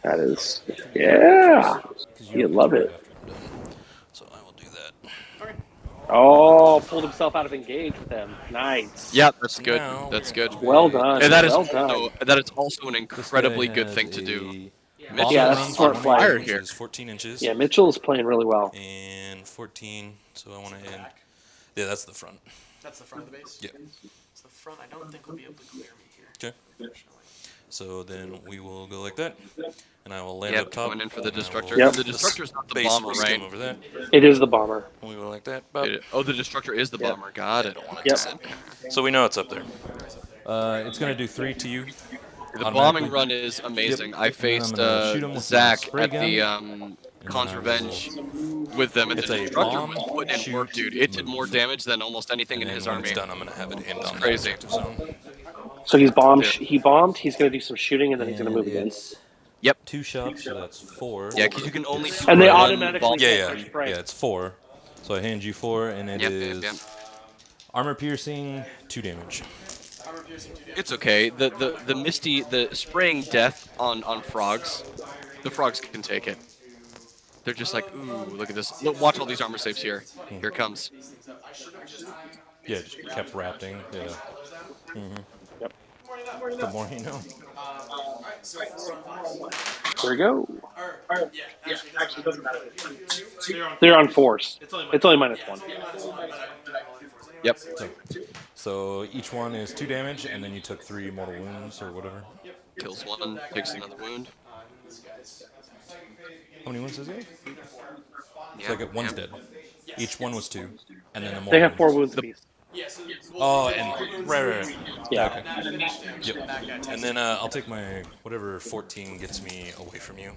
Speaker 8: That is, yeah.
Speaker 11: 'Cause
Speaker 8: You
Speaker 11: don't
Speaker 8: love
Speaker 11: get to
Speaker 8: it.
Speaker 11: move after I'm done. So I will do that.
Speaker 8: Oh, pulled himself out of engage with them. Nice.
Speaker 10: Yeah, that's
Speaker 11: So
Speaker 10: good.
Speaker 11: now
Speaker 10: That's good.
Speaker 8: Well done.
Speaker 10: And
Speaker 8: Well done.
Speaker 10: that is also an
Speaker 11: this guy
Speaker 10: incredibly good
Speaker 11: has
Speaker 10: thing to do.
Speaker 11: a
Speaker 10: Mitchell's
Speaker 8: Yeah,
Speaker 11: bombing
Speaker 8: that's a
Speaker 11: run for
Speaker 8: smart
Speaker 11: 1
Speaker 8: play.
Speaker 10: fire
Speaker 11: engage, which
Speaker 10: here.
Speaker 11: is 14 inches.
Speaker 8: Yeah, Mitchell is playing really well.
Speaker 11: And 14, so I want to end. Yeah, that's the front.
Speaker 3: That's the front of the base?
Speaker 11: Yeah.
Speaker 3: So the front, I don't think will be able to clear me here.
Speaker 11: Okay. So then we will go like that, and I will land
Speaker 10: Yep,
Speaker 11: up top.
Speaker 10: going in for the
Speaker 11: and I
Speaker 10: destructor.
Speaker 11: will-
Speaker 8: Yep.
Speaker 10: The destructor's not the
Speaker 11: base
Speaker 10: bomber,
Speaker 11: will
Speaker 10: right?
Speaker 11: come over that.
Speaker 8: It is the bomber.
Speaker 11: We go like that. Bop.
Speaker 10: Oh, the destructor is the
Speaker 8: Yep.
Speaker 10: bomber. Got it.
Speaker 8: Yep.
Speaker 11: So we know it's up there. It's gonna do 3 to you.
Speaker 10: The
Speaker 11: Automatically.
Speaker 10: bombing run is amazing. I
Speaker 11: And then I'm
Speaker 10: faced
Speaker 11: gonna shoot him with my
Speaker 10: Zach
Speaker 11: spray
Speaker 10: at the
Speaker 11: gun,
Speaker 10: Cons
Speaker 11: I
Speaker 10: Revenge with them, and
Speaker 11: It's
Speaker 10: the
Speaker 11: a
Speaker 10: destructor
Speaker 11: bomb,
Speaker 10: was putting in work,
Speaker 11: shoot,
Speaker 10: dude. It did
Speaker 11: move.
Speaker 10: more damage than almost anything
Speaker 11: And
Speaker 10: in
Speaker 11: then
Speaker 10: his
Speaker 11: when
Speaker 10: army.
Speaker 11: it's done, I'm gonna have it end on
Speaker 10: crazy.
Speaker 11: the objective zone.
Speaker 8: So he's bombed.
Speaker 10: Yeah.
Speaker 8: He bombed. He's going to do some shooting, and then he's going to move again.
Speaker 11: It's
Speaker 10: Yep.
Speaker 11: 2 shots, so that's 4.
Speaker 10: Yeah, because you can only do
Speaker 8: And they
Speaker 10: one
Speaker 8: automatically
Speaker 10: bomb.
Speaker 8: hit
Speaker 11: Yeah,
Speaker 8: for
Speaker 11: yeah,
Speaker 8: spray.
Speaker 11: yeah. It's 4. So I hand you 4, and it
Speaker 10: Yep,
Speaker 11: is
Speaker 10: yep.
Speaker 11: armor piercing, 2 damage.
Speaker 10: It's okay. The misty, the spraying death on frogs, the frogs can take it. They're just like, ooh, look at this. Look, watch all these armor saves here. Here it comes.
Speaker 11: Yeah, just kept wrapping. Yeah.
Speaker 8: Yep.
Speaker 11: The more you know.
Speaker 8: There we go.
Speaker 9: Yeah, actually, it doesn't matter.
Speaker 8: They're on force. It's only -1.
Speaker 10: Yep.
Speaker 11: So each one is 2 damage, and then you took 3 mortal wounds or whatever.
Speaker 10: Kills one, takes another wound.
Speaker 11: How many wounds does he have?
Speaker 10: Yeah,
Speaker 11: So I get one's
Speaker 10: yeah.
Speaker 11: dead. Each one was 2, and then the mortal
Speaker 8: They have 4
Speaker 11: wounds.
Speaker 8: wounds apiece.
Speaker 11: Oh, and right.
Speaker 8: Yeah.
Speaker 11: Okay. Yep. And then I'll take my whatever 14 gets me away from you.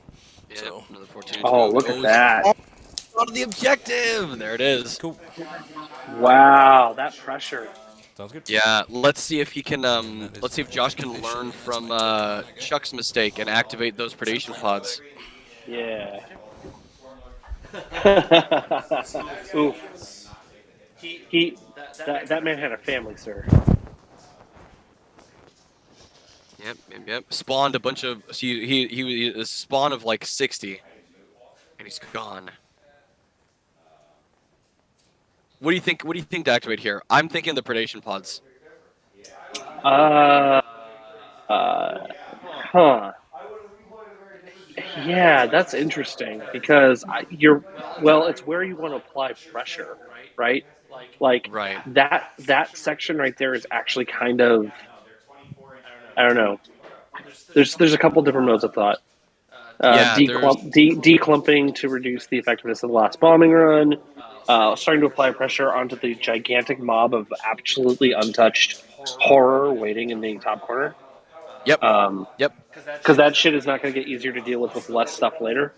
Speaker 10: Yeah,
Speaker 11: So
Speaker 10: another 14.
Speaker 8: Oh, look at that.
Speaker 10: Out of the objective. There it is.
Speaker 11: cool.
Speaker 8: Wow, that pressure.
Speaker 11: Sounds good.
Speaker 10: Yeah, let's see if he can. Let's see if Josh can learn from Chuck's mistake and activate those predation pods.
Speaker 8: Yeah. Oof. That man had a family, sir.
Speaker 10: Yep. Spawned a bunch of. So he was a spawn of like 60, and he's gone. What do you think? What do you think to activate here? I'm thinking the predation pods.
Speaker 8: Huh. Yeah, that's interesting because it's where you want to apply pressure, right? Like
Speaker 10: Right.
Speaker 8: that section right there is actually kind of, I don't know. There's a couple different modes of thought.
Speaker 10: Yeah,
Speaker 8: Declumping to reduce the effectiveness of the last bombing run. Starting to apply pressure onto the gigantic mob of absolutely untouched horror waiting in the top corner.
Speaker 10: Yep. Yep.
Speaker 8: Because that shit is not going to get easier to deal with less stuff later.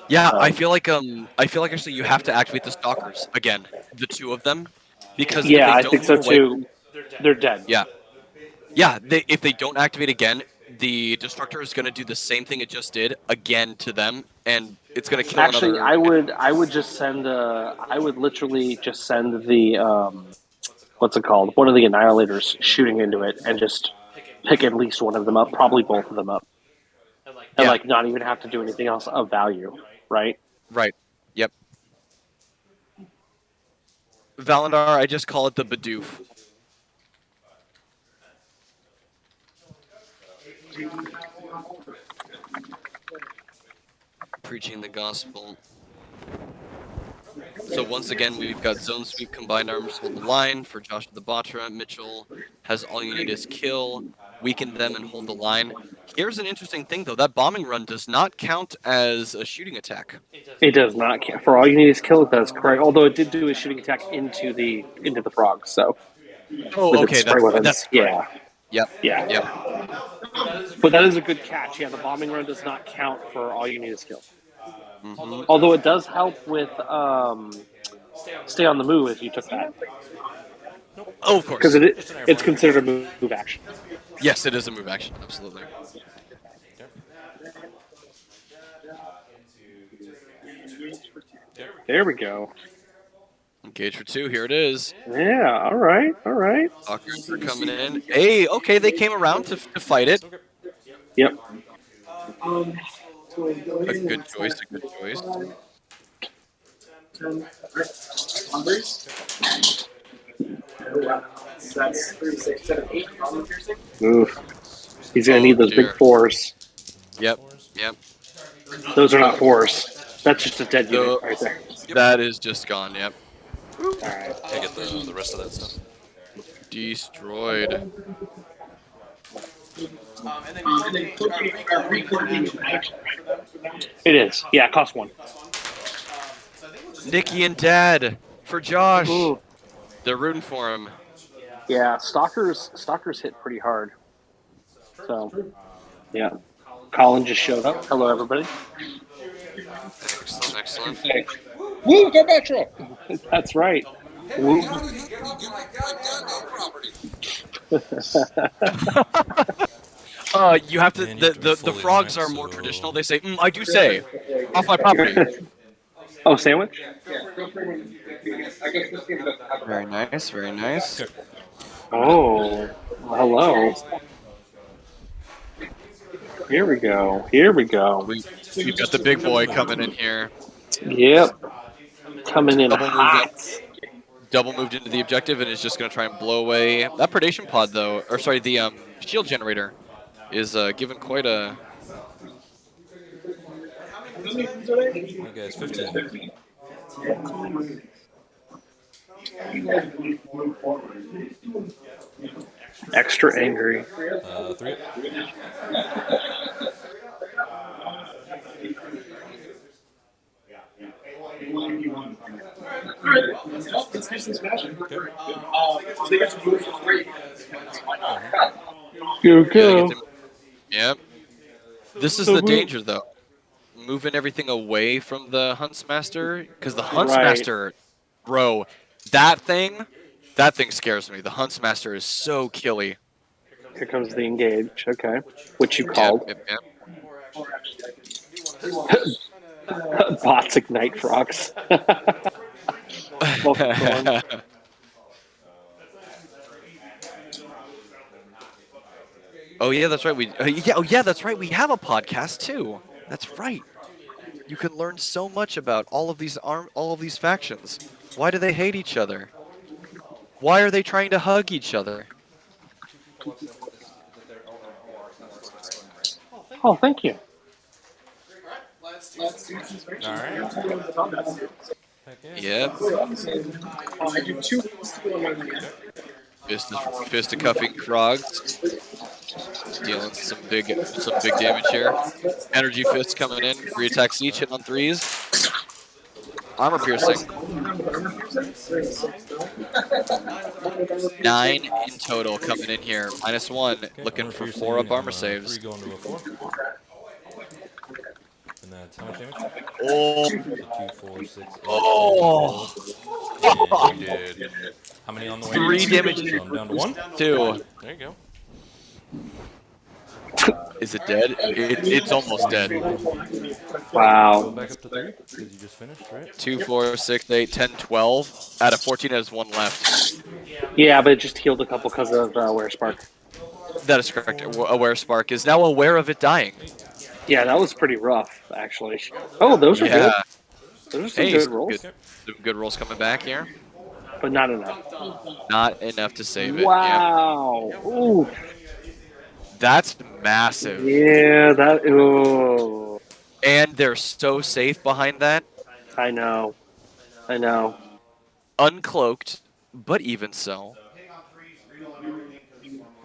Speaker 10: Yeah, I feel like actually you have to activate the stalkers again, the 2 of them, because if
Speaker 8: Yeah,
Speaker 10: they
Speaker 8: I
Speaker 10: don't
Speaker 8: think so
Speaker 10: move away,
Speaker 8: too. They're dead.
Speaker 10: Yeah. If they don't activate again, the destructor is going to do the same thing it just did again to them, and it's going to kill
Speaker 8: Actually,
Speaker 10: another.
Speaker 8: I would just send I would literally just send the what's it called? One of the annihilators shooting into it and just pick at least one of them up, probably both of them up, and
Speaker 10: Yeah.
Speaker 8: like not even have to do anything else of value, right?
Speaker 10: Right. Yep. Valandar, I just call it the Bidoof. Preaching the gospel. So once again, we've got Zone Sweep, Combined Arms, hold the line for Joshua the Batra. Mitchell has all you need is kill, weaken them, and hold the line. Here's an interesting thing, though. That bombing run does not count as a shooting attack.
Speaker 8: It does not count. For all you need is kill. It does correct. Although it did do a shooting attack into the frog. So
Speaker 7: Oh,
Speaker 8: with its
Speaker 7: okay,
Speaker 8: spray weapons.
Speaker 7: that's correct.
Speaker 8: Yeah,
Speaker 7: Yep. Yep.
Speaker 8: but that is a good catch. Yeah, the bombing run does not count for all you need is kill.
Speaker 7: Hmm.
Speaker 8: Although it does help with stay on the move if you took that,
Speaker 7: Oh, of
Speaker 8: because
Speaker 7: course.
Speaker 11: Just an
Speaker 8: it's
Speaker 11: airborne.
Speaker 8: considered a move action.
Speaker 7: Yes, it is a move action. Absolutely.
Speaker 11: Yep. Yep.
Speaker 8: There we go.
Speaker 7: Engage for 2. Here it is.
Speaker 8: Yeah. All right. All right.
Speaker 7: Stalkers are coming in. Hey, okay, they came around to fight it.
Speaker 11: Okay.
Speaker 8: Yep.
Speaker 7: A good choice. A good choice.
Speaker 8: Oof. He's gonna
Speaker 7: Oh
Speaker 8: need those big
Speaker 7: dear.
Speaker 8: fours.
Speaker 7: Yep.
Speaker 11: Fours.
Speaker 7: Yep.
Speaker 8: Those are not fours. That's just a dead unit
Speaker 7: The
Speaker 8: right there.
Speaker 7: that is just gone. Yep.
Speaker 8: All right.
Speaker 11: Gotta get the rest of that stuff.
Speaker 7: Destroyed.
Speaker 3: And then cloaking, recloaking is an action, right, for them?
Speaker 8: It is. Yeah. It costs 1.
Speaker 3: So I think we'll just
Speaker 7: Nikki and Dad for Josh.
Speaker 8: Ooh.
Speaker 7: They're rooting for him.
Speaker 8: Yeah. Stalkers hit pretty hard. So yeah. Colin just showed up. Hello, everybody.
Speaker 7: Excellent. Excellent.
Speaker 2: Woo, go Metro!
Speaker 8: That's right. Woo.
Speaker 7: You have to.
Speaker 11: And you have to be
Speaker 7: The
Speaker 11: fully on
Speaker 7: frogs
Speaker 11: it,
Speaker 7: are more
Speaker 11: so
Speaker 7: traditional. They say, "I do say, off my property."
Speaker 8: Oh, sandwich.
Speaker 7: Very nice. Very nice.
Speaker 11: okay.
Speaker 8: Oh, hello. Here we go. Here we go.
Speaker 7: We've got the big boy coming in here.
Speaker 8: Yep. Coming in
Speaker 7: Double moved in.
Speaker 8: hot.
Speaker 7: Double moved into the objective and is just going to try and blow away that predation pod, though. Or sorry, the shield generator is given quite a.
Speaker 11: That guy's 15.
Speaker 8: Extra angry.
Speaker 11: 3 up. Okay.
Speaker 8: Go,
Speaker 7: Yeah, they get
Speaker 8: go.
Speaker 7: to. Yep. This is the danger, though. Moving everything away from the Huntsmaster, because the
Speaker 8: Right.
Speaker 7: Huntsmaster, bro, that thing scares me. The Huntsmaster is so killy.
Speaker 8: Here comes the engage. Okay. Which you
Speaker 7: Yep,
Speaker 8: called.
Speaker 7: yep, yep.
Speaker 8: Bots ignite frogs. Welcome, Colin.
Speaker 7: Oh yeah, that's right. Oh yeah, that's right. We have a podcast too. That's right. You can learn so much about all of these factions. Why do they hate each other? Why are they trying to hug each other?
Speaker 8: Oh, thank you.
Speaker 11: All right. Heck yeah.
Speaker 7: Yep. Fisticuffing Krogs. Dealing some big damage here. Energy fists coming in. 3 attacks each, hitting on 3s. Armor piercing. 9 in total coming in here. -1,
Speaker 11: Okay.
Speaker 7: looking
Speaker 11: Armor
Speaker 7: for
Speaker 11: piercing
Speaker 7: 4 up armor
Speaker 11: on 3
Speaker 7: saves.
Speaker 11: going to a 4. And that's how much damage?
Speaker 7: Oh,
Speaker 11: So 2, 4, 6, 8, 10, 12.
Speaker 7: oh,
Speaker 11: And you did how many on the way?
Speaker 7: 3 damage.
Speaker 11: So I'm down to 1.
Speaker 7: 2.
Speaker 11: There you go.
Speaker 7: Is it dead? It's almost dead.
Speaker 11: Go
Speaker 8: Wow.
Speaker 11: back up to 3 because you just finished, right?
Speaker 7: 2, 4, 6, 8, 10, 12. Out of 14, there's 1 left.
Speaker 8: Yeah, but it just healed a couple because of Wear Spark.
Speaker 7: That is correct. Aware Spark is now aware of it dying.
Speaker 8: Yeah, that was pretty rough, actually. Oh, those are good.
Speaker 7: Yeah.
Speaker 8: Those are some
Speaker 7: Hey,
Speaker 8: good
Speaker 7: some
Speaker 8: rolls,
Speaker 7: good rolls coming back here.
Speaker 8: but not enough.
Speaker 7: Not enough to save it. Yep.
Speaker 8: Wow. Ooh.
Speaker 7: That's massive.
Speaker 8: Yeah, that. Ooh.
Speaker 7: And they're so safe behind that.
Speaker 8: I know. I know.
Speaker 7: Uncloaked, but even so.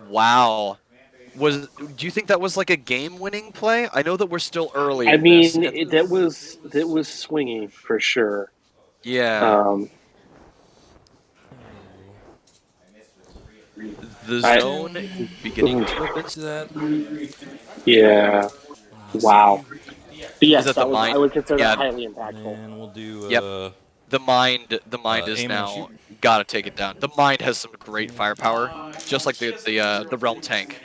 Speaker 7: Wow. Do you think that was like a game-winning play? I know that we're still early
Speaker 8: I
Speaker 7: in this.
Speaker 8: mean, that was swinging for sure.
Speaker 7: Yeah. The
Speaker 8: I-
Speaker 7: zone is beginning to a bit.
Speaker 11: Do that.
Speaker 8: Yeah. Wow. But
Speaker 7: Is
Speaker 8: yes,
Speaker 7: that the
Speaker 8: I
Speaker 7: mind?
Speaker 8: would consider
Speaker 7: Yeah.
Speaker 8: that highly
Speaker 11: And
Speaker 8: impactful.
Speaker 11: then we'll do
Speaker 7: Yep. The mind is
Speaker 11: aim and shoot.
Speaker 7: now gotta take it down. The mind has some great firepower, just like the realm tank.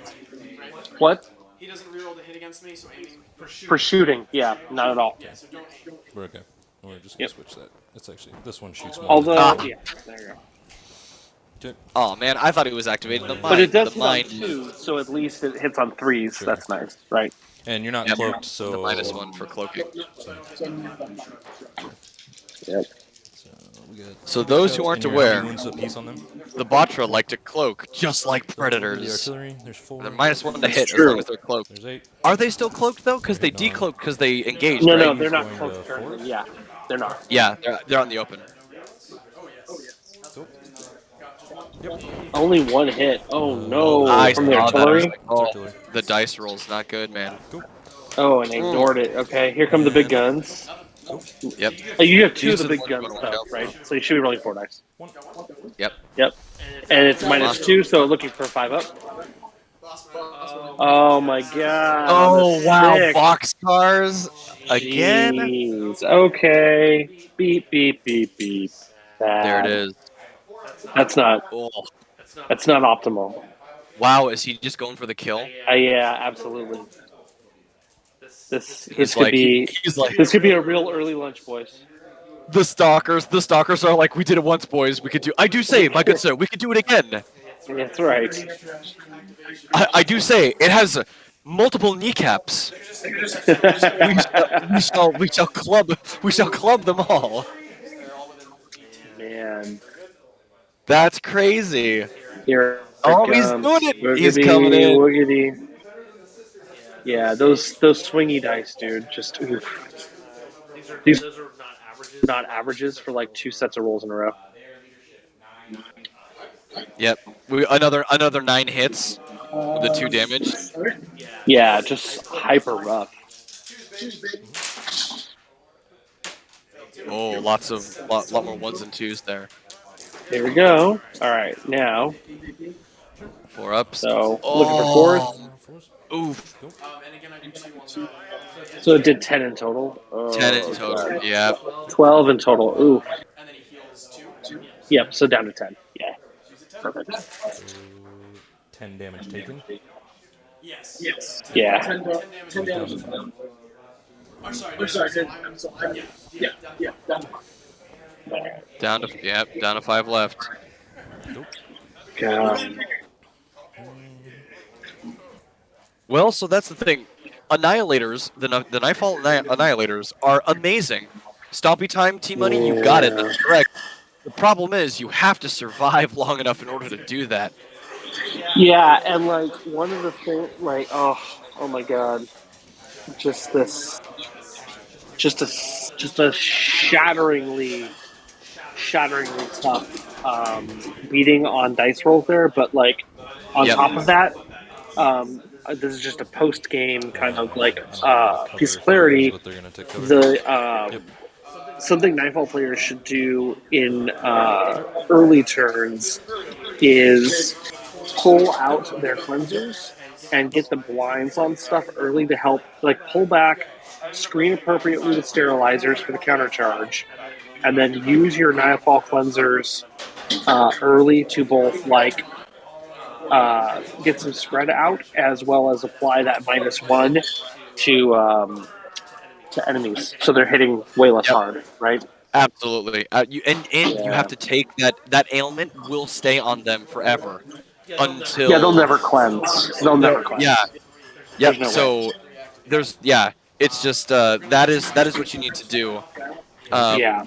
Speaker 8: What?
Speaker 3: He doesn't reroll to hit against me, so aiming for shooting.
Speaker 8: For shooting, yeah, not at all.
Speaker 3: Yeah, so don't aim.
Speaker 11: We're okay. We're just gonna
Speaker 8: Yep.
Speaker 11: switch that. It's actually this one shoots more than the
Speaker 8: Although,
Speaker 11: other
Speaker 7: Ah,
Speaker 11: one.
Speaker 8: yeah, there you go.
Speaker 11: Okay.
Speaker 7: oh man, I thought it was activating the
Speaker 8: But it
Speaker 7: mind.
Speaker 8: does
Speaker 7: The
Speaker 8: hit on
Speaker 7: mind.
Speaker 8: 2, so at least it hits on 3s.
Speaker 11: Sure.
Speaker 8: That's nice, right?
Speaker 11: And you're not
Speaker 7: Yep.
Speaker 11: cloaked,
Speaker 7: The
Speaker 11: so
Speaker 7: -1 for cloaking.
Speaker 8: Yep.
Speaker 11: we got
Speaker 7: So
Speaker 11: 2
Speaker 7: those who
Speaker 11: backups,
Speaker 7: aren't
Speaker 11: and you're how many
Speaker 7: aware,
Speaker 11: wounds apiece on them?
Speaker 7: the Batra like to cloak just like
Speaker 11: So over the
Speaker 7: predators.
Speaker 11: artillery, there's 4.
Speaker 7: They're -1 to
Speaker 8: It's
Speaker 7: hit as long
Speaker 8: true.
Speaker 7: as they're cloaked.
Speaker 11: There's 8.
Speaker 7: Are they still cloaked though? Because
Speaker 11: They're
Speaker 7: they
Speaker 11: hitting on.
Speaker 7: decloaked because they engaged,
Speaker 8: No,
Speaker 7: right?
Speaker 8: no, they're not
Speaker 11: Going
Speaker 8: cloaked
Speaker 11: to 4.
Speaker 8: currently. Yeah, they're not.
Speaker 7: Yeah, they're on the open.
Speaker 11: Cool. Yep.
Speaker 8: Only 1 hit. Oh
Speaker 7: I
Speaker 8: no, from the
Speaker 7: saw that. I was
Speaker 8: artillery.
Speaker 7: like,
Speaker 11: It's
Speaker 7: oh,
Speaker 11: artillery.
Speaker 7: the dice roll's not good, man.
Speaker 11: Cool.
Speaker 8: Oh, and I ignored it. Okay, here come the big guns.
Speaker 11: Cool.
Speaker 7: Yep.
Speaker 8: Oh, you have 2 of
Speaker 7: These
Speaker 8: the
Speaker 7: are the
Speaker 8: big
Speaker 7: ones you
Speaker 8: guns
Speaker 7: want to watch
Speaker 8: though,
Speaker 7: out for.
Speaker 8: right? So you should be rolling 4 dice.
Speaker 11: 1.
Speaker 7: Yep.
Speaker 8: Yep. And it's -2, so looking for 5 up. Oh my god.
Speaker 7: Oh
Speaker 8: On the
Speaker 7: wow,
Speaker 8: 6.
Speaker 7: boxcars again.
Speaker 8: Jeez. Okay. Beep beep beep beep.
Speaker 7: There it
Speaker 8: Bad.
Speaker 7: is.
Speaker 8: That's not.
Speaker 7: Oh
Speaker 8: That's not optimal.
Speaker 7: wow, is he just going for the kill?
Speaker 8: Yeah, absolutely. This
Speaker 7: He's
Speaker 8: could
Speaker 7: like
Speaker 8: be
Speaker 7: he's like
Speaker 8: this could be a real early lunch, boys.
Speaker 7: the stalkers. The stalkers are like, we did it once, boys. We could do. I do say, my good sir, we could do it again.
Speaker 8: That's right.
Speaker 7: I do say it has multiple kneecaps. We shall club them all.
Speaker 8: Man,
Speaker 7: That's crazy.
Speaker 8: here
Speaker 7: Oh,
Speaker 8: it
Speaker 7: he's
Speaker 8: comes.
Speaker 7: doing it.
Speaker 8: Woogity,
Speaker 7: He's coming in.
Speaker 8: woogity. Yeah, those swingy dice, dude. Just oof. These
Speaker 3: Those are not averages.
Speaker 8: not averages for like 2 sets of rolls in a row.
Speaker 7: Yep. Another 9 hits with the 2 damage.
Speaker 8: Yeah, just hyper rough.
Speaker 7: Oh, lot more 1s and 2s there.
Speaker 8: Here we go. All right, now
Speaker 7: 4 ups.
Speaker 8: so looking for 4th.
Speaker 7: Oof.
Speaker 3: And again, I do 2 on
Speaker 8: So it did 10 in total. Oh,
Speaker 7: 10 in total.
Speaker 8: God.
Speaker 7: Yeah.
Speaker 8: 12 in total. Oof.
Speaker 3: and then he heals 2.
Speaker 8: Yep. So down to 10. Yeah. Perfect.
Speaker 11: 10 damage taken.
Speaker 3: Yes.
Speaker 8: Yeah.
Speaker 3: 10 damage.
Speaker 11: So it's down to 5.
Speaker 3: I'm sorry. Yeah.
Speaker 7: Down to 5 left.
Speaker 8: God.
Speaker 7: Well, so that's the thing. Annihilators, the Nightfall Annihilators are amazing. Stompy time, T-Money, you got it. That's correct. The problem is you have to survive long enough in order to do that.
Speaker 8: Yeah, and like one of the things, like oh my God, just a shatteringly tough beating on dice rolls there. But like on
Speaker 7: Yep.
Speaker 8: top of that, this is just a post game kind of like piece of
Speaker 11: Cover
Speaker 8: clarity.
Speaker 11: is what they're gonna take cover.
Speaker 8: The something Nightfall players should do in early turns is pull out their cleansers and get the blinds on stuff early to help, like pull back, screen appropriately with sterilizers for the counter charge, and then use your Nightfall cleansers early to both like get some spread out as well as apply that -1 to enemies, so they're hitting way less
Speaker 7: Yep.
Speaker 8: hard, right?
Speaker 7: Absolutely. You have to take that ailment will stay on them forever until
Speaker 8: Yeah, they'll never cleanse. They'll never cleanse.
Speaker 7: Yeah.
Speaker 8: There's
Speaker 7: Yep.
Speaker 8: no
Speaker 7: So it's just that is what you need to do.
Speaker 8: Yeah,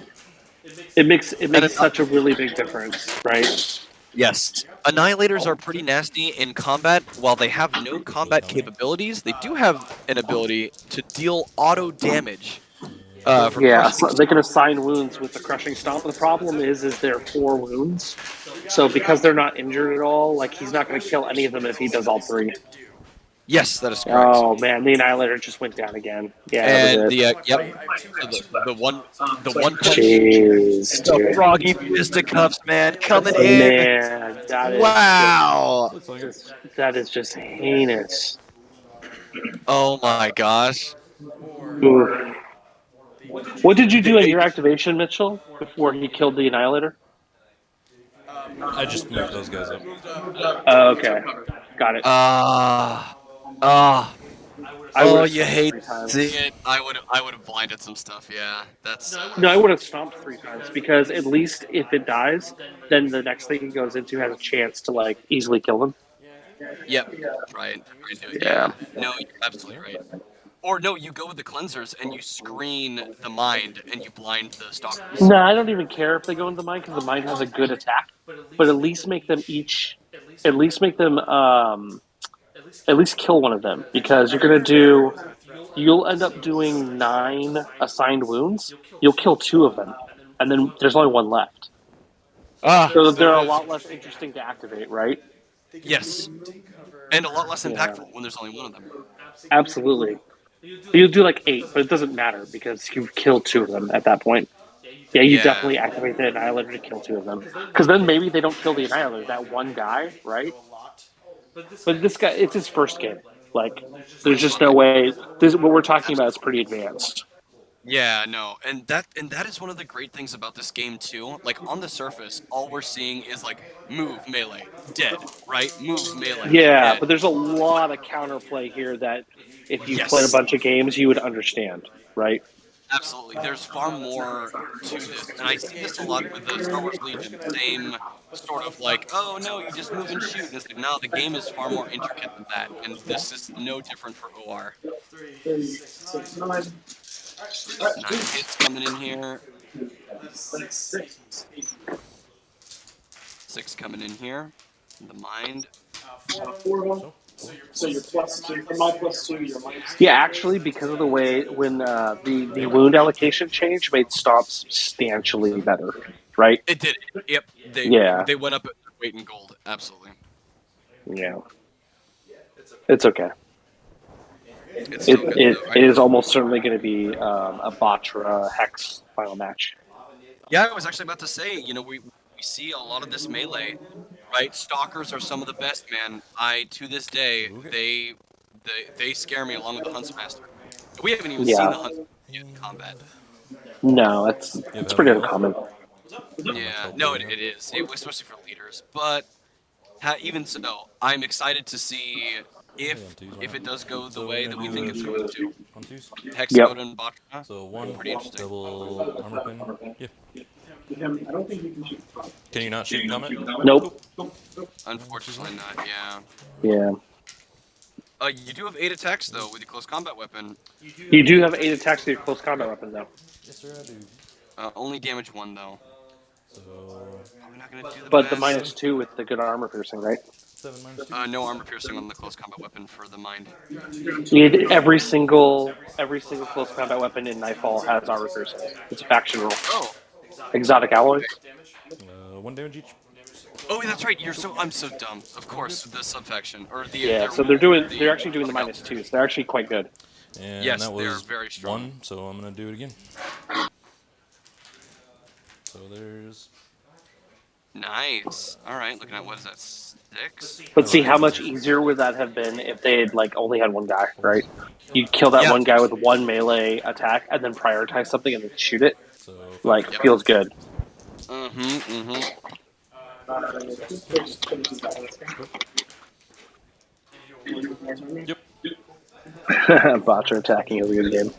Speaker 8: it makes
Speaker 7: and
Speaker 8: such a really big difference, right?
Speaker 7: Yes. Annihilators are pretty nasty in combat. While they have no combat capabilities, they do have an ability to deal auto damage. For
Speaker 8: Yeah,
Speaker 7: crushing.
Speaker 8: so they can assign wounds with the crushing stomp. The problem is they're 4 wounds, so because they're not injured at all, like he's not going to kill any of them if he does all 3.
Speaker 7: Yes, that is correct.
Speaker 8: Oh man, the Annihilator just went down again. Yeah, that was
Speaker 7: And
Speaker 8: it.
Speaker 7: the
Speaker 1: So
Speaker 7: yep,
Speaker 1: I have two
Speaker 7: so
Speaker 1: extra.
Speaker 7: the one punch,
Speaker 8: Jeez,
Speaker 7: the
Speaker 8: dude.
Speaker 7: froggy fisticuffs, man, coming in.
Speaker 8: Man, that is
Speaker 7: Wow.
Speaker 8: just heinous.
Speaker 7: Oh my gosh.
Speaker 8: Oof.
Speaker 3: What did you
Speaker 8: What
Speaker 3: do
Speaker 8: did
Speaker 3: in
Speaker 8: you
Speaker 7: They,
Speaker 8: do in
Speaker 7: they
Speaker 8: your activation, Mitchell, before he killed the Annihilator?
Speaker 11: I just moved those guys up.
Speaker 3: moved
Speaker 8: Okay, got it.
Speaker 7: ah ah
Speaker 8: I would
Speaker 7: oh,
Speaker 8: have
Speaker 7: you
Speaker 8: stomped
Speaker 7: hate
Speaker 8: three
Speaker 7: to see
Speaker 8: times.
Speaker 7: it. I would have blinded some stuff. Yeah, that's
Speaker 8: No, I would have stomped three times because at least if it dies, then the next thing he goes into has a chance to like easily kill him.
Speaker 7: yep. Try and do it.
Speaker 8: Yeah.
Speaker 7: Yeah. No, you're absolutely right. Or no, you go with the cleansers and you screen the mind and you blind the stalkers.
Speaker 8: No, I don't even care if they go into the mine because the mine has a good attack. But at least make them each, at least make them, at least kill one of them because you're gonna do. You'll end up doing 9 assigned wounds. You'll kill 2 of them, and then there's only one left.
Speaker 7: Ah,
Speaker 8: So
Speaker 7: so
Speaker 8: they're
Speaker 7: it
Speaker 8: a
Speaker 7: is.
Speaker 8: lot less interesting to activate, right?
Speaker 7: Yes, and a lot less
Speaker 8: Yeah,
Speaker 7: impactful when there's only one of them.
Speaker 8: absolutely. You'll do like 8, but it doesn't matter because you've killed 2 of them at that point. Yeah, you
Speaker 7: Yeah.
Speaker 8: definitely activate the Annihilator to kill 2 of them. Because then maybe they don't kill the Annihilator, that one guy, right? But this guy, it's his first game. Like, there's just no way. This what we're talking about is pretty advanced.
Speaker 7: Yeah, no, and that is one of the great things about this game too. Like on the surface, all we're seeing is like move melee, dead, right? Move melee,
Speaker 8: Yeah,
Speaker 7: dead.
Speaker 8: but there's a
Speaker 7: But
Speaker 8: lot of counterplay here that if you've played a
Speaker 7: yes,
Speaker 8: bunch of games, you would understand, right?
Speaker 7: absolutely. There's far more to this, and I see this a lot with the Star Wars Legion. Same sort of like, oh no, you just move and shoot, and it's like, no, the game is far more intricate than that, and this is no different for OR. 9 hits coming in here, 6 coming in here. The mind.
Speaker 11: So cool.
Speaker 8: Yeah, actually, because of the way when the wound allocation change made Stomp substantially better, right?
Speaker 7: It did. Yep.
Speaker 8: Yeah,
Speaker 7: They went up at weight in gold. Absolutely.
Speaker 8: yeah. It's okay.
Speaker 7: It's
Speaker 8: It
Speaker 7: still good
Speaker 8: it,
Speaker 7: though.
Speaker 8: it is almost certainly going to be a Batra Hex final match.
Speaker 7: Yeah, I was actually about to say, we see a lot of this melee, right? Stalkers are some of the best, man. To this day,
Speaker 11: Okay.
Speaker 7: they scare me along with the Huntsmaster. We haven't even seen
Speaker 8: Yeah,
Speaker 7: the Huntsmaster yet in combat.
Speaker 8: no,
Speaker 11: You have
Speaker 8: it's
Speaker 11: heavy
Speaker 8: pretty
Speaker 11: health?
Speaker 8: uncommon.
Speaker 11: How much
Speaker 7: Yeah,
Speaker 11: health do
Speaker 7: no,
Speaker 11: you
Speaker 7: it
Speaker 11: have?
Speaker 7: is. Especially for leaders. But even so, I'm excited to see
Speaker 11: Yeah, on twos, why
Speaker 7: if
Speaker 11: not?
Speaker 7: it does go the
Speaker 11: So we're
Speaker 7: way
Speaker 11: gonna
Speaker 7: that we
Speaker 11: do
Speaker 7: think
Speaker 11: a
Speaker 7: it's
Speaker 11: 2
Speaker 7: going to.
Speaker 11: on twos.
Speaker 8: Yep.
Speaker 7: Hexagon and Batra,
Speaker 11: So 1
Speaker 7: pretty interesting.
Speaker 11: double armor pin. Yeah. Can you not shoot in combat?
Speaker 8: Nope.
Speaker 7: Unfortunately not, yeah.
Speaker 8: Yeah.
Speaker 7: You do have 8 attacks, though, with your close combat weapon.
Speaker 8: You do have 8 attacks with your close combat weapon, though.
Speaker 11: Yes, sir, I do.
Speaker 7: Only damage 1, though.
Speaker 11: So
Speaker 7: Probably not going to do the
Speaker 8: But the
Speaker 7: best.
Speaker 8: -2 with the good armor piercing, right?
Speaker 11: 7 minus 2.
Speaker 7: No armor piercing on the close combat weapon for the mind.
Speaker 8: You need every single close combat weapon in Nightfall has armor piercing. It's a faction rule.
Speaker 7: Oh.
Speaker 8: Exotic alloys.
Speaker 11: 1 damage each.
Speaker 7: Oh, that's right. I'm so dumb. Of course, the subfaction or the
Speaker 8: Yeah,
Speaker 7: their
Speaker 8: so
Speaker 7: rule.
Speaker 8: they're actually doing the -2s. They're actually quite good.
Speaker 11: And
Speaker 7: Yes,
Speaker 11: that
Speaker 7: they are
Speaker 11: was
Speaker 7: very strong.
Speaker 11: 1, so I'm going to do it again. So there's.
Speaker 7: Nice. All right, looking at what is that, 6?
Speaker 8: Let's see how much easier would that have been if they had like only had one guy, right? You'd kill that
Speaker 7: Yeah.
Speaker 8: one guy with one melee attack and then prioritize something and then shoot it.
Speaker 11: So 5.
Speaker 8: Like
Speaker 7: Yep.
Speaker 8: feels good.
Speaker 7: Mm-hmm.
Speaker 11: Yep.
Speaker 8: Bots are attacking is a good game.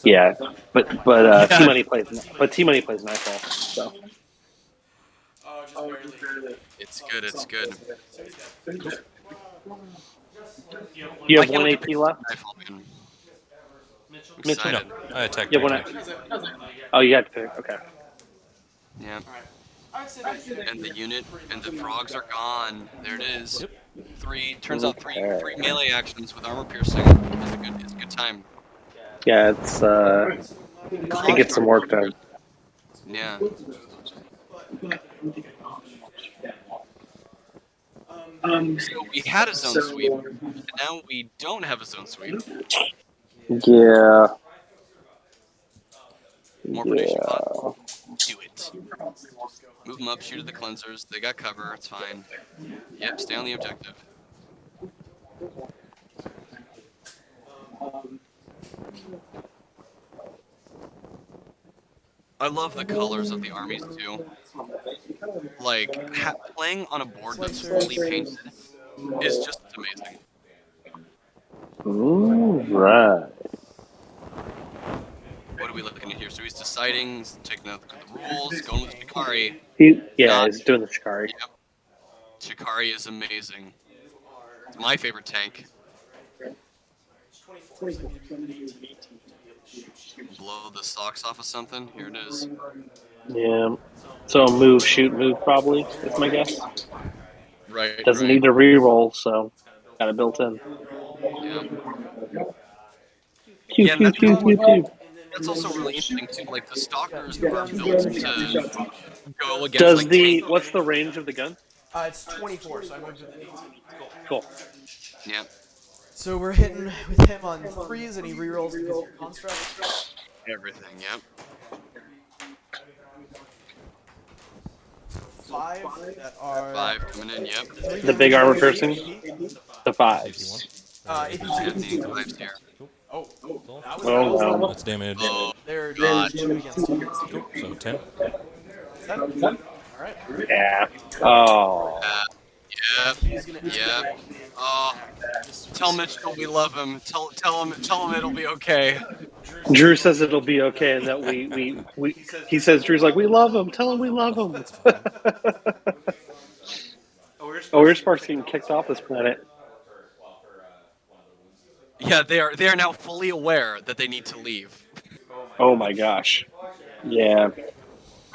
Speaker 8: Yeah, but T Money plays Nightfall. So
Speaker 7: It's good. It's good.
Speaker 8: you
Speaker 7: I
Speaker 8: have
Speaker 7: can't
Speaker 8: one
Speaker 7: wait to
Speaker 8: AP
Speaker 7: pick
Speaker 8: left.
Speaker 7: Nightfall, man. I'm
Speaker 8: Mitchell?
Speaker 11: No,
Speaker 7: excited.
Speaker 11: I attacked
Speaker 8: You
Speaker 11: 3
Speaker 8: have one.
Speaker 11: times.
Speaker 8: Oh, you had to pick. Okay.
Speaker 7: Yeah. And the unit and the frogs are gone. There it is.
Speaker 11: Yep.
Speaker 7: 3 turns out three
Speaker 8: Okay.
Speaker 7: melee actions with armor piercing is a good time.
Speaker 8: Yeah, it gets some work done.
Speaker 7: Yeah.
Speaker 10: So we had a zone sweep, and now we don't have a zone sweep.
Speaker 8: Yeah.
Speaker 10: More predation clock. Do it. Move them up, shoot at the cleansers. They got cover. It's fine. Yep, stay on the objective. I love the colors of the armies too. Like playing on a board that's fully painted is just amazing.
Speaker 8: Ooh, right.
Speaker 10: What are we looking at here? So he's deciding, he's taking a look at the rules, going with Shikari.
Speaker 8: Yeah,
Speaker 10: Not,
Speaker 8: he's doing the Shikari.
Speaker 10: yep, Shikari is amazing. It's my favorite tank. Blow the socks off of something. Here it is.
Speaker 8: Yeah. So move, shoot, move probably is my guess.
Speaker 10: Right,
Speaker 8: Doesn't
Speaker 10: right.
Speaker 8: need to re-roll, so got it built in.
Speaker 10: Yeah.
Speaker 8: Pew
Speaker 10: Yeah, and
Speaker 8: pew pew pew pew.
Speaker 10: that's also really interesting too. Like the stalkers are built to go against
Speaker 8: Does
Speaker 10: like tank.
Speaker 8: what's the range of the gun?
Speaker 1: It's 24, so I moved it to 18.
Speaker 8: Cool.
Speaker 10: Yeah.
Speaker 1: So we're hitting with him on 3s, and he rerolls because of your construct.
Speaker 10: Everything. Yep.
Speaker 1: 5 that are
Speaker 10: 5 coming in. Yep.
Speaker 1: 3
Speaker 8: The big armor piercing?
Speaker 1: AP.
Speaker 8: The
Speaker 11: Safety one.
Speaker 8: fives.
Speaker 1: AP
Speaker 10: Yeah,
Speaker 1: 2.
Speaker 10: seeing 5s here.
Speaker 1: Oh, that was
Speaker 8: Oh no.
Speaker 11: That's damage.
Speaker 10: Oh
Speaker 1: They're
Speaker 10: God.
Speaker 1: 2 against 2.
Speaker 11: Cool. So 10.
Speaker 1: 10. Alright.
Speaker 8: Yeah. Oh.
Speaker 10: Yep.
Speaker 1: He's gonna
Speaker 10: Yep. Oh, tell Mitchell we love him. Tell him it'll be okay.
Speaker 8: Drew says it'll be okay, and that he says Drew's like, we love him. Tell him we love him.
Speaker 11: That's fine.
Speaker 8: Oh, we're Sparks getting kicked off this planet.
Speaker 10: Yeah, they are now fully aware that they need to leave.
Speaker 8: Oh my gosh. Yeah.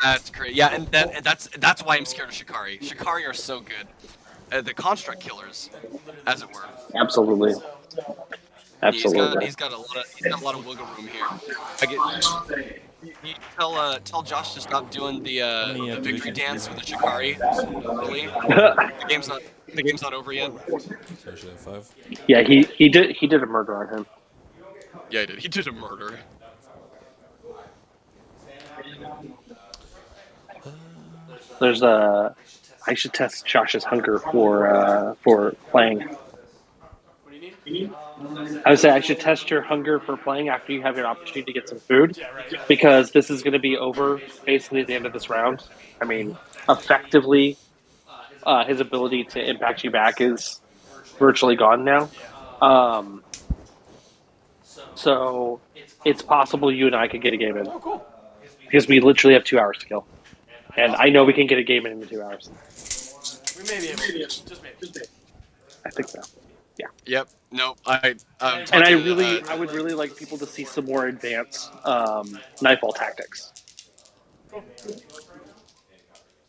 Speaker 10: That's great. Yeah, and that's why I'm scared of Shikari. Shikari are so good. The construct killers, as it were.
Speaker 8: Absolutely. Absolutely.
Speaker 10: He's got a lot of wiggle room here. You tell Josh to stop doing the
Speaker 11: many
Speaker 10: victory
Speaker 11: activations
Speaker 10: dance
Speaker 11: do you
Speaker 10: with the Shikari early. The game's not over yet.
Speaker 11: So I should have 5.
Speaker 8: Yeah, he did a murder on him.
Speaker 10: Yeah, he did. He did a murder.
Speaker 8: There's a. I should test Josh's hunger for playing. I would say I should test your hunger for playing after you have your opportunity to get some food, because this is going to be over basically at the end of this round. I mean, effectively, his ability to impact you back is virtually gone now. So it's possible you and I could get a game in.
Speaker 1: Oh, cool.
Speaker 8: Because we literally have 2 hours to kill. And I know we can get a game in 2 hours.
Speaker 1: We may be able to. Just maybe.
Speaker 8: I think so. Yeah.
Speaker 10: Yep. No,
Speaker 8: And I would really like people to see some more advanced nightfall tactics.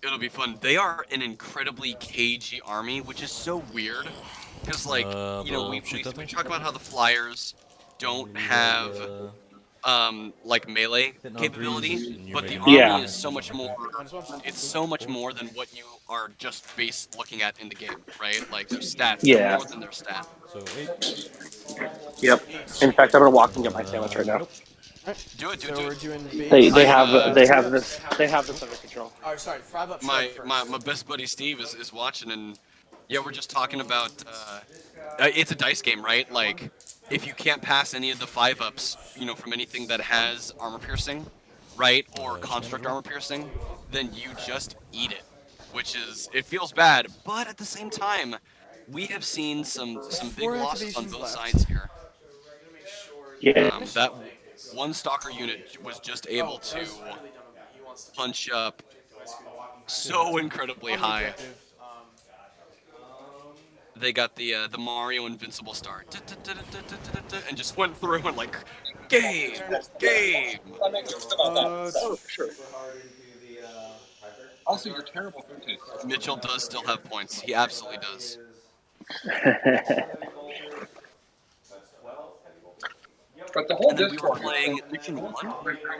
Speaker 10: It'll be fun. They are an incredibly cagey army, which is so weird. Because, like, we talk about how the Flyers don't have, like, melee capability, but the army is so much more, it's so much more than what you are just looking at in the game, right? Like, their stats, they're more than their stat.
Speaker 11: So 8.
Speaker 8: Yep. In fact, I'm gonna walk and get my sandwich right now.
Speaker 10: Do it.
Speaker 1: We're doing
Speaker 8: They
Speaker 1: base.
Speaker 8: have this under control.
Speaker 1: Oh, sorry, 5 up.
Speaker 10: My best buddy Steve is watching, and yeah, we're just talking about it's a dice game, right? Like, if you can't pass any of the 5-ups, from anything that has armor piercing, right, or construct armor piercing, then you just eat it, which is, it feels bad, but at the same time, we have seen some big losses on both sides here.
Speaker 8: Yeah.
Speaker 10: That one stalker unit was just able to punch up so incredibly high. They got the Mario Invincible star, and just went through and like, game.
Speaker 8: Oh, sure.
Speaker 6: Also, you're terrible.
Speaker 10: Mitchell does still have points. He absolutely does.
Speaker 6: But the whole
Speaker 10: And then we were playing Mission 1,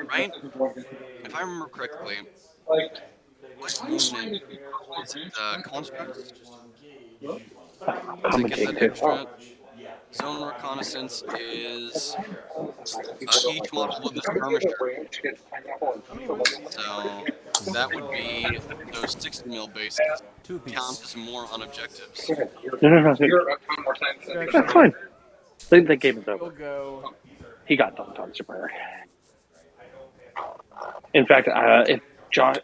Speaker 10: right? If I remember correctly, what unit was it? Constructs?
Speaker 8: I'm
Speaker 10: to
Speaker 8: gonna
Speaker 10: get
Speaker 8: take
Speaker 10: that
Speaker 8: two.
Speaker 10: extra. Zone reconnaissance is each model with a skirmisher.
Speaker 1: How many wings do you think?
Speaker 10: So that would be those 60 mil bases
Speaker 11: 2
Speaker 10: count
Speaker 11: apiece.
Speaker 10: as more on objectives.
Speaker 8: No.
Speaker 1: You're actually
Speaker 8: That's
Speaker 1: right.
Speaker 8: fine. The game is
Speaker 1: We'll
Speaker 8: over.
Speaker 1: go.
Speaker 8: He got dumped on Super. In fact,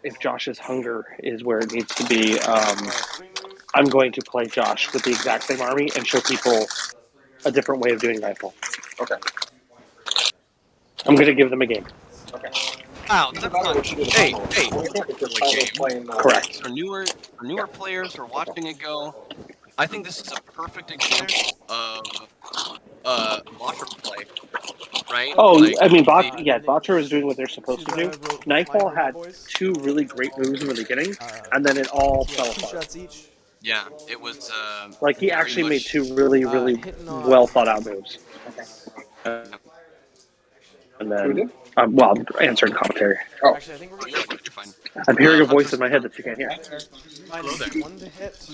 Speaker 8: if Josh's hunger is where it needs to be,
Speaker 1: 3 move.
Speaker 8: I'm going to play Josh with the exact same army and show people a different way of doing rifle.
Speaker 6: Okay.
Speaker 8: I'm going to give them a game.
Speaker 10: Wow, that's not. Hey, it's still a game.
Speaker 8: Correct.
Speaker 10: For newer players who are watching it go, I think this is a perfect example of botcher play, right?
Speaker 8: Oh,
Speaker 10: Like
Speaker 8: I mean,
Speaker 10: the
Speaker 8: Botcher is doing what they're
Speaker 1: To
Speaker 8: supposed to do.
Speaker 1: the flying
Speaker 8: Nightfall
Speaker 1: robot
Speaker 8: had
Speaker 1: boys.
Speaker 8: 2 really great moves in the beginning,
Speaker 1: Uh,
Speaker 8: and then it all
Speaker 1: so you got
Speaker 8: fell
Speaker 1: 2
Speaker 8: apart.
Speaker 1: shots each.
Speaker 10: yeah, it was
Speaker 8: Like, he
Speaker 10: very
Speaker 8: actually made
Speaker 10: much
Speaker 8: 2 really
Speaker 1: Hitting on
Speaker 8: well thought out moves.
Speaker 10: yeah.
Speaker 8: And then, well, I'm answering commentary.
Speaker 1: Actually, I think we're
Speaker 10: Oh,
Speaker 1: gonna
Speaker 10: you're
Speaker 1: get
Speaker 10: fine. You're fine.
Speaker 8: I'm hearing a voice
Speaker 10: Hunters
Speaker 8: in my head that you can't hear.
Speaker 10: Hello there.
Speaker 1: -1 to hit.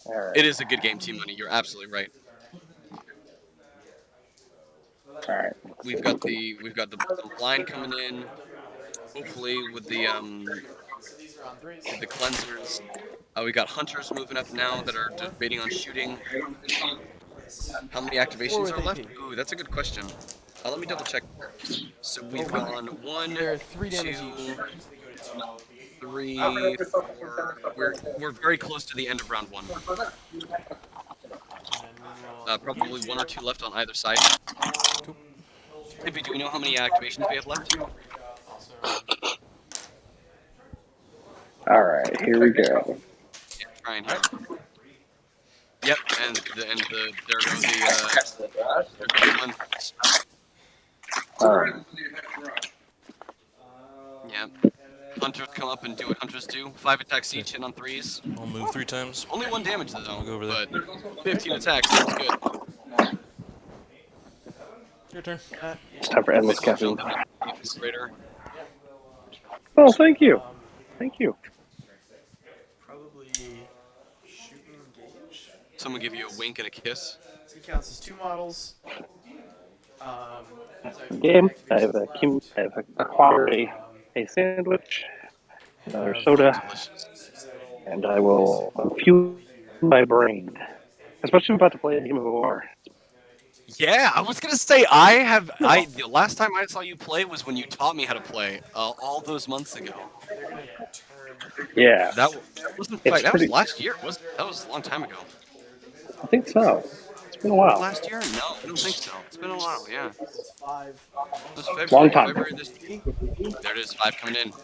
Speaker 8: All right.
Speaker 10: It is a good game, Team Money. You're absolutely right.
Speaker 8: All right.
Speaker 10: We've got the some blind coming in. Hopefully
Speaker 1: So these are on threes.
Speaker 10: with the cleansers. We got hunters moving up now that are
Speaker 1: 4.
Speaker 10: debating on shooting. How many
Speaker 1: 4
Speaker 10: activations
Speaker 1: with
Speaker 10: are left?
Speaker 1: AP.
Speaker 10: Ooh, that's a good question. Let me double check here. So we've
Speaker 1: Oh,
Speaker 10: gone 1,
Speaker 1: they're 3 damage each.
Speaker 10: 2, 3, 4. We're very close to the end of round 1.
Speaker 1: And then we will.
Speaker 10: Probably 1 or 2 left on either side. Tippy, do we know how many activations we have left?
Speaker 1: Also,
Speaker 8: All right. Here we go.
Speaker 10: Yeah, trying here. Yep, there go the cleansers.
Speaker 8: All right.
Speaker 10: Yep. Hunters come up and do what hunters do. 5 attacks each, hit on 3s.
Speaker 11: I'll move 3 times.
Speaker 10: Only 1 damage
Speaker 11: I'll
Speaker 10: though,
Speaker 11: go over there.
Speaker 10: but 15 attacks seems good.
Speaker 11: Your turn.
Speaker 8: It's time for endless
Speaker 10: Maybe I'll
Speaker 8: caffeine.
Speaker 10: jump in the refrigerator.
Speaker 8: Oh, thank you. Thank you.
Speaker 1: probably shooting gauge.
Speaker 10: Someone give you a wink and a kiss.
Speaker 1: So it counts as 2 models. So
Speaker 8: Game. I have acquired a sandwich, another soda,
Speaker 10: Delicious.
Speaker 8: and I will fuel my brain. Especially about to play a game of war.
Speaker 10: Yeah, I was gonna say the last time I saw you play was when you taught me how to play all those months ago.
Speaker 1: they're gonna turn.
Speaker 8: Yeah,
Speaker 10: That wasn't
Speaker 8: it's
Speaker 10: that was
Speaker 8: pretty.
Speaker 10: last year. That was a long time ago.
Speaker 8: I think so. It's been a
Speaker 10: Was it
Speaker 8: while.
Speaker 10: last year? No, I don't think so. It's been a while. Yeah,
Speaker 1: It's 5.
Speaker 10: it was
Speaker 8: Long
Speaker 10: February.
Speaker 8: time.
Speaker 10: February this. There it is. 5 coming in. So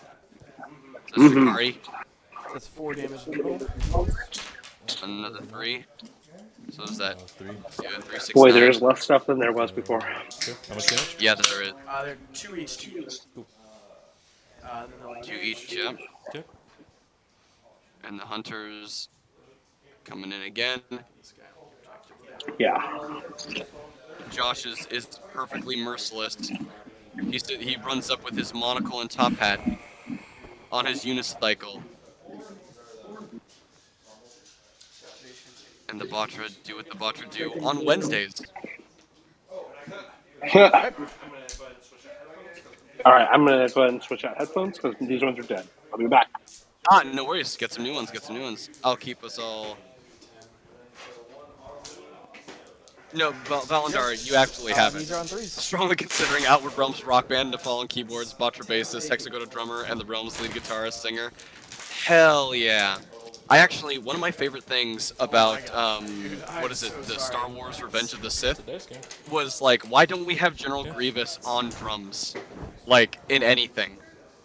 Speaker 8: Mm-hmm.
Speaker 10: Shikari,
Speaker 1: That's 4 damage in total.
Speaker 10: another 3. So is that
Speaker 11: 3.
Speaker 10: 3, 6,
Speaker 8: Boy,
Speaker 10: 9?
Speaker 8: there's less stuff than there was before.
Speaker 11: Okay. How much damage?
Speaker 10: Yeah, there is.
Speaker 1: They're 2 each to you. And then they'll
Speaker 10: 2
Speaker 1: engage.
Speaker 10: each. Yeah.
Speaker 11: Okay.
Speaker 10: And the hunters coming in again.
Speaker 1: This guy will activate.
Speaker 8: Yeah.
Speaker 10: Josh is perfectly merciless. He runs up with his monocle and top hat on his unicycle. And the Batra do what the Batra do on Wednesdays.
Speaker 8: All right, I'm gonna go ahead and switch out headphones because these ones are dead. I'll be back.
Speaker 10: No worries. Get some new ones. Get some new ones. I'll keep us all. No, Valandar, you absolutely have it.
Speaker 1: These are on 3s.
Speaker 10: Strongly considering Outward Realms rock band to fall on keyboards, Batra bassist, Hexagoda drummer, and the Realms lead guitarist singer. Hell yeah. One of my favorite things about, what is it, the Star Wars Revenge of the Sith,
Speaker 11: Dice game.
Speaker 10: was like, why don't we have General Grievous on drums? Like, in anything.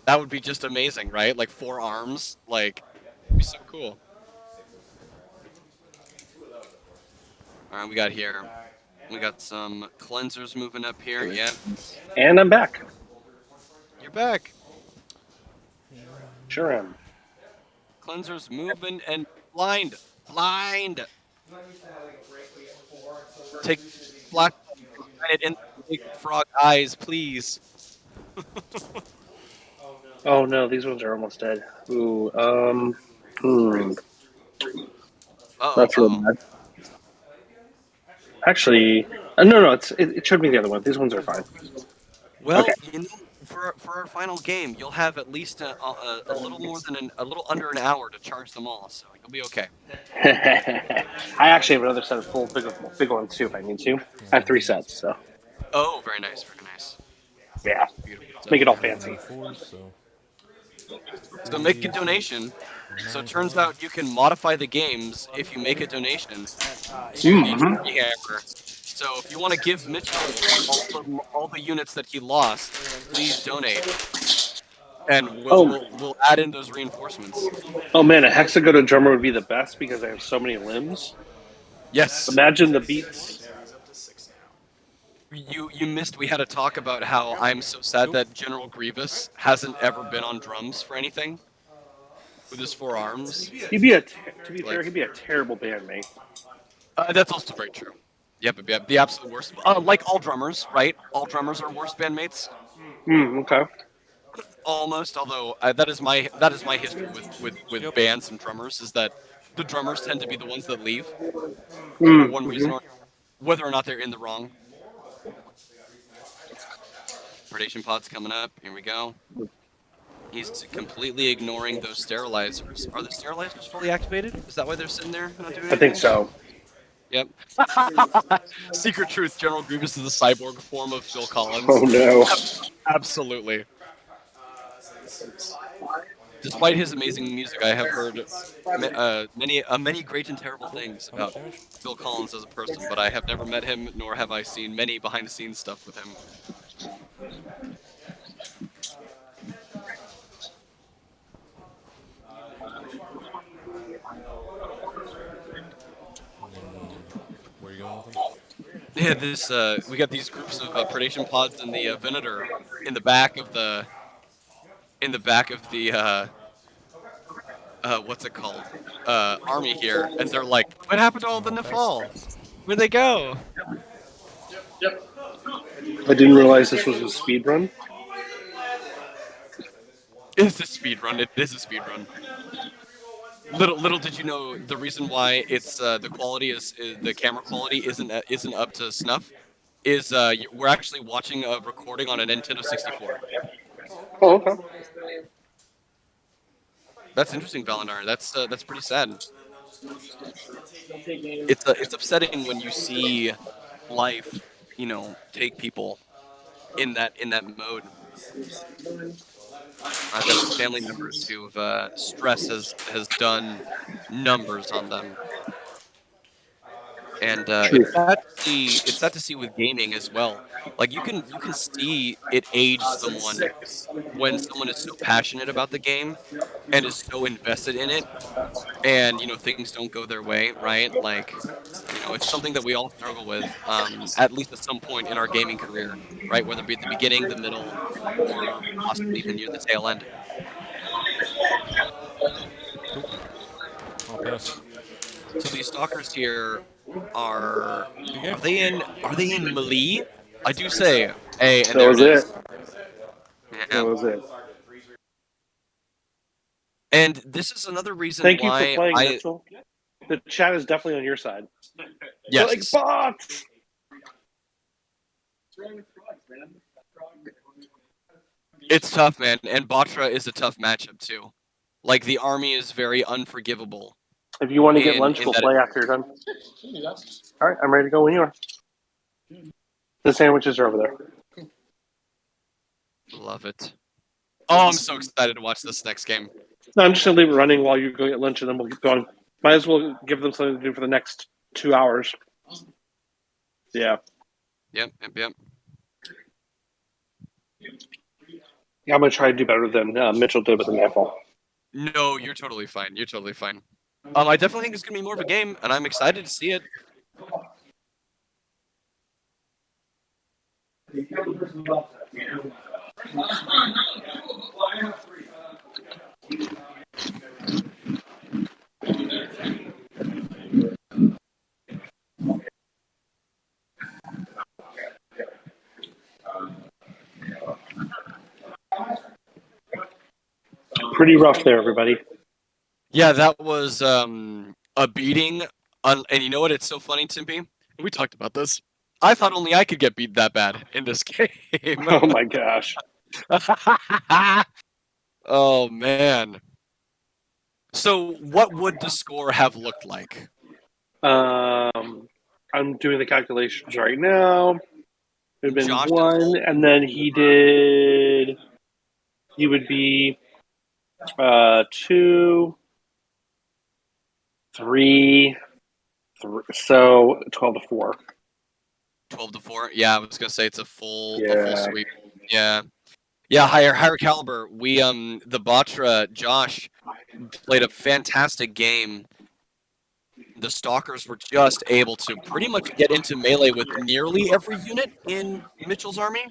Speaker 10: That would be just amazing, right? Like, 4 arms. Like, it'd be so cool. Alright, we got here. We got some cleansers moving up here. Yep.
Speaker 8: And I'm back.
Speaker 10: You're back.
Speaker 8: Sure am.
Speaker 10: Cleansers moving and blind. Blind. Take flash it in the big frog eyes, please.
Speaker 8: Oh no, these ones are almost dead. Ooh. That's real bad. Actually, no, it showed me the other one. These ones are fine.
Speaker 10: Well,
Speaker 8: Okay.
Speaker 10: you know, for our final game, you'll have at least a little more than a little under an hour to charge them all, so you'll be okay.
Speaker 8: I actually have another set of full big ones too if I need to. I have 3 sets, so
Speaker 10: Oh, very nice, very nice.
Speaker 8: yeah.
Speaker 10: Beautiful
Speaker 8: Let's make it
Speaker 10: stuff.
Speaker 8: all
Speaker 11: I have
Speaker 8: fancy.
Speaker 11: D4s, so
Speaker 10: So make a
Speaker 11: 3, 6,
Speaker 10: donation. So it
Speaker 11: 9,
Speaker 10: turns
Speaker 11: 11.
Speaker 10: out you can modify the games if you make a donation to the
Speaker 8: Mm-hmm.
Speaker 10: tree hammer. So if you want to give Mitchell all the units that he lost, please donate, and
Speaker 8: Oh,
Speaker 10: we'll add in those reinforcements.
Speaker 8: oh man, a hexagonal drummer would be the best because I have so many limbs.
Speaker 10: Yes.
Speaker 8: Imagine the beats.
Speaker 1: He's up to 6 now.
Speaker 10: You missed. We had a talk about how I'm so sad that General Grievous hasn't ever been on drums for anything with his 4 arms.
Speaker 8: He'd be to be fair,
Speaker 10: Like
Speaker 8: he'd be a terrible bandmate.
Speaker 10: that's also very true. Yep, the absolute worst. Like all drummers, right? All drummers are worst bandmates.
Speaker 8: Okay.
Speaker 10: Almost, although that is my history with
Speaker 11: Yep.
Speaker 10: bands and drummers is that the drummers tend to be the ones that leave for one
Speaker 8: Mm-hmm.
Speaker 10: reason or whether or not they're in the wrong. Predation pod's coming up. Here we go. He's completely ignoring those sterilizers. Are the sterilizers fully activated? Is that why they're sitting there not doing
Speaker 8: I think
Speaker 10: anything?
Speaker 8: so.
Speaker 10: Yep. Secret truth: General Grievous is a cyborg form of Phil Collins.
Speaker 8: Oh no.
Speaker 10: Absolutely. Despite his amazing music, I have heard many great and terrible things
Speaker 11: How much
Speaker 10: about
Speaker 11: damage?
Speaker 10: Phil Collins as a person, but I have never met him, nor have I seen many behind-the-scenes stuff with him.
Speaker 11: Where are you going with them?
Speaker 10: Yeah, we got these groups of predation pods in the Venator in the back of the what's it called army here, and they're like, what happened to all the
Speaker 11: Oh, thanks.
Speaker 10: Nafal? Where'd they go?
Speaker 8: I didn't realize this was a speed run.
Speaker 10: It's a speed run. It is a speed run. Little did you know the reason why it's the quality is the camera quality isn't up to snuff is we're actually watching a recording on a Nintendo 64.
Speaker 8: Oh, okay.
Speaker 10: That's interesting, Valinar. That's pretty sad. It's upsetting when you see life, take people in that mode. I've got some family members who've stress has done numbers on them. And
Speaker 8: True.
Speaker 10: it's sad to see with gaming as well. Like you can see it age someone when someone is so passionate about the game and is so invested in it, and things don't go their way, right? Like it's something that we all struggle with, at least at some point in our gaming career, right? Whether it be at the beginning, the middle, or possibly even near the tail end.
Speaker 11: Cool. I'll pass.
Speaker 10: So these stalkers here are
Speaker 11: Good game.
Speaker 10: are they in melee? I do say, hey, and
Speaker 8: That
Speaker 10: there
Speaker 8: was
Speaker 10: it
Speaker 8: it.
Speaker 10: is.
Speaker 8: That
Speaker 10: Yeah.
Speaker 8: was it.
Speaker 10: And this is another reason
Speaker 8: Thank you for
Speaker 10: why
Speaker 8: playing, Mitchell. The chat is definitely on your side. They're like
Speaker 10: yes,
Speaker 8: bots.
Speaker 10: it's tough, man. And Batra is a tough matchup too. Like the army is very unforgivable.
Speaker 8: If you want to get lunch,
Speaker 10: In
Speaker 8: we'll
Speaker 10: that
Speaker 8: play after you're done. All right, I'm ready to go when you are. The sandwiches are over there.
Speaker 10: Love it. Oh, I'm so excited to watch this next game.
Speaker 8: No, I'm just gonna leave it running while you go get lunch, and then we'll keep going. Might as well give them something to do for the next 2 hours. Yeah.
Speaker 10: Yep.
Speaker 8: I'm gonna try to do better than Mitchell did with the Nightfall.
Speaker 10: No, you're totally fine. You're totally fine. I definitely think it's gonna be more of a game, and I'm excited to see it.
Speaker 8: Pretty rough there, everybody.
Speaker 10: Yeah, that was a beating. And you know what? It's so funny, Timpy. We talked about this. I thought only I could get beat that bad in this game.
Speaker 8: Oh my gosh.
Speaker 10: Oh man. So what would the score have looked like?
Speaker 8: I'm doing the calculations right now. It would have been
Speaker 10: Josh did the
Speaker 8: 1,
Speaker 10: whole.
Speaker 8: and then he would be 2, 3, so 12-4.
Speaker 10: 12-4. Yeah, I was gonna say it's a full
Speaker 8: Yeah.
Speaker 10: sweep. Yeah. Yeah, higher caliber. We the Batra Josh played a fantastic game. The Stalkers were just able to pretty much get into melee with nearly every unit in Mitchell's army.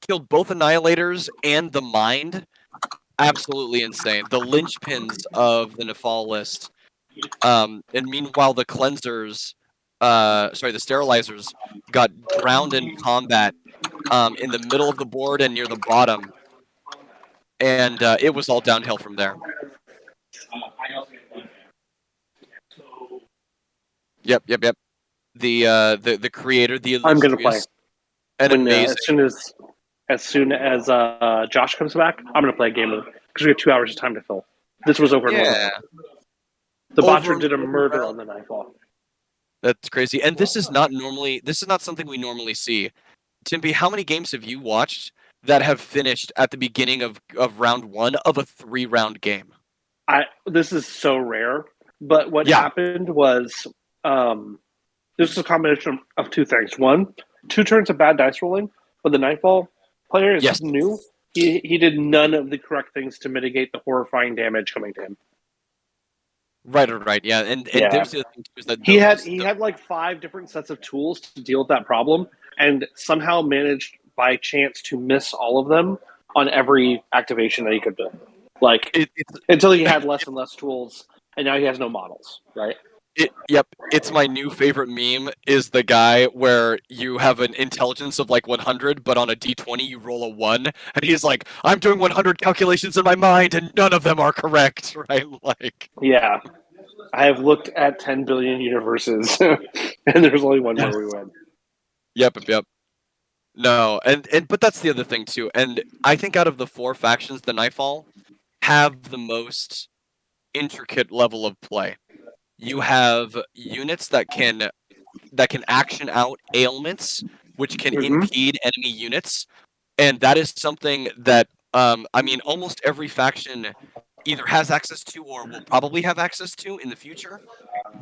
Speaker 10: Killed both Annihilators and the Mind. Absolutely insane. The linchpins of the Nafal list. And meanwhile the Cleansers, the Sterilizers got drowned in combat in the middle of the board and near the bottom. And it was all downhill from there. Yep. The creator, the
Speaker 8: I'm gonna play.
Speaker 10: illustrious, and
Speaker 8: When
Speaker 10: amazing.
Speaker 8: as soon as Josh comes back, I'm gonna play a game with him because we have 2 hours of time to fill. This was over in 1
Speaker 10: Yeah.
Speaker 8: round. The
Speaker 10: Over
Speaker 8: Botcher did a
Speaker 10: in 1
Speaker 8: murder
Speaker 10: round?
Speaker 8: on the Nightfall.
Speaker 10: That's crazy. And this is not something we normally see. Timpy, how many games have you watched that have finished at the beginning of round 1 of a 3-round game?
Speaker 8: This is so rare. But what
Speaker 10: Yeah.
Speaker 8: happened was this is a combination of 2 things. 1, 2 turns of bad dice rolling, but the Nightfall player is
Speaker 10: Yes.
Speaker 8: new. He did none of the correct things to mitigate the horrifying damage coming to him.
Speaker 10: Right. Yeah. And
Speaker 8: Yeah.
Speaker 10: there's the other thing too, is that
Speaker 8: He had like 5 different sets of tools to deal with that problem, and somehow managed by chance to miss all of them on every activation that he could do. Like until he had less and less tools, and now he has no models. Right?
Speaker 10: Yep, it's my new favorite meme is the guy where you have an intelligence of like 100, but on a d20 you roll a 1, and he's like, I'm doing 100 calculations in my mind and none of them are correct, right? Like,
Speaker 8: Yeah. I have looked at 10 billion universes, and there's only one where we win.
Speaker 10: Yep. No, but that's the other thing too. And I think out of the 4 factions, the Nightfall have the most intricate level of play. You have units that can action out ailments, which can impede enemy units, and that is something that almost every faction either has access to or will probably have access to in the future.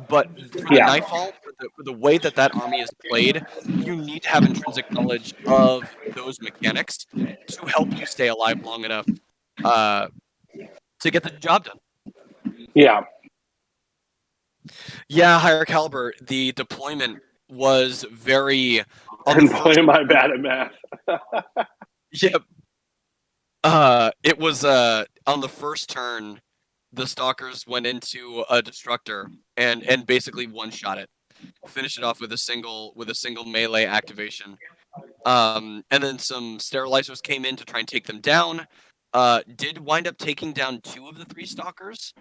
Speaker 10: But for the
Speaker 8: Yeah.
Speaker 10: Nightfall, for the way that army is played, you need to have intrinsic knowledge of those mechanics to help you stay alive long enough to get the job done.
Speaker 8: Yeah.
Speaker 10: Yeah, higher caliber. The deployment was very.
Speaker 8: And boy, am I bad at math.
Speaker 10: Yep. It was on the first turn, the Stalkers went into a Destructor and basically one-shot it, finished it off with a single melee activation. And then some Sterilizers came in to try and take them down. Did wind up taking down 2 of the 3 Stalkers,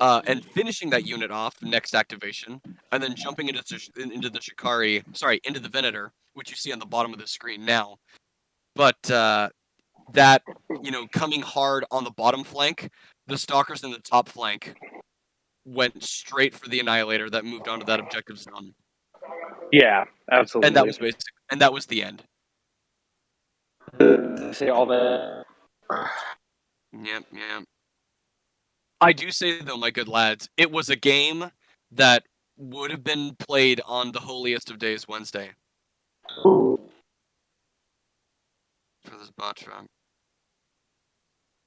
Speaker 10: and finishing that unit off next activation, and then jumping into the Shikari, into the Venator, which you see on the bottom of the screen now. But that, coming hard on the bottom flank, the Stalkers in the top flank went straight for the Annihilator that moved onto that objective zone.
Speaker 8: Yeah, absolutely.
Speaker 10: And that was that was the end.
Speaker 8: Say all that.
Speaker 10: Yep. I do say though, my good lads, it was a game that would have been played on the holiest of days, Wednesday.
Speaker 8: Ooh.
Speaker 10: For this Batra.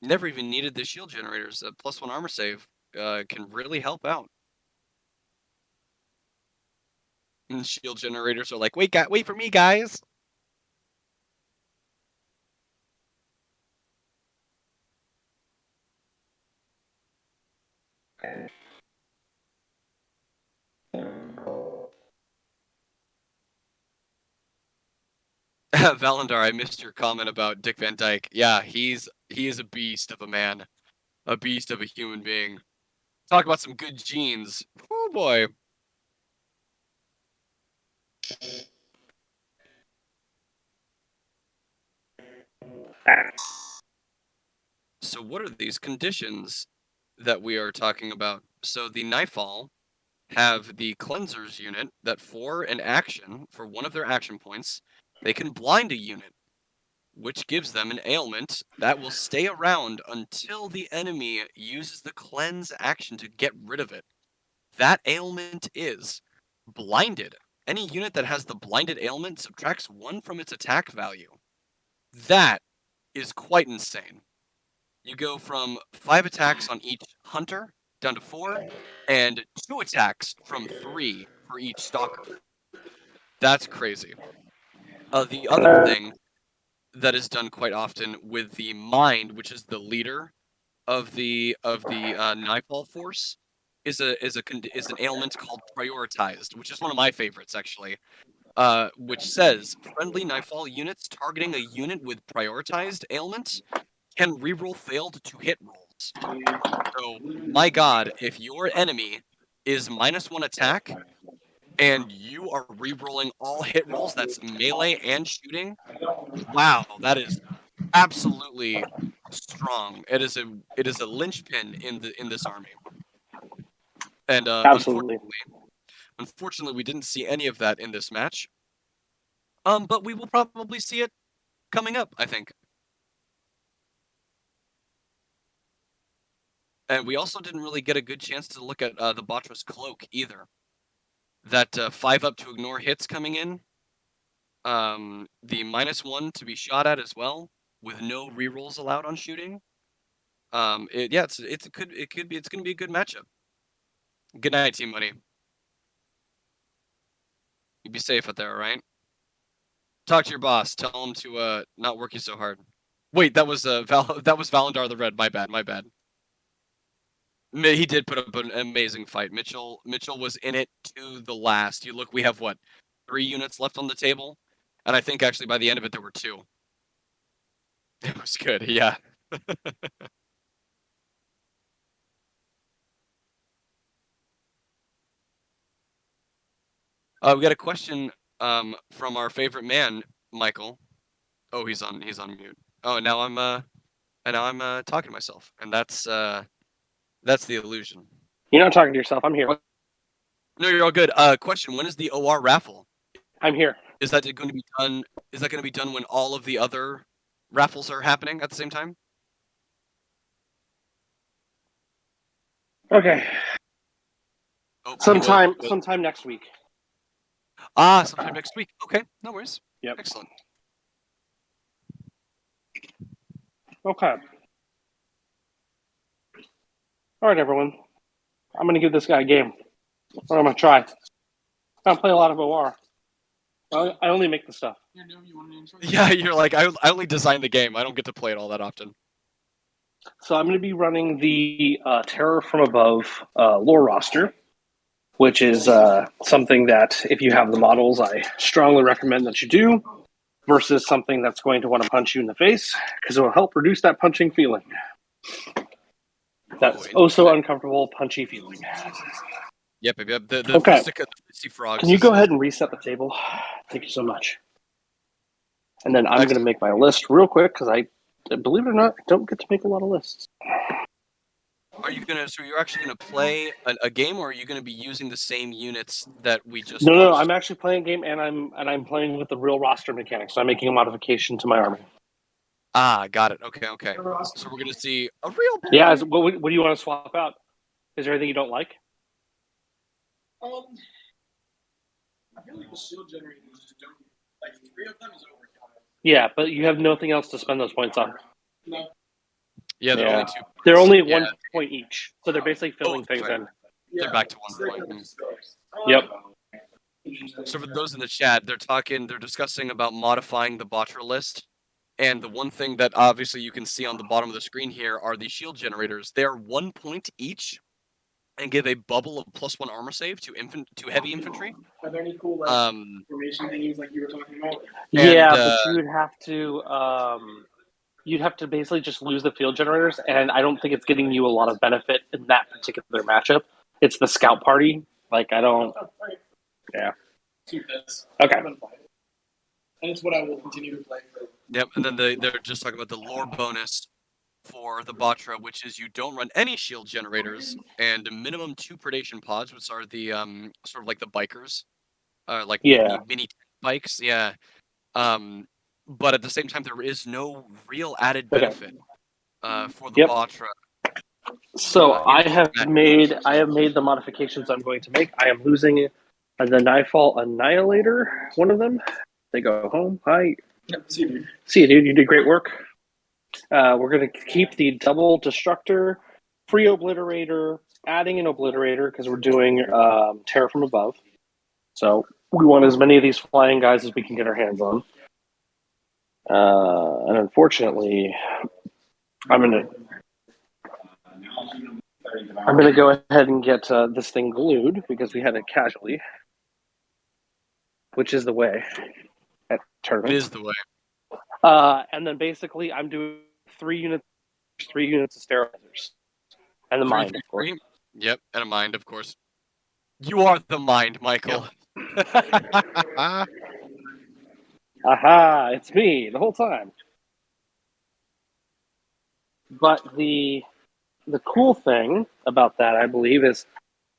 Speaker 10: Never even needed the shield generators. +1 armor save can really help out. And shield generators are like, wait for me, guys. Valendar, I missed your comment about Dick Van Dyke. Yeah, he is a beast of a man, a beast of a human being. Talk about some good genes. Oh boy. So what are these conditions that we are talking about? So the Nightfall have the Cleansers unit that for an action, for one of their action points, they can blind a unit, which gives them an ailment that will stay around until the enemy uses the cleanse action to get rid of it. That ailment is blinded. Any unit that has the blinded ailment subtracts 1 from its attack value. That is quite insane. You go from 5 attacks on each hunter down to 4, and 2 attacks from 3 for each stalker. That's crazy. The other thing that is done quite often with the mind, which is the leader of the Nightfall force, is an ailment called prioritized, which is one of my favorites actually. Which says friendly Nightfall units targeting a unit with prioritized ailments can reroll failed to hit rolls. So, my god, if your enemy is -1 attack and you are rerolling all hit rolls, that's melee and shooting, wow, that is absolutely strong. It is a linchpin in this army. And
Speaker 8: Absolutely.
Speaker 10: unfortunately, we didn't see any of that in this match. But we will probably see it coming up, I think. And we also didn't really get a good chance to look at the Batra's cloak either. That 5 up to ignore hits coming in. The -1 to be shot at as well, with no rerolls allowed on shooting. It's gonna be a good matchup. Good night, Team Money. You be safe out there, all right? Talk to your boss. Tell him to not work you so hard. Wait, that was that was Valandar the Red. My bad. My bad. He did put up an amazing fight. Mitchell was in it to the last. You look, we have what, 3 units left on the table, and I think actually by the end of it there were 2. It was good. Yeah. We got a question from our favorite man, Michael. Oh, he's on mute. Oh, now I'm talking to myself, and that's the illusion.
Speaker 8: You're not talking to yourself. I'm here.
Speaker 10: No, you're all good. Question: when is the OR raffle?
Speaker 8: I'm here.
Speaker 10: Is that going to be done? Is that going to be done when all of the other raffles are happening at the same time?
Speaker 8: Okay.
Speaker 10: Oh,
Speaker 8: Sometime next week.
Speaker 10: Sometime next week. Okay, no worries.
Speaker 8: Yep.
Speaker 10: Excellent.
Speaker 8: Okay. All right, everyone. I'm gonna give this guy a game. Or I'm gonna try. I don't play a lot of OR. I only make the stuff.
Speaker 10: Yeah, you're like I only design the game. I don't get to play it all that often.
Speaker 8: So I'm going to be running the Terror from Above lore roster, which is something that if you have the models, I strongly recommend that you do, versus something that's going to want to punch you in the face, because it will help reduce that punching feeling. That's so uncomfortable, punchy feeling.
Speaker 10: Yep. The
Speaker 8: Okay.
Speaker 10: Fisty Frogs.
Speaker 8: Can you go ahead and reset the table? Thank you so much. And then I'm going to make my list real quick, because I, believe it or not, don't get to make a lot of lists.
Speaker 10: Are you gonna? So you're actually gonna play a game, or are you gonna be using the same units that we just?
Speaker 8: No. I'm actually playing a game, and I'm playing with the real roster mechanics. So I'm making a modification to my army.
Speaker 10: Got it. Okay. So we're gonna see a real.
Speaker 8: Yeah. What do you want to swap out? Is there anything you don't like?
Speaker 9: I feel like the shield generators just don't like 3 of them is overkill.
Speaker 8: Yeah, but you have nothing else to spend those points on.
Speaker 9: No.
Speaker 10: Yeah, they're only 2 points.
Speaker 8: They're only 1 point each, so they're basically filling things in.
Speaker 10: They're back to 1 point.
Speaker 8: Yep.
Speaker 10: So for those in the chat, they're discussing about modifying the Batra list. And the one thing that obviously you can see on the bottom of the screen here are the shield generators. They are 1 point each and give a bubble of +1 armor save to heavy infantry.
Speaker 9: Are there any cool formation thingies like you were talking about?
Speaker 8: Yeah, but you would have to you'd have to basically just lose the field generators, and I don't think it's getting you a lot of benefit in that particular matchup. It's the scout party. Like, I don't. Yeah.
Speaker 9: Keep this.
Speaker 8: Okay.
Speaker 9: And it's what I will continue to play for.
Speaker 10: Yep, and then they're just talking about the lore bonus for the Batra, which is you don't run any shield generators and minimum 2 predation pods, which are the sort of like the bikers, like
Speaker 8: Yeah.
Speaker 10: mini bikes. Yeah. But at the same time, there is no real added
Speaker 8: Okay.
Speaker 10: benefit for the
Speaker 8: Yep.
Speaker 10: Batra.
Speaker 8: So
Speaker 10: in
Speaker 8: I have
Speaker 10: that.
Speaker 8: made the modifications I'm going to make. I am losing the Nightfall Annihilator, one of them. They go home. Hi.
Speaker 9: Yep, see you, dude.
Speaker 8: See you, dude. You did great work. We're going to keep the double destructor, free obliterator, adding an obliterator because we're doing terror from above. So we want as many of these flying guys as we can get our hands on. And unfortunately, I'm gonna go ahead and get this thing glued because we had a casualty, which is the way at
Speaker 10: It
Speaker 8: tournament.
Speaker 10: is the way.
Speaker 8: And then basically, I'm doing 3 units of sterilizers, and the mind, of course.
Speaker 10: Yep, and a mind, of course. You are the mind, Michael.
Speaker 8: Aha! It's me the whole time. But the cool thing about that, I believe, is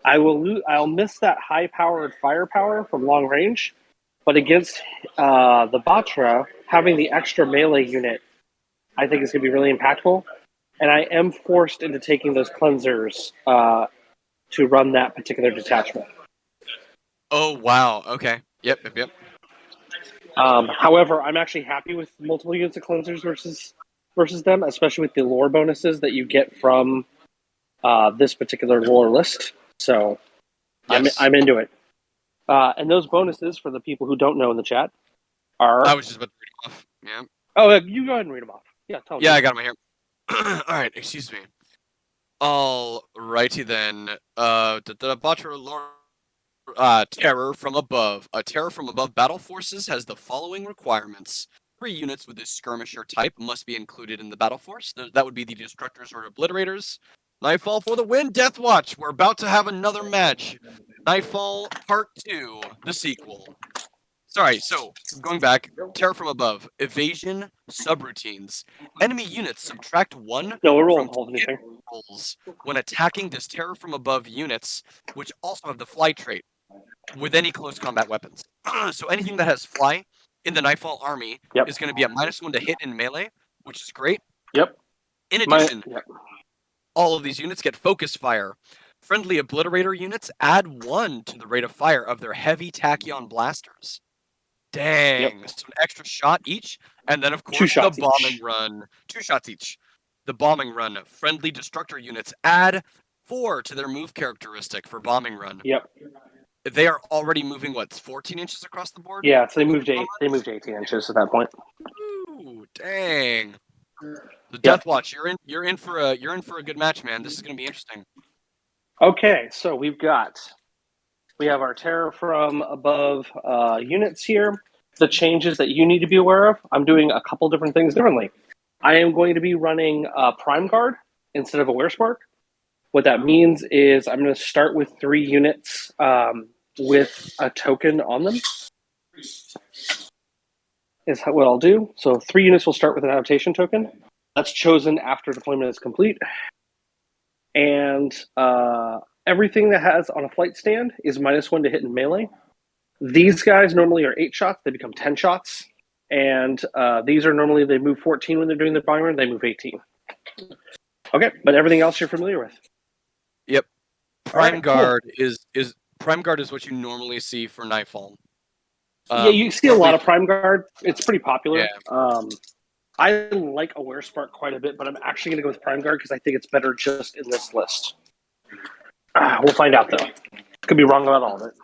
Speaker 8: I'll miss that high-powered firepower from long range, but against the Batra, having the extra melee unit, I think is going to be really impactful. And I am forced into taking those cleansers to run that particular detachment.
Speaker 10: Oh, wow. Okay. Yep.
Speaker 8: However, I'm actually happy with multiple units of cleansers versus them, especially with the lore bonuses that you get from this particular lore list. So
Speaker 10: Yes.
Speaker 8: I'm into it. And those bonuses, for the people who don't know in the chat, are...
Speaker 10: I was just about to read them off. Yeah.
Speaker 8: Oh, you go ahead and read them off. Yeah, tell me.
Speaker 10: Yeah, I got them here. All right, excuse me. Alrighty then. The Batra lore. Terror from above. A terror from above battle forces has the following requirements. 3 units with this skirmisher type must be included in the battle force. That would be the destructors or obliterators. Nightfall for the win, Deathwatch. We're about to have another match. Nightfall Part 2, the sequel. Sorry, so going back, terror from above, evasion, subroutines. Enemy units subtract 1
Speaker 8: No, we're rolling
Speaker 10: from
Speaker 8: hold anything.
Speaker 10: rolls when attacking this terror from above units, which also have the fly trait, with any close combat weapons. So anything that has fly in the Nightfall army is going to be at -1 to hit in melee, which is great.
Speaker 8: Yep.
Speaker 10: In addition, all of these units get focus fire. Friendly obliterator units add 1 to the rate of fire of their heavy tachyon blasters. Dang, so an extra shot each, and then of course the bombing run. 2 shots each. The bombing run. Friendly destructor units add 4 to their move characteristic for bombing run.
Speaker 8: Yep.
Speaker 10: They are already moving 14 inches across the board?
Speaker 8: Yeah, so they moved 18 inches at that point.
Speaker 10: Ooh, dang. The Deathwatch, you're in for a good match, man. This is gonna be interesting.
Speaker 8: Okay, so we have our terror from above units here. The changes that you need to be aware of, I'm doing a couple different things differently. I am going to be running Prime Guard instead of a Werespark. What that means is I'm going to start with 3 units with a token on them. Is what I'll do. So 3 units will start with an adaptation token. That's chosen after deployment is complete. And everything that has on a flight stand is -1 to hit in melee. These guys normally are 8 shots. They become 10 shots. And these are normally, they move 14 when they're doing the bombing run. They move 18. Okay, but everything else you're familiar with.
Speaker 10: Yep. Prime Guard is Prime Guard is what you normally see for Nightfall.
Speaker 8: Yeah, you see a lot of Prime Guard. It's pretty popular.
Speaker 10: Yeah.
Speaker 8: I like a Werespark quite a bit, but I'm actually going to go with Prime Guard because I think it's better just in this list. We'll find out, though. Could be wrong about all of it.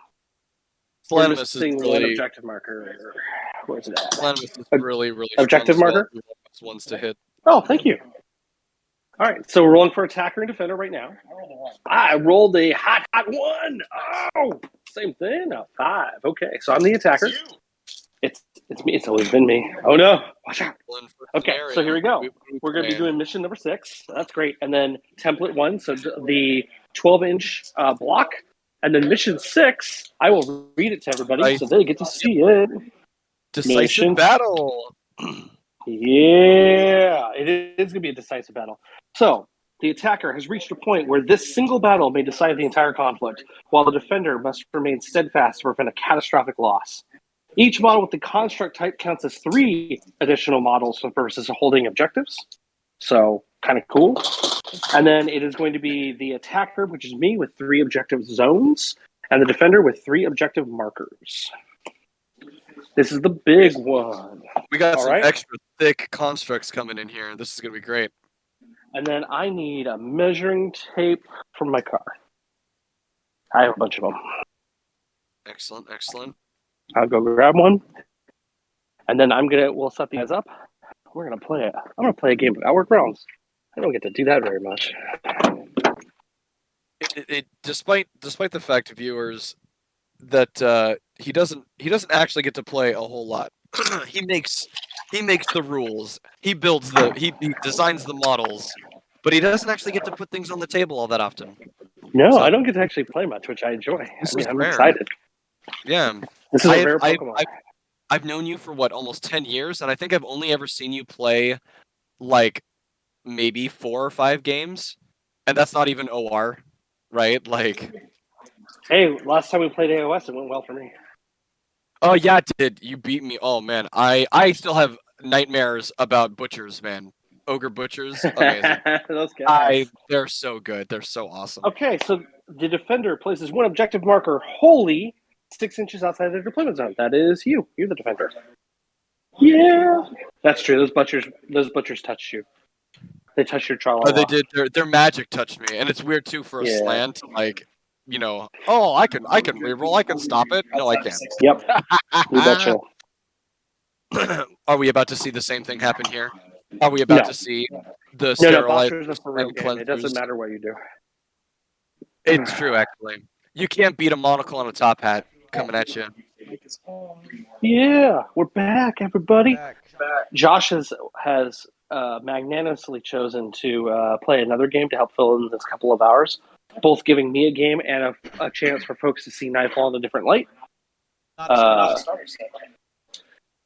Speaker 8: We're missing one objective marker. Where's it at?
Speaker 10: Slanimus is really
Speaker 8: objective marker?
Speaker 10: Ones to hit.
Speaker 8: Oh, thank you. All right, so we're rolling for attacker and defender right now. I rolled a hot 1. Oh, same thing. No, 5. Okay, so I'm the attacker. It's me. It's always been me. Oh no! Watch out. Okay, so here we go. We're going to be
Speaker 7: playing?
Speaker 8: doing mission number 6. That's great. And then template 1, so the 12-inch block. And then mission 6, I will read it to everybody so they get to see it.
Speaker 7: Decisive
Speaker 8: Mission.
Speaker 7: battle.
Speaker 8: Yeah, it is going to be a decisive battle. So the attacker has reached a point where this single battle may decide the entire conflict, while the defender must remain steadfast to prevent a catastrophic loss. Each model with the construct type counts as 3 additional models for purposes of holding objectives. So kind of cool. And then it is going to be the attacker, which is me, with 3 objective zones, and the defender with 3 objective markers. This is the big one.
Speaker 7: We got
Speaker 8: All
Speaker 7: some
Speaker 8: right.
Speaker 7: extra thick constructs coming in here. This is gonna be great.
Speaker 8: And then I need a measuring tape from my car. I have a bunch of them.
Speaker 7: Excellent, excellent.
Speaker 8: I'll go grab one. And then we'll set these up. We're gonna play it. I'm gonna play a game of Outward Realms. I don't get to do that very much.
Speaker 7: Despite the fact, viewers, that he doesn't actually get to play a whole lot. he makes the rules. He builds he designs the models, but he doesn't actually get to put things on the table all that often.
Speaker 8: No,
Speaker 7: So-
Speaker 8: I don't get to actually play much, which I enjoy.
Speaker 7: This
Speaker 8: I mean,
Speaker 7: is
Speaker 8: I'm
Speaker 7: rare.
Speaker 8: excited.
Speaker 7: Yeah,
Speaker 8: This is a rare Pokemon.
Speaker 7: I've known you for what, almost 10 years, and I think I've only ever seen you play like maybe 4 or 5 games, and that's not even OR, right? Like,
Speaker 8: Hey, last time we played AOS, it went well for me.
Speaker 7: oh yeah, it did. You beat me. Oh man, I still have nightmares about butchers, man. Ogre butchers, amazing.
Speaker 8: Those guys.
Speaker 7: They're so good. They're so awesome.
Speaker 8: Okay, so the defender places one objective marker wholly 6 inches outside their deployment zone. That is you. You're the defender. Yeah, that's true. Those butchers touched you. They touched your Charla.
Speaker 7: Oh, they did. Their magic touched me, and it's weird too for a slant. Like, oh, I can reroll. I can stop it. No, I can't.
Speaker 8: Yep. You betcha.
Speaker 7: Are we about to see the same thing happen here? Are we about to see the sterilizers
Speaker 8: Boxers are for real
Speaker 7: and
Speaker 8: game.
Speaker 7: cleansers?
Speaker 8: It doesn't matter what you do.
Speaker 7: It's true, actually. You can't beat a monocle on a top hat coming at you.
Speaker 8: Yeah, we're back, everybody. Josh has magnanimously chosen to play another game to help fill in this couple of hours, both giving me a game and a chance for folks to see Nightfall in a different light.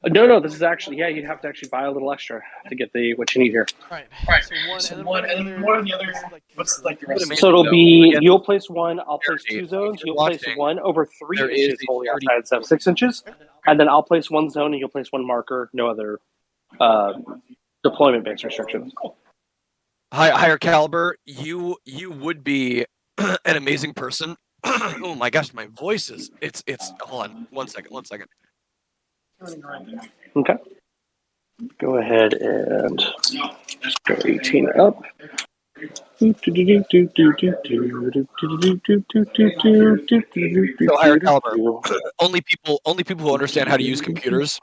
Speaker 8: No, this is actually, you'd have to actually buy a little extra to get what you need here.
Speaker 1: Right.
Speaker 9: So one, and then what are the other? What's like the rest?
Speaker 8: So it'll
Speaker 7: though.
Speaker 8: be,
Speaker 7: Again,
Speaker 8: you'll place 1, I'll place
Speaker 7: Harry,
Speaker 8: 2 zones,
Speaker 7: if
Speaker 8: you'll
Speaker 7: you're
Speaker 8: place
Speaker 7: watching,
Speaker 8: 1 over 3
Speaker 7: there is
Speaker 8: inches
Speaker 7: a
Speaker 8: wholly
Speaker 7: 30
Speaker 8: outside instead of 6 inches, and then I'll place 1 zone and you'll place 1 marker, no other deployment-based restrictions.
Speaker 7: Higher caliber, you would be an amazing person. Oh my gosh, my voice is it's hold on one second.
Speaker 8: Okay. Go ahead and go 18 up.
Speaker 7: So higher caliber. Only people who understand how to use computers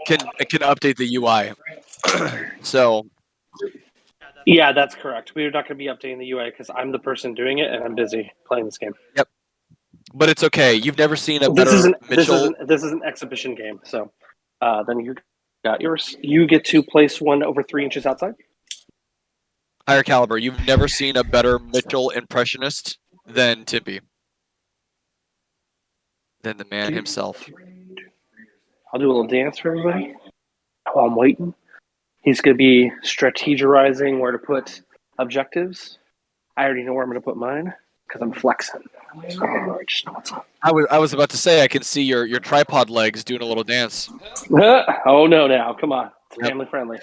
Speaker 7: can update the UI. So
Speaker 8: yeah, that's correct. We're not going to be updating the UI because I'm the person doing it and I'm busy playing this game.
Speaker 7: Yep. But it's okay. You've never seen a
Speaker 8: This
Speaker 7: better Mitchell.
Speaker 8: This is an exhibition game, so then you got yours. You get to place 1 over 3 inches outside.
Speaker 7: Higher caliber. You've never seen a better Mitchell impressionist than Tippy. Than the man himself.
Speaker 8: I'll do a little dance for everybody while I'm waiting. He's going to be strategizing where to put objectives. I already know where I'm going to put mine because I'm flexing. So I just know what's up.
Speaker 7: I was about to say I can see your tripod legs doing a little dance.
Speaker 8: Oh no! Now come on, it's family friendly.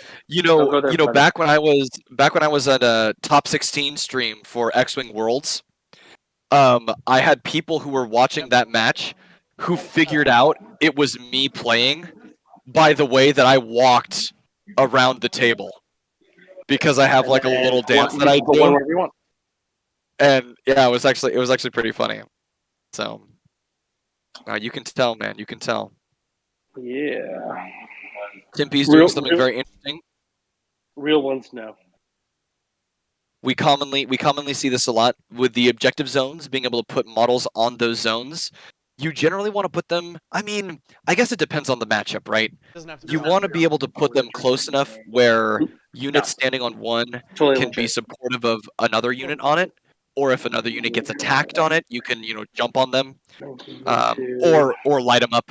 Speaker 7: Back when I was at a top 16 stream for X-Wing Worlds, I had people who were watching that match who figured out it was me playing by the way that I walked around the table, because I have like a little dance that I do.
Speaker 8: Wherever you want.
Speaker 7: And yeah, it was actually pretty funny. So you can tell, man. You can tell.
Speaker 8: Yeah.
Speaker 7: Timpy's doing something very interesting.
Speaker 8: Real ones, no.
Speaker 7: We commonly see this a lot with the objective zones, being able to put models on those zones. you generally want to put them. I mean, I guess it depends on the matchup, right?
Speaker 1: Doesn't have to be
Speaker 7: You want to be able to put them close enough where units standing on one
Speaker 8: Totally
Speaker 7: can be
Speaker 8: legit.
Speaker 7: supportive of another unit on it, or if another unit gets attacked on it, you can jump on them, or light them up.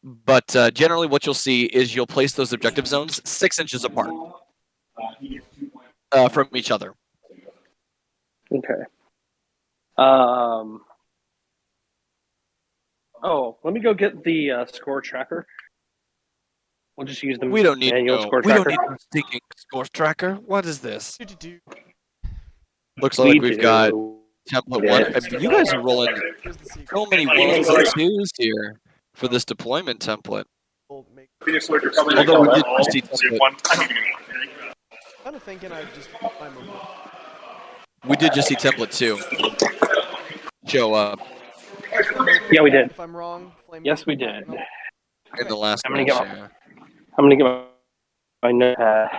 Speaker 7: But generally, what you'll see is you'll place those objective zones 6 inches apart from each other.
Speaker 8: Okay. Oh, let me go get the score tracker. We'll just use the
Speaker 7: We don't need
Speaker 8: manual
Speaker 7: no.
Speaker 8: score
Speaker 7: We don't
Speaker 8: tracker.
Speaker 7: need no stinking score tracker. What is this?
Speaker 1: Do-do-do.
Speaker 7: Looks
Speaker 8: We
Speaker 7: like we've got
Speaker 8: do.
Speaker 7: template
Speaker 8: Yeah.
Speaker 7: one. You guys are rolling
Speaker 1: Here's the secret.
Speaker 7: so many ones and twos here for this deployment template.
Speaker 1: We'll make.
Speaker 7: Although we did just see template.
Speaker 1: Kind of thinking I just my move.
Speaker 7: We did just see template 2 show up
Speaker 1: That's the hope.
Speaker 8: Yeah, we did.
Speaker 1: If I'm wrong, flame
Speaker 8: Yes,
Speaker 1: me.
Speaker 8: we did.
Speaker 7: in the last
Speaker 8: I'm gonna
Speaker 7: match.
Speaker 8: get
Speaker 7: Yeah.
Speaker 8: I'm gonna get my notepad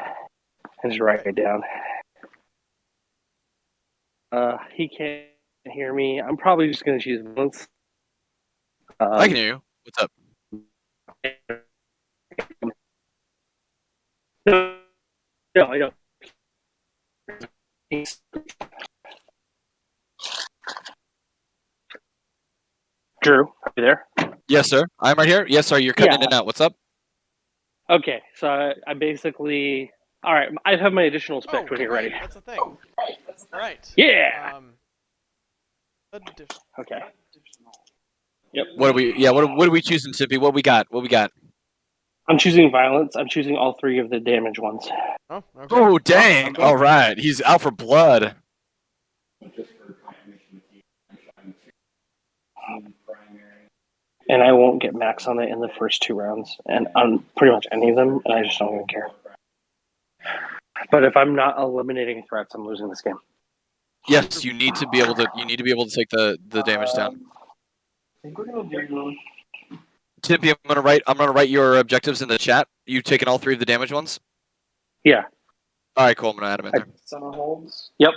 Speaker 8: and just write it down. He can't hear me. I'm probably just gonna choose once.
Speaker 7: I can hear you. What's up?
Speaker 8: No, I don't. Drew, are you there?
Speaker 7: Yes, sir. I'm right here. Yes, sir. You're cutting in and out. What's up?
Speaker 8: Okay, so I basically. All right, I have my additional spec when you're
Speaker 1: right,
Speaker 8: ready.
Speaker 1: That's a thing. All right.
Speaker 8: Yeah.
Speaker 1: Addition.
Speaker 8: Okay. Yep.
Speaker 7: What are we? Yeah. What are we choosing, Tippy? What we got? What we got?
Speaker 8: I'm choosing violence. I'm choosing all 3 of the damage ones.
Speaker 1: Oh, okay.
Speaker 7: Oh, dang! All right, he's out for blood.
Speaker 8: And I won't get max on it in the first 2 rounds, and on pretty much any of them, and I just don't even care. But if I'm not eliminating threats, I'm losing this game.
Speaker 7: Yes, you need to be able to. You need to be able to take the damage down.
Speaker 8: I think we're gonna do.
Speaker 7: Tippy, I'm gonna write your objectives in the chat. You taking all 3 of the damage ones?
Speaker 8: Yeah.
Speaker 7: All right, cool. I'm gonna add them in there.
Speaker 8: Center holds. Yep.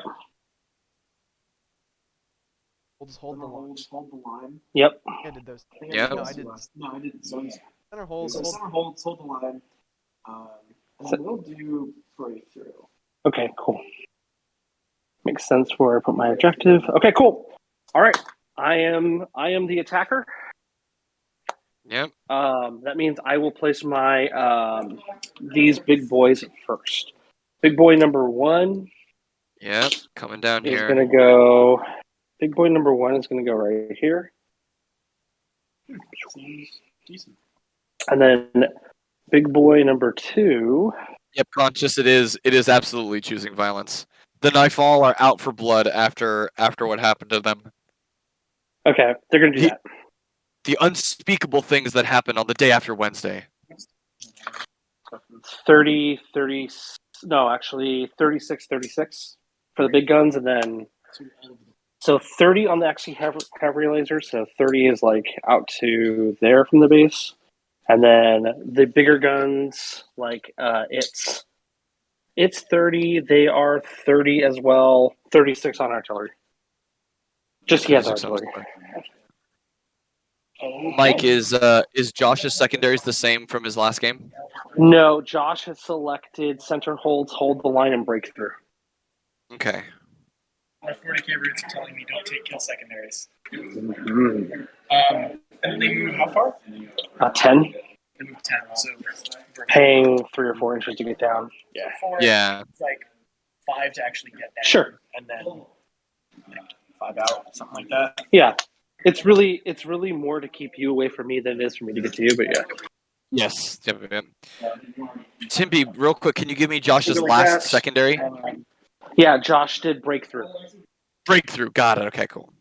Speaker 1: We'll just hold the line.
Speaker 9: Hold the line.
Speaker 8: Yep.
Speaker 1: I did those.
Speaker 7: Yeah.
Speaker 1: No, I didn't.
Speaker 9: No, I didn't. Zones.
Speaker 1: Center holds.
Speaker 9: So center holds, hold the line. And then we'll do breakthrough.
Speaker 8: Okay, cool. Makes sense where I put my objective. Okay, cool. All right. I am the attacker.
Speaker 7: Yep.
Speaker 8: That means I will place my these big boys first. Big boy number 1
Speaker 7: Yep. Coming down
Speaker 8: is
Speaker 7: here.
Speaker 8: gonna go. Big boy number 1 is gonna go right here.
Speaker 9: Decent.
Speaker 8: And then big boy number 2.
Speaker 7: Yep. Conscious. It is. It is absolutely choosing violence. The Nightfall are out for blood after what happened to them.
Speaker 8: Okay, they're gonna do that.
Speaker 7: The unspeakable things that happened on the day after Wednesday.
Speaker 8: 30, no, actually 36, 36 for the big guns, and then so 30 on the XC cavalry laser. So 30 is like out to there from the base, and then the bigger guns, like it's 30. They are 30 as well. 36 on artillery. Just he has artillery.
Speaker 7: Mike, is Josh's secondaries the same from his last game?
Speaker 8: No, Josh has selected center holds, hold the line, and breakthrough.
Speaker 7: Okay.
Speaker 9: My 40k roots are telling me don't take kill secondaries.
Speaker 8: Mm-hmm.
Speaker 9: And they move how far?
Speaker 8: 10.
Speaker 9: They move 10. So we're
Speaker 8: Paying 3 or 4 inches to get down.
Speaker 9: Yeah. 4,
Speaker 7: Yeah.
Speaker 9: it's like 5 to actually get down.
Speaker 8: Sure.
Speaker 9: And then like 5 out, something like that.
Speaker 8: Yeah. It's really more to keep you away from me than it is for me to get to you, but yeah.
Speaker 7: Yes. Yep. Timpy, real quick, can you give me Josh's
Speaker 8: Like
Speaker 7: last
Speaker 8: that.
Speaker 7: secondary?
Speaker 8: Yeah, Josh did breakthrough.
Speaker 7: Breakthrough. Got it. Okay, cool.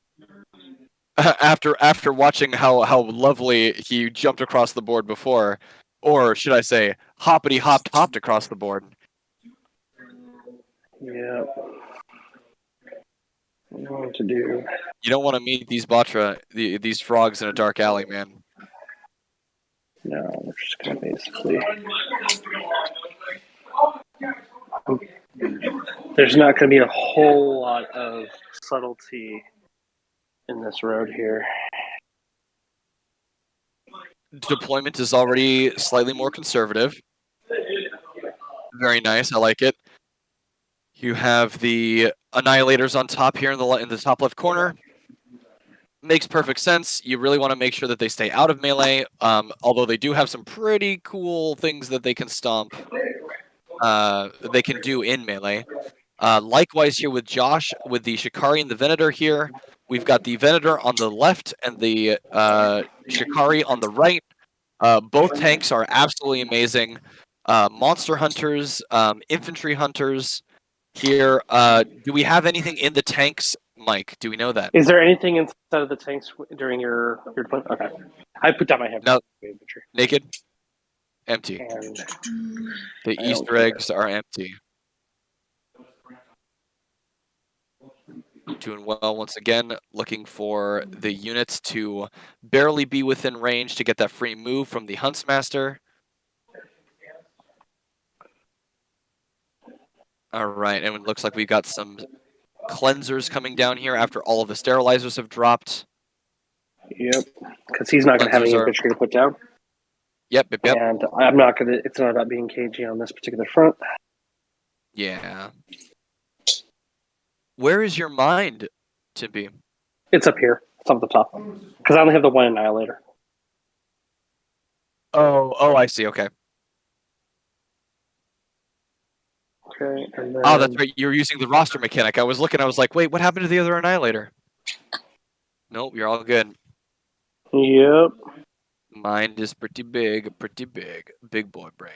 Speaker 7: After watching how lovely he jumped across the board before, or should I say, hoppity hopped across the board.
Speaker 8: Yeah. What do I want to do?
Speaker 7: You don't want to meet these Batra, these frogs in a dark alley, man.
Speaker 8: No, we're just gonna basically. There's not gonna be a whole lot of subtlety in this road here.
Speaker 7: deployment is already slightly more conservative. Very nice. I like it. You have the Annihilators on top here in the top left corner. Makes perfect sense. You really want to make sure that they stay out of melee, although they do have some pretty cool things that they can stomp. They can do in melee. Likewise here with Josh, with the Shikari and the Venator here. We've got the Venator on the left and the Shikari on the right. Both tanks are absolutely amazing. Monster hunters, infantry hunters here. Do we have anything in the tanks, Mike? Do we know that?
Speaker 8: Is there anything inside of the tanks during your deployment? Okay. I put down my hand.
Speaker 7: No. Naked? Empty.
Speaker 8: And
Speaker 7: The Easter eggs are empty. Doing well once again, looking for the units to barely be within range to get that free move from the Huntsmaster. All right, and it looks like we've got some cleansers coming down here after all of the sterilizers have dropped.
Speaker 8: Yep, because he's not going to have any infantry to put down.
Speaker 7: Yep.
Speaker 8: And I'm not going to, it's not about being cagey on this particular front.
Speaker 7: Yeah. Where is your mind, Timpy?
Speaker 8: It's up here. It's up at the top. Because I only have the one Annihilator.
Speaker 7: Oh, I see. Okay.
Speaker 8: Okay. And then...
Speaker 7: Oh, that's right. You're using the roster mechanic. I was looking. I was like, wait, what happened to the other Annihilator? Nope, you're all good.
Speaker 8: Yep.
Speaker 7: Mind is pretty big. Big boy brain.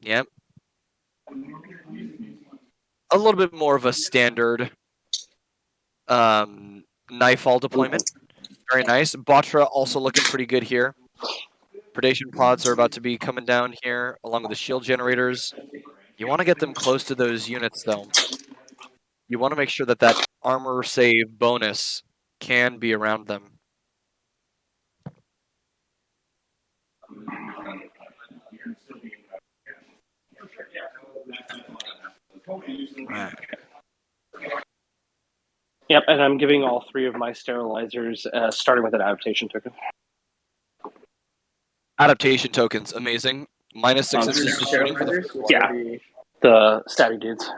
Speaker 7: Yep. A little bit more of a standard Nightfall deployment. Very nice. Batra also looking pretty good here. Predation pods are about to be coming down here, along with the shield generators. You want to get them close to those units, though. You want to make sure that that armor save bonus can be around them. Right.
Speaker 8: Yep, and I'm giving all 3 of my sterilizers, starting with an adaptation token.
Speaker 7: Adaptation tokens, amazing. -6 inches to shooting for the...
Speaker 8: Yeah, the stabby dudes.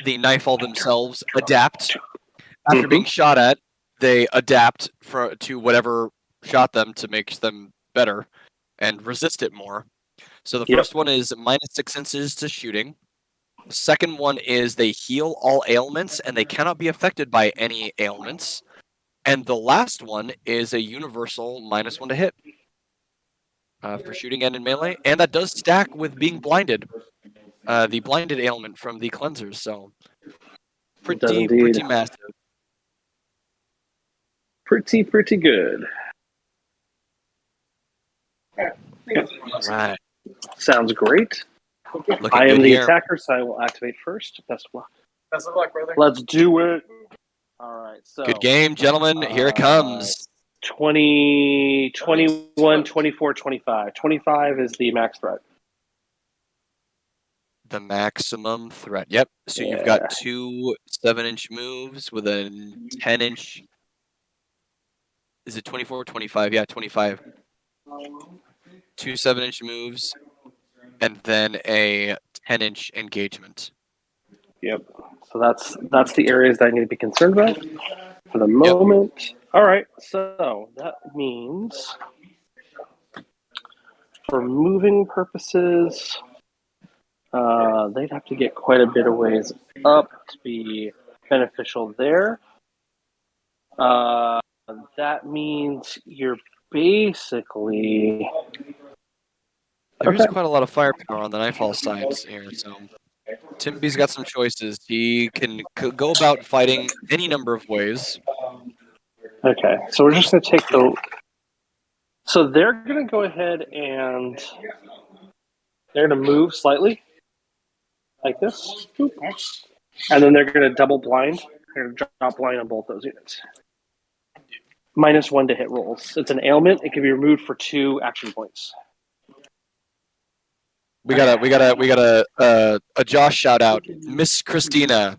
Speaker 7: The Nightfall themselves adapt. After being shot at, they adapt to whatever shot them to make them better and resist it more. So the first one is -6 inches to shooting. The second one is they heal all ailments and they cannot be affected by any ailments. And the last one is a universal -1 to hit for shooting and in melee. And that does stack with being blinded. The blinded ailment from the cleansers. So pretty massive.
Speaker 8: Pretty good.
Speaker 7: Right.
Speaker 8: Sounds great.
Speaker 7: Looking
Speaker 8: I am
Speaker 7: good
Speaker 8: the
Speaker 7: here.
Speaker 8: attacker, so I will activate first. Best of luck.
Speaker 9: Best of luck, brother.
Speaker 8: Let's do it. All right. So
Speaker 7: Good game, gentlemen. Here it comes.
Speaker 8: 20, 21, 24, 25. 25 is the max threat.
Speaker 7: The maximum threat. Yep. So you've got 2 7-inch moves with a 10-inch. Is it 24 or 25? Yeah, 25. 2 7-inch moves, and then a 10-inch engagement.
Speaker 8: Yep. So that's the areas that I need to be concerned about for the moment. Yep. All right. So that means for moving purposes, they'd have to get quite a bit of ways up to be beneficial there. That means you're basically...
Speaker 7: There's quite a lot of firepower on the Nightfall sides here, so Timpy's got some choices. He can go about fighting any number of ways.
Speaker 8: Okay, so we're just going to take the... So they're going to go ahead and they're going to move slightly, like this. And then they're going to double blind. They're going to drop blind on both those units. -1 to hit rolls. It's an ailment. It can be removed for 2 action points.
Speaker 7: We got a Josh shout out, Miss Christina.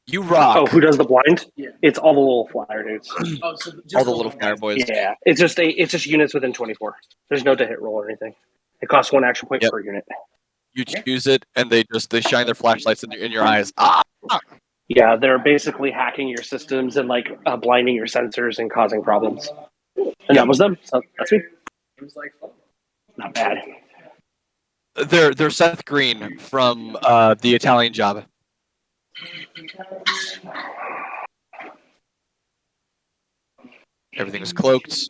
Speaker 7: You rock.
Speaker 8: Oh, who does the blind?
Speaker 9: Yeah.
Speaker 8: It's all the little flyer dudes.
Speaker 9: Oh, so just
Speaker 7: All the little
Speaker 9: one
Speaker 7: fire
Speaker 9: guy.
Speaker 7: boys.
Speaker 8: Yeah, it's just units within 24. There's no to hit roll or anything. It costs 1 action point
Speaker 7: Yep.
Speaker 8: per unit.
Speaker 7: You choose it, and they shine their flashlights in your eyes. Ah!
Speaker 8: Yeah, they're basically hacking your systems and like blinding your sensors and causing problems. And that was them. So that's me.
Speaker 9: It was like fun.
Speaker 8: Not bad.
Speaker 7: They're Seth Green from the Italian Job. Everything is cloaked.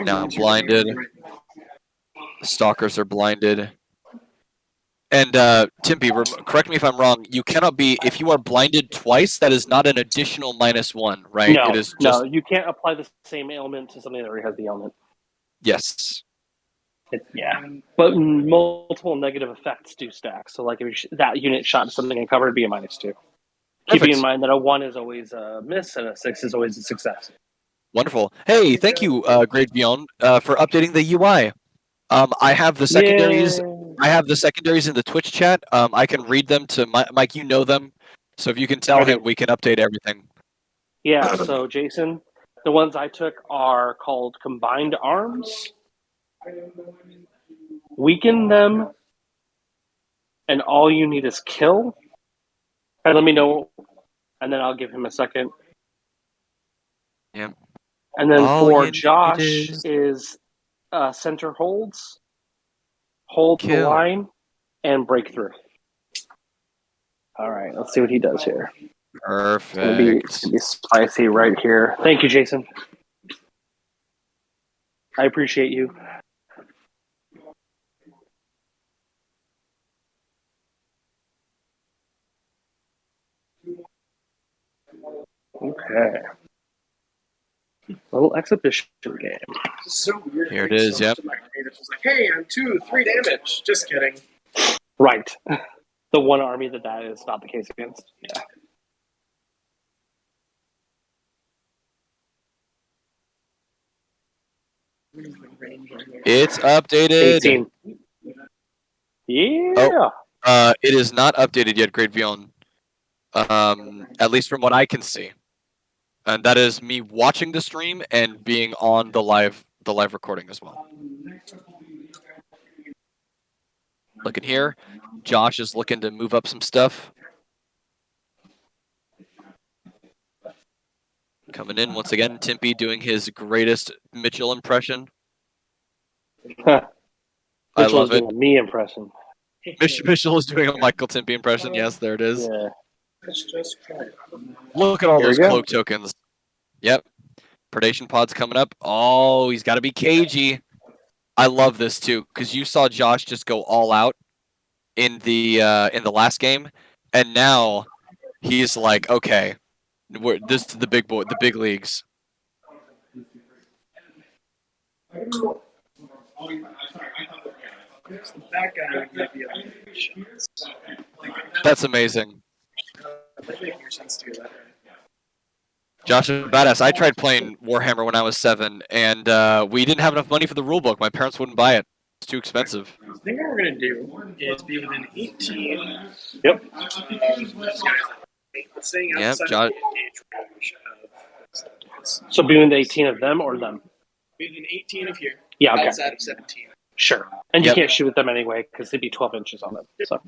Speaker 7: Now blinded. The stalkers are blinded. And Timpy, correct me if I'm wrong. You cannot be if you are blinded twice. That is not an additional -1, right?
Speaker 8: No,
Speaker 7: It is just
Speaker 8: you can't apply the same ailment to something that already has the ailment.
Speaker 7: yes.
Speaker 8: Yeah, but multiple negative effects do stack. So, like, if that unit shot something and covered, it'd be a -2. Keeping in mind that a 1 is always a miss and a 6 is always a success.
Speaker 7: Wonderful. Hey, thank you, Great Beyond, for updating the UI. I have the secondaries.
Speaker 8: Yay.
Speaker 7: I have the secondaries in the Twitch chat. I can read them to Mike. You know them, so if you can tell him, we can update everything.
Speaker 8: Yeah. So, Jason, the ones I took are called Combined Arms. Weaken them, and all you need is kill. And let me know, and then I'll give him a second.
Speaker 7: Yeah.
Speaker 8: And then
Speaker 7: All
Speaker 8: for
Speaker 7: you need
Speaker 8: Josh is center holds, hold the
Speaker 7: kill.
Speaker 8: line, and breakthrough. All right, let's see what he does here.
Speaker 7: Perfect.
Speaker 8: It's gonna be spicy right here. Thank you, Jason. I appreciate you. Okay. Little exhibition game.
Speaker 9: So weird.
Speaker 7: Here it is. Yep.
Speaker 9: It's just like, hey, I'm 2-3 damage. Just kidding.
Speaker 8: Right. The one army that is not the case against. Yeah.
Speaker 7: It's updated.
Speaker 8: 18. Yeah.
Speaker 7: Oh, it is not updated yet, Great Vion. At least from what I can see. And that is me watching the stream and being on the live recording as well. Looking here, Josh is looking to move up some stuff. Coming in once again, Timpy doing his greatest Mitchell impression. I love it.
Speaker 8: Doing a me impression.
Speaker 7: Mitchell is doing a Michael Timpy impression. Yes, there it is.
Speaker 8: Yeah.
Speaker 7: Look at all
Speaker 8: Here we
Speaker 7: those
Speaker 8: go.
Speaker 7: cloak tokens. Yep. Predation pod's coming up. Oh, he's got to be cagey. I love this too because you saw Josh just go all out in the last game, and now he's like, okay, this is the big boy, the big leagues. That's amazing. Josh is badass. I tried playing Warhammer when I was 7, and we didn't have enough money for the rulebook. My parents wouldn't buy it. It's too expensive.
Speaker 9: I think what we're going to do is be within 18.
Speaker 8: Yep.
Speaker 9: Staying
Speaker 7: Yep,
Speaker 9: outside
Speaker 7: Josh.
Speaker 9: of the engage range of
Speaker 8: So between the 18 of them or them?
Speaker 9: within 18 of here.
Speaker 8: Yeah, okay.
Speaker 9: Outside of 17.
Speaker 8: Sure. And
Speaker 7: Yep.
Speaker 8: you can't shoot at them anyway because they'd be 12 inches on them. So.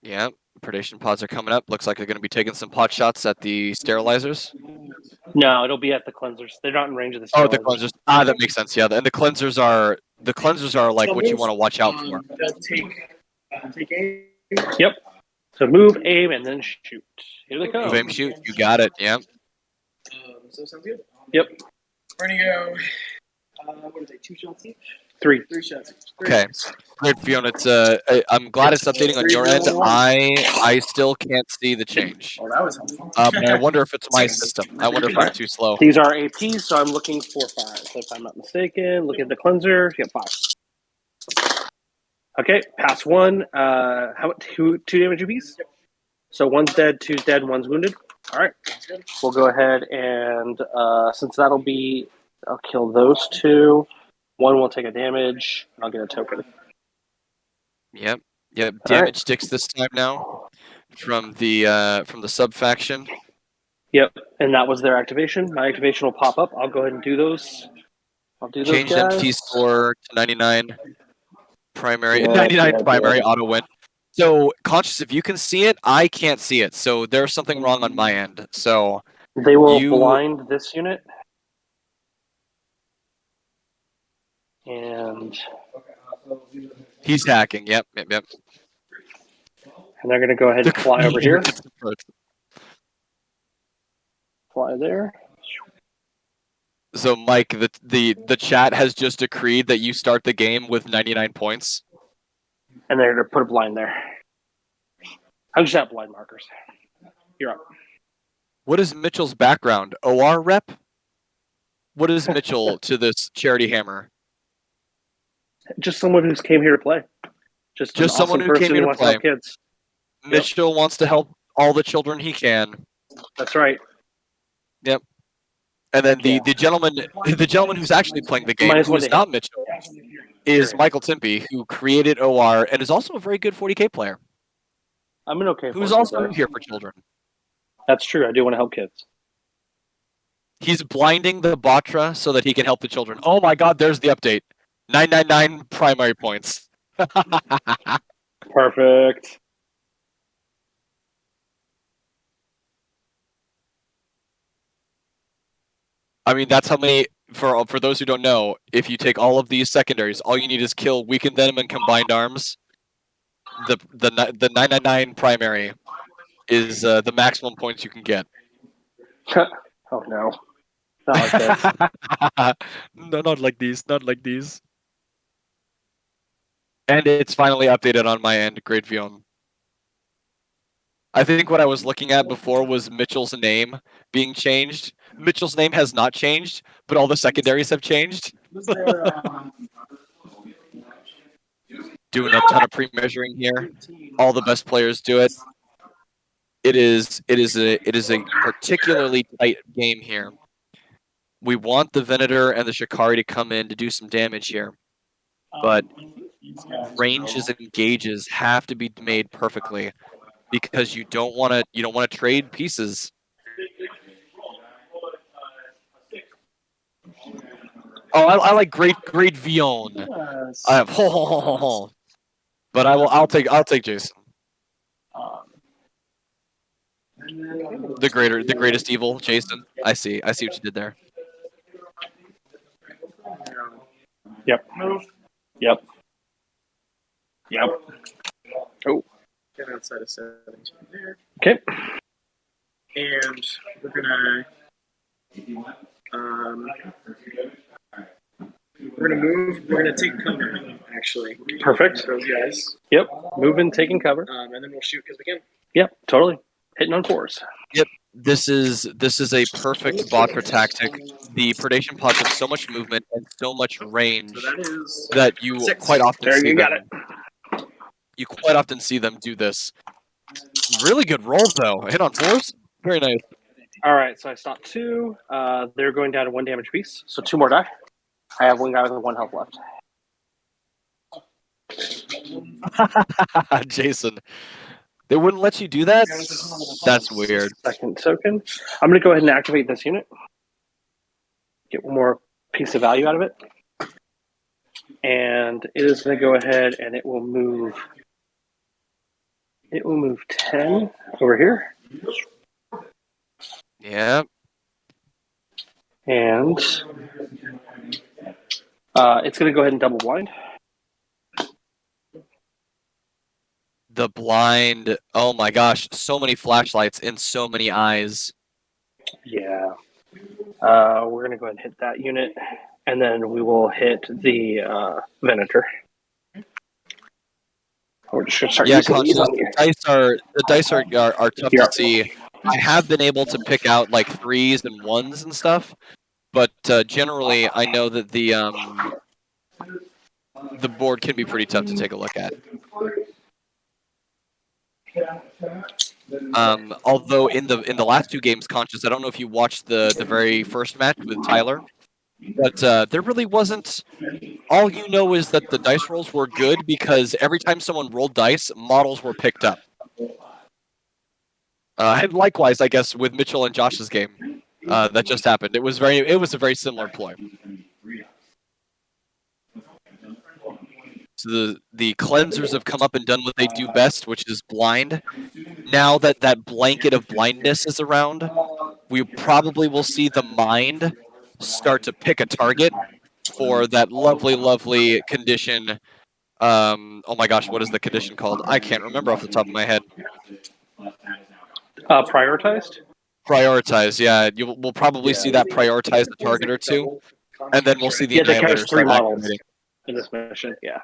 Speaker 7: Yeah, predation pods are coming up. Looks like they're going to be taking some pot shots at the sterilizers.
Speaker 8: No, it'll be at the cleansers. They're not in range of the sterilizers.
Speaker 7: Oh, the cleansers. Ah, that makes sense. Yeah, and the cleansers are like what you want to watch out for.
Speaker 9: They'll take aim.
Speaker 8: Yep. So move, aim, and then shoot. Here they come.
Speaker 7: Move, aim, shoot. You got it. Yeah.
Speaker 9: So sounds good.
Speaker 8: Yep.
Speaker 9: We're gonna go. What are they? 2 shots each.
Speaker 8: 3.
Speaker 9: 3 shots each.
Speaker 7: Okay. Great, Fiona. I'm glad it's updating on your end. I still can't see the change.
Speaker 9: Oh, that was helpful.
Speaker 7: And I wonder if it's my system. I wonder if I'm too slow.
Speaker 8: These are APs, so I'm looking for 5. So if I'm not mistaken, look at the cleanser. You have 5. Okay, pass 1. How 2 damage apiece? So 1's dead, 2's dead, 1's wounded. All right. We'll go ahead and since that'll be, I'll kill those 2. 1 will take a damage. I'll get a token.
Speaker 7: Yep. Damage sticks this time now. from the sub faction.
Speaker 8: Yep, and that was their activation. My activation will pop up. I'll go ahead and do those. I'll do those
Speaker 7: Changed MT
Speaker 8: guys.
Speaker 7: score to 99. Primary
Speaker 8: Yeah,
Speaker 7: 99
Speaker 8: yeah,
Speaker 7: primary
Speaker 8: yeah.
Speaker 7: auto win. So Conscious, if you can see it, I can't see it. So there's something wrong on my end. So
Speaker 8: They will
Speaker 7: you
Speaker 8: blind this unit. And
Speaker 7: he's hacking. Yep.
Speaker 8: and they're going to go ahead and fly over here. Fly there.
Speaker 7: So Mike, the chat has just decreed that you start the game with 99 points.
Speaker 8: And they're going to put a blind there. I just have blind markers. You're up.
Speaker 7: What is Mitchell's background? OR rep? What is Mitchell to this charity hammer?
Speaker 8: Just someone who's came here to play. Just an
Speaker 7: someone
Speaker 8: awesome
Speaker 7: who
Speaker 8: person
Speaker 7: came here
Speaker 8: who
Speaker 7: to
Speaker 8: wants to
Speaker 7: play.
Speaker 8: help kids.
Speaker 7: Mitchell wants to help all the children he can.
Speaker 8: That's right.
Speaker 7: Yep. And then the gentleman who's actually playing the game, who is not Mitchell, is Michael Timpey, who created OR and is also a very good 40k player.
Speaker 8: I'm an okay.
Speaker 7: Who's also here for children.
Speaker 8: That's true. I do want to help kids.
Speaker 7: He's blinding the Batra so that he can help the children. Oh my God! There's the update. 999 primary points.
Speaker 8: Perfect.
Speaker 7: I mean, that's how many. For those who don't know, if you take all of these secondaries, all you need is kill weakened venom and combined arms. The 999 primary is the maximum points you can get.
Speaker 8: Oh no, not like this.
Speaker 7: No, not like these. Not like these. And it's finally updated on my end. Great Vion. I think what I was looking at before was Mitchell's name being changed. Mitchell's name has not changed, but all the secondaries have changed. Doing a ton of pre-measuring here. All the best players do it. It is a particularly tight game here. We want the Venator and the Shikari to come in to do some damage here, but ranges and gauges have to be made perfectly because you don't want to trade pieces. Oh, I like great Vion. I have but I'll take Jason. The greatest evil, Jason. I see what you did there.
Speaker 8: Yep. Yep. Oh.
Speaker 9: Get outside of settings from there.
Speaker 8: Okay.
Speaker 9: And we're gonna move. We're gonna take cover. Actually.
Speaker 8: Perfect.
Speaker 9: Those guys.
Speaker 8: Yep. Moving, taking cover.
Speaker 9: And then we'll shoot because we can.
Speaker 8: Yep. Totally. Hitting on 4s.
Speaker 7: Yep. This is a perfect Batra tactic. The predation pods have so much movement and so much range that you quite often see them. You quite often see them do this. Really good roll though. Hit on 4s. Very nice.
Speaker 8: All right, so I stopped 2. They're going down to 1 damage piece, so 2 more die. I have 1 guy with 1 health left.
Speaker 7: Jason, they wouldn't let you do that? That's weird.
Speaker 8: Second token. I'm going to go ahead and activate this unit. Get 1 more piece of value out of it. And it is going to go ahead and it will move. It will move 10 over here.
Speaker 7: Yeah.
Speaker 8: And it's going to go ahead and double blind.
Speaker 7: The blind. Oh my gosh. So many flashlights and so many eyes.
Speaker 8: Yeah. We're going to go ahead and hit that unit. And then we will hit the Venator. We're just going to start using these on you.
Speaker 7: The dice are tough to see. I have been able to pick out like 3s and 1s and stuff, but generally I know that the board can be pretty tough to take a look at. Although in the last 2 games, Conscious, I don't know if you watched the very first match with Tyler, but there really wasn't. All you know is that the dice rolls were good because every time someone rolled dice, models were picked up. And likewise, I guess, with Mitchell and Josh's game that just happened. It was a very similar ploy. So the cleansers have come up and done what they do best, which is blind. Now that that blanket of blindness is around, we probably will see the mind start to pick a target for that lovely, lovely condition. Oh my gosh, what is the condition called? I can't remember off the top of my head.
Speaker 8: Prioritized?
Speaker 7: Prioritize, yeah. We'll probably see that prioritize the target or two, and then we'll see the
Speaker 8: Yeah, they counters
Speaker 7: Annihilator
Speaker 8: 3
Speaker 7: start
Speaker 8: models
Speaker 7: activating.
Speaker 8: in this mission. Yeah.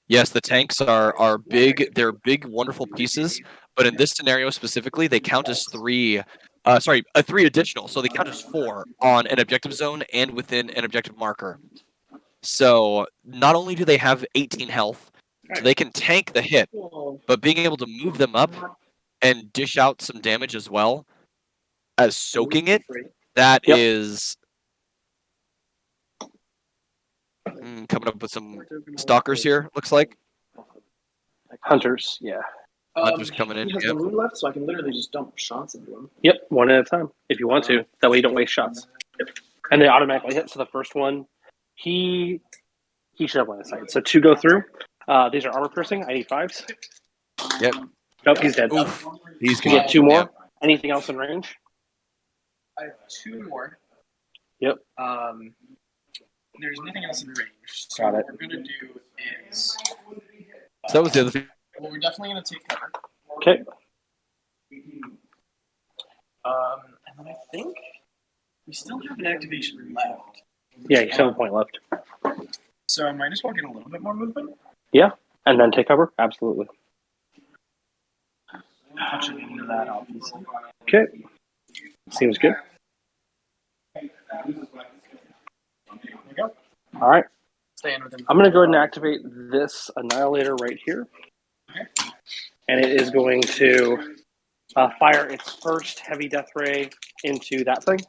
Speaker 7: Yes, the tanks are big. They're big, wonderful pieces, but in this scenario specifically, they count as 3. 3 additional, so they count as 4 on an objective zone and within an objective marker. So not only do they have 18 health, so they can tank the hit, but being able to move them up and dish out some damage as well as soaking it, that is coming up with some stalkers here, looks like.
Speaker 8: Hunters, yeah.
Speaker 7: Hunters coming in.
Speaker 9: He has
Speaker 7: Yep.
Speaker 9: the moon left, so I can literally just dump shots into him.
Speaker 8: Yep, one at a time if you want to. That way you don't waste shots. And they automatically hit. So the first one, he should have line of sight. So 2 go through. These are armor piercing. I need 5s.
Speaker 7: Yep.
Speaker 8: Nope, he's dead.
Speaker 7: Oof. He's
Speaker 8: You
Speaker 7: gone.
Speaker 8: get 2 more.
Speaker 7: Yep.
Speaker 8: Anything else in range?
Speaker 9: I have 2 more.
Speaker 8: Yep.
Speaker 9: There's nothing else in range. So
Speaker 8: Got
Speaker 9: what
Speaker 8: it.
Speaker 9: we're gonna do is
Speaker 7: So that was the other thing.
Speaker 9: well, we're definitely gonna take cover.
Speaker 8: Okay.
Speaker 9: And then I think we still have an activation left.
Speaker 8: Yeah, you still have a point left.
Speaker 9: So I might as well get a little bit more movement.
Speaker 8: Yeah, and then take cover? Absolutely.
Speaker 9: Touching into that, obviously.
Speaker 8: Okay. Seems good.
Speaker 9: There we go.
Speaker 8: All right.
Speaker 9: Staying within.
Speaker 8: I'm going to go ahead and activate this Annihilator right here. And it is going to fire its first heavy death ray into that thing.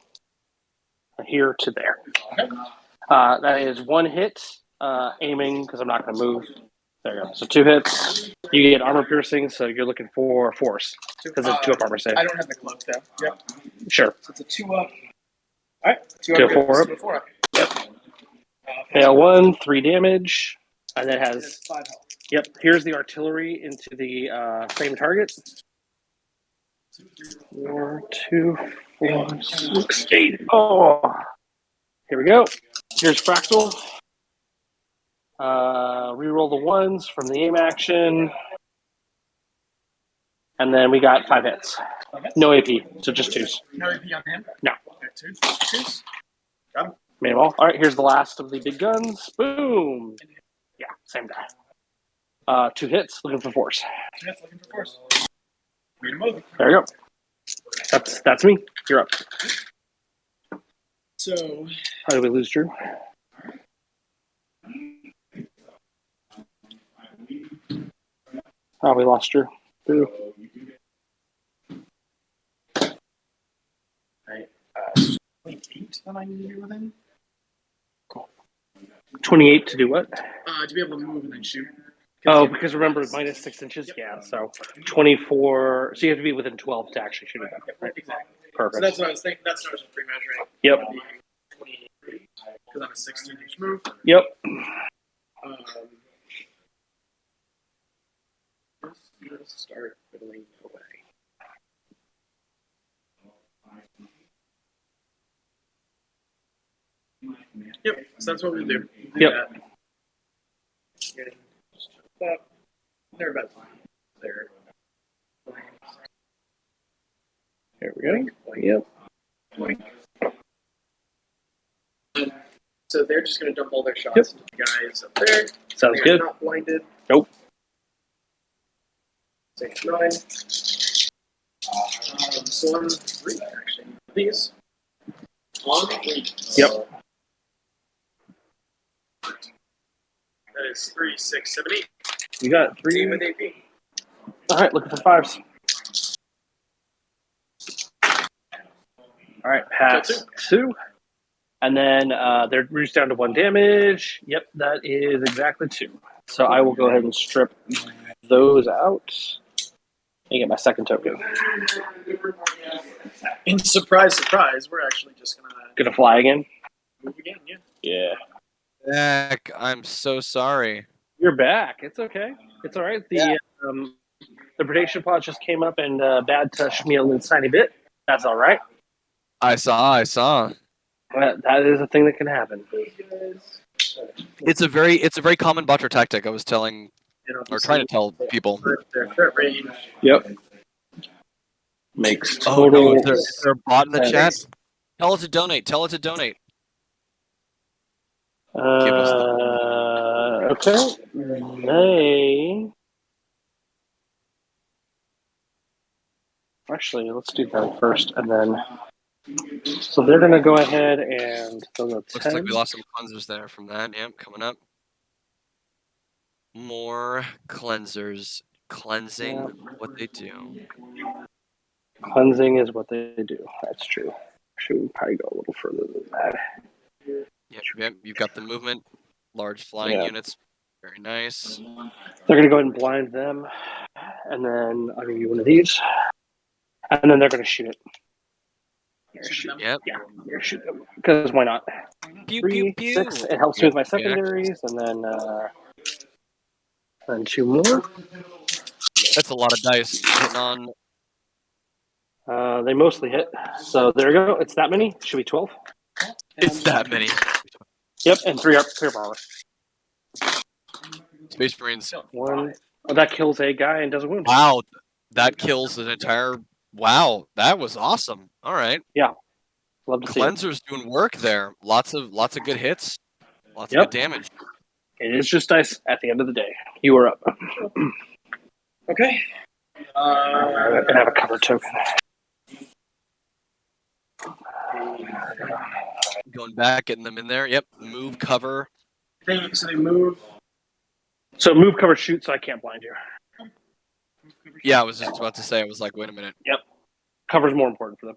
Speaker 8: Here to there.
Speaker 9: Okay.
Speaker 8: That is 1 hit, aiming, because I'm not going to move. There you go. So 2 hits. You get armor piercing, so you're looking for force. Because it's 2 up armor save.
Speaker 9: I don't have the cloak though. Yep.
Speaker 8: Sure.
Speaker 9: So it's a 2 up. All right. 2
Speaker 8: 2
Speaker 9: up.
Speaker 8: up, 4 up.
Speaker 9: 2 4 up.
Speaker 8: Yep. Fail 1, 3 damage, and then it has.
Speaker 9: It's 5 health.
Speaker 8: Yep. Here's the artillery into the same target. 4, 2, 4, 6, 8. Oh. Here we go. Here's Fractal. Reroll the 1s from the aim action. And then we got 5 hits. No AP, so just 2s.
Speaker 9: No AP on him?
Speaker 8: No.
Speaker 9: Okay, 2s. Got him.
Speaker 8: Made them all. All right, here's the last of the big guns. Boom. Yeah, same guy. 2 hits, looking for force.
Speaker 9: 2 hits, looking for force. Made a move.
Speaker 8: There you go. That's me. You're up.
Speaker 9: So
Speaker 8: How did we lose Drew? Oh, we lost Drew. Drew.
Speaker 9: 28 that I need to be within. Cool.
Speaker 8: 28 to do what?
Speaker 9: To be able to move and then shoot.
Speaker 8: Oh, because remember, minus 6 inches? Yeah, so 24. So you have to be within 12 to actually shoot it. Right?
Speaker 9: Exactly.
Speaker 8: Perfect.
Speaker 9: So that's what I was thinking. That's what I was pre-measuring.
Speaker 8: Yep.
Speaker 9: Because I'm a 16-inch move.
Speaker 8: Yep.
Speaker 9: Let's start whittling away. Yep, so that's what we'll do.
Speaker 8: Yep.
Speaker 9: They're about there.
Speaker 8: There we go. Yep.
Speaker 9: So they're just going to dump all their shots
Speaker 8: Yep.
Speaker 9: into the guys up there.
Speaker 8: Sounds
Speaker 9: They're
Speaker 8: good.
Speaker 9: not blinded.
Speaker 8: Nope.
Speaker 9: 6, 9. So on 3, actually. These. On 3.
Speaker 8: Yep.
Speaker 9: That is 3, 6, 7, 8.
Speaker 8: You got 3
Speaker 9: with AP.
Speaker 8: All right, looking for 5s. All right, pass 2. And then they're reduced down to 1 damage. Yep, that is exactly 2. So I will go ahead and strip those out. You get my second token.
Speaker 9: And surprise, surprise, we're actually just
Speaker 8: Gonna fly again?
Speaker 9: move again. Yeah.
Speaker 8: Yeah.
Speaker 7: Heck, I'm so sorry.
Speaker 8: You're back. It's okay. It's all right. The predation pod just came up and bad touched me a little tiny bit. That's all right.
Speaker 7: I saw.
Speaker 8: That is a thing that can happen.
Speaker 7: It's a very common botcher tactic. I was telling or trying to tell people.
Speaker 9: Their threat range.
Speaker 8: Yep. Makes
Speaker 7: Oh no,
Speaker 8: total
Speaker 7: is there a bot in the
Speaker 8: sense.
Speaker 7: chat? Tell it to donate. Tell it to donate. Give us the
Speaker 8: Okay. They actually let's do that first, and then so they're gonna go ahead and those are
Speaker 7: Looks like we
Speaker 8: 10.
Speaker 7: lost some cleansers there from that. Yep, coming up. More cleansers. Cleansing what they do.
Speaker 8: Cleansing is what they do. That's true. Should we probably go a little further than that?
Speaker 7: Yep, you've got the movement. Large flying
Speaker 8: Yeah.
Speaker 7: units. Very nice.
Speaker 8: They're gonna go ahead and blind them, and then I'll give you one of these, and then they're gonna shoot it.
Speaker 7: Yep.
Speaker 8: Yeah, you're shoot them because why not?
Speaker 7: Pew,
Speaker 8: 3,
Speaker 7: pew,
Speaker 8: 6.
Speaker 7: pew.
Speaker 8: It helps me
Speaker 7: Yep,
Speaker 8: with my
Speaker 7: yeah.
Speaker 8: secondaries, and then 2 more.
Speaker 7: That's a lot of dice hitting on.
Speaker 8: They mostly hit. So there you go. It's that many. Should be 12.
Speaker 7: It's that many.
Speaker 8: Yep, and 3 armor.
Speaker 7: Space Marines.
Speaker 8: 1. Oh, that kills a guy and does a wound.
Speaker 7: Wow, that kills an entire. Wow, that was awesome. All right.
Speaker 8: Yeah, love to see it.
Speaker 7: Cleanser's doing work there. Lots of good hits. Lots of
Speaker 8: Yep.
Speaker 7: good damage.
Speaker 8: It is just dice at the end of the day. You are up.
Speaker 9: Okay.
Speaker 8: I have a cover token.
Speaker 7: Going back, getting them in there. Yep. Move, cover.
Speaker 9: So they move.
Speaker 8: So move, cover, shoot, so I can't blind you.
Speaker 7: Yeah, I was just about to say. I was like, wait a minute.
Speaker 8: Yep. Cover's more important for them.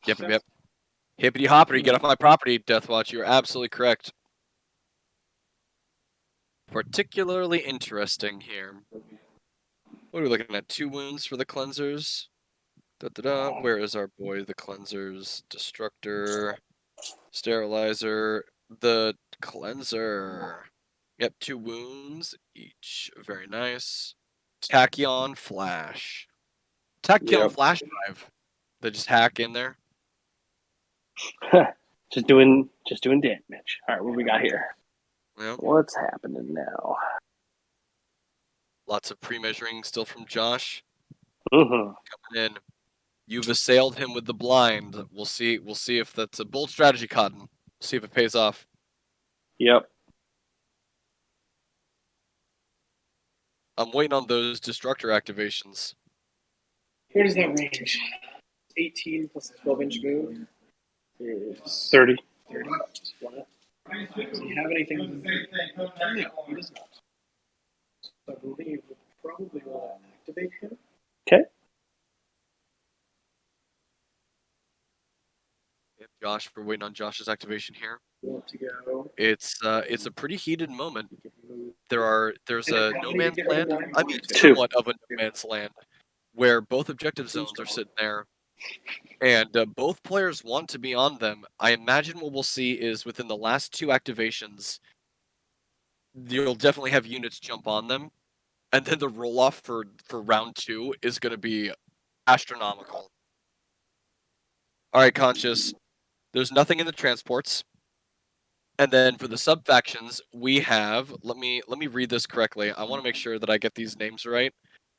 Speaker 7: Yep. Hippity hoppity, get off my property, Deathwatch. You're absolutely correct. Particularly interesting here. What are we looking at? 2 wounds for the cleansers. Where is our boy? The cleansers, destructor, sterilizer, the cleanser. Yep, 2 wounds each. Very nice. Tachyon flash. Tachyon flash drive. They just hack in there.
Speaker 8: just doing damage. All right, what we got here?
Speaker 7: Yep.
Speaker 8: What's happening now?
Speaker 7: Lots of pre-measuring still from Josh.
Speaker 8: Mm-hmm.
Speaker 7: Coming in. You've assailed him with the blind. We'll see if that's a bold strategy, Cotton. See if it pays off.
Speaker 8: Yep.
Speaker 7: I'm waiting on those destructor activations.
Speaker 9: What is that range? 18 plus a 12-inch move is
Speaker 8: 30.
Speaker 9: 30. Does he have anything? No, he does not. So I believe we'll probably want to activate him.
Speaker 8: Okay.
Speaker 7: Josh, we're waiting on Josh's activation here.
Speaker 9: Want to go.
Speaker 7: It's a pretty heated moment. There's a no man's land. I mean,
Speaker 8: 2.
Speaker 7: somewhat of a no man's land, where both objective zones are sitting there, and both players want to be on them. I imagine what we'll see is within the last 2 activations, you'll definitely have units jump on them, and then the roll off for round 2 is going to be astronomical. All right, Conscious. There's nothing in the transports. And then for the sub factions, we have. Let me read this correctly. I want to make sure that I get these names right.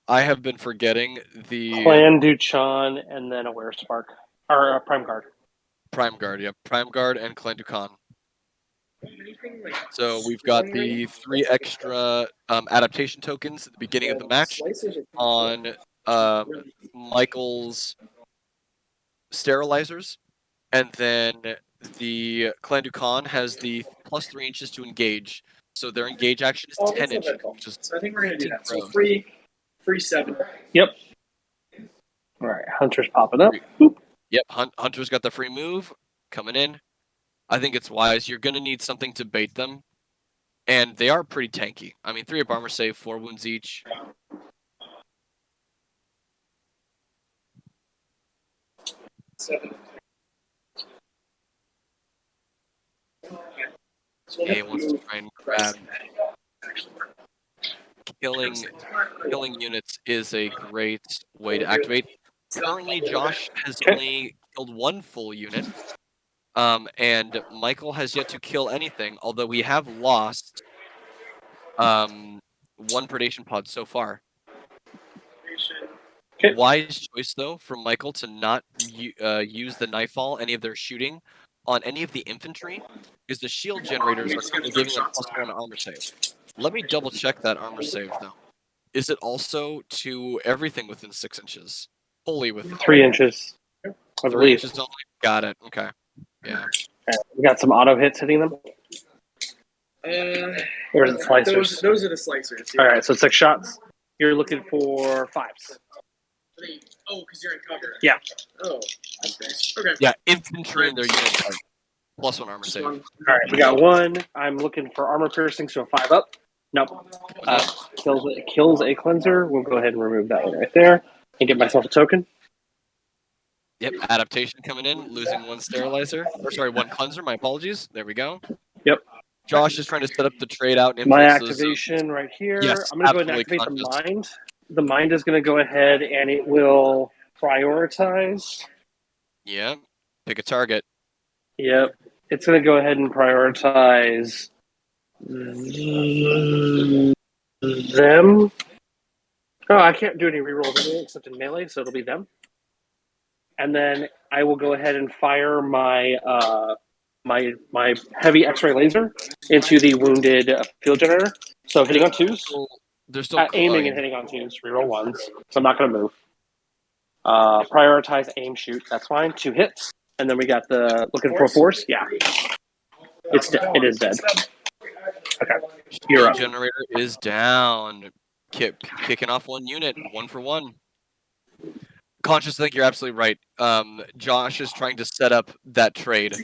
Speaker 7: I have been forgetting the
Speaker 8: Clan Duchan and then a Wear Spark. Or Prime Guard.
Speaker 7: Prime Guard. Yep, Prime Guard and Clan Dukan. So we've got the 3 extra adaptation tokens at the beginning of the match on Michael's sterilizers, and then the Clan Dukan has the plus 3 inches to engage. So their engage action is 10 inches.
Speaker 9: So I think we're going to do that. So free 7.
Speaker 8: Yep. All right, Hunter's popping up.
Speaker 7: Yep, Hunter's got the free move coming in. I think it's wise. You're going to need something to bait them. And they are pretty tanky. I mean, 3 up armor save, 4 wounds each.
Speaker 10: A wants to try and grab. Killing units is a great way to activate. Currently, Josh has only killed one full unit, and Michael has yet to kill anything. Although we have lost one predation pod so far.
Speaker 8: Okay.
Speaker 10: Wise choice though from Michael to not use the nightfall, any of their shooting, on any of the infantry, because the shield generators are currently giving them +1 armor save. Let me double check that armor save though. Is it also to everything within 6 inches? Wholly within
Speaker 8: 3 inches, I
Speaker 10: 3
Speaker 8: believe.
Speaker 10: inches only? Got it. Okay. Yeah.
Speaker 8: We got some auto hits hitting them. Or is it slicers?
Speaker 9: Those are the slicers. Yeah.
Speaker 8: All right, so 6 shots. You're looking for 5s.
Speaker 9: Oh, because you're in cover.
Speaker 8: Yeah.
Speaker 9: Oh, that's nice. Okay.
Speaker 10: Yeah, infantry in their units have +1 armor save.
Speaker 8: All right, we got 1. I'm looking for armor piercing, so 5 up. Nope. Kills a cleanser. We'll go ahead and remove that one right there and get myself a token.
Speaker 10: Yep, adaptation coming in, losing 1 sterilizer. Or sorry, 1 cleanser, my apologies. There we go.
Speaker 8: Yep.
Speaker 10: Josh is trying to set up the trade out and
Speaker 8: My
Speaker 10: influence those
Speaker 8: activation right here.
Speaker 10: Yes,
Speaker 8: I'm going to go ahead and
Speaker 10: absolutely
Speaker 8: activate
Speaker 10: conscious.
Speaker 8: the mind. The mind is going to go ahead and it will prioritize.
Speaker 10: Yeah, pick a target.
Speaker 8: Yep. It's going to go ahead and prioritize them. Oh, I can't do any rerolls anyway except in melee, so it'll be them. And then I will go ahead and fire my my heavy X-ray laser into the wounded field generator. So hitting on 2s,
Speaker 10: They're still
Speaker 8: aiming and hitting on 2s, reroll 1s. So I'm not going to move. Prioritize aim shoot. That's fine. 2 hits, and then we got the looking for force. Yeah, it is dead. Okay, you're
Speaker 10: Shield
Speaker 8: up.
Speaker 10: generator is down. Picking off 1 unit, 1 for 1. Conscious, I think you're absolutely right. Josh is trying to set up that trade.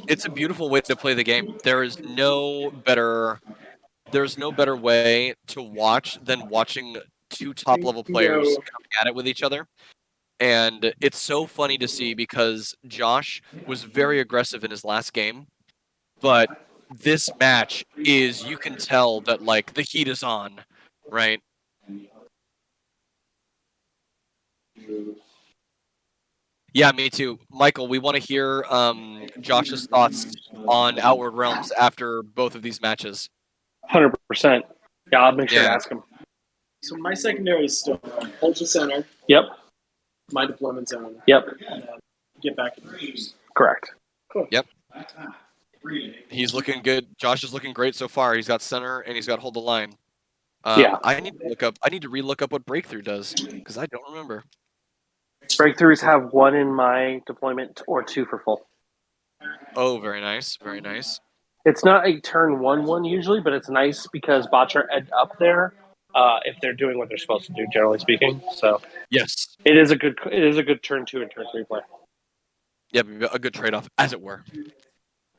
Speaker 10: It's a beautiful way to play the game. There's no better way to watch than watching 2 top-level players coming at it with each other. And it's so funny to see because Josh was very aggressive in his last game, but this match is, you can tell that, like, the heat is on, right? Yeah, me too. Michael, we want to hear Josh's thoughts on Outward Realms after both of these matches.
Speaker 8: 100%. Yeah, I'll make sure to ask him.
Speaker 9: So my secondary is still hold the center.
Speaker 8: Yep.
Speaker 9: My deployment zone.
Speaker 8: Yep.
Speaker 9: And then get back in the use.
Speaker 8: Correct.
Speaker 9: Cool.
Speaker 10: Yep. He's looking good. Josh is looking great so far. He's got center and he's got hold the line.
Speaker 8: Yeah.
Speaker 10: I need to re-look up what breakthrough does because I don't remember.
Speaker 8: Breakthroughs have 1 in my deployment or 2 for full.
Speaker 10: Oh, very nice. Very nice.
Speaker 8: It's not a turn 1 usually, but it's nice because bots are up there if they're doing what they're supposed to do, generally speaking. So
Speaker 10: yes,
Speaker 8: it is a good turn 2 and turn 3 play.
Speaker 10: Yep, a good trade-off, as it were.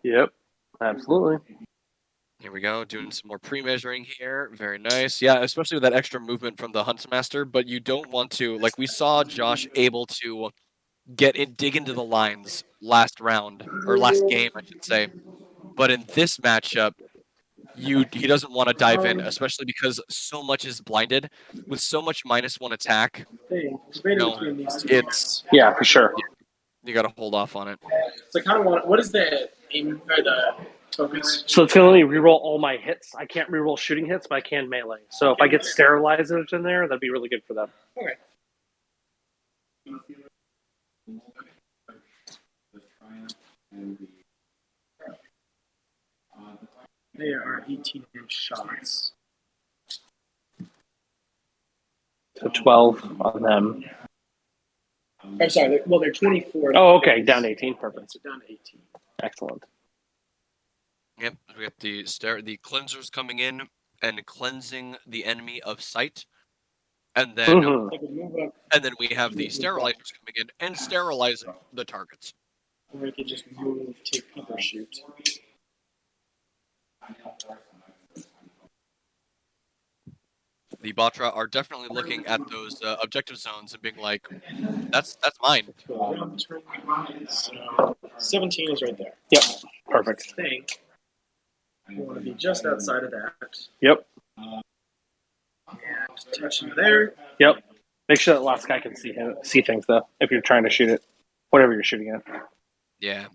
Speaker 8: Yep, absolutely.
Speaker 10: Here we go, doing some more pre-measuring here. Very nice. Yeah, especially with that extra movement from the Huntsmaster, but you don't want to, like we saw Josh able to dig into the lines last round, or last game, I should say. But in this matchup, he doesn't want to dive in, especially because so much is blinded. With so much -1 attack, it's...
Speaker 8: Yeah, for sure.
Speaker 10: You got to hold off on it.
Speaker 9: So I kind of want. What is the aim or the focus?
Speaker 8: So it's gonna only reroll all my hits. I can't reroll shooting hits, but I can melee. So if I get sterilizers in there, that'd be really good for them.
Speaker 9: Okay. They are 18-inch shots.
Speaker 8: So 12 on them.
Speaker 9: I'm sorry. They're 24.
Speaker 8: Oh, okay. Down to 18. Perfect.
Speaker 9: So down to 18.
Speaker 8: Excellent.
Speaker 10: Yep, we got the cleansers coming in and cleansing the enemy of sight, and then we have the sterilizers coming in and sterilizing the targets.
Speaker 9: Or we could just move, take pepper shoot.
Speaker 10: The Batra are definitely looking at those objective zones and being like, that's mine.
Speaker 9: 17 is right there.
Speaker 8: Yep. Perfect.
Speaker 9: I think you want to be just outside of that.
Speaker 8: Yep.
Speaker 9: And touching there.
Speaker 8: Yep. Make sure that last guy can see things though. If you're trying to shoot it, whatever you're shooting at.
Speaker 10: Yeah.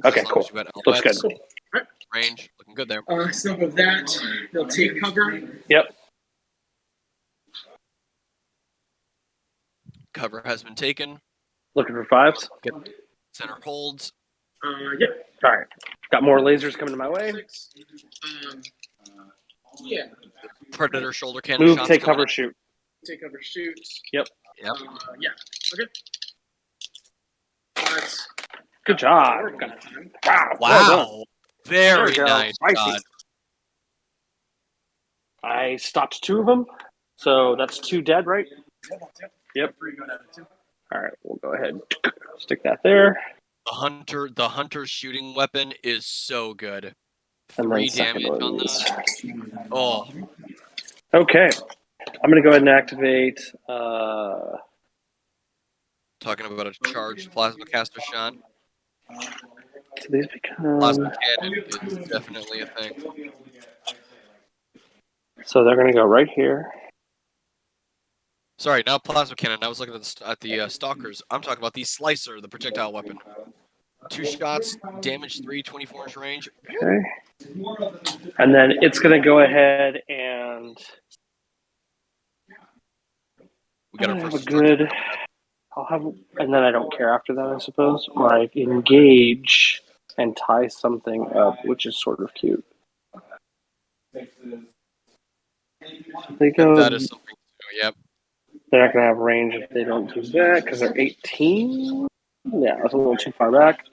Speaker 8: Okay,
Speaker 10: As long
Speaker 8: cool.
Speaker 10: as you got
Speaker 8: Looks good.
Speaker 10: LBs, range, looking good there.
Speaker 9: Some of that, they'll take cover.
Speaker 8: Yep.
Speaker 10: Cover has been taken.
Speaker 8: Looking for fives.
Speaker 10: Get center holds.
Speaker 9: Yep.
Speaker 8: All right. Got more lasers coming to my way.
Speaker 9: Yeah.
Speaker 10: Predator shoulder cannon
Speaker 8: Move,
Speaker 10: shots
Speaker 8: take
Speaker 10: coming
Speaker 8: cover,
Speaker 10: in.
Speaker 8: shoot.
Speaker 9: Take cover, shoot.
Speaker 8: Yep.
Speaker 10: Yep.
Speaker 9: Yeah. Okay. That's
Speaker 8: Good job. Wow.
Speaker 10: Wow.
Speaker 8: Well done. There
Speaker 10: Very
Speaker 8: we go.
Speaker 10: nice
Speaker 8: Spicy.
Speaker 10: shot.
Speaker 8: I stopped 2 of them, so that's 2 dead, right? Yep. All right, we'll go ahead and stick that there.
Speaker 10: The hunter's shooting weapon is so good.
Speaker 8: And
Speaker 10: 3
Speaker 8: then
Speaker 10: damage
Speaker 8: second
Speaker 10: on
Speaker 8: ones.
Speaker 10: those. Oh,
Speaker 8: Okay. I'm going to go ahead and activate.
Speaker 10: talking about a charged plasma caster shot.
Speaker 8: So these become.
Speaker 10: Plasma cannon is definitely a thing.
Speaker 8: So they're going to go right here.
Speaker 10: Sorry, not plasma cannon. I was looking at the stalkers. I'm talking about the slicer, the projectile weapon. 2 shots, damage 3, 24-inch range.
Speaker 8: Okay. And then it's going to go ahead and.
Speaker 10: We got our
Speaker 8: have
Speaker 10: first
Speaker 8: a good. I'll have, and then I don't care after that, I suppose. Like engage and tie something up, which is sort of cute. They go.
Speaker 10: And that is something too, yep.
Speaker 8: They're not going to have range if they don't do that because they're 18. Yeah, that's a little too far back.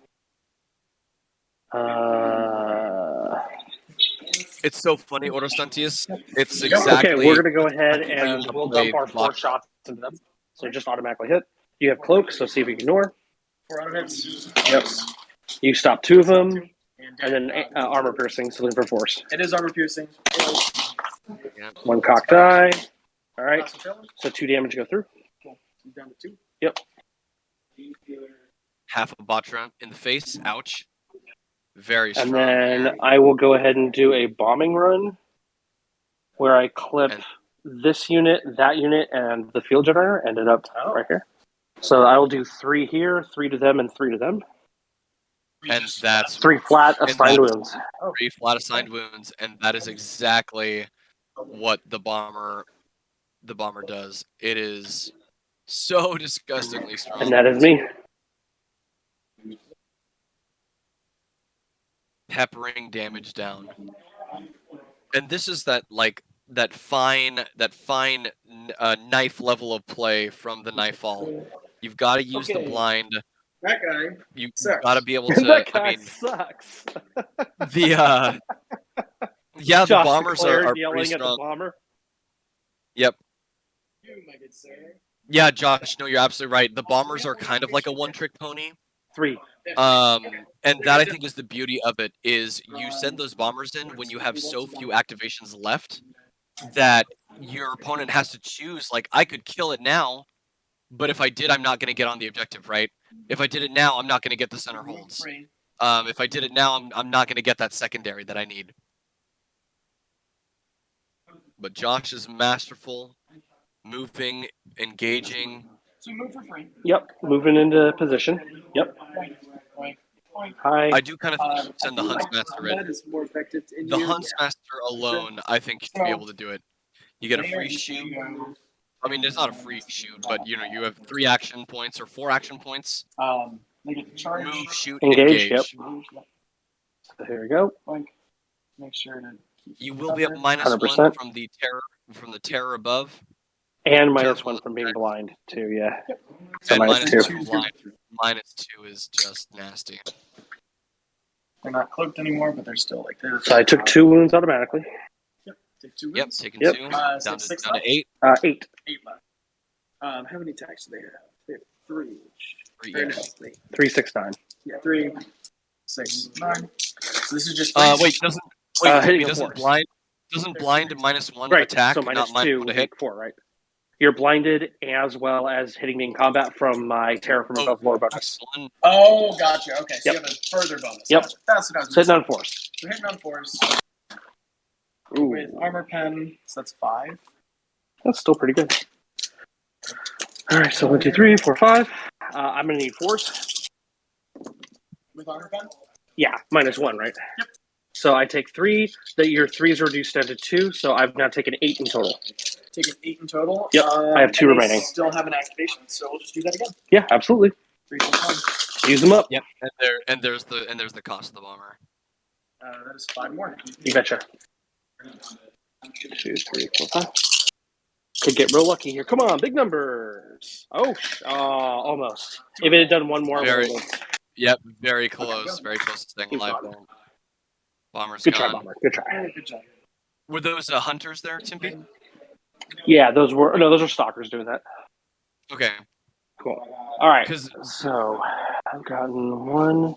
Speaker 10: It's so funny, Ordostantius. It's exactly.
Speaker 8: Okay, we're going to go ahead
Speaker 10: how you
Speaker 8: and
Speaker 10: wanna
Speaker 8: we'll
Speaker 10: play
Speaker 8: dump our 4
Speaker 10: Batra.
Speaker 8: shots into them. So just automatically hit. You have cloak, so see if you can ignore.
Speaker 9: 4 out of hits.
Speaker 8: Yep. You stop 2 of them, and then armor piercing, so looking for force.
Speaker 9: It is armor piercing.
Speaker 8: 1 cocked eye. All right. So 2 damage go through.
Speaker 9: Down to 2.
Speaker 8: Yep.
Speaker 10: Half a Batra in the face. Ouch. Very strong.
Speaker 8: And then
Speaker 10: here.
Speaker 8: I will go ahead and do a bombing run where I clip this unit, that unit, and the field generator. Ended up right here. So I will do 3 here, 3 to them, and 3 to them.
Speaker 10: And that's
Speaker 8: 3 flat assigned wounds.
Speaker 10: 3 flat assigned wounds, and that is exactly what the bomber does. It is so disgustingly strong.
Speaker 8: And that is me.
Speaker 10: Peppering damage down. And this is that fine knife level of play from the Nightfall. You've got to use the blind.
Speaker 9: That guy.
Speaker 10: You've
Speaker 9: sucks.
Speaker 10: got to be able to.
Speaker 8: That guy
Speaker 10: I mean,
Speaker 8: sucks.
Speaker 10: the yeah,
Speaker 8: Josh
Speaker 10: the bombers are pretty
Speaker 8: yelling at the
Speaker 10: strong.
Speaker 8: bomber.
Speaker 10: Yep.
Speaker 9: You, my good sir.
Speaker 10: Yeah, Josh. No, you're absolutely right. The bombers are kind of like a one-trick pony.
Speaker 8: 3.
Speaker 10: And that I think is the beauty of it is you send those bombers in when you have so few activations left that your opponent has to choose. Like, I could kill it now, but if I did, I'm not going to get on the objective, right? If I did it now, I'm not going to get the center holds. If I did it now, I'm not going to get that secondary that I need. But Josh is masterful, moving, engaging.
Speaker 9: So move for free.
Speaker 8: Yep, moving into position. Yep. Hi.
Speaker 10: I do kind of think send the Huntsmaster in.
Speaker 9: That is more effective in
Speaker 10: The
Speaker 9: here.
Speaker 10: Huntsmaster alone, I think, should be able to do it. You get a free shoot. I mean, it's not a free shoot, but you know, you have 3 action points or 4 action points.
Speaker 9: They get the charge.
Speaker 10: Move, shoot,
Speaker 8: Engage,
Speaker 10: engage.
Speaker 8: yep. So here we go.
Speaker 9: Make sure to keep
Speaker 10: You will be at -1
Speaker 8: 100%.
Speaker 10: from the terror above.
Speaker 8: And
Speaker 10: Careful
Speaker 8: -1 from being blind, too, yeah.
Speaker 9: Yep.
Speaker 8: So
Speaker 10: And
Speaker 8: -2.
Speaker 10: -2 blind. -2 is just nasty.
Speaker 9: They're not cloaked anymore, but they're still like this.
Speaker 8: So I took 2 wounds automatically.
Speaker 9: Take 2
Speaker 10: Yep,
Speaker 9: wounds.
Speaker 10: taking
Speaker 8: Yep.
Speaker 10: 2.
Speaker 9: So
Speaker 10: Down
Speaker 9: six
Speaker 10: to
Speaker 9: left?
Speaker 10: 8.
Speaker 8: 8.
Speaker 9: 8 left. How many attacks do they have? They have 3 each.
Speaker 10: 3
Speaker 9: Or no,
Speaker 10: each.
Speaker 8: 3, 6, 9.
Speaker 9: Yeah, 3, 6, 9. So this is just.
Speaker 10: Wait,
Speaker 8: hitting
Speaker 10: he
Speaker 8: a
Speaker 10: doesn't
Speaker 8: force.
Speaker 10: blind. Doesn't blind -1
Speaker 8: Right.
Speaker 10: attack,
Speaker 8: So
Speaker 10: not
Speaker 8: -2
Speaker 10: -1
Speaker 8: would
Speaker 10: to hit?
Speaker 8: make 4, right? You're blinded as well as hitting me in combat from my Terror from
Speaker 10: Oh,
Speaker 8: above lore bonus.
Speaker 10: -1.
Speaker 9: Oh, gotcha. Okay, so
Speaker 8: Yep.
Speaker 9: you have a further bonus.
Speaker 8: Yep.
Speaker 9: Gotcha. That's what I was
Speaker 8: Sitting
Speaker 9: missing.
Speaker 8: on force.
Speaker 9: So hitting on force
Speaker 8: Ooh,
Speaker 9: with armor pen, so that's 5.
Speaker 8: that's still pretty good. All right, so 1, 2, 3, 4, 5. I'm gonna need 4s.
Speaker 9: With armor pen?
Speaker 8: Yeah, -1, right?
Speaker 9: Yep.
Speaker 8: So I take 3. That your 3s are reduced down to 2. So I've now taken 8 in total.
Speaker 9: Taking 8 in total.
Speaker 8: Yep, I have 2
Speaker 9: and
Speaker 8: remaining.
Speaker 9: They still have an activation, so we'll just do that again.
Speaker 8: Yeah, absolutely.
Speaker 9: 3 plus 1.
Speaker 8: Use them up.
Speaker 10: Yep. And there's the cost of the bomber.
Speaker 9: That is 5 more.
Speaker 8: You betcha. 2, 3, 4, 5. Could get real lucky here. Come on, big numbers. Oh, almost. If it had done one more,
Speaker 10: Very-
Speaker 8: would have
Speaker 10: Yep, very close. Very close to staying
Speaker 8: He's
Speaker 10: alive.
Speaker 8: gone.
Speaker 10: Bomber's
Speaker 8: Good try,
Speaker 10: gone.
Speaker 8: Bomber. Good try.
Speaker 9: Good job.
Speaker 10: Were those hunters there, Timpy?
Speaker 8: Yeah, those are stalkers doing that.
Speaker 10: Okay.
Speaker 8: Cool. All right.
Speaker 10: 'Cause-
Speaker 8: So I've gotten 1.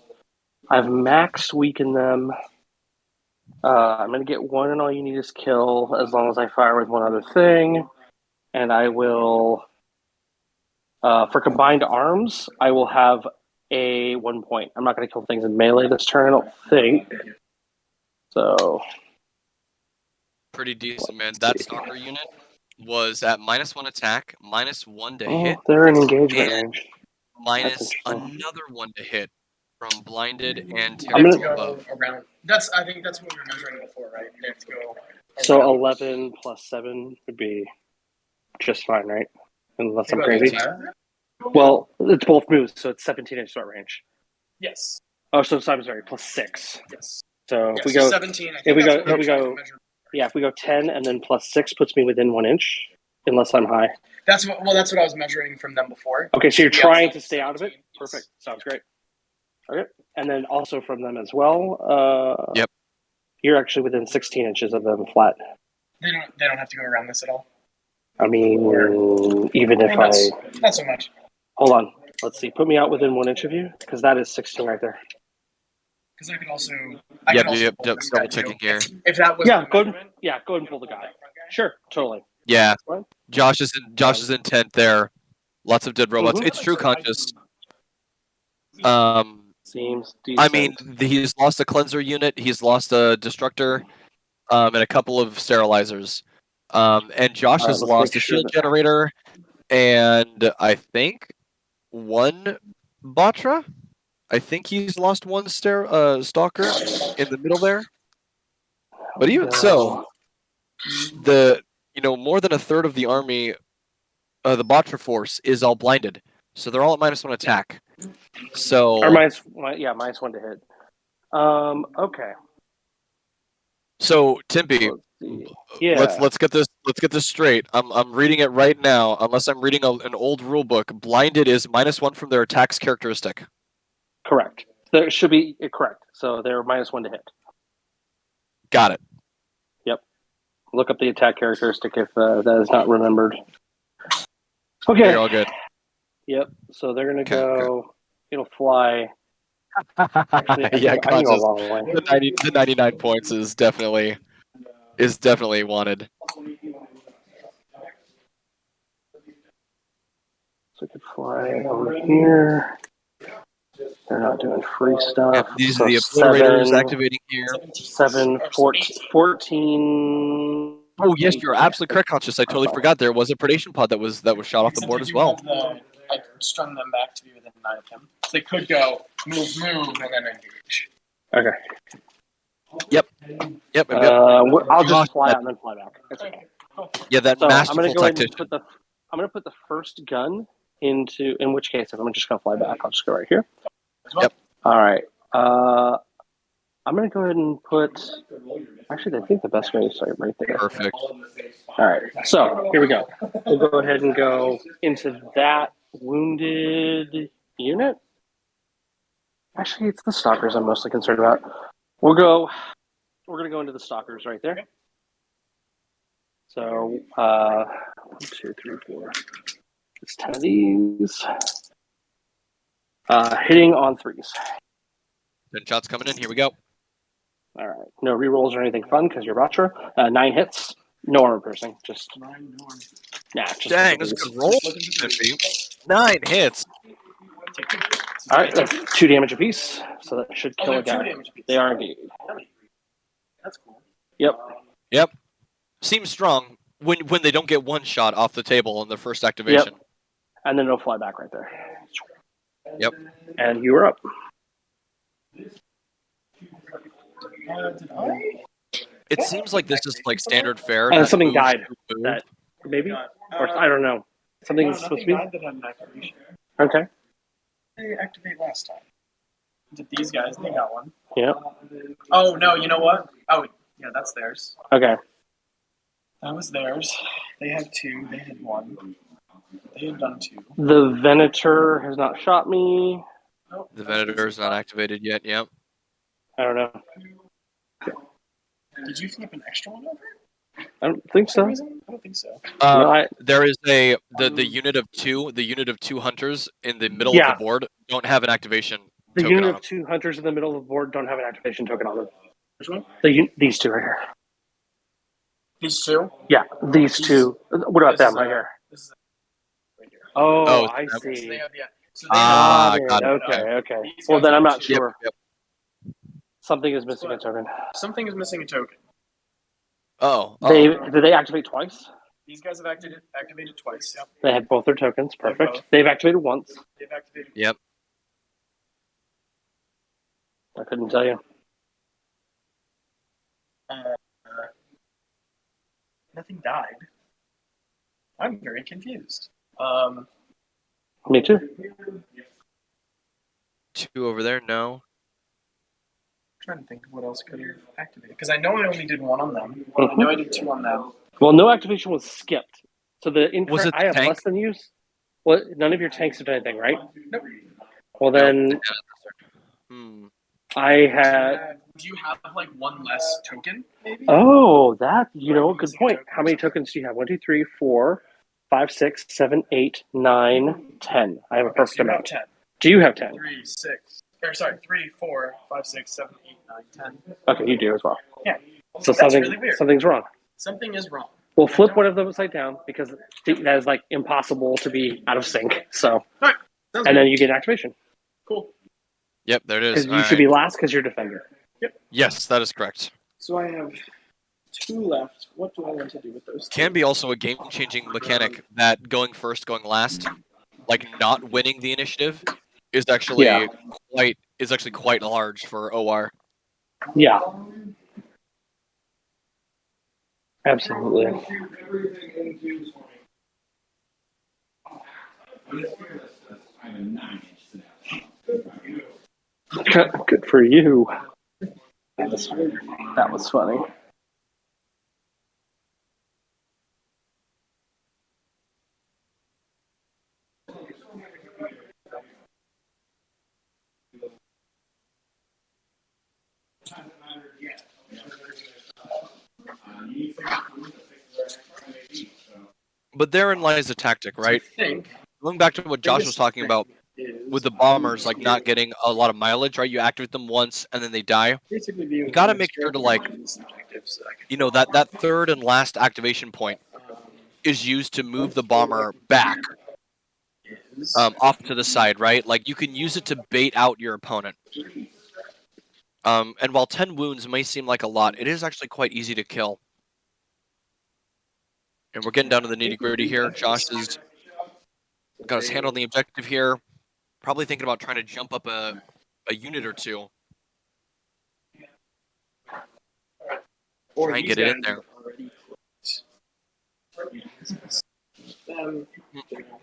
Speaker 8: I've max weakened them. I'm gonna get 1, and all you need is kill as long as I fire with 1 other thing, and I will. For combined arms, I will have a 1 point. I'm not gonna kill things in melee this turn, I don't think. So
Speaker 10: Pretty decent, man. That stalker unit was at -1 attack, -1 to hit,
Speaker 8: they're in engagement
Speaker 10: and
Speaker 8: range.
Speaker 10: minus
Speaker 8: interesting.
Speaker 10: another 1 to hit from blinded and
Speaker 9: They
Speaker 10: terror
Speaker 9: have
Speaker 10: from
Speaker 9: to go
Speaker 10: above.
Speaker 9: around. I think that's what we were measuring before, right? They have to go.
Speaker 8: So
Speaker 9: around.
Speaker 8: 11 plus 7 would be just fine, right? Unless I'm
Speaker 9: Think about
Speaker 8: crazy.
Speaker 9: that.
Speaker 8: Well, it's both moves, so it's 17-inch start range.
Speaker 9: Yes.
Speaker 8: Oh, so I'm sorry, plus 6.
Speaker 9: Yes.
Speaker 8: So
Speaker 9: Yeah,
Speaker 8: if we
Speaker 9: so
Speaker 8: go,
Speaker 9: 17. I think
Speaker 8: if we
Speaker 9: that's
Speaker 8: go,
Speaker 9: what
Speaker 8: if we
Speaker 9: trying to
Speaker 8: go,
Speaker 9: measure.
Speaker 8: yeah, if we go 10 and then plus 6 puts me within 1 inch, unless I'm high.
Speaker 9: That's what I was measuring from them before.
Speaker 8: Okay, so you're
Speaker 9: Yeah,
Speaker 8: trying
Speaker 9: so
Speaker 8: to stay out of it.
Speaker 9: 17.
Speaker 8: Perfect. Sounds great. Okay, and then also from them as well.
Speaker 10: Yep.
Speaker 8: You're actually within 16 inches of them flat.
Speaker 9: They don't have to go around this at all.
Speaker 8: I mean, even if
Speaker 9: Not so much.
Speaker 8: hold on, let's see, put me out within 1 inch of you because that is 16 right there.
Speaker 9: Because I could also.
Speaker 10: Yep,
Speaker 9: pull this guy
Speaker 10: double checking
Speaker 9: too.
Speaker 10: here.
Speaker 9: If that was.
Speaker 8: Yeah, go ahead and pull the guy. Sure, totally.
Speaker 10: Yeah,
Speaker 8: What?
Speaker 10: Josh's intent there. Lots of dead robots.
Speaker 8: Mhm.
Speaker 10: It's true conscious.
Speaker 8: Seems decent.
Speaker 10: I mean, he's lost a cleanser unit. He's lost a destructor, and a couple of sterilizers. And Josh
Speaker 8: All right,
Speaker 10: has
Speaker 8: let's
Speaker 10: lost
Speaker 8: make
Speaker 10: a
Speaker 8: sure
Speaker 10: shield
Speaker 8: that-
Speaker 10: generator, and I think 1 Batra. I think he's lost 1 stalker in the middle there. But even so, more than a third of the army, the Batra force is all blinded, so they're all at -1 attack. So
Speaker 8: or -1 to hit. Okay.
Speaker 10: So Timpy,
Speaker 8: Let's see. Yeah.
Speaker 10: let's get this straight. I'm reading it right now. Unless I'm reading an old rule book, blinded is -1 from their attack's characteristic.
Speaker 8: Correct. There should be correct. So they're -1 to hit.
Speaker 10: Got it.
Speaker 8: Yep. Look up the attack characteristic if that is not remembered. Okay.
Speaker 10: You're all good.
Speaker 8: Yep. So they're gonna
Speaker 10: Okay,
Speaker 8: go. It'll fly. Actually,
Speaker 10: Yeah,
Speaker 8: I can go a
Speaker 10: conscious.
Speaker 8: long way.
Speaker 10: The 99 points is definitely wanted.
Speaker 8: So I could fly over here. They're not doing free stuff.
Speaker 10: Yep, these
Speaker 8: So
Speaker 10: are the obliterators
Speaker 8: 7,
Speaker 10: activating here.
Speaker 8: 7, 14.
Speaker 10: Oh yes, you're absolutely correct, conscious. I totally forgot there was a predation pod that was shot off the board as well.
Speaker 9: I strung them back to be within 9 of him. So they could go move, and then engage.
Speaker 8: Okay.
Speaker 10: Yep.
Speaker 8: I'll just fly out and then fly back. It's okay.
Speaker 10: Yeah, that
Speaker 8: So I'm
Speaker 10: masterful
Speaker 8: gonna go ahead and
Speaker 10: tactician.
Speaker 8: I'm gonna put the first gun into. In which case, if I'm just gonna fly back, I'll just go right here.
Speaker 10: Yep.
Speaker 8: All right. I'm gonna go ahead and put. Actually, I think the best way is right there.
Speaker 10: Perfect.
Speaker 8: All right. So here we go. We'll go ahead and go into that wounded unit. Actually, it's the stalkers I'm mostly concerned about. We're gonna go into the stalkers right there. So 1, 2, 3, 4. It's 10 of these. Hitting on 3s.
Speaker 10: 10 shots coming in. Here we go.
Speaker 8: All right. No rerolls or anything fun because you're Batra. 9 hits. No armor piercing. Just
Speaker 9: 9 no armor.
Speaker 8: nah. Just
Speaker 10: Dang,
Speaker 8: looking
Speaker 10: that's a
Speaker 8: for
Speaker 10: good roll.
Speaker 9: Just looking for
Speaker 10: Tippy.
Speaker 9: threes.
Speaker 10: 9 hits.
Speaker 9: Take 2.
Speaker 8: All right, that's 2 damage apiece, so that should
Speaker 9: Oh,
Speaker 8: kill
Speaker 9: they're
Speaker 8: a guy.
Speaker 9: 2 damage apiece.
Speaker 8: They are indeed.
Speaker 9: That's cool.
Speaker 8: Yep.
Speaker 10: Yep. Seems strong when they don't get one shot off the table on their first activation.
Speaker 8: And then it'll fly back right there.
Speaker 10: Yep.
Speaker 8: And you are up.
Speaker 9: Did I?
Speaker 10: It seems like this is like standard fare.
Speaker 8: Something
Speaker 10: moves
Speaker 8: died.
Speaker 10: to move.
Speaker 8: That maybe, or I don't know. Something is supposed to be.
Speaker 9: Died that had an activation.
Speaker 8: Okay.
Speaker 9: They activate last time. Did these guys? They got one.
Speaker 8: Yep.
Speaker 9: Oh no! You know what? Oh yeah, that's theirs.
Speaker 8: Okay.
Speaker 9: That was theirs. They had 2. They had 1. They had done 2.
Speaker 8: The Venator has not shot me.
Speaker 9: Oh,
Speaker 10: The Venator is not activated yet. Yep.
Speaker 8: I don't know.
Speaker 9: Did you flip an extra one over?
Speaker 8: I don't think
Speaker 9: For some
Speaker 8: so.
Speaker 9: reason? I don't think so.
Speaker 8: No,
Speaker 10: There is the unit of 2. The unit of 2 hunters in the middle
Speaker 8: Yeah.
Speaker 10: of the board don't have an activation
Speaker 8: The
Speaker 10: token
Speaker 8: unit
Speaker 10: on
Speaker 8: of
Speaker 10: them.
Speaker 8: 2 hunters in the middle of the board don't have an activation token on them.
Speaker 9: Which one?
Speaker 8: These 2 right here.
Speaker 9: These 2?
Speaker 8: Yeah, these 2. What about them right here?
Speaker 9: This is right here.
Speaker 8: Oh,
Speaker 10: Oh,
Speaker 8: I
Speaker 10: so
Speaker 9: So
Speaker 8: see.
Speaker 9: they have So
Speaker 10: Ah,
Speaker 8: Got
Speaker 10: got
Speaker 8: it.
Speaker 10: it.
Speaker 8: Okay, okay.
Speaker 9: These
Speaker 8: Well,
Speaker 9: guys
Speaker 8: then I'm
Speaker 9: have
Speaker 8: not
Speaker 9: 2.
Speaker 10: Yep.
Speaker 8: sure.
Speaker 10: Yep.
Speaker 8: Something is missing a token.
Speaker 9: Something is missing a token.
Speaker 10: Oh.
Speaker 8: Did they activate twice?
Speaker 9: These guys have activated twice. Yep.
Speaker 8: They had both their tokens.
Speaker 9: They have
Speaker 8: Perfect.
Speaker 9: both.
Speaker 8: They've activated once.
Speaker 9: They've activated.
Speaker 10: Yep.
Speaker 8: I couldn't tell you.
Speaker 9: Nothing died. I'm very confused.
Speaker 8: Me too.
Speaker 10: 2 over there. No.
Speaker 9: Trying to think of what else could have activated because I know I only did 1 on them. I know I did 2 on them.
Speaker 8: Well, no activation was skipped. So the
Speaker 10: Was it
Speaker 8: I
Speaker 10: the
Speaker 8: have
Speaker 10: tank?
Speaker 8: less than you. Well, none of your tanks have done anything, right?
Speaker 9: Nope.
Speaker 8: Well, then I had.
Speaker 9: Do you have like 1 less token? Maybe.
Speaker 8: Oh, that good point. How many tokens do you have? 1, 2, 3, 4, 5, 6, 7, 8, 9, 10. I have a perfect
Speaker 9: so you have
Speaker 8: amount.
Speaker 9: 10.
Speaker 8: Do you have 10?
Speaker 9: 3, 6. Or sorry, 3, 4, 5, 6, 7, 8, 9, 10.
Speaker 8: Okay, you do as well.
Speaker 9: Yeah.
Speaker 8: So
Speaker 9: That's really weird.
Speaker 8: something's wrong.
Speaker 9: Something is wrong.
Speaker 8: We'll flip one of them upside down because that is like impossible to be out of sync. So,
Speaker 9: Alright.
Speaker 8: and then you get activation
Speaker 9: Cool.
Speaker 10: Yep. There it is.
Speaker 8: because you should be last because you're defender.
Speaker 10: Yes, that is correct.
Speaker 9: So I have 2 left. What do I want to do with those?
Speaker 10: Can be also a game-changing mechanic that going first, going last, like not winning the initiative, is actually quite large for OR.
Speaker 8: Yeah. Absolutely. Good for you. That was funny.
Speaker 10: But therein lies the tactic, right? Going back to what Josh was talking about with the bombers, like not getting a lot of mileage, right? You activate them once and then they die. You got to make sure to that third and last activation point is used to move the bomber back off to the side, right? Like you can use it to bait out your opponent. And while 10 wounds may seem like a lot, it is actually quite easy to kill. And we're getting down to the nitty-gritty here. Josh has got his hand on the objective here. Probably thinking about trying to jump up a unit or 2. Try and get it in there.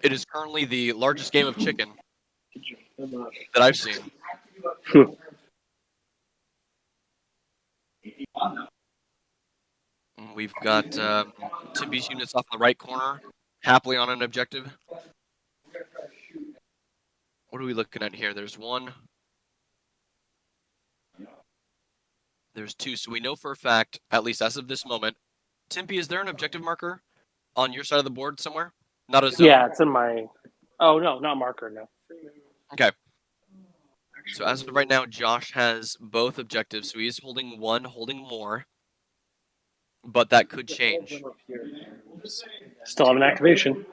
Speaker 10: It is currently the largest game of chicken that I've seen. We've got Timby's units off in the right corner, happily on an objective. What are we looking at here? There's 1. There's 2. So we know for a fact, at least as of this moment, Timpy, is there an objective marker on your side of the board somewhere? Not a zone?
Speaker 8: Yeah, it's in my... Oh, no, not marker, no.
Speaker 10: Okay. So as of right now, Josh has both objectives. So he is holding one, holding more. But that could change.
Speaker 8: Still have an activation.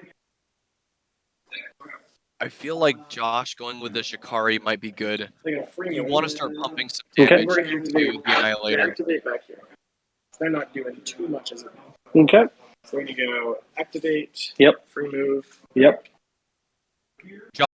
Speaker 10: I feel like Josh going with the Shikari might be good. You want to start pumping some
Speaker 8: Okay.
Speaker 10: damage into the Annihilator.
Speaker 9: Activate back here. They're not doing too much as it.
Speaker 8: Okay.
Speaker 9: So we're going to go activate.
Speaker 8: Yep.
Speaker 9: Free move.
Speaker 8: Yep.
Speaker 10: Josh